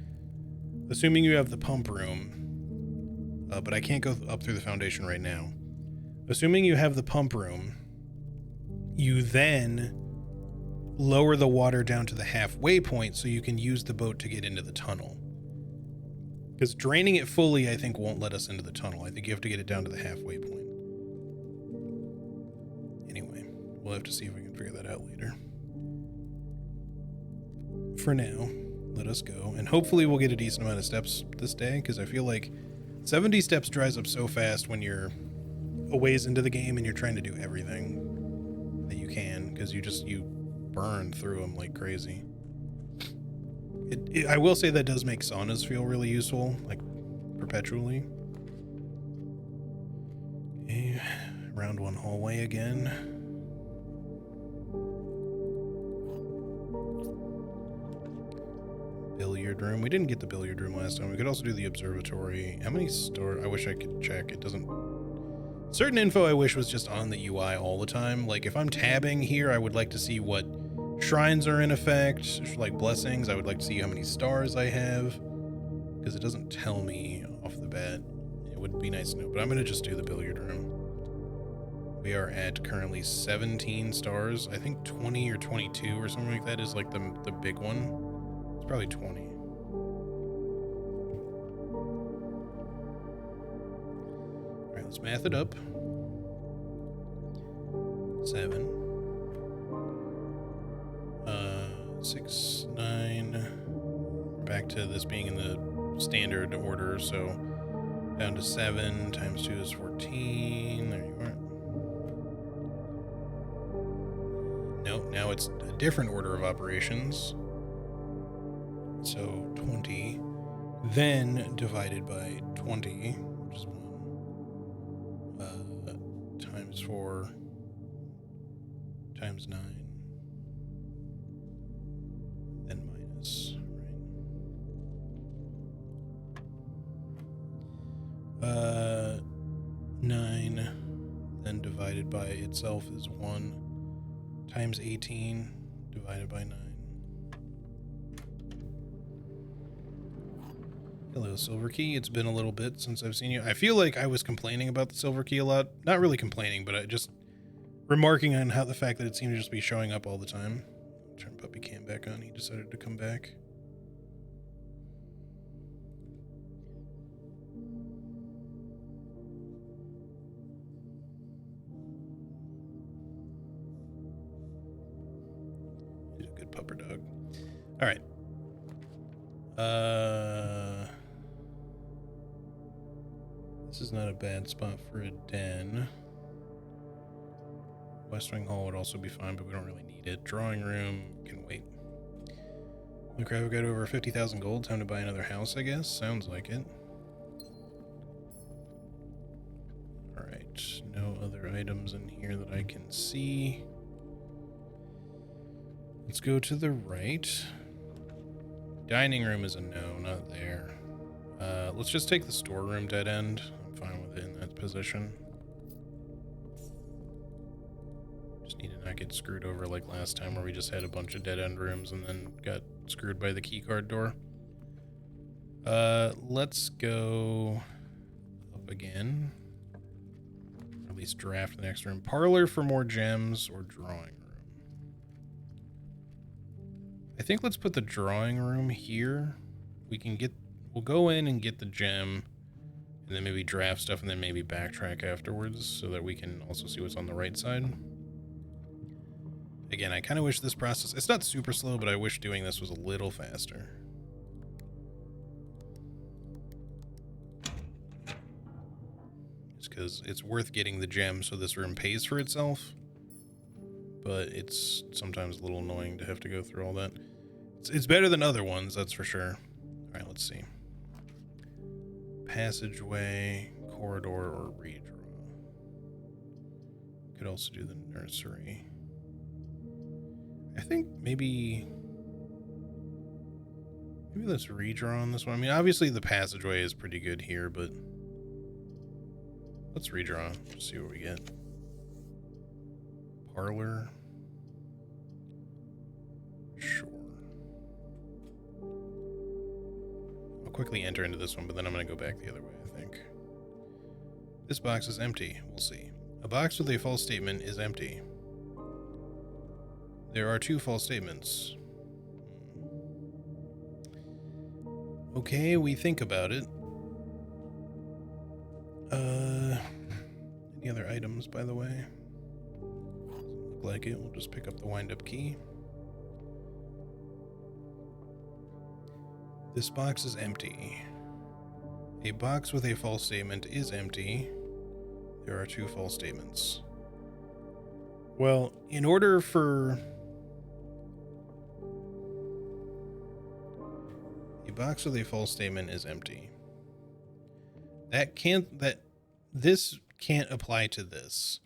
A: assuming you have the pump room. But I can't go up through the foundation right now. Assuming you have the pump room, you then lower the water down to the halfway point so you can use the boat to get into the tunnel. Because draining it fully, I think, won't let us into the tunnel. I think you have to get it down to the halfway point. we'll have to see if we can figure that out later. For now, let us go, and hopefully we'll get a decent amount of steps this day, because I feel like 70 steps dries up so fast when you're a ways into the game and you're trying to do everything that you can, because you burn through them like crazy. I will say that does make saunas feel really useful, like perpetually. Okay, round one hallway again. Billiard room. We didn't get the billiard room last time. We could also do the observatory. How many I wish I could check. It doesn't... Certain info I wish was just on the UI all the time. Like, if I'm tabbing here, I would like to see what shrines are in effect, like blessings. I would like to see how many stars I have, because it doesn't tell me off the bat. It would be nice to know, but I'm going to just do the billiard room. We are at currently 17 stars. I think 20 or 22 or something like that is like the big one. It's probably 20. All right, let's math it up. 7. 6, 9. Back to this being in the standard order, so down to 7 times 2 is 14. There you are. No, now it's a different order of operations. So 20, then divided by 20, which is 1, times 4, times 9, then minus, right? 9, then divided by itself is 1, times 18, divided by 9. Hello, Silver Key. It's been a little bit since I've seen you. I feel like I was complaining about the Silver Key a lot. Not really complaining, but I just remarking on how the fact that it seemed to just be showing up all the time. Turn Puppy Cam back on. He decided to come back. He's a good pupper dog. All right. This is not a bad spot for a den. West Wing Hall would also be fine, but we don't really need it. Drawing room can wait. Look, I've got over 50,000 gold. Time to buy another house, I guess. Sounds like it. Alright, no other items in here that I can see. Let's go to the right. Dining room is a no, not there. Let's just take the storeroom dead end. I'm fine with it in that position. Just need to not get screwed over like last time where we just had a bunch of dead end rooms and then got screwed by the keycard door. Let's go up again. Or at least draft the next room. Parlor for more gems or drawing room. I think let's put the drawing room here. We'll go in and get the gem and then maybe draft stuff and then maybe backtrack afterwards so that we can also see what's on the right side. Again, I kind of wish this process, it's not super slow, but I wish doing this was a little faster. Just because it's worth getting the gem so this room pays for itself. But it's sometimes a little annoying to have to go through all that. It's better than other ones, that's for sure. All right, let's see. Passageway, corridor, or redraw. Could also do the nursery. I think maybe let's redraw on this one. I mean, obviously the passageway is pretty good here, but let's redraw. See what we get. Parlor. Sure. I'll quickly enter into this one, but then I'm going to go back the other way, I think. This box is empty. We'll see. A box with a false statement is empty. There are 2 false statements. Okay, we think about it. Any other items, by the way? Doesn't look like it. We'll just pick up the wind-up key. This box is empty. A box with a false statement is empty. There are 2 false statements. Well, in order for a box with a false statement is empty, this can't apply to this.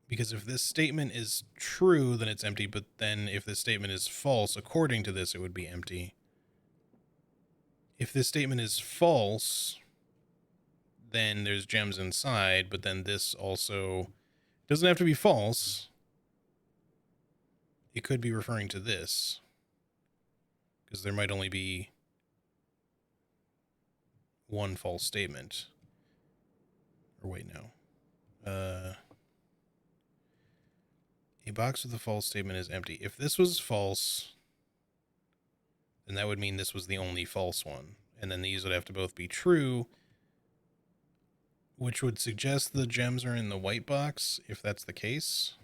A: Because if this statement is true, then it's empty, but then if this statement is false, according to this, it would be empty. If this statement is false, then there's gems inside, but then this also doesn't have to be false. It could be referring to this, because there might only be one false statement. Or wait, no. A box with a false statement is empty. If this was false, then that would mean this was the only false one. And then these would have to both be true, which would suggest the gems are in the white box, if that's the case.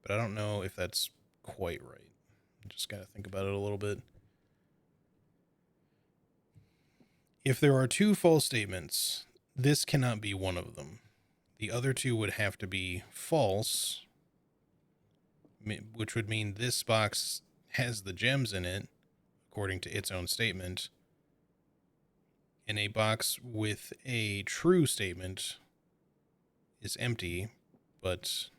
A: But I don't know if that's quite right. I just got to think about it a little bit. If there are 2 false statements, this cannot be one of them. The other 2 would have to be false, which would mean this box has the gems in it, according to its own statement. And a box with a true statement is empty, but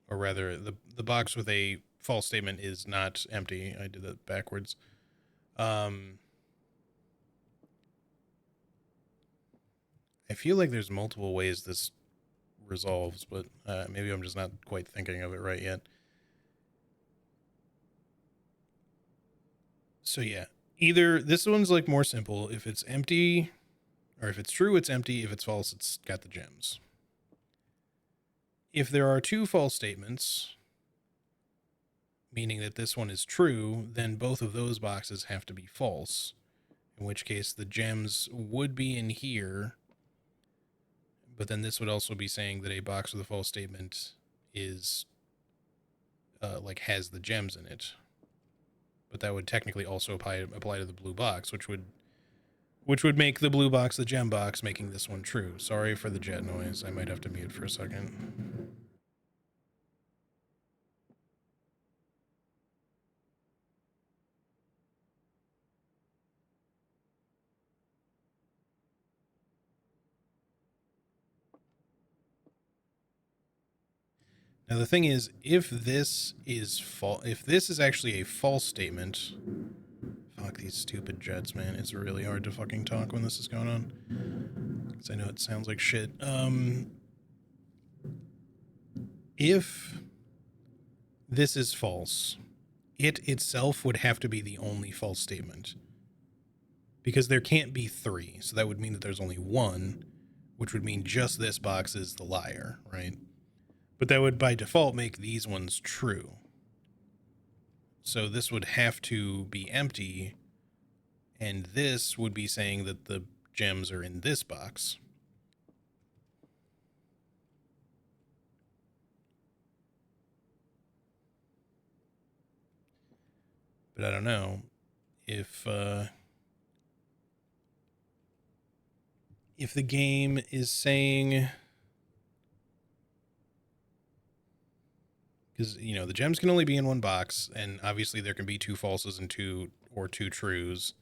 A: or rather, the box with a false statement is not empty. I did that backwards. I feel like there's multiple ways this resolves, but maybe I'm just not quite thinking of it right yet. So yeah, either this one's like more simple. If it's empty, or if it's true, it's empty. If it's false, it's got the gems. If there are 2 false statements, meaning that this one is true, then both of those boxes have to be false, in which case the gems would be in here, but then this would also be saying that a box with a false statement is like has the gems in it. But that would technically also apply to the blue box, which would make the blue box the gem box, making this one true. Sorry for the jet noise. I might have to mute for a second. Now the thing is, if this is actually a false statement, fuck these stupid jets, man. It's really hard to fucking talk when this is going on, because I know it sounds like shit. If this is false, it itself would have to be the only false statement, because there can't be 3, so that would mean that there's only 1, which would mean just this box is the liar, right? But that would by default make these ones true. So this would have to be empty, and this would be saying that the gems are in this box. But I don't know if the game is saying, because, you know, the gems can only be in one box, and obviously there can be 2 falses and 2 trues.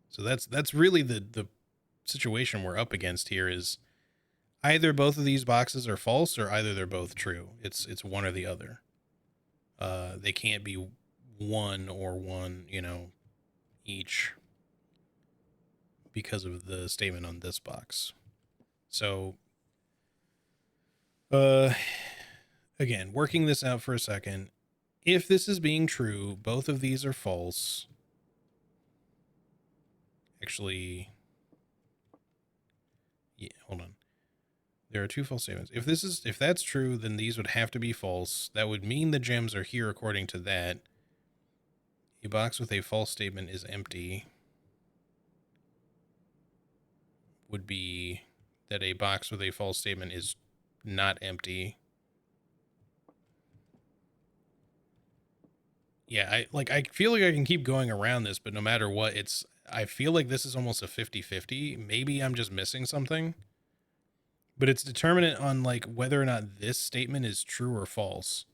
A: So that's really the situation we're up against here, is either both of these boxes are false, or either they're both true. It's one or the other. They can't be one or one, you know, each, because of the statement on this box. So, again, working this out for a second, if this is being true, both of these are false, actually... Yeah, hold on. There are two false statements. If that's true, then these would have to be false. That would mean the gems are here according to that. A box with a false statement is empty. Would be that a box with a false statement is not empty. Yeah, I feel like I can keep going around this, but no matter what, I feel like this is almost a 50-50. Maybe I'm just missing something. But it's determinant on like whether or not this statement is true or false.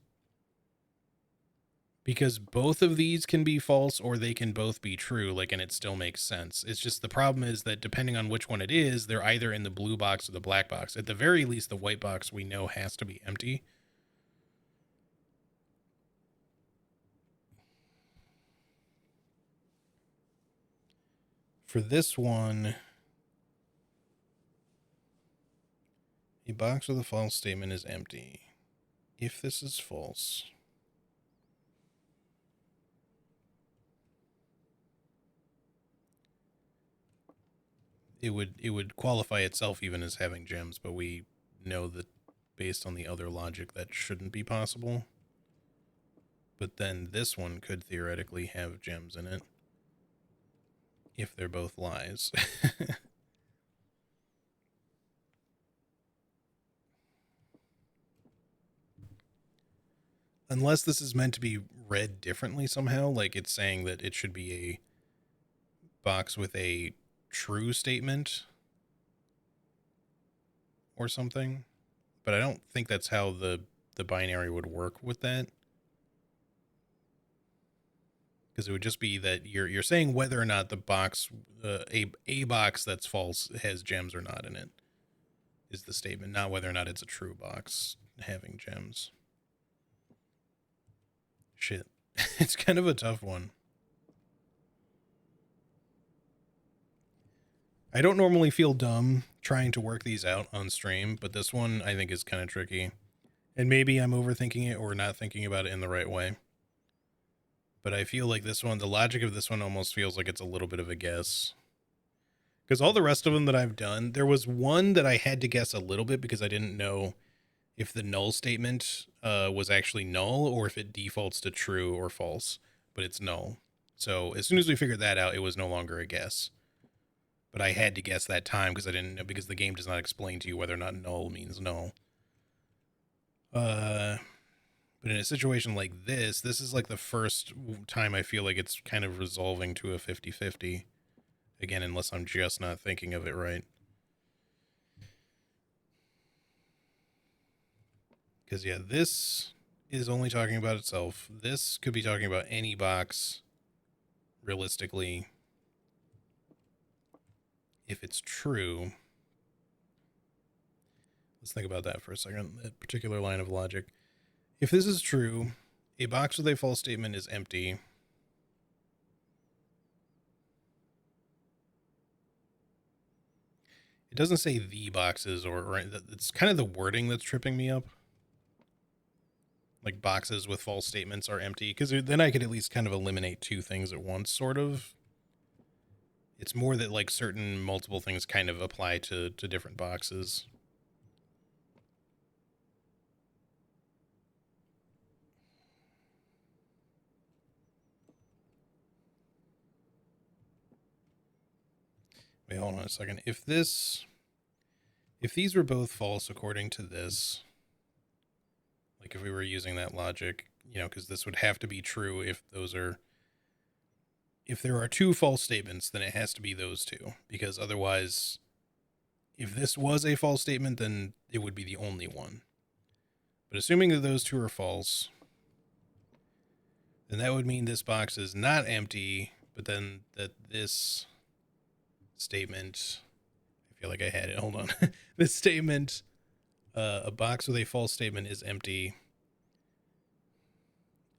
A: Because both of these can be false or they can both be true, like, and it still makes sense. It's just the problem is that depending on which one it is, they're either in the blue box or the black box. At the very least, the white box we know has to be empty. For this one, a box with a false statement is empty. If this is false, it would qualify itself even as having gems, but we know that based on the other logic that shouldn't be possible. But then this one could theoretically have gems in it if they're both lies. Unless this is meant to be read differently somehow, like it's saying that it should be a box with a true statement or something. But I don't think that's how the binary would work with that. Because it would just be that you're saying whether or not the box, a box that's false has gems or not in it, is the statement, not whether or not it's a true box having gems. Shit. It's kind of a tough one. I don't normally feel dumb trying to work these out on stream, but this one I think is kind of tricky. And maybe I'm overthinking it or not thinking about it in the right way. But I feel like this one, the logic of this one almost feels like it's a little bit of a guess. Because all the rest of them that I've done, there was one that I had to guess a little bit because I didn't know if the null statement was actually null or if it defaults to true or false, but it's null. So as soon as we figured that out, it was no longer a guess. But I had to guess that time because I didn't know, because the game does not explain to you whether or not null means null. But in a situation like this is like the first time I feel like it's kind of resolving to a 50-50. Again, unless I'm just not thinking of it right. Because, yeah, this is only talking about itself. This could be talking about any box, realistically, if it's true. Let's think about that for a second, that particular line of logic. If this is true, a box with a false statement is empty. It doesn't say the boxes, or it's kind of the wording that's tripping me up. Like boxes with false statements are empty, because then I could at least kind of eliminate two things at once, sort of. It's more that like certain multiple things kind of apply to different boxes. Wait, hold on a second. If these were both false according to this, like if we were using that logic, you know, because this would have to be true if there are two false statements, then it has to be those two, because otherwise, if this was a false statement, then it would be the only one. But assuming that those two are false, then that would mean this box is not empty, but then that this statement, I feel like I had it, hold on. This statement, a box with a false statement is empty.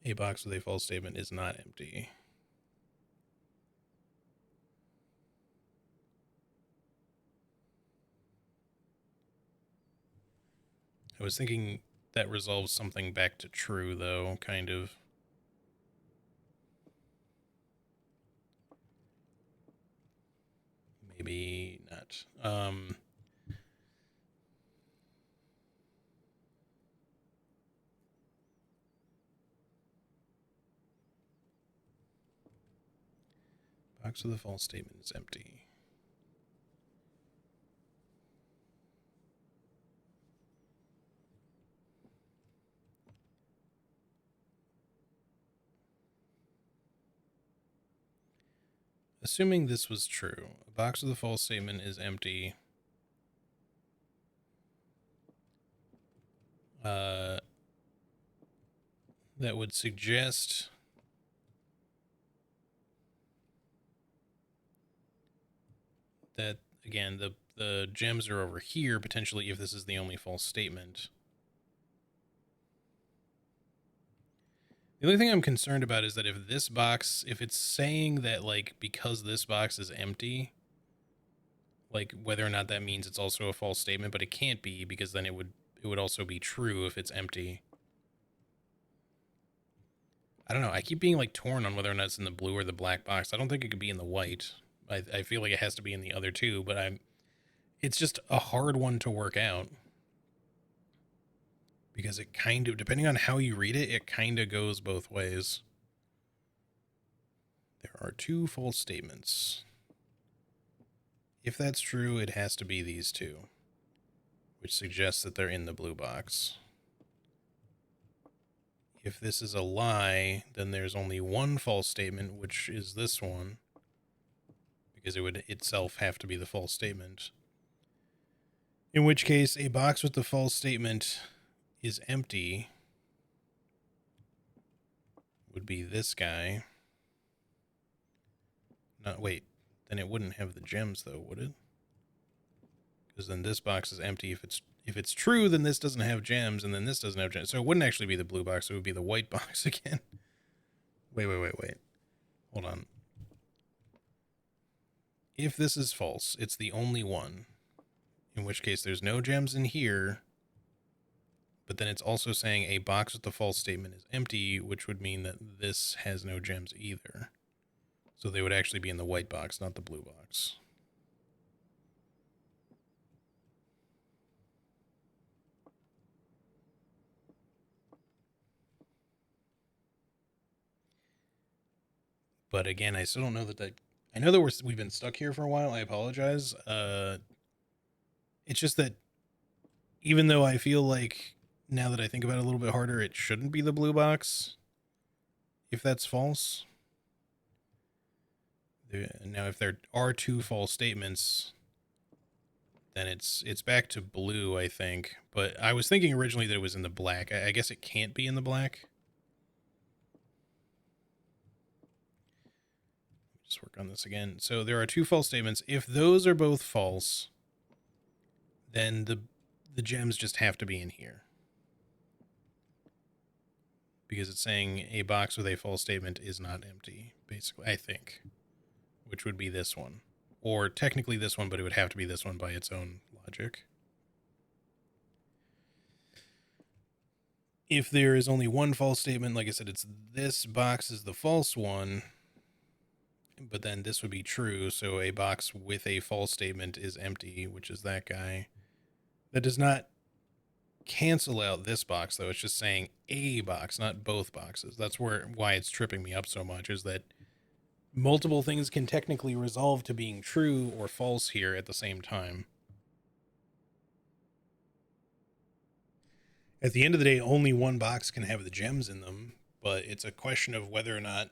A: A box with a false statement is not empty. I was thinking that resolves something back to true, though, kind of. maybe not. Box with a false statement is empty. Assuming this was true, a box with a false statement is empty. That would suggest that, again, the gems are over here, potentially, if this is the only false statement. The only thing I'm concerned about is that if this box, if it's saying that, like, because this box is empty, like, whether or not that means it's also a false statement, but it can't be, because then it would also be true if it's empty. I don't know. I keep being, like, torn on whether or not it's in the blue or the black box. I don't think it could be in the white. I feel like it has to be in the other two, but it's just a hard one to work out. Because it kind of, depending on how you read it, it kind of goes both ways. There are two false statements. If that's true, it has to be these two, which suggests that they're in the blue box. If this is a lie, then there's only one false statement, which is this one, because it would itself have to be the false statement. In which case, a box with the false statement is empty would be this guy. Not, wait, then it wouldn't have the gems, though, would it? Because then this box is empty. If it's true, then this doesn't have gems, and then this doesn't have gems. So it wouldn't actually be the blue box. It would be the white box again. Wait. Hold on. If this is false, it's the only one. In which case, there's no gems in here. But then it's also saying a box with the false statement is empty, which would mean that this has no gems either. So they would actually be in the white box, not the blue box. But again, I still don't know that I know that we've been stuck here for a while. I apologize. It's just that even though I feel like now that I think about it a little bit harder, it shouldn't be the blue box. If that's false. Now, if there are two false statements, then it's back to blue, I think. But I was thinking originally that it was in the black. I guess it can't be in the black. Just work on this again. So there are two false statements. If those are both false, then the gems just have to be in here. Because it's saying a box with a false statement is not empty, basically, I think. Which would be this one. Or technically this one, but it would have to be this one by its own logic. If there is only one false statement, like I said, it's this box is the false one, but then this would be true. So a box with a false statement is empty, which is that guy. That does not cancel out this box, though. It's just saying a box, not both boxes. That's why it's tripping me up so much, is that multiple things can technically resolve to being true or false here at the same time. At the end of the day, only one box can have the gems in them, but it's a question of whether or not,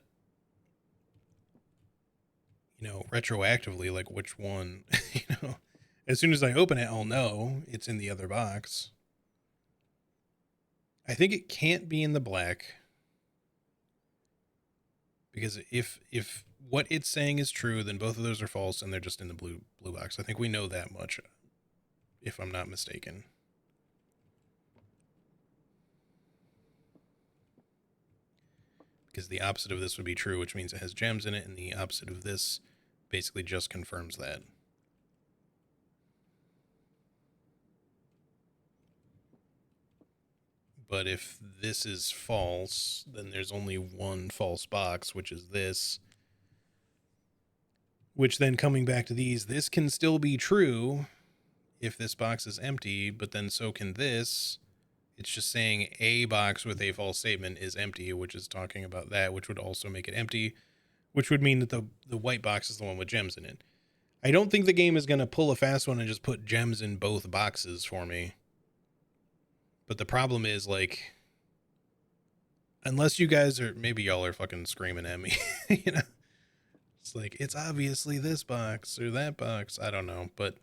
A: retroactively, like which one, as soon as I open it, I'll know it's in the other box. I think it can't be in the black, because if what it's saying is true, then both of those are false and they're just in the blue box. I think we know that much, if I'm not mistaken. Because the opposite of this would be true, which means it has gems in it, and the opposite of this basically just confirms that. But if this is false, then there's only one false box, which is this, Which then coming back to these, this can still be true if this box is empty, but then so can this. It's just saying a box with a false statement is empty, which is talking about that, which would also make it empty, which would mean that the white box is the one with gems in it. I don't think the game is going to pull a fast one and just put gems in both boxes for me. But the problem is, like, unless you guys are, maybe y'all are fucking screaming at me, you know? It's like, it's obviously this box or that box. I don't know, but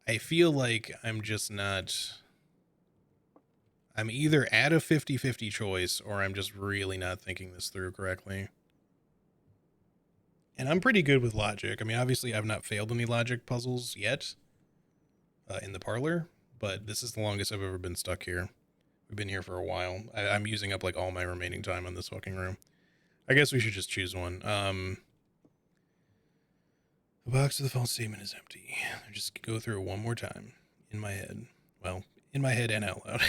A: I feel like I'm just not, I'm either at a 50-50 choice or I'm just really not thinking this through correctly. And I'm pretty good with logic. I mean, obviously I've not failed any logic puzzles yet in the parlor, but this is the longest I've ever been stuck here. We've been here for a while. I'm using up like all my remaining time on this fucking room. I guess we should just choose one. The box of the false statement is empty. I'll just go through it one more time in my head. Well, in my head and out loud.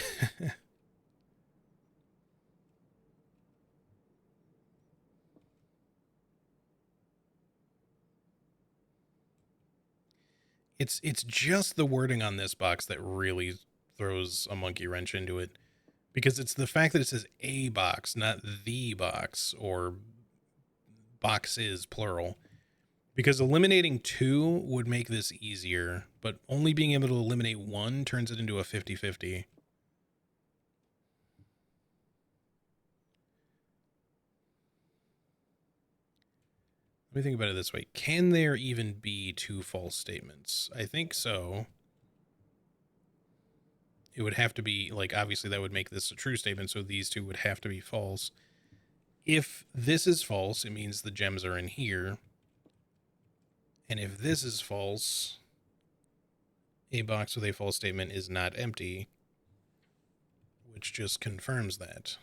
A: It's just the wording on this box that really throws a monkey wrench into it, because it's the fact that it says a box, not the box, or boxes plural. Because eliminating two would make this easier, but only being able to eliminate one turns it into a 50-50. Let me think about it this way. Can there even be two false statements? I think so. It would have to be, like, obviously that would make this a true statement, so these two would have to be false. If this is false, it means the gems are in here. And if this is false, a box with a false statement is not empty, which just confirms that.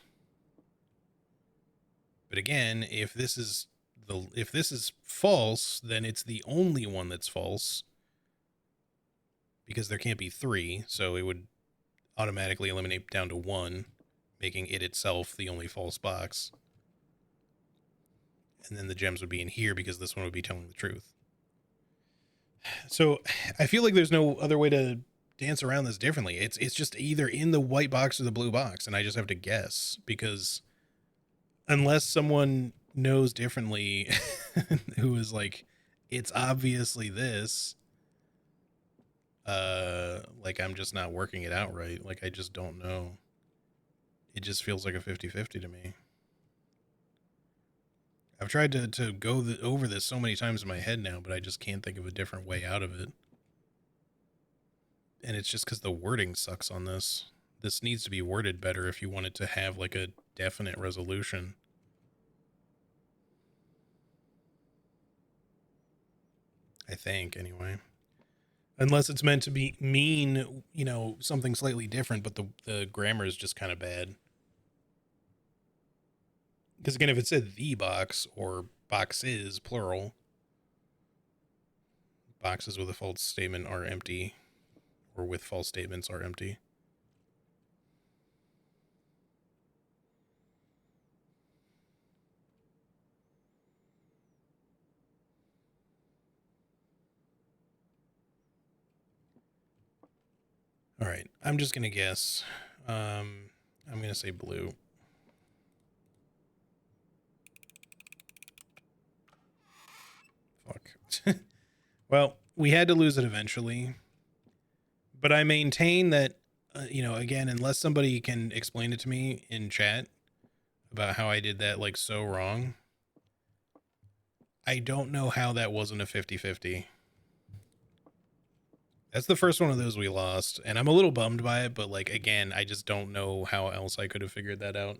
A: But again, if this is false, then it's the only one that's false, because there can't be three, so it would automatically eliminate down to one, making it itself the only false box. And then the gems would be in here because this one would be telling the truth. So I feel like there's no other way to dance around this differently. It's just either in the white box or the blue box, and I just have to guess, because unless someone knows differently who is like, it's obviously this, like, I'm just not working it out right. Like, I just don't know. It just feels like a 50-50 to me. I've tried to go over this so many times in my head now, but I just can't think of a different way out of it. And it's just because the wording sucks on this. This needs to be worded better if you want it to have like a definite resolution. I think, anyway. Unless it's meant to be mean, you know, something slightly different, but the grammar is just kind of bad. Because again, if it said the box or boxes, plural, boxes with a false statement are empty, or with false statements are empty. All right, I'm just going to guess. I'm going to say blue. Fuck. Well, we had to lose it eventually. But I maintain that, you know, again, unless somebody can explain it to me in chat about how I did that, like, so wrong, I don't know how that wasn't a 50-50. That's the first one of those we lost, and I'm a little bummed by it, but, like, again, I just don't know how else I could have figured that out.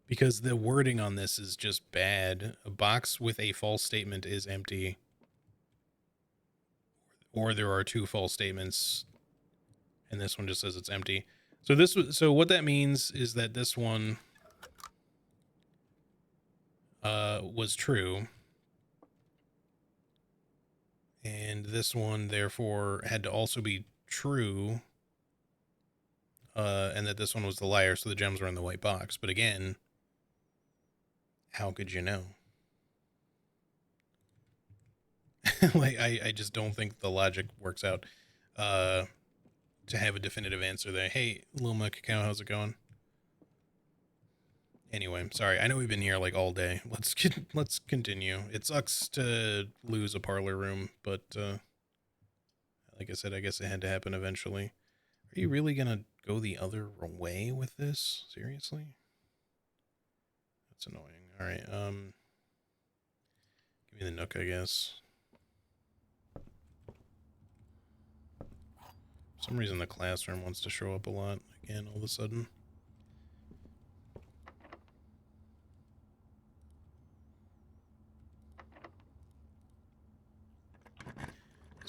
A: Because the wording on this is just bad. A box with a false statement is empty. Or there are two false statements, and this one just says it's empty. So what that means is that this one was true. And this one, therefore, had to also be true. And that this one was the liar, so the gems were in the white box. But again, how could you know? Like, I just don't think the logic works out to have a definitive answer there. Hey, Luma Cacao, how's it going? Anyway, sorry. I know we've been here like all day. Let's continue. It sucks to lose a parlor room, but like I said, I guess it had to happen eventually. Are you really gonna go the other way with this? Seriously? That's annoying. All right. Give me the Nook, I guess. For some reason, the classroom wants to show up a lot again all of a sudden.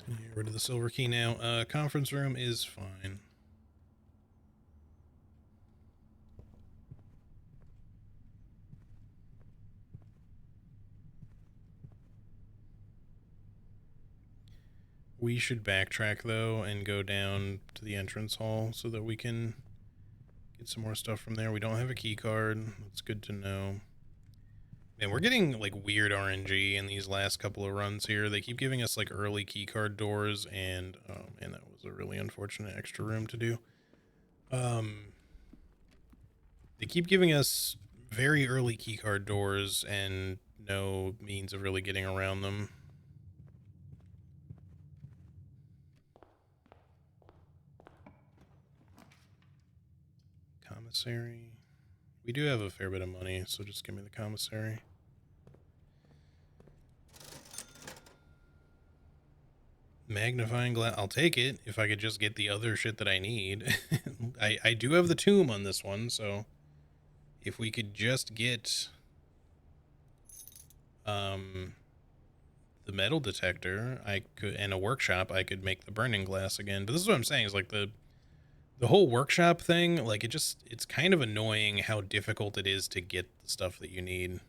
A: Get rid of the silver key now. Conference room is fine. We should backtrack though and go down to the entrance hall so that we can get some more stuff from there. We don't have a key card. That's good to know. Man, we're getting like weird RNG in these last couple of runs here. They keep giving us like early keycard doors, and oh man, that was a really unfortunate extra room to do. They keep giving us very early keycard doors and no means of really getting around them. Commissary. We do have a fair bit of money, so just give me the commissary. Magnifying glass. I'll take it if I could just get the other shit that I need. I do have the tomb on this one, so if we could just get the metal detector, I could, and a workshop, I could make the burning glass again. But this is what I'm saying, is like the whole workshop thing, like it's kind of annoying how difficult it is to get the stuff that you need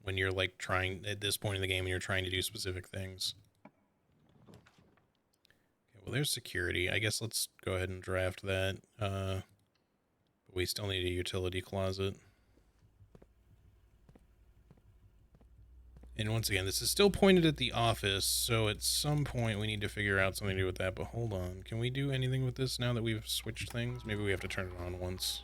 A: when you're like trying at this point in the game and you're trying to do specific things. Okay, well, there's security. I guess let's go ahead and draft that. But we still need a utility closet. And once again, this is still pointed at the office, so at some point we need to figure out something to do with that. But hold on, can we do anything with this now that we've switched things? Maybe we have to turn it on once.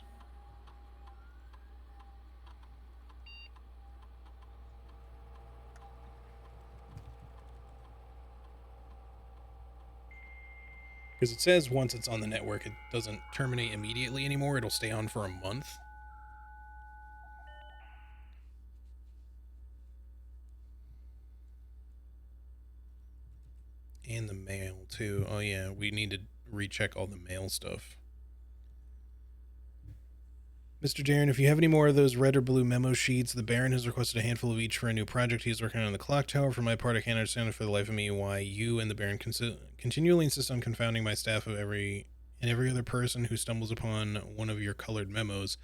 A: Because it says once it's on the network, it doesn't terminate immediately anymore. It'll stay on for a month. And the mail, too. Oh, yeah, we need to recheck all the mail stuff. Mr. Darren, if you have any more of those red or blue memo sheets, the Baron has requested a handful of each for a new project he's working on the clock tower. For my part, I can't understand for the life of me why you and the Baron continually insist on confounding my staff of every other person who stumbles upon one of your colored memos.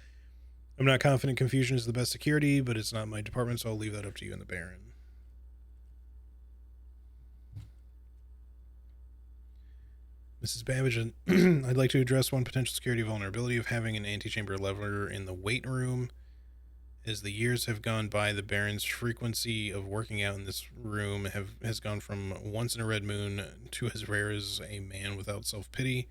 A: I'm not confident confusion is the best security, but it's not my department, so I'll leave that up to you and the Baron. Mrs. Babbage, I'd like to address one potential security vulnerability of having an antechamber leveler in the weight room. As the years have gone by, the Baron's frequency of working out in this room has gone from once in a red moon to as rare as a man without self-pity.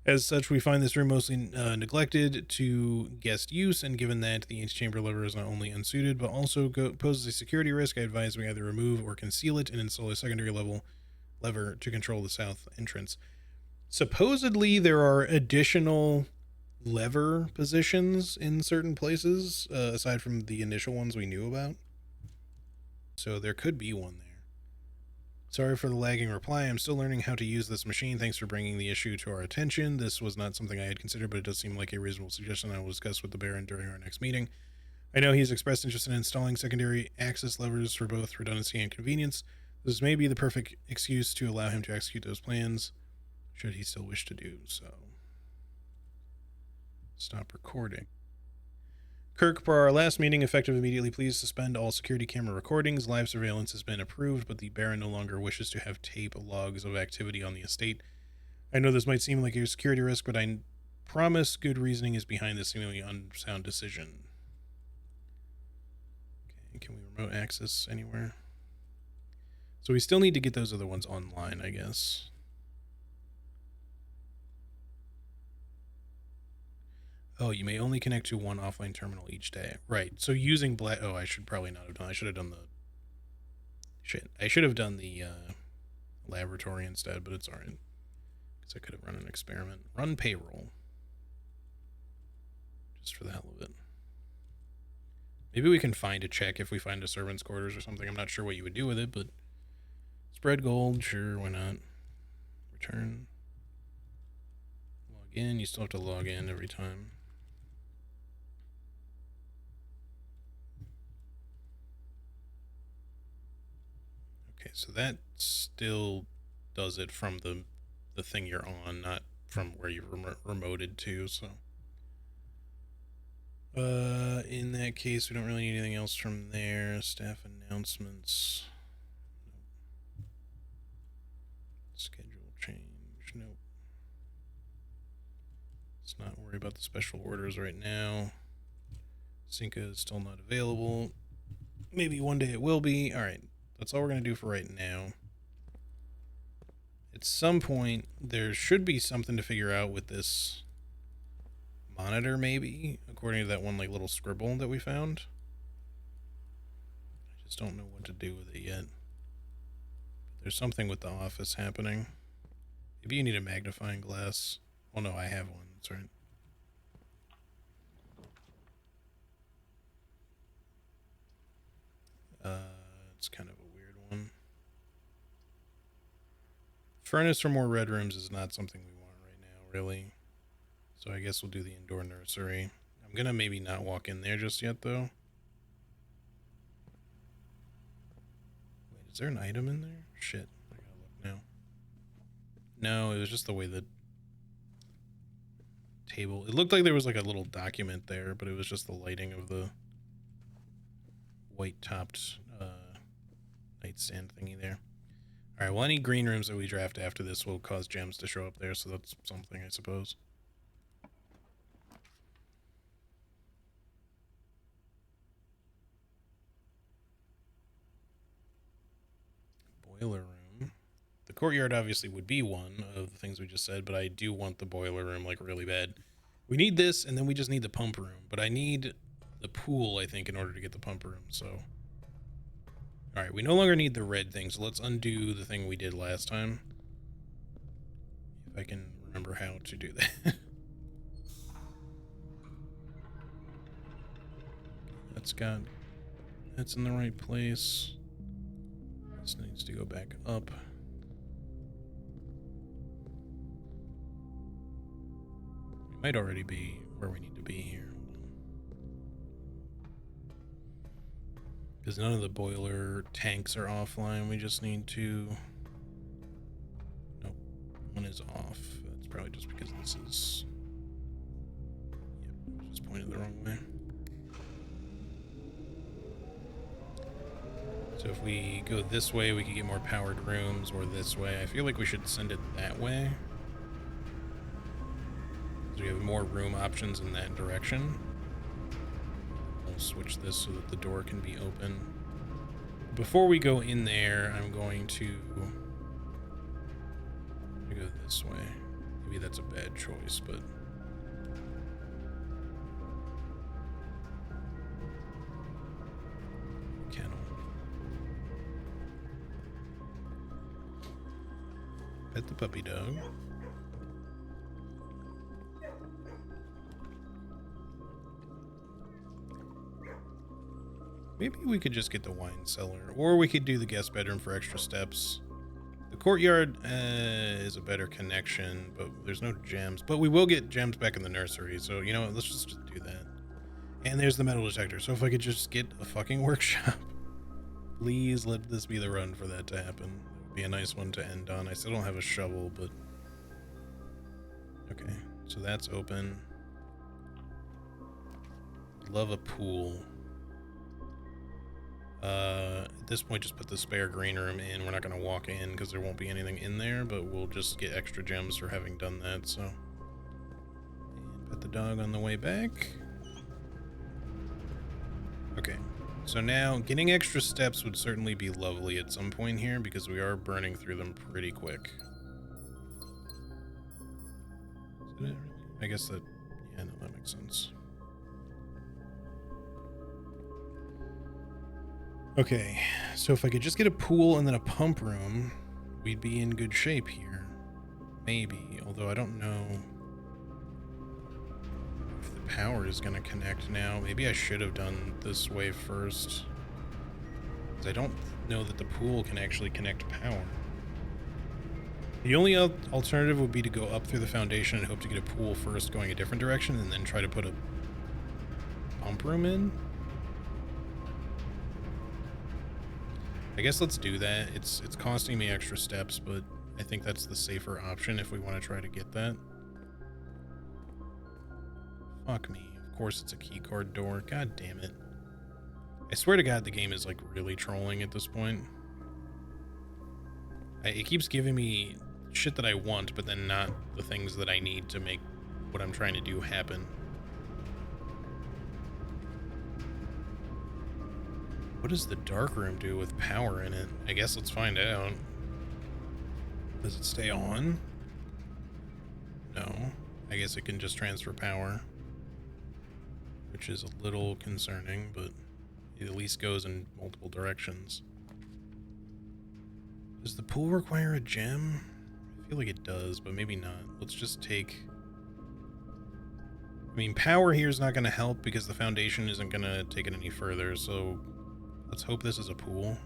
A: As such, we find this room mostly neglected to guest use, and given that the antechamber lever is not only unsuited, but also poses a security risk, I advise we either remove or conceal it and install a secondary lever to control the south entrance. Supposedly, there are additional lever positions in certain places, aside from the initial ones we knew about. So there could be one there. Sorry for the lagging reply. I'm still learning how to use this machine. Thanks for bringing the issue to our attention. This was not something I had considered, but it does seem like a reasonable suggestion I will discuss with the Baron during our next meeting. I know he's expressed interest in installing secondary access levers for both redundancy and convenience. This may be the perfect excuse to allow him to execute those plans, should he still wish to do so. Stop recording. Kirk, per our last meeting, effective immediately, please suspend all security camera recordings. Live surveillance has been approved, but the Baron no longer wishes to have tape logs of activity on the estate. I know this might seem like a security risk, but I promise good reasoning is behind this seemingly unsound decision. Okay, can we remote access anywhere. So we still need to get those other ones online, I guess. Oh, you may only connect to one offline terminal each day. Right. So using Black... Oh, I should probably not have done... I should have done the... Shit. I should have done the laboratory instead, but it's alright. Because I could have run an experiment. Run payroll. Just for the hell of it. Maybe we can find a check if we find a servant's quarters or something. I'm not sure what you would do with it, but... Spread gold. Sure, why not? Return. Log in. You still have to log in every time. Okay, so that still does it from the thing you're on, not from where you remoted to, so. In that case, we don't really need anything else from there. Staff announcements. Nope. Schedule change. Nope. Let's not worry about the special orders right now. Cinca is still not available. Maybe one day it will be. Alright, that's all we're going to do for right now. At some point, there should be something to figure out with this monitor, maybe, according to that one like little scribble that we found. I just don't know what to do with it yet. But there's something with the office happening. Maybe you need a magnifying glass. Oh no, I have one. That's right. It's kind of a weird one. Furnace for more red rooms is not something we want right now, really. So I guess we'll do the indoor nursery. I'm gonna maybe not walk in there just yet, though. Wait, is there an item in there? Shit, I gotta look now. No, it was just the way the table... It looked like there was like a little document there, but it was just the lighting of the white-topped nightstand thingy there. Alright, well, any green rooms that we draft after this will cause gems to show up there, so that's something, I suppose. Boiler room. The courtyard obviously would be one of the things we just said, but I do want the boiler room, like, really bad. We need this, and then we just need the pump room, but I need the pool, I think, in order to get the pump room, so... Alright, we no longer need the red thing, so let's undo the thing we did last time. If I can remember how to do that. That's in the right place. This needs to go back up. We might already be where we need to be here. Because none of the boiler tanks are offline. We just need to... Nope. One is off. That's probably just because this is... Yep, I just pointed the wrong way. So if we go this way, we could get more powered rooms, or this way. I feel like we should send it that way. So we have more room options in that direction. We'll switch this so that the door can be open. Before we go in there, I'm going to go this way. Maybe that's a bad choice, but... Kennel. Pet the puppy dog. Maybe we could just get the wine cellar, or we could do the guest bedroom for extra steps. The courtyard is a better connection, but there's no gems. But we will get gems back in the nursery, so you know what, let's just do that. And there's the metal detector, so if I could just get a fucking workshop. Please let this be the run for that to happen. It would be a nice one to end on. I still don't have a shovel, but... Okay, so that's open. Love a pool. At this point, just put the spare green room in. We're not going to walk in because there won't be anything in there, but we'll just get extra gems for having done that, so. And pet the dog on the way back. Okay, So now getting extra steps would certainly be lovely at some point here because we are burning through them pretty quick. Is that it really? I guess that, yeah, no, that makes sense. Okay, so if I could just get a pool and then a pump room, we'd be in good shape here. Maybe, although I don't know if the power is going to connect now. Maybe I should have done this way first, because I don't know that the pool can actually connect power. The only alternative would be to go up through the foundation and hope to get a pool first going a different direction and then try to put a pump room in. I guess let's do that. It's costing me extra steps, but I think that's the safer option if we want to try to get that. Fuck me. Of course it's a keycard door. God damn it. I swear to God the game is like really trolling at this point. It keeps giving me shit that I want, but then not the things that I need to make what I'm trying to do happen. What does the dark room do with power in it? I guess let's find out. Does it stay on? No. I guess it can just transfer power, which is a little concerning, but it at least goes in multiple directions. Does the pool require a gem? I feel like it does, but maybe not. Let's just take... I mean, power here is not going to help because the foundation isn't going to take it any further, so let's hope this is a pool.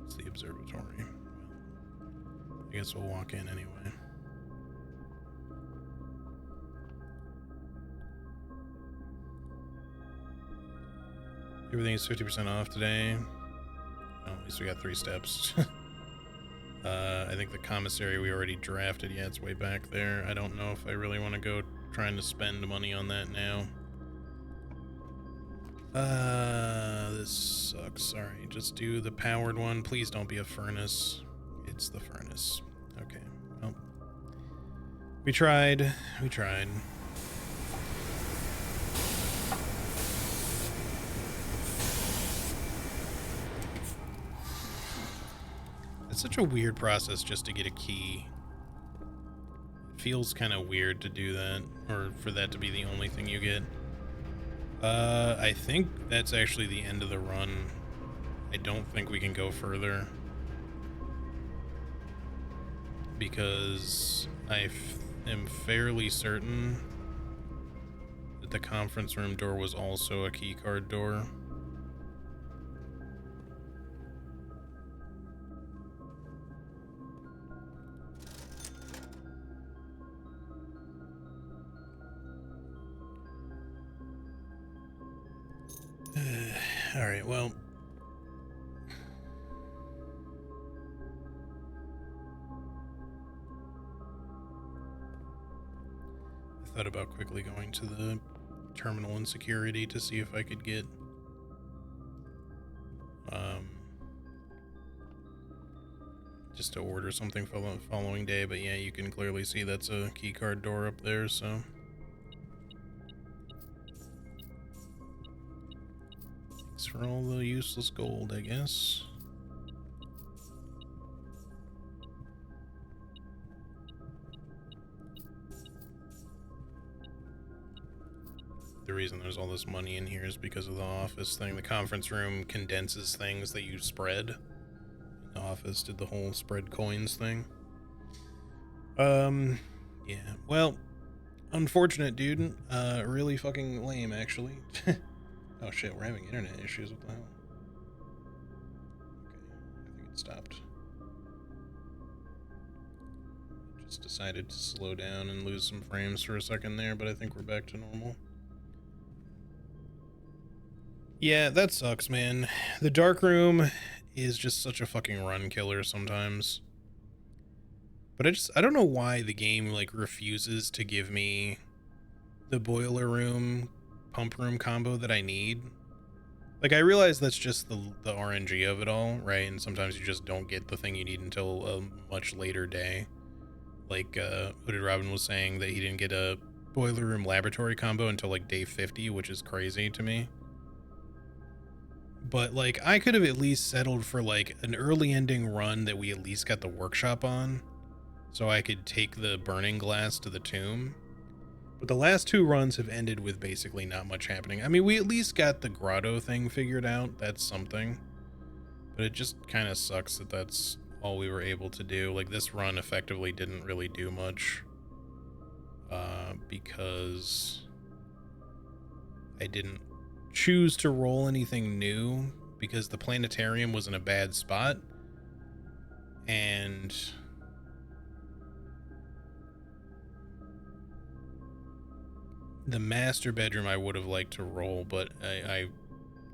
A: It's the observatory. I guess we'll walk in anyway. Everything is 50% off today. Oh, at least we got 3 steps. I think the commissary we already drafted. Yeah, it's way back there. I don't know if I really want to go trying to spend money on that now. This sucks. Sorry, just do the powered one. Please don't be a furnace. It's the furnace. Okay, well, we tried. We tried. It's such a weird process just to get a key. It feels kind of weird to do that, or for that to be the only thing you get. I think that's actually the end of the run. I don't think we can go further, because I am fairly certain that the conference room door was also a keycard door. All right, well, I thought about quickly going to the terminal in security to see if I could get just to order something for the following day, but yeah, you can clearly see that's a keycard door up there, so thanks for all the useless gold, I guess. The reason there's all this money in here is because of the office thing. The conference room condenses things that you spread. The office did the whole spread coins thing. Yeah, well, unfortunate, dude. Really fucking lame, actually. Oh shit, we're having internet issues. What the hell? Okay, I think it stopped. Just decided to slow down and lose some frames for a second there, but I think we're back to normal. Yeah, that sucks, man. The dark room is just such a fucking run killer sometimes. But I don't know why the game like refuses to give me the boiler room pump room combo that I need. Like, I realize that's just the RNG of it all, right? And sometimes you just don't get the thing you need until a much later day. Like Hooded Robin was saying that he didn't get a boiler room laboratory combo until like day 50, which is crazy to me. But like I could have at least settled for like an early ending run that we at least got the workshop on, so I could take the burning glass to the tomb. But the last two runs have ended with basically not much happening. I mean, we at least got the grotto thing figured out. That's something. But it just kind of sucks that that's all we were able to do. Like, this run effectively didn't really do much. Because I didn't choose to roll anything new because the planetarium was in a bad spot. And the master bedroom I would have liked to roll, but I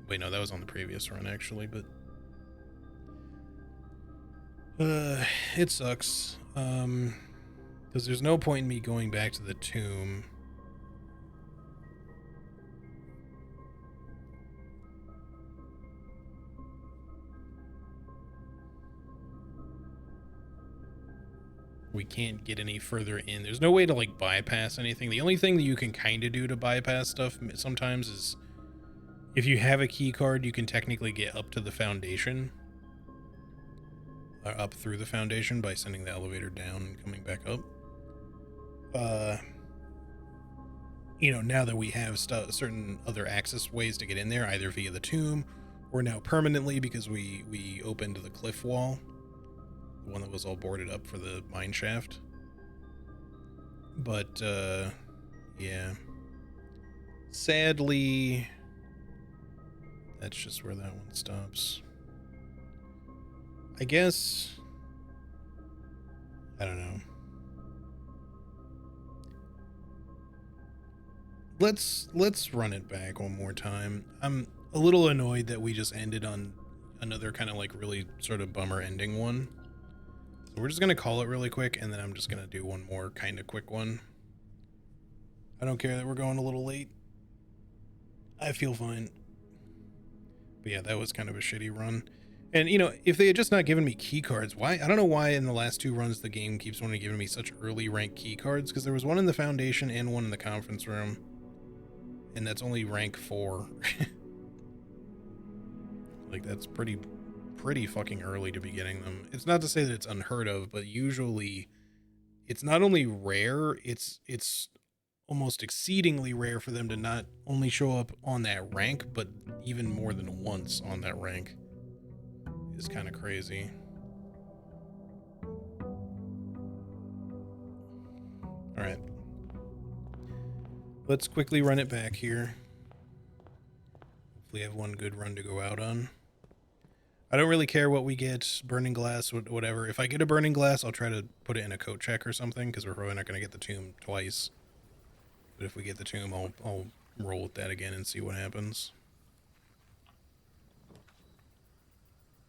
A: wait, no, that was on the previous run actually, but it sucks. Because there's no point in me going back to the tomb. We can't get any further in. There's no way to like bypass anything. The only thing that you can kind of do to bypass stuff sometimes is if you have a key card, you can technically get up to the foundation, or up through the foundation by sending the elevator down and coming back up. You know, now that we have certain other access ways to get in there, either via the tomb or now permanently because we opened the cliff wall, the one that was all boarded up for the mine shaft. But yeah, sadly, that's just where that one stops. I guess, I don't know. Let's run it back one more time. I'm a little annoyed that we just ended on another kind of like really sort of bummer ending one. So we're just gonna call it really quick, and then I'm just gonna do one more kind of quick one. I don't care that we're going a little late. I feel fine. But yeah, that was kind of a shitty run. And you know, if they had just not given me key cards, why? I don't know why in the last two runs the game keeps wanting to give me such early rank key cards, because there was one in the foundation and one in the conference room. And that's only rank 4. Like, that's pretty fucking early to be getting them. It's not to say that it's unheard of, but usually it's not only rare, it's almost exceedingly rare for them to not only show up on that rank, but even more than once on that rank. Is kind of crazy. All right. Let's quickly run it back here. Hopefully have one good run to go out on. I don't really care what we get, burning glass, whatever. If I get a burning glass, I'll try to put it in a coat check or something, because we're probably not going to get the tomb twice. But if we get the tomb, I'll roll with that again and see what happens.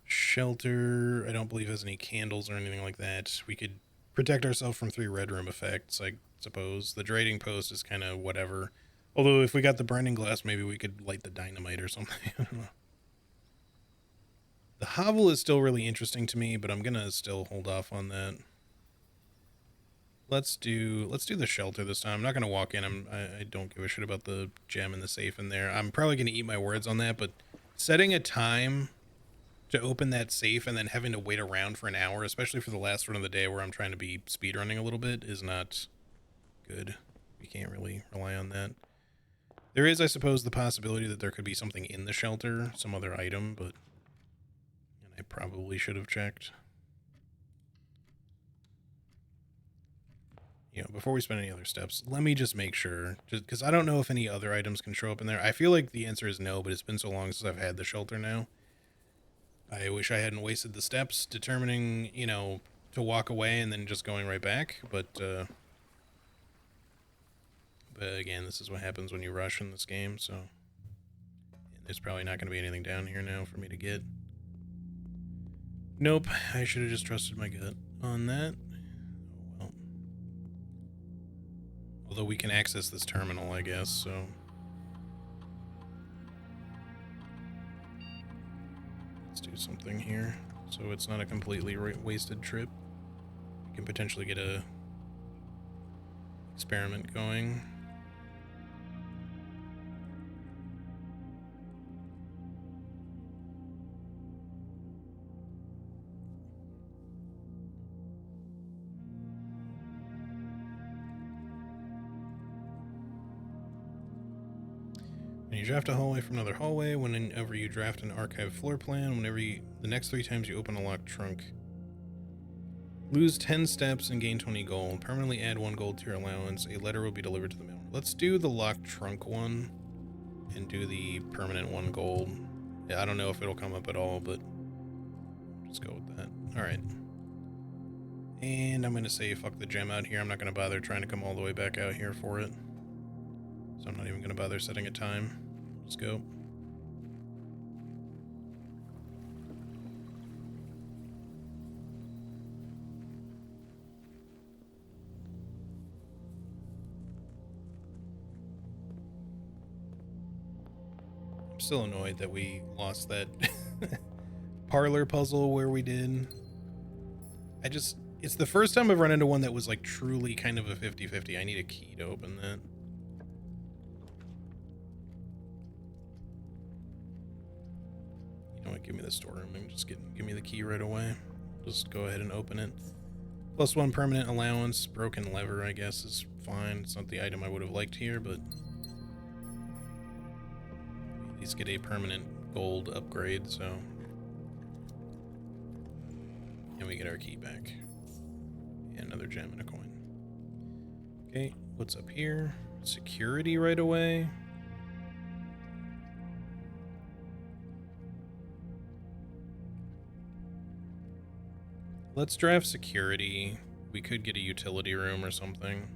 A: Shelter, I don't believe has any candles or anything like that. We could protect ourselves from 3 red room effects, I suppose. The trading post is kind of whatever. Although if we got the burning glass, maybe we could light the dynamite or something. I don't know. The hovel is still really interesting to me, but I'm gonna still hold off on that. Let's do the shelter this time. I'm not gonna walk in. I don't give a shit about the gem and the safe in there. I'm probably gonna eat my words on that, but setting a time to open that safe and then having to wait around for an hour, especially for the last run of the day where I'm trying to be speedrunning a little bit, is not good. We can't really rely on that. There is, I suppose, the possibility that there could be something in the shelter, some other item, but I probably should have checked. You know, before we spend any other steps, let me just make sure, just because I don't know if any other items can show up in there. I feel like the answer is no, but it's been so long since I've had the shelter now. I wish I hadn't wasted the steps determining, you know, to walk away and then just going right back, but again, this is what happens when you rush in this game, so there's probably not going to be anything down here now for me to get. Nope, I should have just trusted my gut on that. Oh, well. Although we can access this terminal, I guess, so... Let's do something here, so it's not a completely wasted trip. We can potentially get a experiment going. When you draft a hallway from another hallway, whenever you draft an archive floor plan, the next 3 times you open a locked trunk, lose 10 steps and gain 20 gold. Permanently add 1 gold to your allowance. A letter will be delivered to the mail. Let's do the locked trunk one and do the permanent 1 gold. Yeah, I don't know if it'll come up at all, but just go with that. All right. And I'm going to say fuck the gem out here. I'm not going to bother trying to come all the way back out here for it. So I'm not even going to bother setting a time. Let's go. I'm still annoyed that we lost that parlor puzzle where we did. It's the first time I've run into one that was like truly kind of a 50-50. I need a key to open that. You know what, give me the storeroom and just give me the key right away. Just go ahead and open it. +1 permanent allowance. Broken lever, I guess, is fine. It's not the item I would have liked here, but at least get a permanent gold upgrade, so. And we get our key back. And another gem and a coin. Okay, what's up here? Security right away. Let's draft security. We could get a utility room or something.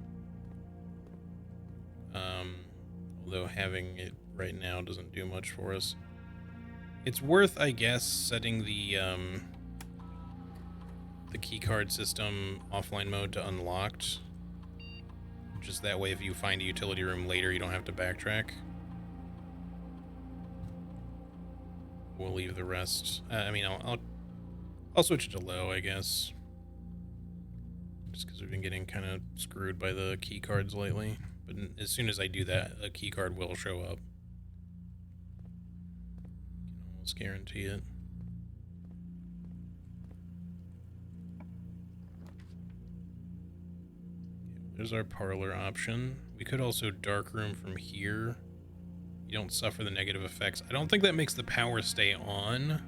A: Although having it right now doesn't do much for us. It's worth, I guess, setting the keycard system offline mode to unlocked. Just that way, if you find a utility room later, you don't have to backtrack. We'll leave the rest. I'll switch it to low, I guess. Just because we've been getting kind of screwed by the key cards lately. But as soon as I do that, a key card will show up. I can almost guarantee it. There's our parlor option. We could also dark room from here. You don't suffer the negative effects. I don't think that makes the power stay on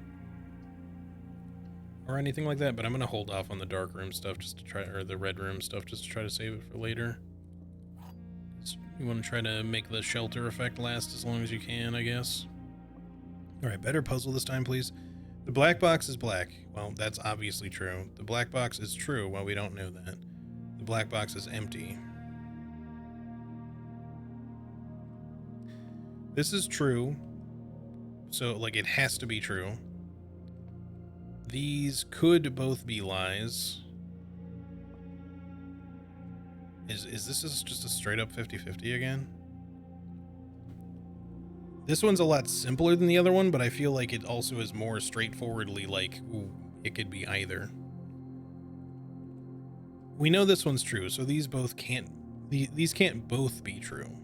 A: or anything like that, but I'm gonna hold off on the dark room stuff just to try, or the red room stuff just to try to save it for later. You want to try to make the shelter effect last as long as you can, I guess. All right, better puzzle this time, please. The black box is black. Well, that's obviously true. The black box is true. Well, we don't know that. The black box is empty. This is true. So, like, it has to be true. These could both be lies. Is this just a straight up 50-50 again? This one's a lot simpler than the other one, but I feel like it also is more straightforwardly like, ooh, it could be either. We know this one's true, so these can't both be true.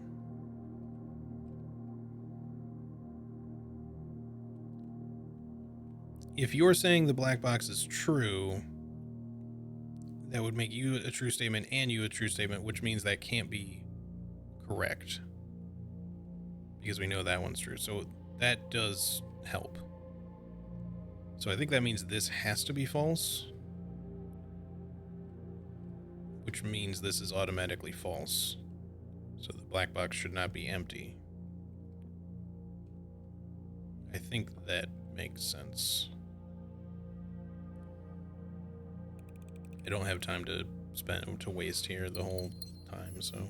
A: If you're saying the black box is true, that would make you a true statement and you a true statement, which means that can't be correct. Because we know that one's true. So that does help. So I think that means this has to be false. Which means this is automatically false. So the black box should not be empty. I think that makes sense. I don't have time to waste here the whole time, so.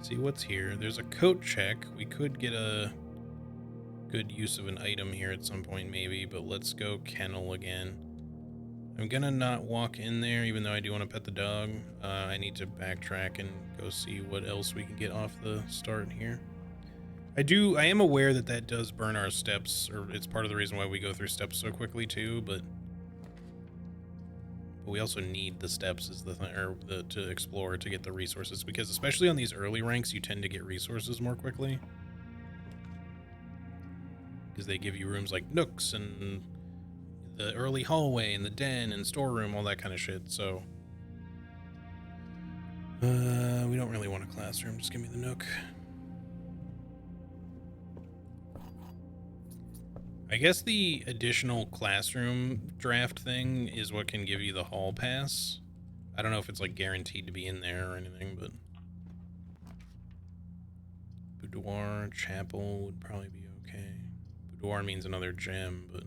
A: See what's here. There's a coat check. We could get a good use of an item here at some point, maybe, but let's go kennel again. I'm gonna not walk in there, even though I do want to pet the dog. I need to backtrack and go see what else we can get off the start here. I am aware that does burn our steps, or it's part of the reason why we go through steps so quickly too, but we also need the steps as to explore to get the resources, because especially on these early ranks, you tend to get resources more quickly. Because they give you rooms like nooks and the early hallway and the den and storeroom, all that kind of shit, so. We don't really want a classroom. Just give me the Nook. I guess the additional classroom draft thing is what can give you the hall pass. I don't know if it's like guaranteed to be in there or anything, but boudoir, chapel would probably be okay. Boudoir means another gem, but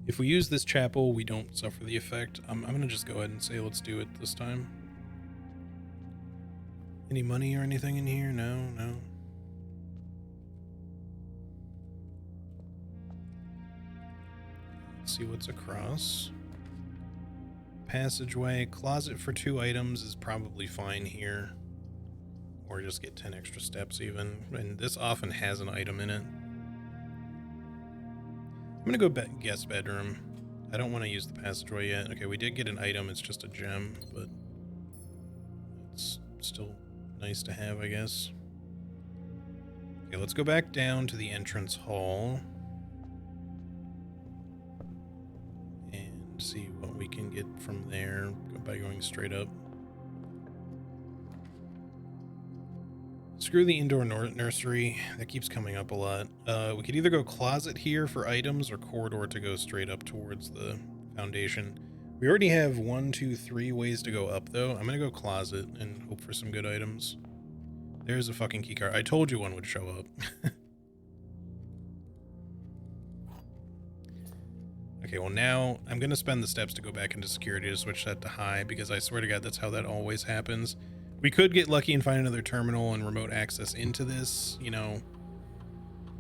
A: if we use this chapel, we don't suffer the effect. I'm gonna just go ahead and say let's do it this time. Any money or anything in here? No. Let's see what's across. Passageway. Closet for 2 items is probably fine here. Or just get 10 extra steps even. And this often has an item in it. I'm gonna go guest bedroom. I don't want to use the passageway yet. Okay, we did get an item. It's just a gem, but it's still nice to have, I guess. Okay, let's go back down to the entrance hall and see what we can get from there by going straight up. Screw the indoor nursery. That keeps coming up a lot. We could either go closet here for items or corridor to go straight up towards the foundation. We already have 1, 2, 3 ways to go up, though. I'm going to go closet and hope for some good items. There's a fucking keycard. I told you one would show up. Okay, well now I'm going to spend the steps to go back into security to switch that to high, because I swear to God, that's how that always happens. We could get lucky and find another terminal and remote access into this, you know,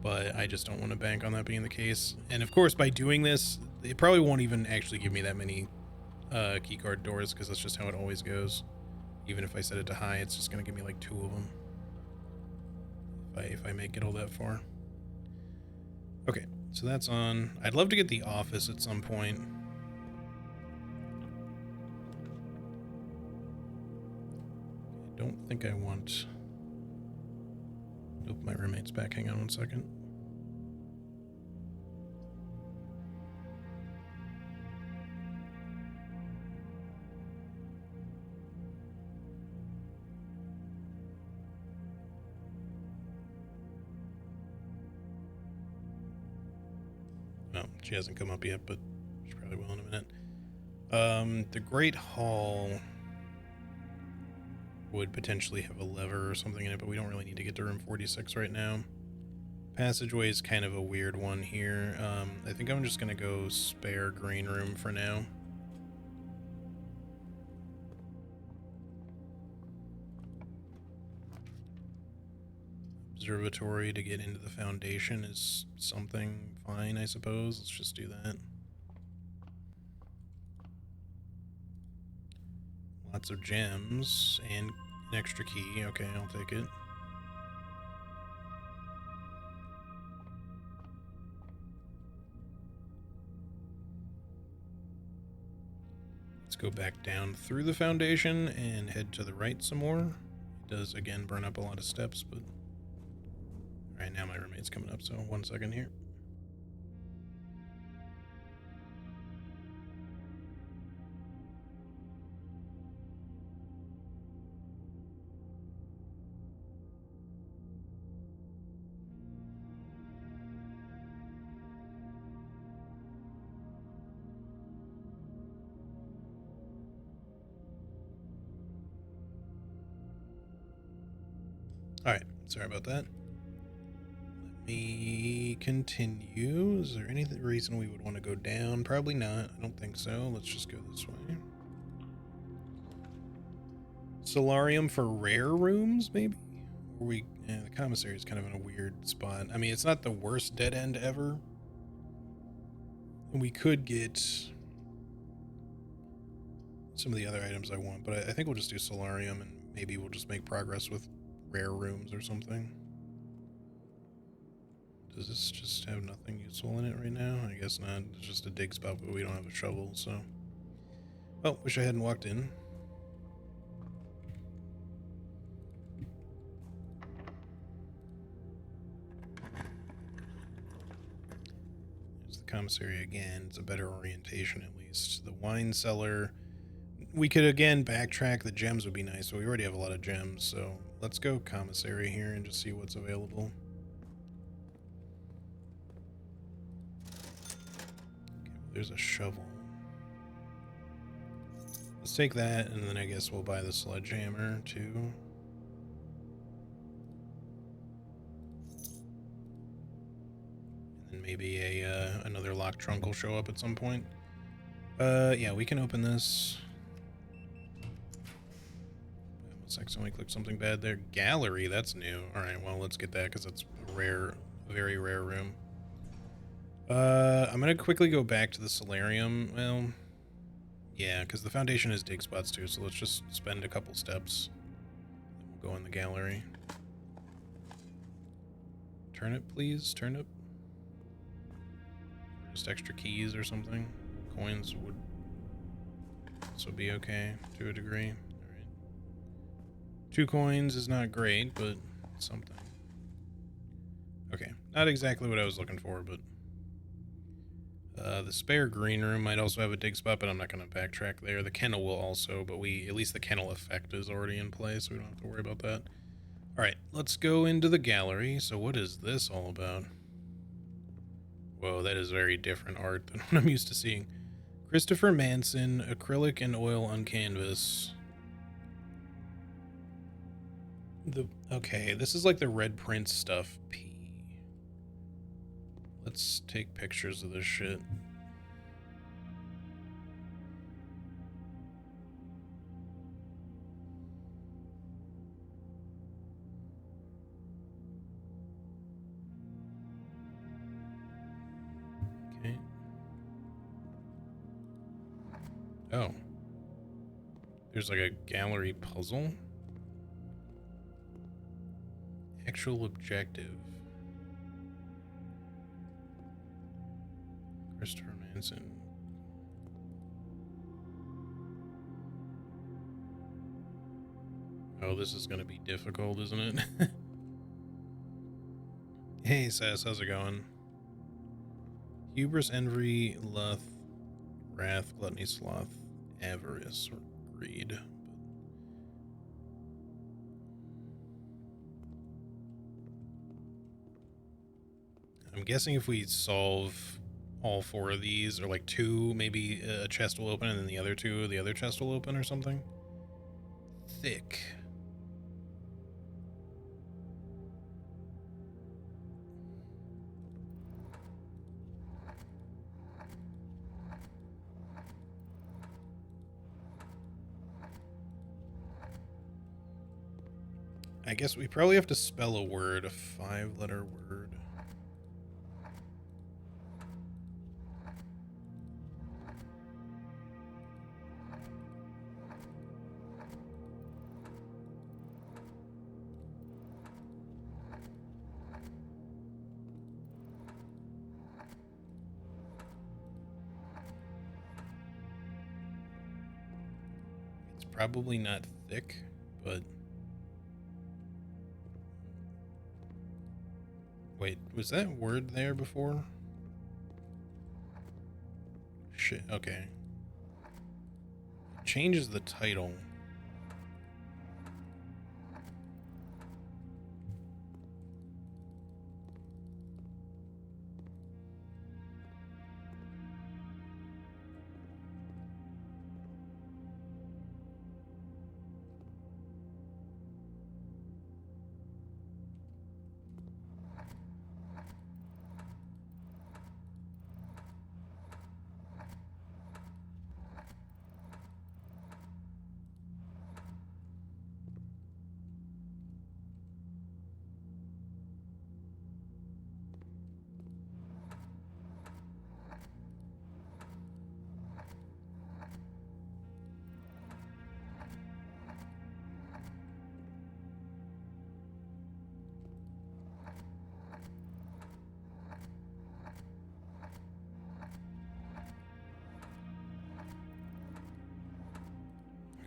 A: but I just don't want to bank on that being the case. And of course, by doing this, it probably won't even actually give me that many keycard doors, because that's just how it always goes. Even if I set it to high, it's just going to give me like 2 of them. If I make it all that far. Okay, so that's on. I'd love to get the office at some point. I don't think I want... Nope, my roommate's back. Hang on 1 second. Oh, she hasn't come up yet, but she probably will in a minute. The Great Hall would potentially have a lever or something in it, but we don't really need to get to room 46 right now. Passageway is kind of a weird one here. I think I'm just going to go spare green room for now. Observatory to get into the foundation is something fine, I suppose. Let's just do that. Lots of gems and an extra key. Okay, I'll take it. Let's go back down through the foundation and head to the right some more. It does, again, burn up a lot of steps, but... Alright, now my roommate's coming up, so 1 second here. Alright, sorry about that. Let me continue. Is there any reason we would want to go down? Probably not. I don't think so. Let's just go this way. Solarium for rare rooms, maybe? Or the commissary is kind of in a weird spot. I mean, it's not the worst dead end ever. And we could get some of the other items I want, but I think we'll just do Solarium, and maybe we'll just make progress with rare rooms or something. Does this just have nothing useful in it right now? I guess not. It's just a dig spot, but we don't have a shovel, so... Oh, wish I hadn't walked in. There's the commissary again. It's a better orientation, at least. The wine cellar. We could, again, backtrack. The gems would be nice, but we already have a lot of gems, so let's go commissary here and just see what's available. Okay, there's a shovel. Let's take that, and then I guess we'll buy the sledgehammer, too. And maybe another locked trunk will show up at some point. Yeah, we can open this. Accidentally clicked something bad there. Gallery, that's new. Alright, well, let's get that because it's a rare, very rare room. I'm gonna quickly go back to the solarium. Well, yeah, because the foundation has dig spots too, so let's just spend a couple steps. We'll go in the gallery. Turnip, please, turnip. Just extra keys or something. Coins would also be okay to a degree. Alright. 2 coins is not great, but something. Okay, not exactly what I was looking for, but the spare green room might also have a dig spot, but I'm not going to backtrack there. The kennel will also, but at least the kennel effect is already in place, so we don't have to worry about that. Alright, let's go into the gallery. So what is this all about? Whoa, that is very different art than what I'm used to seeing. Christopher Manson, acrylic and oil on canvas. Okay, this is like the Red Prince stuff. Let's take pictures of this shit. Okay. Oh. There's like a gallery puzzle. Actual objective. Christopher Manson. Oh, this is gonna be difficult, isn't it? Hey, Sass, how's it going? Hubris, envy, lust, wrath, gluttony, sloth, avarice, or greed. I'm guessing if we solve all 4 of these, or like 2, maybe a chest will open, and then the other chest will open or something. Thick. I guess we probably have to spell a word, a 5-letter word. It's probably not thick, but... Wait, was that word there before? Shit, okay. It changes the title.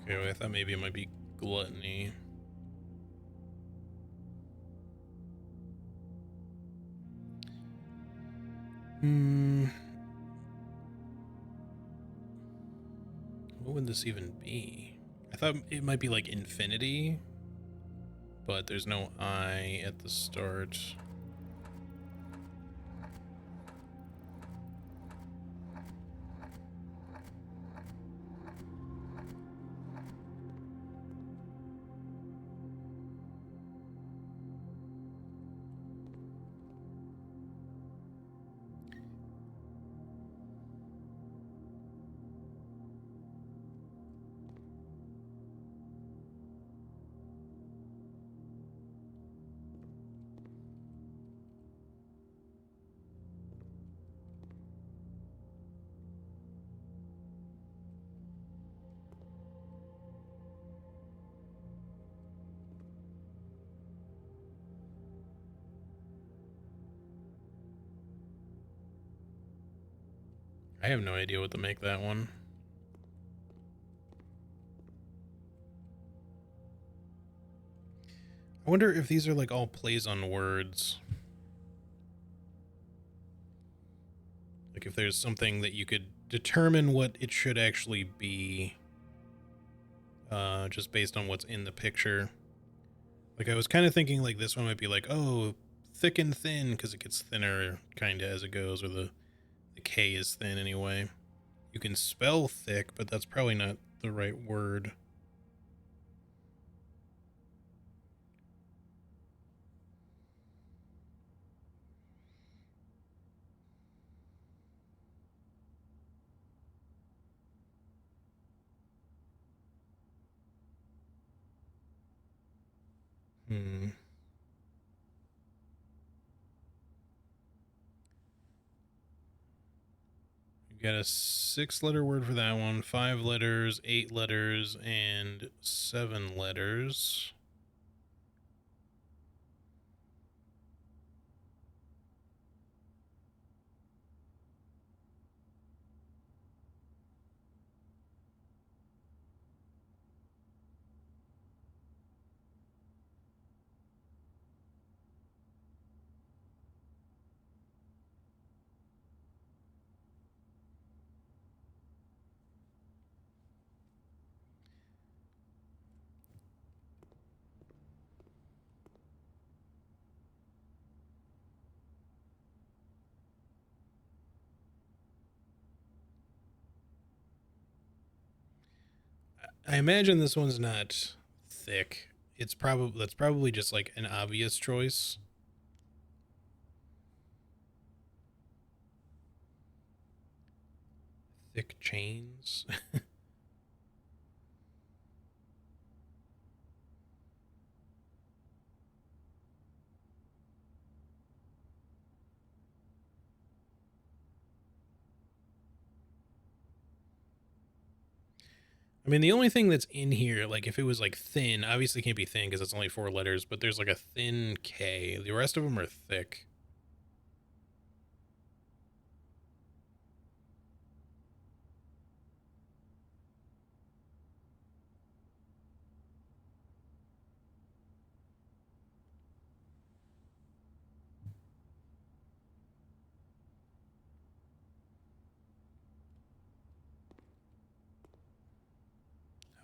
A: Okay, well, I thought maybe it might be gluttony. What would this even be? I thought it might be like infinity, but there's no I at the start. I have no idea what to make that one. I wonder if these are like all plays on words. Like if there's something that you could determine what it should actually be, just based on what's in the picture. Like I was kind of thinking like this one might be like, oh, thick and thin, because it gets thinner kind of as it goes, or the K is thin anyway. You can spell thick, but that's probably not the right word. Hmm. You got a 6-letter word for that one, 5 letters, 8 letters, and 7 letters. I imagine this one's not thick. That's probably just like an obvious choice. Thick chains. I mean, the only thing that's in here, like if it was like thin, obviously can't be thin because it's only 4 letters, but there's like a thin K. The rest of them are thick.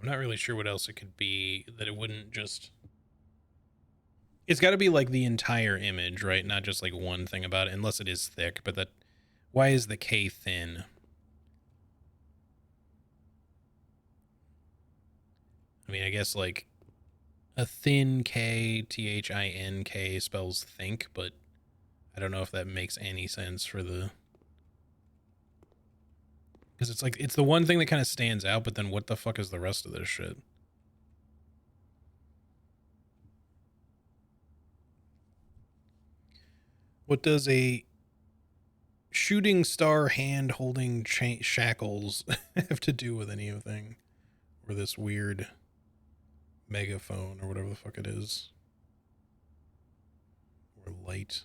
A: I'm not really sure what else it could be that it wouldn't just. It's got to be like the entire image, right? Not just like one thing about it, unless it is thick. But that, why is the K thin? I mean, I guess like a thin K, THINK spells think, but I don't know if that makes any sense for the. Because it's like, it's the one thing that kind of stands out, but then what the fuck is the rest of this shit? What does a shooting star hand holding shackles have to do with anything? Or this weird megaphone or whatever the fuck it is? Or light.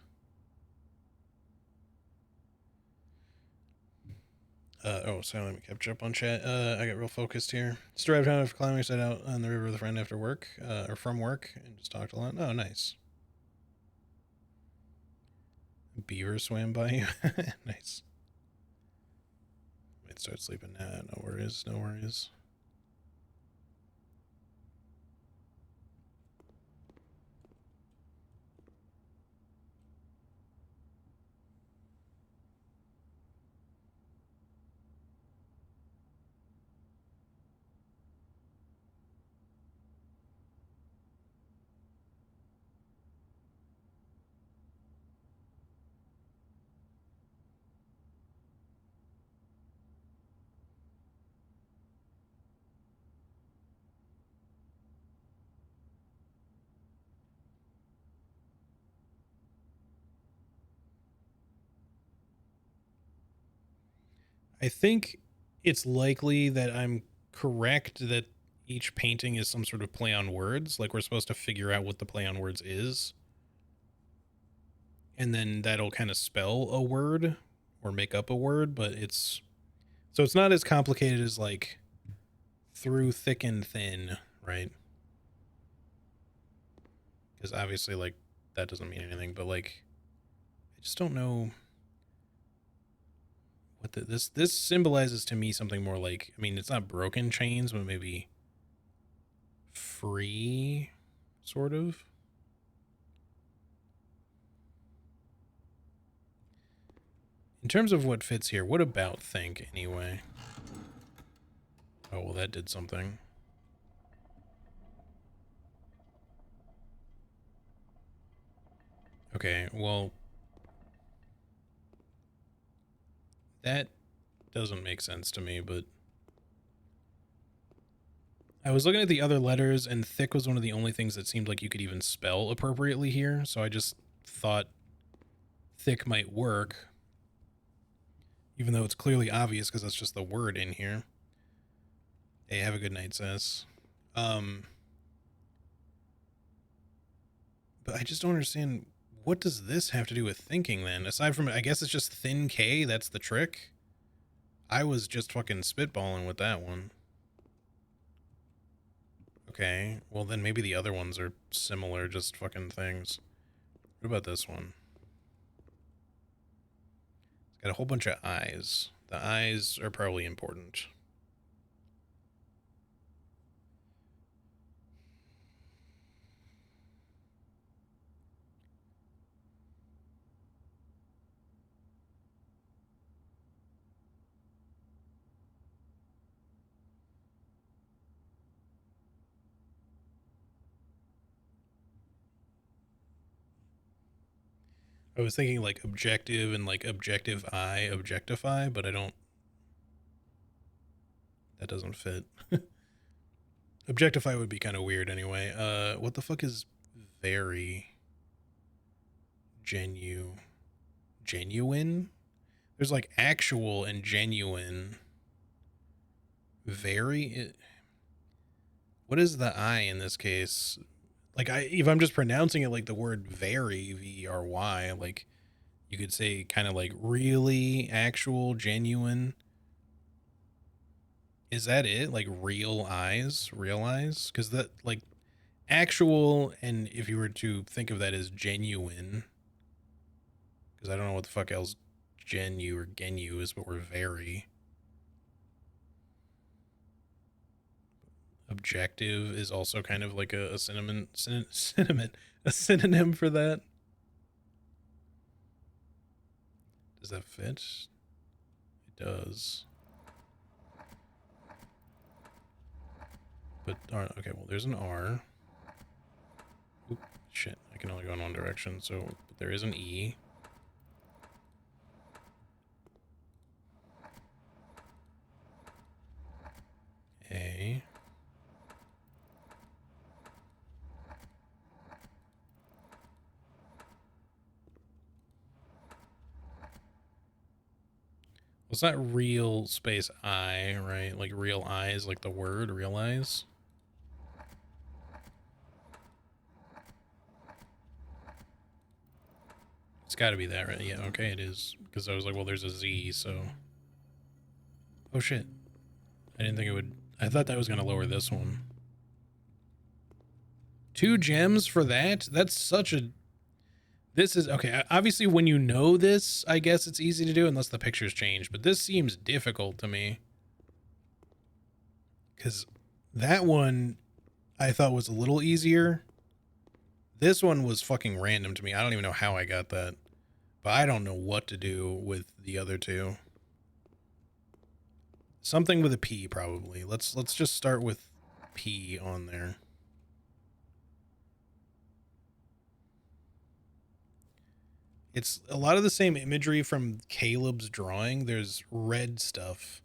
A: Oh, sorry, let me catch up on chat. I got real focused here. Just arrived home after climbing, sat out on the river with a friend after work, or from work, and just talked a lot. Oh, nice. Beaver swam by you. Nice. Might start sleeping now. No worries, no worries. I think it's likely that I'm correct that each painting is some sort of play on words. Like we're supposed to figure out what the play on words is. And then that'll kind of spell a word or make up a word, but it's not as complicated as like through thick and thin, right? Because obviously like that doesn't mean anything, but like I just don't know what this symbolizes to me something more like, I mean, it's not broken chains, but maybe free, sort of. In terms of what fits here, what about think anyway? Oh, well, that did something. Okay, well, that doesn't make sense to me, but I was looking at the other letters, and thick was one of the only things that seemed like you could even spell appropriately here, so I just thought thick might work, even though it's clearly obvious because that's just the word in here. Hey, have a good night, sis. But I just don't understand, what does this have to do with thinking then? Aside from, I guess it's just thin K, that's the trick? I was just fucking spitballing with that one. Okay, well then maybe the other ones are similar, just fucking things. What about this one? It's got a whole bunch of eyes. The eyes are probably important. I was thinking like objective and like objective eye, objectify, but I don't, that doesn't fit. Objectify would be kind of weird anyway. What the fuck is very genuine? There's like actual and genuine. Very, what is the I in this case? Like if I'm just pronouncing it like the word very, V-E-R-Y, like you could say kind of like really, actual, genuine. Is that it? Like real eyes? Because that, like, actual, and if you were to think of that as genuine, because I don't know what the fuck else genu or genu is, but we're very. Objective is also kind of like a synonym for that. Does that fit? It does. But, okay, well, there's an R. Oop, shit, I can only go in one direction, so, but there is an E. A. Well, it's not real space I, right? Like real eyes, like the word realize. It's got to be that, right? Yeah, okay, it is. Because I was like, well, there's a Z, so. Oh shit. I didn't think it would. I thought that was going to lower this one. 2 gems for that? That's such a. This is okay. Obviously, when you know this, I guess it's easy to do unless the pictures change. But this seems difficult to me. Because that one I thought was a little easier. This one was fucking random to me. I don't even know how I got that. But I don't know what to do with the other two. Something with a P, probably. Let's just start with P on there. It's a lot of the same imagery from Caleb's drawing. There's red stuff.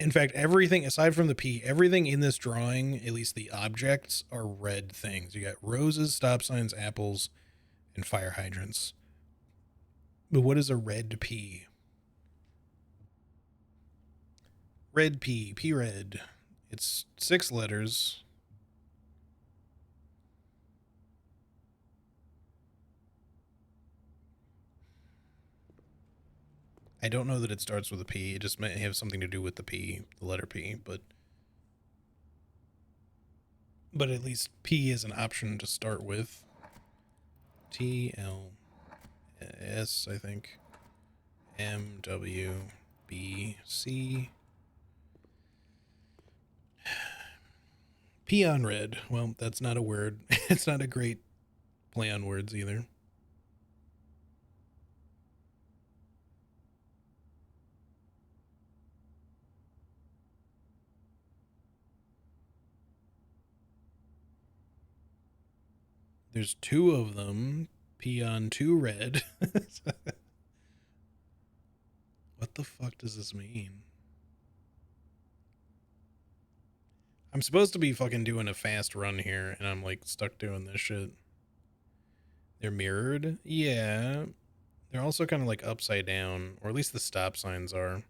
A: In fact, everything aside from the P, everything in this drawing, at least the objects, are red things. You got roses, stop signs, apples, and fire hydrants. But what is a red P? Red P, P red. It's 6 letters. I don't know that it starts with a P. It just may have something to do with the P, the letter P, but at least P is an option to start with. T L S, I think. M W B C. Peon red. Well, that's not a word. It's not a great play on words either. There's 2 of them. Peon 2 red. What the fuck does this mean? I'm supposed to be fucking doing a fast run here, and I'm like stuck doing this shit. They're mirrored? Yeah. They're also kind of like upside down, or at least the stop signs are.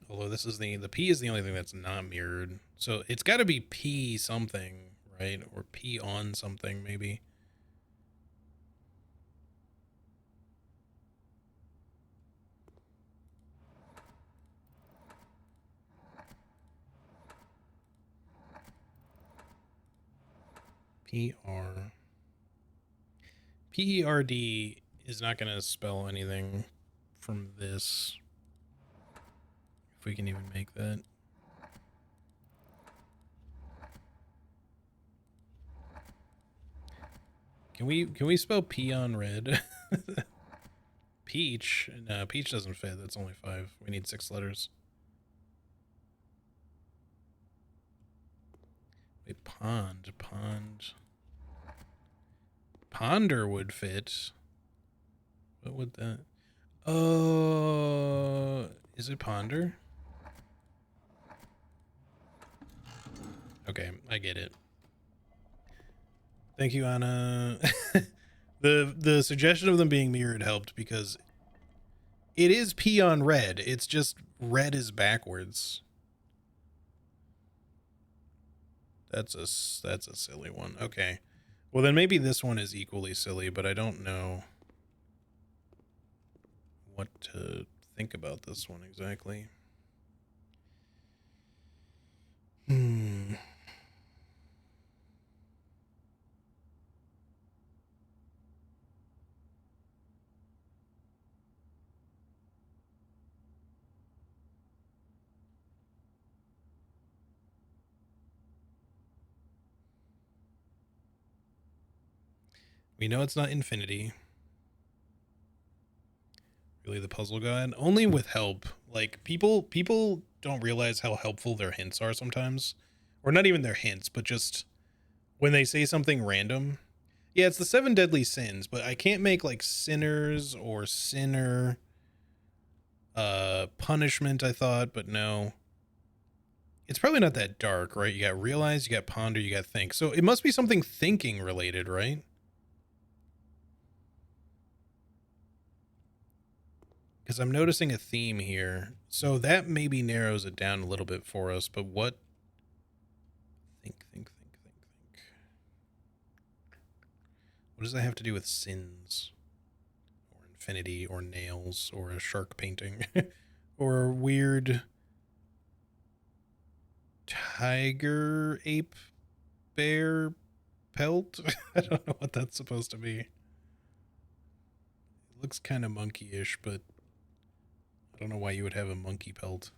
A: Although this is the P is the only thing that's not mirrored. So it's got to be P something, right? Or P on something, maybe. P-R. P-E-R-D is not going to spell anything from this. If we can even make that. Can we spell peon red? Peach? No, peach doesn't fit. That's only 5. We need 6 letters. Wait, pond. Ponder would fit. What would that? Is it ponder? Okay, I get it. Thank you, Anna. The suggestion of them being mirrored helped because it is peon red. It's just red is backwards. That's a silly one. Okay. Well, then maybe this one is equally silly, but I don't know what to think about this one exactly. We know it's not infinity. Really the puzzle god? Only with help. Like, people don't realize how helpful their hints are sometimes. Or not even their hints, but just when they say something random. Yeah, it's the 7 deadly sins, but I can't make like sinners or sinner. Punishment, I thought, but no. It's probably not that dark, right? You got realize, you got ponder, you got think. So it must be something thinking related, right? Because I'm noticing a theme here. So that maybe narrows it down a little bit for us, but what? Think. What does that have to do with sins? Or infinity, or nails, or a shark painting? Or a weird tiger, ape, bear pelt? I don't know what that's supposed to be. It looks kind of monkey-ish, but I don't know why you would have a monkey pelt.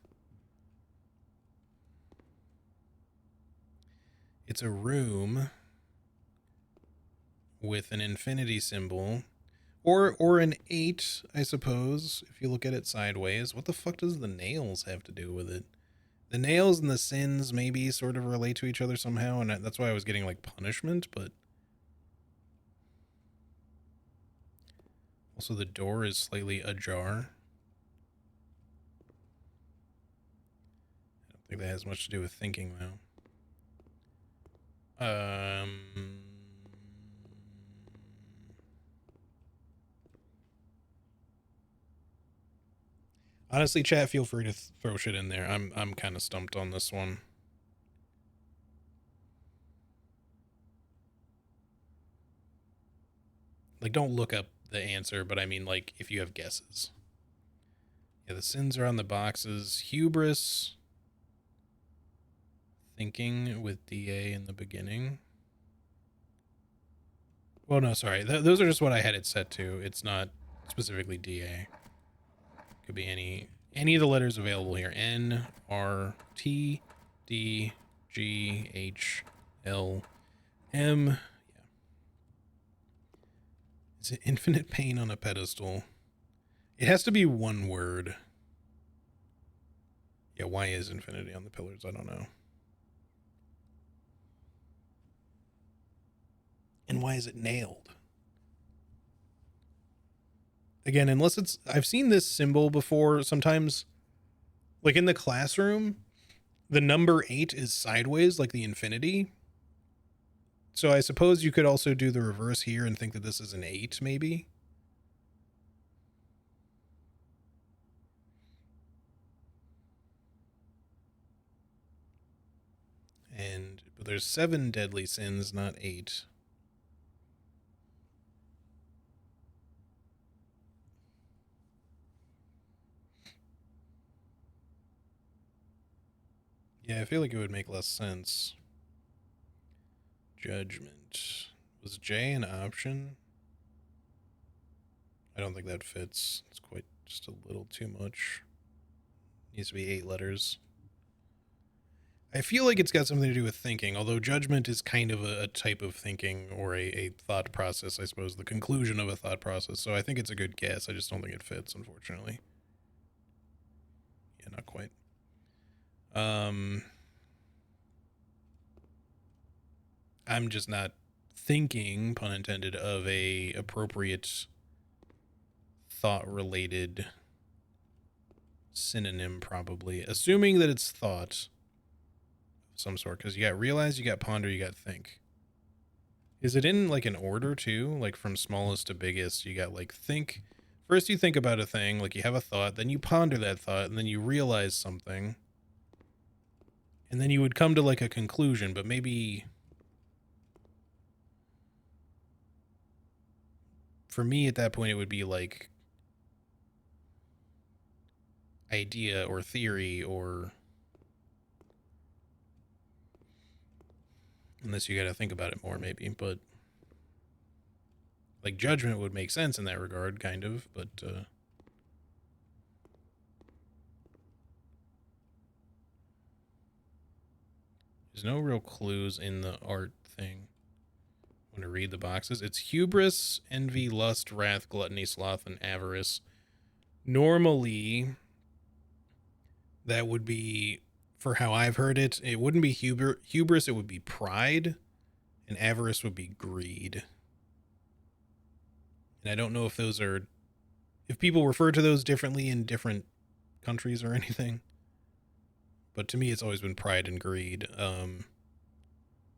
A: It's a room with an infinity symbol. Or an 8, I suppose, if you look at it sideways. What the fuck does the nails have to do with it? The nails and the sins maybe sort of relate to each other somehow, and that's why I was getting, like, punishment, but... Also, the door is slightly ajar. I don't think that has much to do with thinking, though. Honestly, chat, feel free to throw shit in there. I'm kind of stumped on this one. Like, don't look up the answer, but I mean, like, if you have guesses. Yeah, the sins are on the boxes. Hubris. Thinking with DA in the beginning. Well, no, sorry. Those are just what I had it set to. It's not specifically DA. Could be any of the letters available here. N, R, T, D, G, H, L, M. Yeah. Is it infinite pain on a pedestal? It has to be one word. Yeah, why is infinity on the pillars? I don't know. And why is it nailed? Again, unless it's... I've seen this symbol before. Sometimes, like in the classroom, the number 8 is sideways, like the infinity. So I suppose you could also do the reverse here and think that this is an 8, maybe. But there's 7 deadly sins, not 8. Yeah, I feel like it would make less sense. Judgment. Was J an option? I don't think that fits. It's quite just a little too much. Needs to be 8 letters. I feel like it's got something to do with thinking, although judgment is kind of a type of thinking, or a thought process, I suppose, the conclusion of a thought process. So I think it's a good guess. I just don't think it fits, unfortunately. Yeah, not quite. I'm just not thinking, pun intended, of a appropriate thought-related synonym, probably. Assuming that it's thought of some sort, because you got realize, you got ponder, you got think. Is it in, like, an order, too? Like, from smallest to biggest, you got, like, think. First you think about a thing, like you have a thought, then you ponder that thought, and then you realize something. And then you would come to, like, a conclusion, but maybe... For me, at that point, it would be, like, idea or theory, or... Unless you gotta think about it more, maybe, but... Like, judgment would make sense in that regard, kind of, but, there's no real clues in the art thing. I'm gonna read the boxes. It's hubris, envy, lust, wrath, gluttony, sloth, and avarice. Normally, that would be, for how I've heard it, it wouldn't be hubris, it would be pride, and avarice would be greed. And I don't know if those are... If people refer to those differently in different countries or anything. But to me, it's always been pride and greed.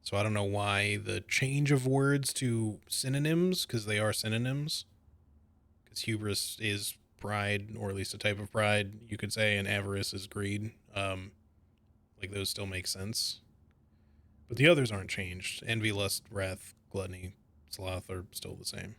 A: So I don't know why the change of words to synonyms, because they are synonyms. Because hubris is pride, or at least a type of pride, you could say, and avarice is greed. Like, those still make sense. But the others aren't changed. Envy, lust, wrath, gluttony, sloth are still the same.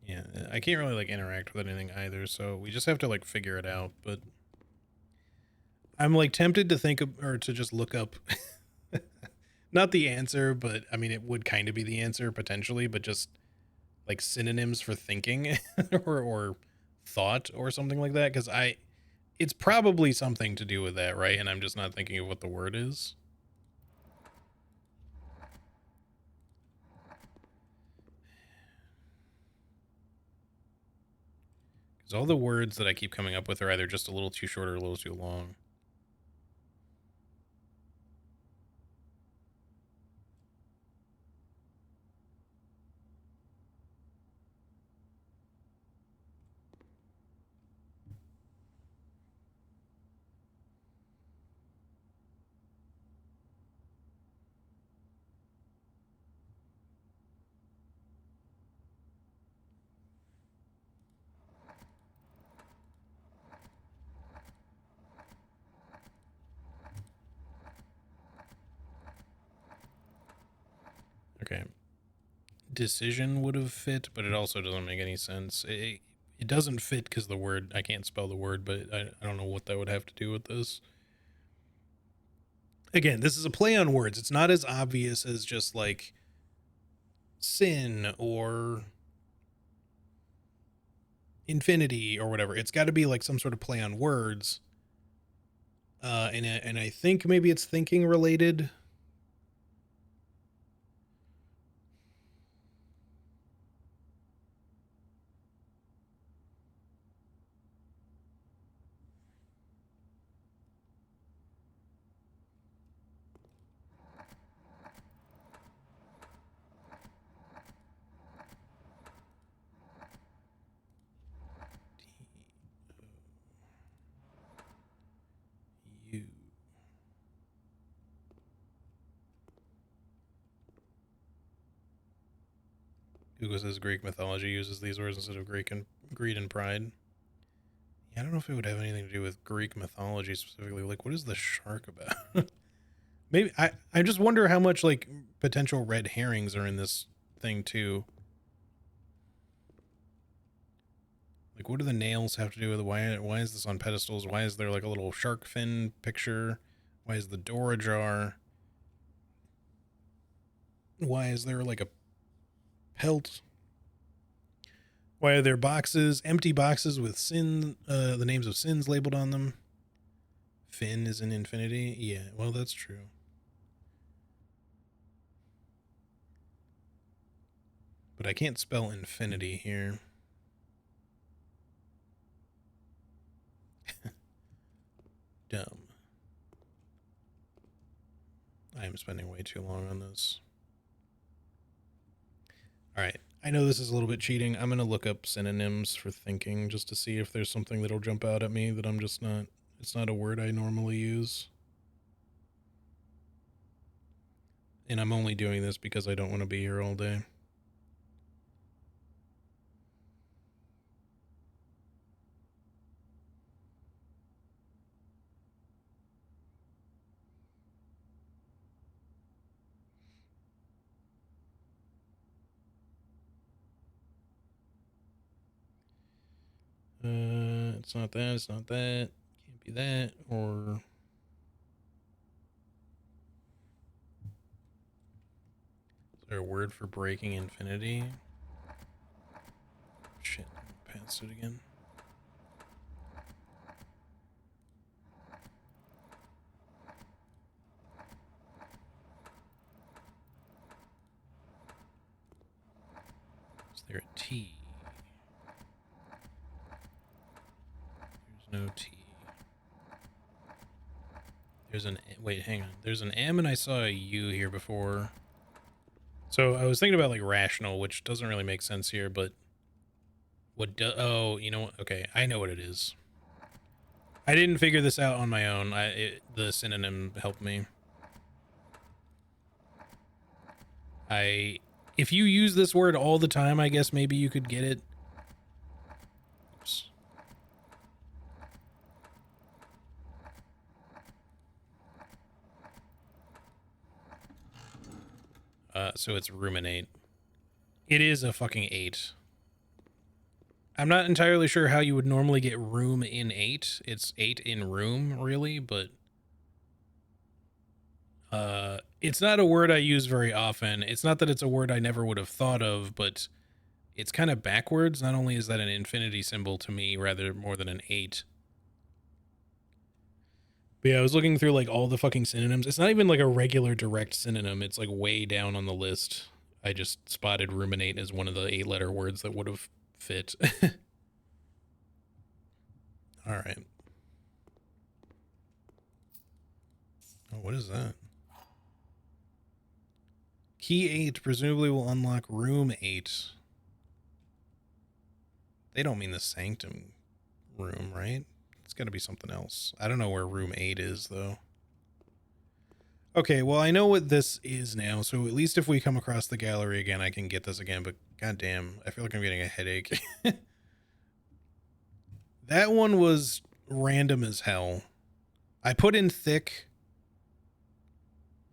A: Yeah, I can't really, like, interact with anything either, so we just have to, like, figure it out, but I'm, like, tempted to think of, or to just look up, not the answer, but, I mean, it would kind of be the answer, potentially, but just, like, synonyms for thinking, or thought or something like that, because it's probably something to do with that, right? And I'm just not thinking of what the word is. Because all the words that I keep coming up with are either just a little too short or a little too long. Okay. Decision would have fit, but it also doesn't make any sense. It doesn't fit because the word, I can't spell the word, but I don't know what that would have to do with this. Again, this is a play on words. It's not as obvious as just like sin or infinity or whatever. It's got to be like some sort of play on words. And I think maybe it's thinking related. You. Google says Greek mythology uses these words instead of greed and pride. Yeah, I don't know if it would have anything to do with Greek mythology specifically. Like, what is the shark about? Maybe I just wonder how much like potential red herrings are in this thing too. Like, what do the nails have to do with why is this on pedestals? Why is there like a little shark fin picture? Why is the door ajar? Why is there like a pelt? Why are there boxes, empty boxes with the names of sins labeled on them? Fin is in infinity. Yeah, well, that's true. But I can't spell infinity here. Dumb. I am spending way too long on this. All right. I know this is a little bit cheating. I'm going to look up synonyms for thinking just to see if there's something that'll jump out at me that I'm just not, it's not a word I normally use. And I'm only doing this because I don't want to be here all day. It's not that, it's not that. Can't be that, or... Is there a word for breaking infinity? Shit, I passed it again. Is there a T? There's no T. There's an... Wait, hang on. There's an M and I saw a U here before. So I was thinking about like rational, which doesn't really make sense here, but... Oh, you know what? Okay, I know what it is. I didn't figure this out on my own. The synonym helped me. If you use this word all the time, I guess maybe you could get it. Oops. So it's ruminate. It is a fucking 8. I'm not entirely sure how you would normally get room in 8. It's 8 in room, really, but it's not a word I use very often. It's not that it's a word I never would have thought of, but it's kind of backwards. Not only is that an infinity symbol to me, rather more than an 8. But yeah, I was looking through like all the fucking synonyms. It's not even like a regular direct synonym. It's like way down on the list. I just spotted ruminate as one of the 8-letter words that would have fit. All right. Oh, what is that? Key 8 presumably will unlock room 8. They don't mean the sanctum room, right? It's got to be something else. I don't know where room 8 is, though. Okay, well, I know what this is now, so at least if we come across the gallery again, I can get this again, but goddamn, I feel like I'm getting a headache. That one was random as hell. I put in thick,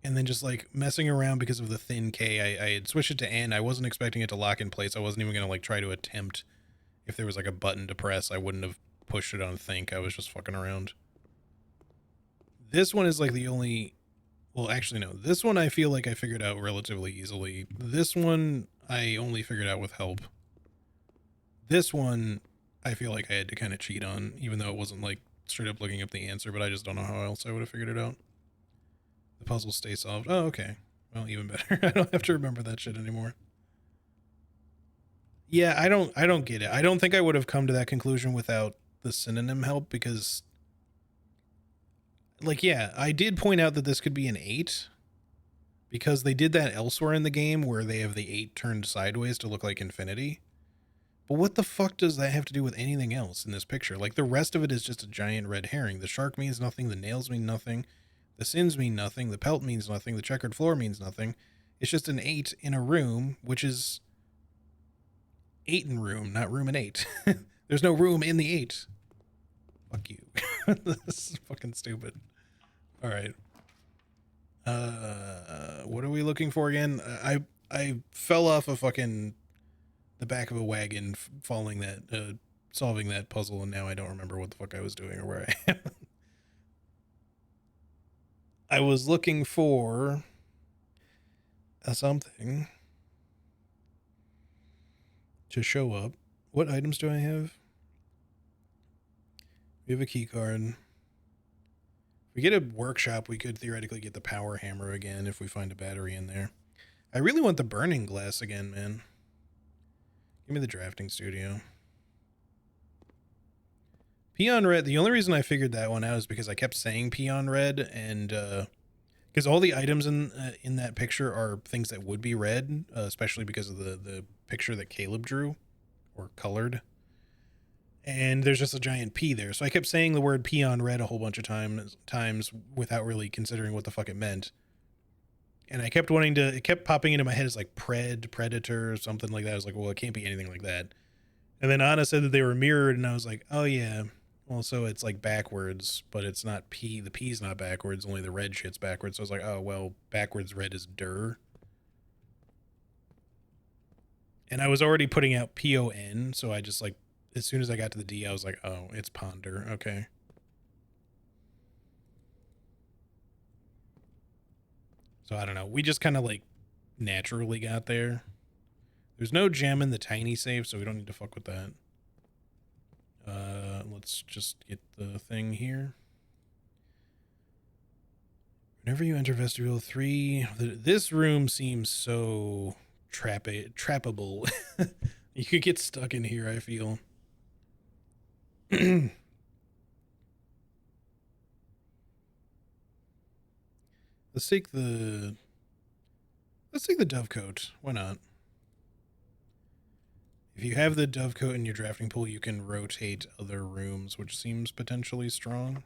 A: and then just like messing around because of the thin K, I had switched it to N. I wasn't expecting it to lock in place. I wasn't even going to like try to attempt if there was like a button to press. I wouldn't have pushed it on think. I was just fucking around. This one is like the only... Well, actually, no. This one I feel like I figured out relatively easily. This one I only figured out with help. This one I feel like I had to kind of cheat on, even though it wasn't like straight up looking up the answer, but I just don't know how else I would have figured it out. The puzzle stays solved. Oh, okay. Well, even better. I don't have to remember that shit anymore. Yeah, I don't get it. I don't think I would have come to that conclusion without the synonym help, because like, yeah, I did point out that this could be an 8 because they did that elsewhere in the game where they have the 8 turned sideways to look like infinity. But what the fuck does that have to do with anything else in this picture? Like, the rest of it is just a giant red herring. The shark means nothing. The nails mean nothing. The sins mean nothing. The pelt means nothing. The checkered floor means nothing. It's just an 8 in a room, which is 8 in room, not room and 8. There's no room in the 8. Fuck you. This is fucking stupid. All right. What are we looking for again? I fell off a fucking the back of a wagon following that solving that puzzle, and now I don't remember what the fuck I was doing or where I am. I was looking for something to show up. What items do I have? We have a key card. If we get a workshop, we could theoretically get the power hammer again if we find a battery in there. I really want the burning glass again, man. Give me the drafting studio. Peon red. The only reason I figured that one out is because I kept saying peon red, and because all the items in that picture are things that would be red, especially because of the picture that Caleb drew or colored. And there's just a giant P there. So I kept saying the word peon red a whole bunch of times without really considering what the fuck it meant. And I kept wanting to, it kept popping into my head as like predator, or something like that. I was like, well, it can't be anything like that. And then Anna said that they were mirrored, and I was like, oh yeah. Well, so it's like backwards, but it's not P. The P's not backwards, only the red shit's backwards. So I was like, oh, well, backwards red is der. And I was already putting out PON, so I just like, as soon as I got to the D, I was like, oh, it's ponder. Okay. So I don't know. We just kind of like naturally got there. There's no gem in the tiny safe, so we don't need to fuck with that. Let's just get the thing here. Whenever you enter vestibule 3, this room seems so trappable. You could get stuck in here, I feel. Let's take the dovecoat. Why not? If you have the dovecoat in your drafting pool, you can rotate other rooms, which seems potentially strong.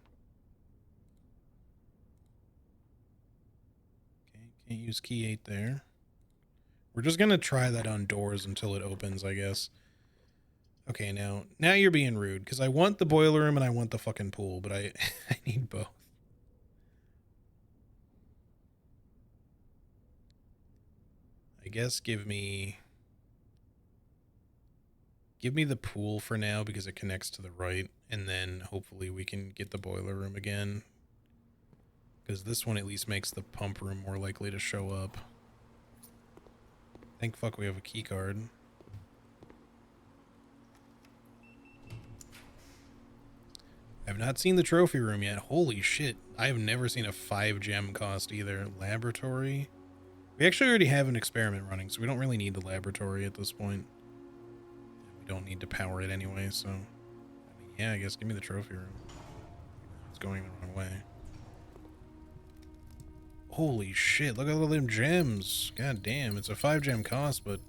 A: Okay, can't use key 8 there. We're just gonna try that on doors until it opens, I guess. Okay, now you're being rude, because I want the boiler room and I want the fucking pool, but I need both. I guess give me the pool for now because it connects to the right, and then hopefully we can get the boiler room again, because this one at least makes the pump room more likely to show up. Thank fuck we have a key card. I've not seen the trophy room yet. Holy shit. I've never seen a 5 gem cost either. Laboratory. We actually already have an experiment running, so we don't really need the laboratory at this point. We don't need to power it anyway, so... I mean, yeah, I guess give me the trophy room. It's going the wrong way. Holy shit, look at all them gems. God damn, it's a 5 gem cost, but...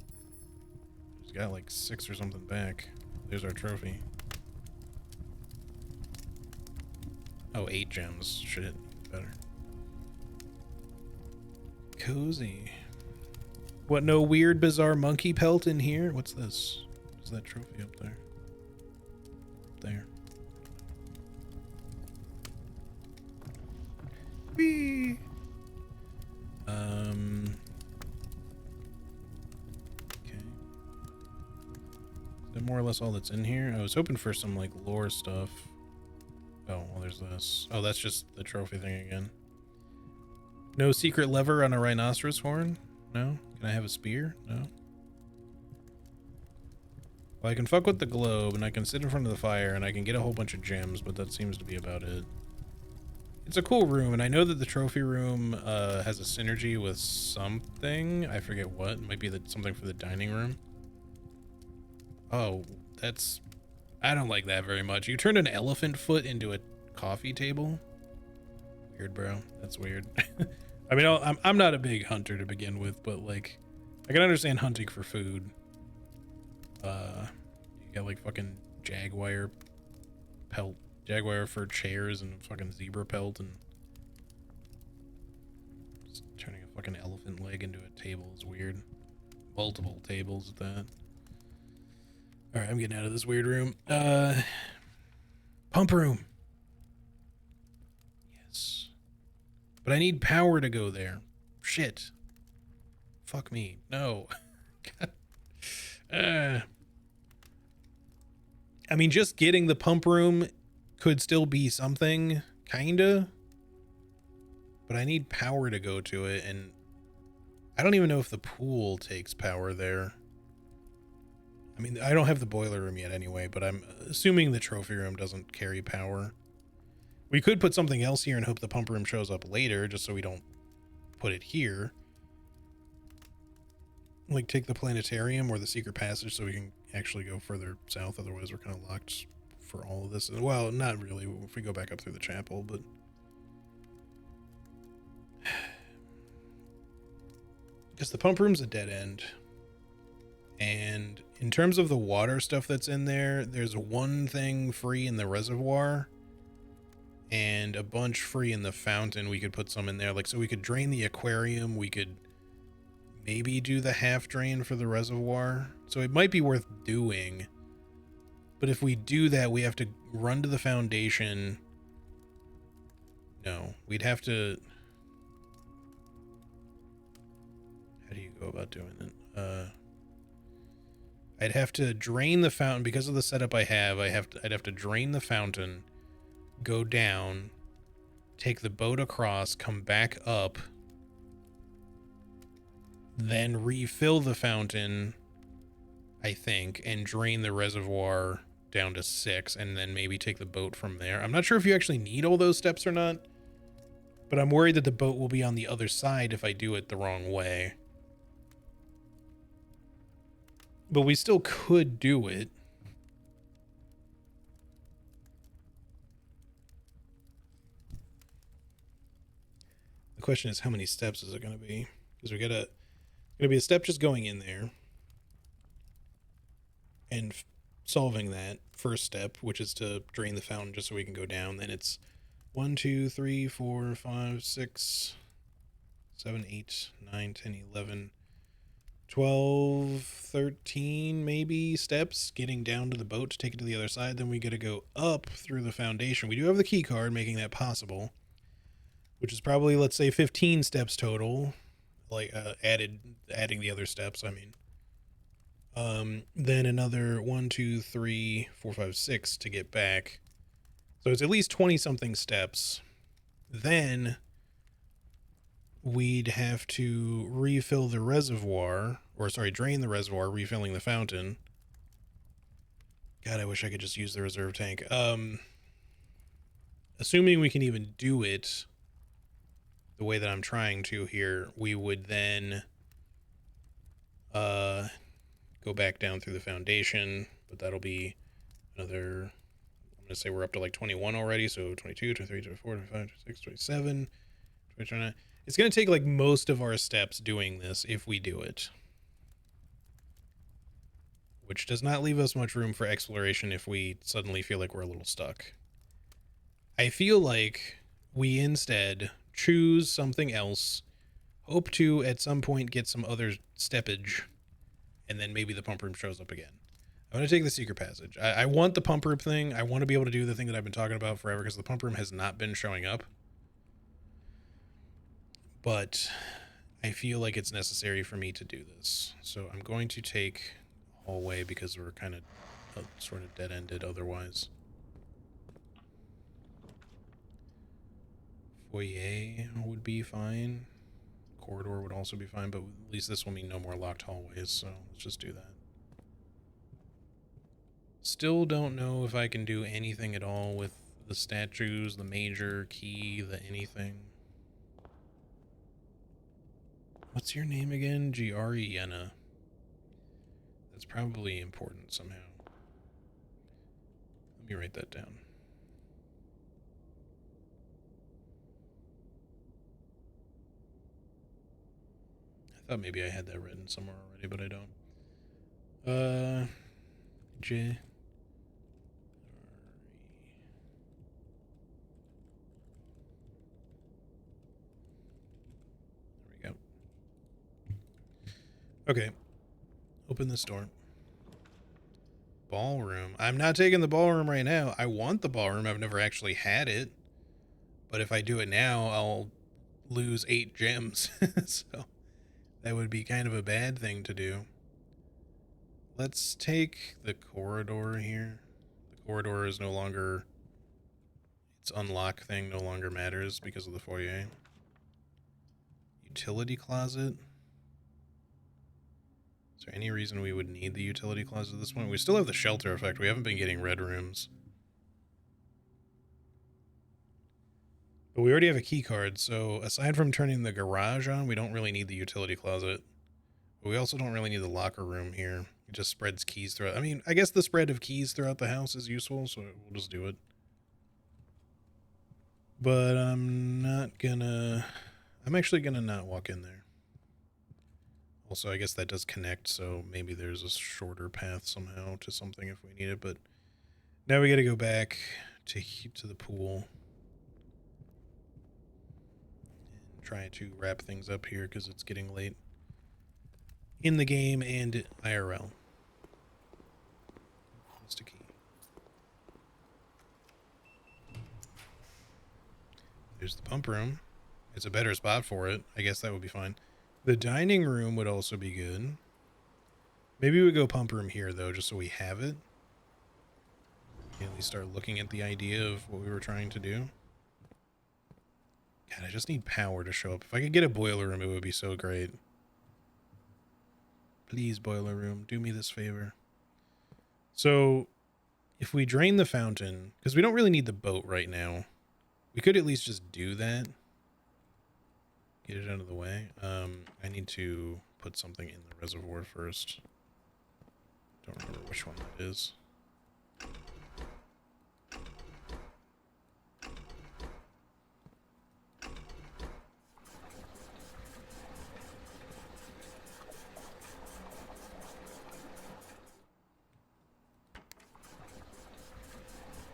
A: It's got like 6 or something back. There's our trophy. Oh, 8 gems. Shit, better. Cozy. What, no weird bizarre monkey pelt in here? What's this? What's that trophy up there? Up there. Whee! Okay. Is that more or less all that's in here? I was hoping for some like lore stuff. Oh, well, there's this. Oh, that's just the trophy thing again. No secret lever on a rhinoceros horn? No? Can I have a spear? No? Well, I can fuck with the globe, and I can sit in front of the fire, and I can get a whole bunch of gems, but that seems to be about it. It's a cool room, and I know that the trophy room has a synergy with something. I forget what. It might be something for the dining room. Oh, that's... I don't like that very much. You turned an elephant foot into a coffee table? Weird, bro. That's weird. I mean, I'm not a big hunter to begin with, but like, I can understand hunting for food. You got like fucking jaguar pelt, jaguar fur chairs, and fucking zebra pelt, and just turning a fucking elephant leg into a table is weird. Multiple tables at that. All right, I'm getting out of this weird room. Pump room. Yes. But I need power to go there. Shit. Fuck me. No. God. I mean, just getting the pump room could still be something, kinda. But I need power to go to it, and I don't even know if the pool takes power there. I mean, I don't have the boiler room yet anyway, but I'm assuming the trophy room doesn't carry power. We could put something else here and hope the pump room shows up later, just so we don't put it here. Like, take the planetarium or the secret passage so we can actually go further south. Otherwise, we're kind of locked for all of this. Well, not really if we go back up through the chapel, but... Because the pump room's a dead end. And in terms of the water stuff that's in there, there's one thing free in the reservoir and a bunch free in the fountain. We could put some in there. Like, so we could drain the aquarium. We could maybe do the half drain for the reservoir. So it might be worth doing. But if we do that, we have to run to the foundation. No, we'd have to... How do you go about doing it? I'd have to drain the fountain because of the setup I have. I'd have to drain the fountain, go down, take the boat across, come back up, then refill the fountain, I think, and drain the reservoir down to 6, and then maybe take the boat from there. I'm not sure if you actually need all those steps or not, but I'm worried that the boat will be on the other side if I do it the wrong way. But we still could do it. The question is, how many steps is it going to be? Because we gotta, going to be a step just going in there and solving that first step, which is to drain the fountain just so we can go down. Then it's 1, 2, 3, 4, 5, 6, 7, 8, 9, 10, 11, 12, 13 maybe steps getting down to the boat to take it to the other side. Then we got to go up through the foundation. We do have the key card making that possible, which is probably, let's say, 15 steps total, like adding the other steps, I mean. Then another 1, 2, 3, 4, 5, 6 to get back. So it's at least 20 something steps. Then we'd have to refill the reservoir, or sorry, drain the reservoir, refilling the fountain. God, I wish I could just use the reserve tank. assuming we can even do it the way that I'm trying to here, we would then go back down through the foundation, but that'll be another, I'm going to say we're up to like 21 already, so 22, 23, 24, 25, 26, 27, 29. It's going to take like most of our steps doing this if we do it. Which does not leave us much room for exploration if we suddenly feel like we're a little stuck. I feel like we instead choose something else, hope to at some point get some other steppage, and then maybe the pump room shows up again. I'm going to take the secret passage. I want the pump room thing. I want to be able to do the thing that I've been talking about forever because the pump room has not been showing up. But I feel like it's necessary for me to do this. So I'm going to take a hallway because we're kind of sort of dead-ended otherwise. Foyer would be fine. Corridor would also be fine, but at least this will mean no more locked hallways, so let's just do that. Still don't know if I can do anything at all with the statues, the major key, the anything. What's your name again? Giariena. That's probably important somehow. Let me write that down. I thought maybe I had that written somewhere already, but I don't. J. There we go. Okay. Open this door. Ballroom. I'm not taking the ballroom right now. I want the ballroom. I've never actually had it. But if I do it now, I'll lose 8 gems. So that would be kind of a bad thing to do. Let's take the corridor here. The corridor is no longer... its unlock thing no longer matters because of the foyer. Utility closet. Is there any reason we would need the utility closet at this point? We still have the shelter effect. We haven't been getting red rooms. But we already have a key card, so aside from turning the garage on, we don't really need the utility closet. But we also don't really need the locker room here. It just spreads keys throughout. I mean, I guess the spread of keys throughout the house is useful, so we'll just do it. But I'm actually gonna not walk in there. Also, I guess that does connect, so maybe there's a shorter path somehow to something if we need it, but now we gotta go back to the pool. And try to wrap things up here because it's getting late. In the game and IRL. Just a key. There's the pump room. It's a better spot for it. I guess that would be fine. The dining room would also be good. Maybe we go pump room here, though, just so we have it. At least start looking at the idea of what we were trying to do. God, I just need power to show up. If I could get a boiler room, it would be so great. Please, boiler room, do me this favor. So, if we drain the fountain, because we don't really need the boat right now, we could at least just do that. Get it out of the way. I need to put something in the reservoir first. Don't remember which one that is.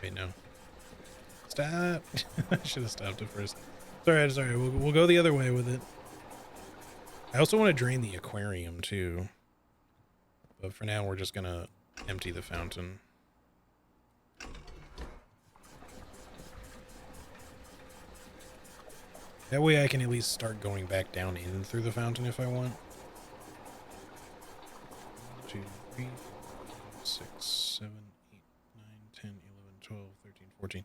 A: Wait, no. Stop! I should have stopped it first. Sorry. We'll go the other way with it. I also want to drain the aquarium, too. But for now, we're just going to empty the fountain. That way I can at least start going back down in through the fountain if I want. 1, 2, 3, 4, 5, 6, 7, 8, 9, 10, 11, 12, 13, 14.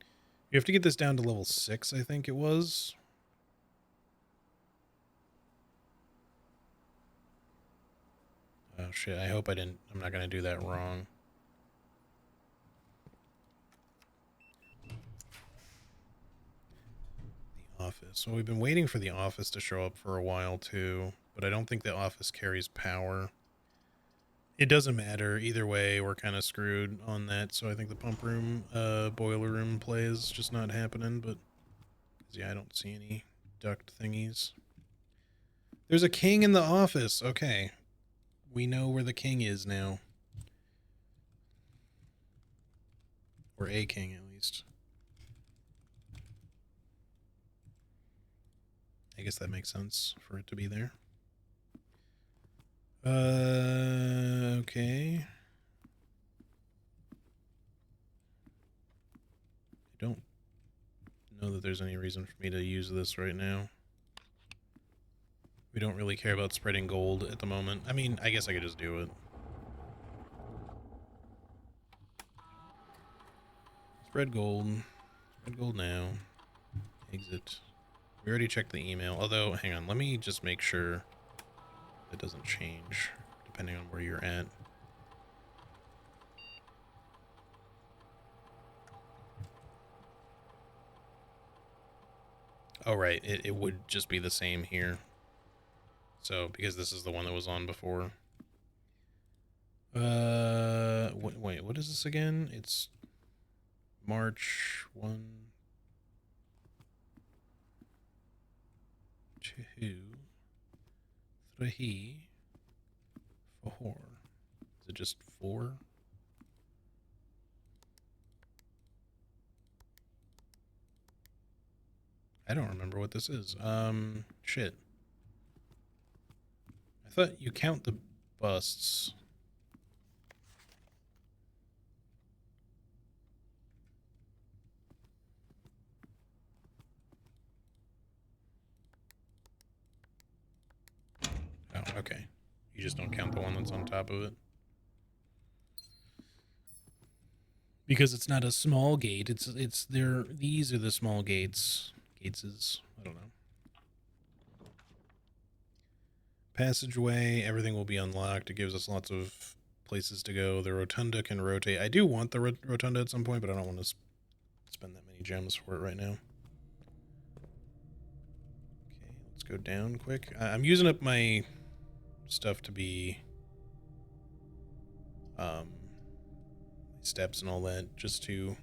A: You have to get this down to level 6, I think it was. Oh shit, I hope I'm not gonna do that wrong. office? Well, we've been waiting for the office to show up for a while too, but I don't think the office carries power. It doesn't matter. Either way, we're kind of screwed on that, so I think the pump room, boiler room play is just not happening, but yeah, I don't see any duct thingies. There's a king in the office. Okay. We know where the king is now. Or a king, at least. I guess that makes sense for it to be there. Okay. I don't know that there's any reason for me to use this right now. We don't really care about spreading gold at the moment. I mean, I guess I could just do it. Spread gold. Spread gold now. Exit. We already checked the email. Although, hang on. Let me just make sure it doesn't change depending on where you're at. Oh, right. It would just be the same here. So, because this is the one that was on before. Wait, what is this again? It's March 1, 2, 3, 4. Is it just 4? I don't remember what this is. Shit. I thought you count the busts. Oh, okay. You just don't count the one that's on top of it. Because it's not a small gate. It's there. These are the small gates. Gateses. I don't know. Passageway. Everything will be unlocked. It gives us lots of places to go. The rotunda can rotate. I do want the rotunda at some point, but I don't want to spend that many gems for it right now. Okay, let's go down quick. I'm using up my stuff to be steps and all that, just to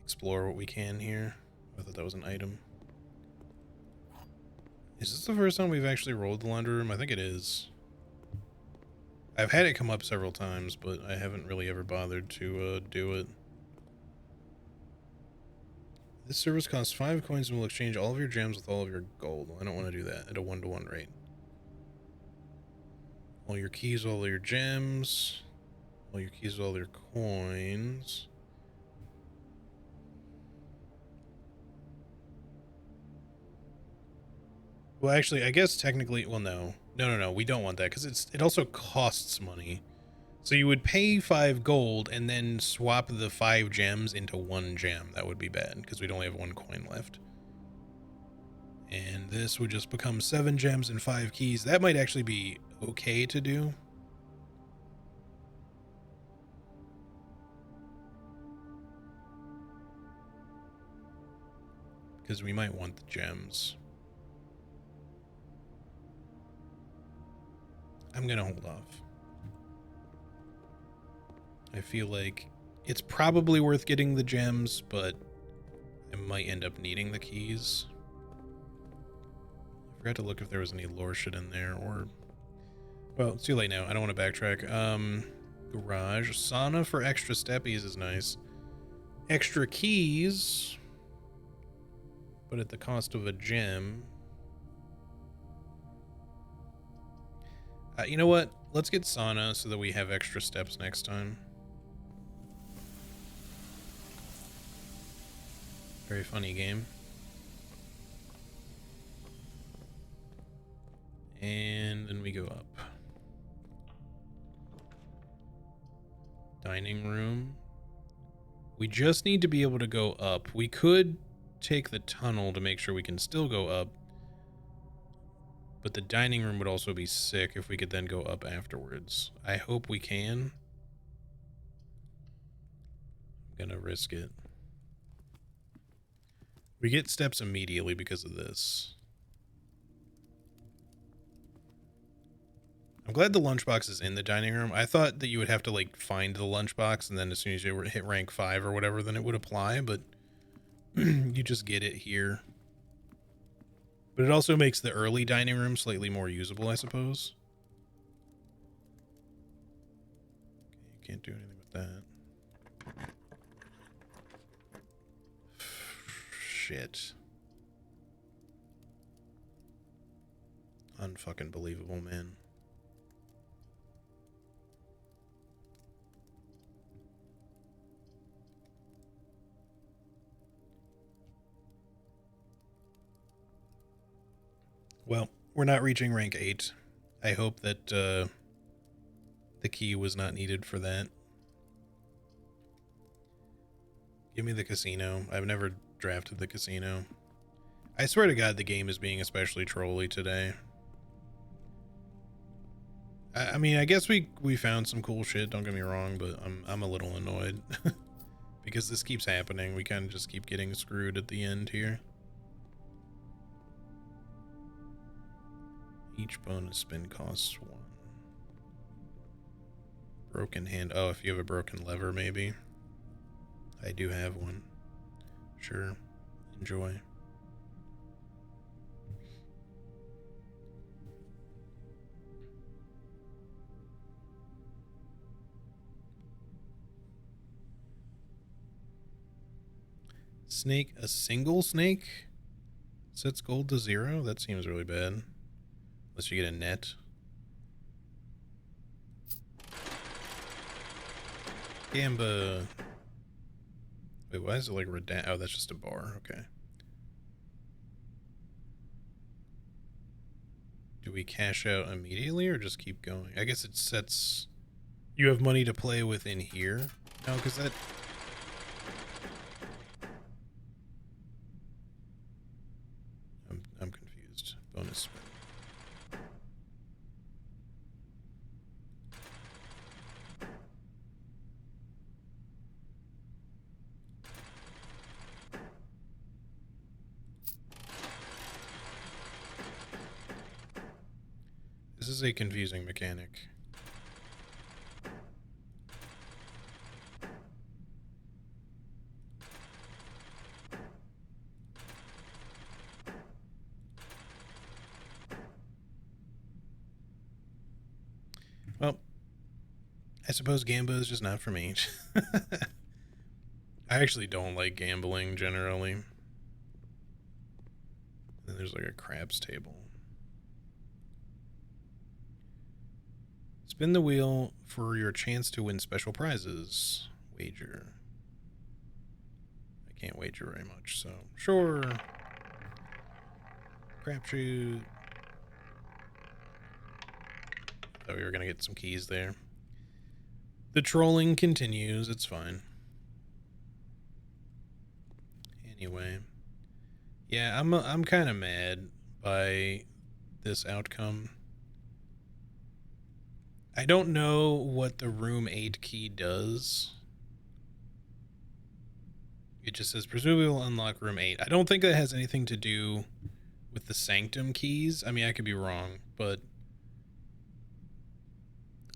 A: explore what we can here. I thought that was an item. Is this the first time we've actually rolled the laundry room? I think it is. I've had it come up several times, but I haven't really ever bothered to do it. This service costs 5 coins and will exchange all of your gems with all of your gold. Well, I don't want to do that at a 1-to-1 rate. All your keys, all your gems. All your keys, all your coins. Well, actually, I guess technically, well, no, we don't want that because it also costs money. So you would pay 5 gold and then swap the 5 gems into 1 gem. That would be bad because we'd only have 1 coin left. And this would just become 7 gems and 5 keys. That might actually be okay to do. Because we might want the gems. I'm going to hold off. I feel like it's probably worth getting the gems, but I might end up needing the keys. I forgot to look if there was any lore shit in there, or... Well, it's too late now. I don't want to backtrack. Garage. Sauna for extra steppies is nice. Extra keys, but at the cost of a gem. You know what? Let's get sauna so that we have extra steps next time. Very funny game. And then we go up. Dining room. We just need to be able to go up. We could take the tunnel to make sure we can still go up. But the dining room would also be sick if we could then go up afterwards. I hope we can. I'm gonna risk it. We get steps immediately because of this. I'm glad the lunchbox is in the dining room. I thought that you would have to like find the lunchbox and then as soon as you hit rank 5 or whatever, then it would apply, but you just get it here. But it also makes the early dining room slightly more usable, I suppose. Okay, you can't do anything with that. Shit. Unfucking believable, man. Well, we're not reaching rank 8. I hope that the key was not needed for that. Give me the casino. I've never drafted the casino. I swear to God, the game is being especially trolly today. I mean, I guess we found some cool shit, don't get me wrong, but I'm a little annoyed. Because this keeps happening. We kind of just keep getting screwed at the end here. Each bonus spin costs 1. Broken hand. Oh, if you have a broken lever, maybe. I do have one. Sure. Enjoy. Snake, a single snake sets gold to 0? That seems really bad. Unless you get a net. Gamba. Wait, why is it like oh, that's just a bar. Okay. Do we cash out immediately or just keep going? I guess it sets... You have money to play with in here? No, because that... I'm confused. Bonus spin. This is a confusing mechanic. Well, I suppose Gamba is just not for me. I actually don't like gambling generally. And there's like a craps table. Spin the wheel for your chance to win special prizes. Wager. I can't wager very much, so sure. Crapshoot. Thought we were gonna get some keys there. The trolling continues. It's fine. Anyway, yeah, I'm kind of mad by this outcome. I don't know what the room 8 key does. It just says presumably will unlock room 8. I don't think that has anything to do with the sanctum keys. I mean, I could be wrong, but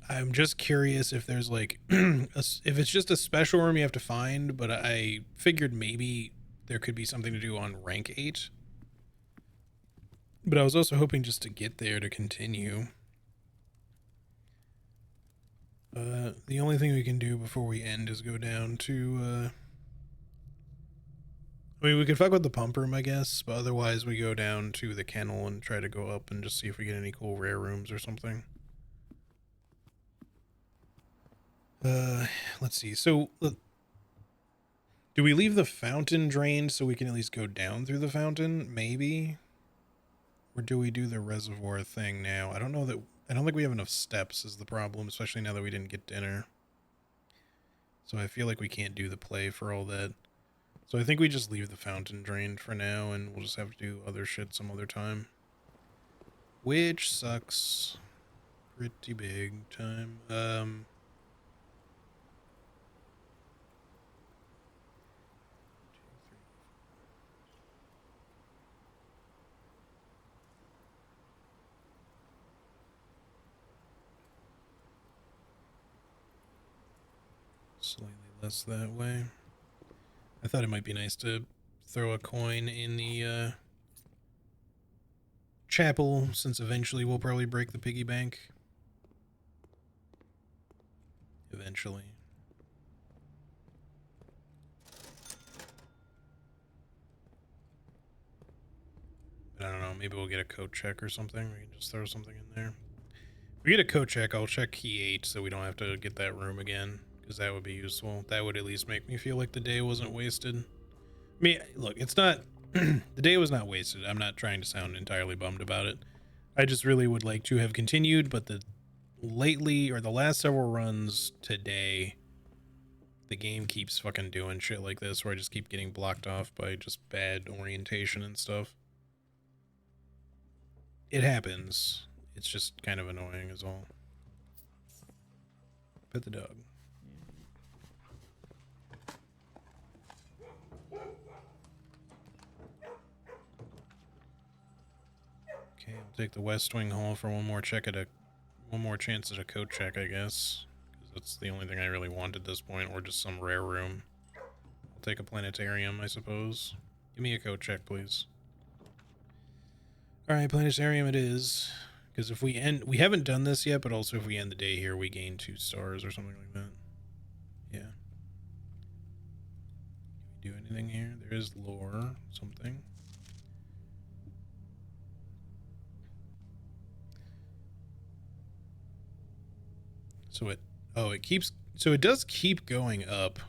A: I'm just curious if there's like if it's just a special room you have to find, but I figured maybe there could be something to do on rank 8. But I was also hoping just to get there to continue. The only thing we can do before we end is go down to I mean, we could fuck with the pump room, I guess, but otherwise we go down to the kennel and try to go up and just see if we get any cool rare rooms or something. Let's see. So, do we leave the fountain drained so we can at least go down through the fountain? Maybe? Or do we do the reservoir thing now? I don't think we have enough steps is the problem, especially now that we didn't get dinner. So I feel like we can't do the play for all that. So I think we just leave the fountain drained for now, and we'll just have to do other shit some other time. Which sucks pretty big time. Slightly less that way. I thought it might be nice to throw a coin in the chapel, since eventually we'll probably break the piggy bank. Eventually. But I don't know, maybe we'll get a coat check or something. We can just throw something in there. If we get a coat check, I'll check key 8 so we don't have to get that room again, because that would be useful. That would at least make me feel like the day wasn't wasted. I mean, look, it's not... the day was not wasted. I'm not trying to sound entirely bummed about it. I just really would like to have continued, but the last several runs today, the game keeps fucking doing shit like this where I just keep getting blocked off by just bad orientation and stuff. It happens. It's just kind of annoying is all. Pet the dog. Okay, I'll take the West Wing Hall for one more chance at a coat check, I guess. Because that's the only thing I really want at this point, or just some rare room. I'll take a planetarium, I suppose. Give me a coat check, please. Alright, planetarium it is. Because if we haven't done this yet, but also if we end the day here, we gain 2 stars or something like that. Yeah. Can we do anything here? There is lore, something. So it does keep going up.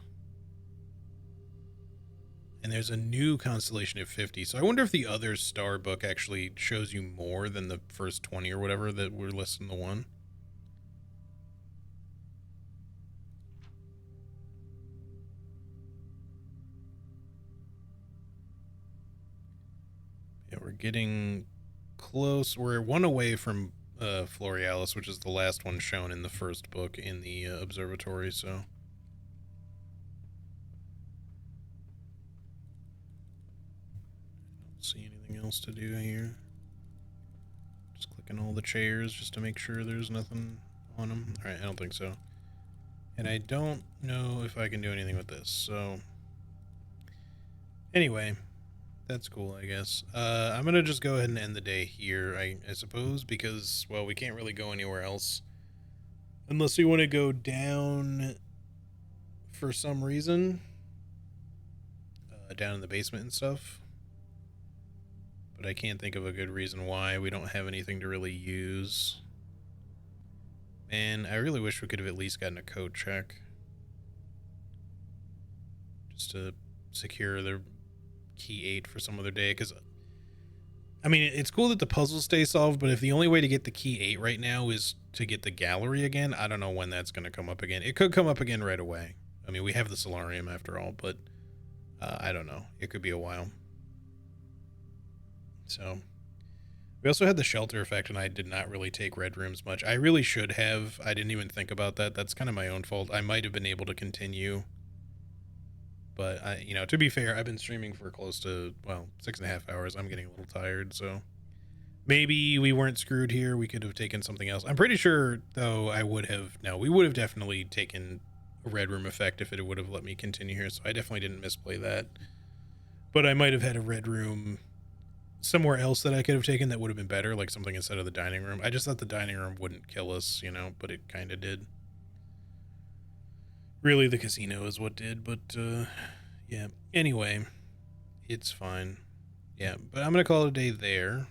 A: And there's a new constellation of 50. So I wonder if the other star book actually shows you more than the first 20 or whatever that were listed in the one. Yeah, we're getting close. We're one away from Florealis, which is the last one shown in the first book in the observatory, so... Don't see anything else to do here. Just clicking all the chairs just to make sure there's nothing on them. Alright, I don't think so. And I don't know if I can do anything with this, so... Anyway... That's cool, I guess. I'm gonna just go ahead and end the day here, I suppose, because, well, we can't really go anywhere else. Unless we want to go down for some reason. Down in the basement and stuff. But I can't think of a good reason why. We don't have anything to really use. Man, I really wish we could have at least gotten a code check. Just to secure the key 8 for some other day, because I mean, it's cool that the puzzles stay solved, but if the only way to get the key 8 right now is to get the gallery again, I don't know when that's going to come up again. It could come up again right away. I mean, we have the solarium after all, but I don't know. It could be a while. So we also had the shelter effect, and I did not really take red rooms much. I really should have. I didn't even think about that. That's kind of my own fault. I might have been able to continue. But, you know, to be fair, I've been streaming for close to, well, 6.5 hours. I'm getting a little tired, so maybe we weren't screwed here. We could have taken something else. I'm pretty sure, though, we would have definitely taken a red room effect if it would have let me continue here, so I definitely didn't misplay that. But I might have had a red room somewhere else that I could have taken that would have been better, like something instead of the dining room. I just thought the dining room wouldn't kill us, you know, but it kind of did. Really, the casino is what did, but, yeah. Anyway, it's fine. Yeah, but I'm going to call it a day there.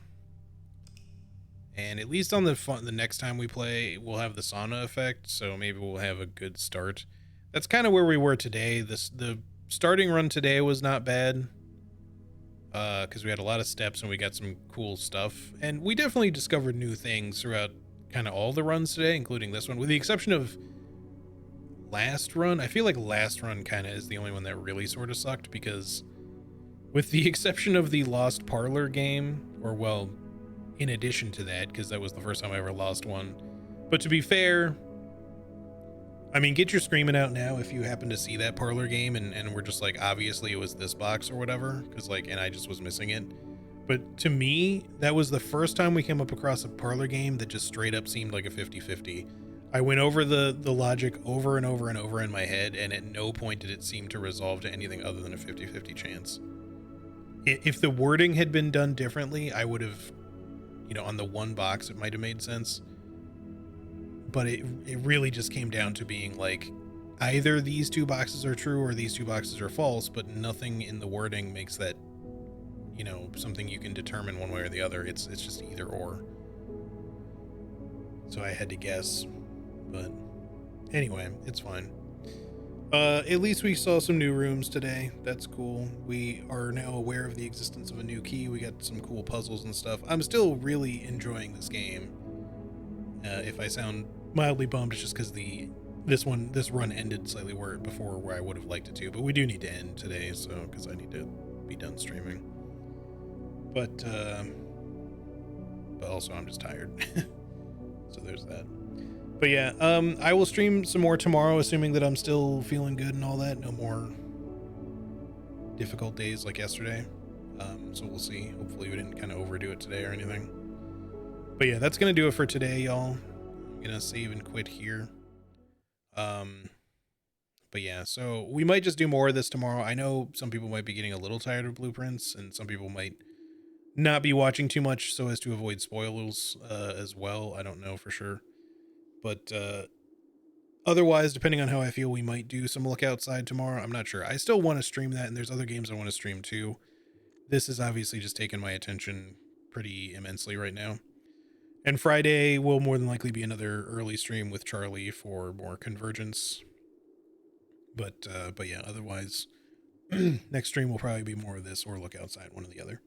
A: And at least on the next time we play, we'll have the sauna effect, so maybe we'll have a good start. That's kind of where we were today. The starting run today was not bad, because we had a lot of steps and we got some cool stuff. And we definitely discovered new things throughout kind of all the runs today, including this one, with the exception of last run. I feel like last run kind of is the only one that really sort of sucked, because with the exception of the Lost Parlor game, or well, in addition to that, because that was the first time I ever lost one. But to be fair, I mean, get your screaming out now if you happen to see that Parlor game and we're just like, obviously it was this box or whatever, because like, and I just was missing it. But to me, that was the first time we came up across a Parlor game that just straight up seemed like a 50-50. I went over the logic over and over and over in my head, and at no point did it seem to resolve to anything other than a 50-50 chance. If the wording had been done differently, I would have, you know, on the one box, it might have made sense. But it really just came down to being like, either these two boxes are true or these two boxes are false, but nothing in the wording makes that, you know, something you can determine one way or the other. It's just either or. So I had to guess, but anyway, it's fine. At least we saw some new rooms today. That's cool. We are now aware of the existence of a new key. We got some cool puzzles and stuff. I'm still really enjoying this game. If I sound mildly bummed, it's just because this run ended slightly before where I would have liked it to. But we do need to end today, so because I need to be done streaming. But also I'm just tired. So there's that. But yeah, I will stream some more tomorrow, assuming that I'm still feeling good and all that. No more difficult days like yesterday. So we'll see. Hopefully we didn't kind of overdo it today or anything. But yeah, that's going to do it for today, y'all. I'm going to save and quit here. But yeah, so we might just do more of this tomorrow. I know some people might be getting a little tired of blueprints, and some people might not be watching too much so as to avoid spoilers as well. I don't know for sure. But otherwise, depending on how I feel, we might do some Look Outside tomorrow. I'm not sure. I still want to stream that, and there's other games I want to stream too. This is obviously just taking my attention pretty immensely right now. And Friday will more than likely be another early stream with Charlie for more Convergence. But yeah, otherwise, next stream will probably be more of this or Look Outside, one or the other.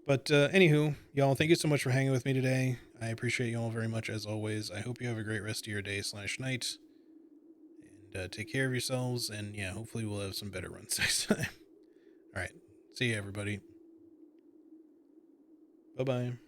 A: But anywho, y'all, thank you so much for hanging with me today. I appreciate y'all very much as always. I hope you have a great rest of your day / night. And take care of yourselves. And yeah, hopefully we'll have some better runs next time. All right. See you, everybody. Bye-bye.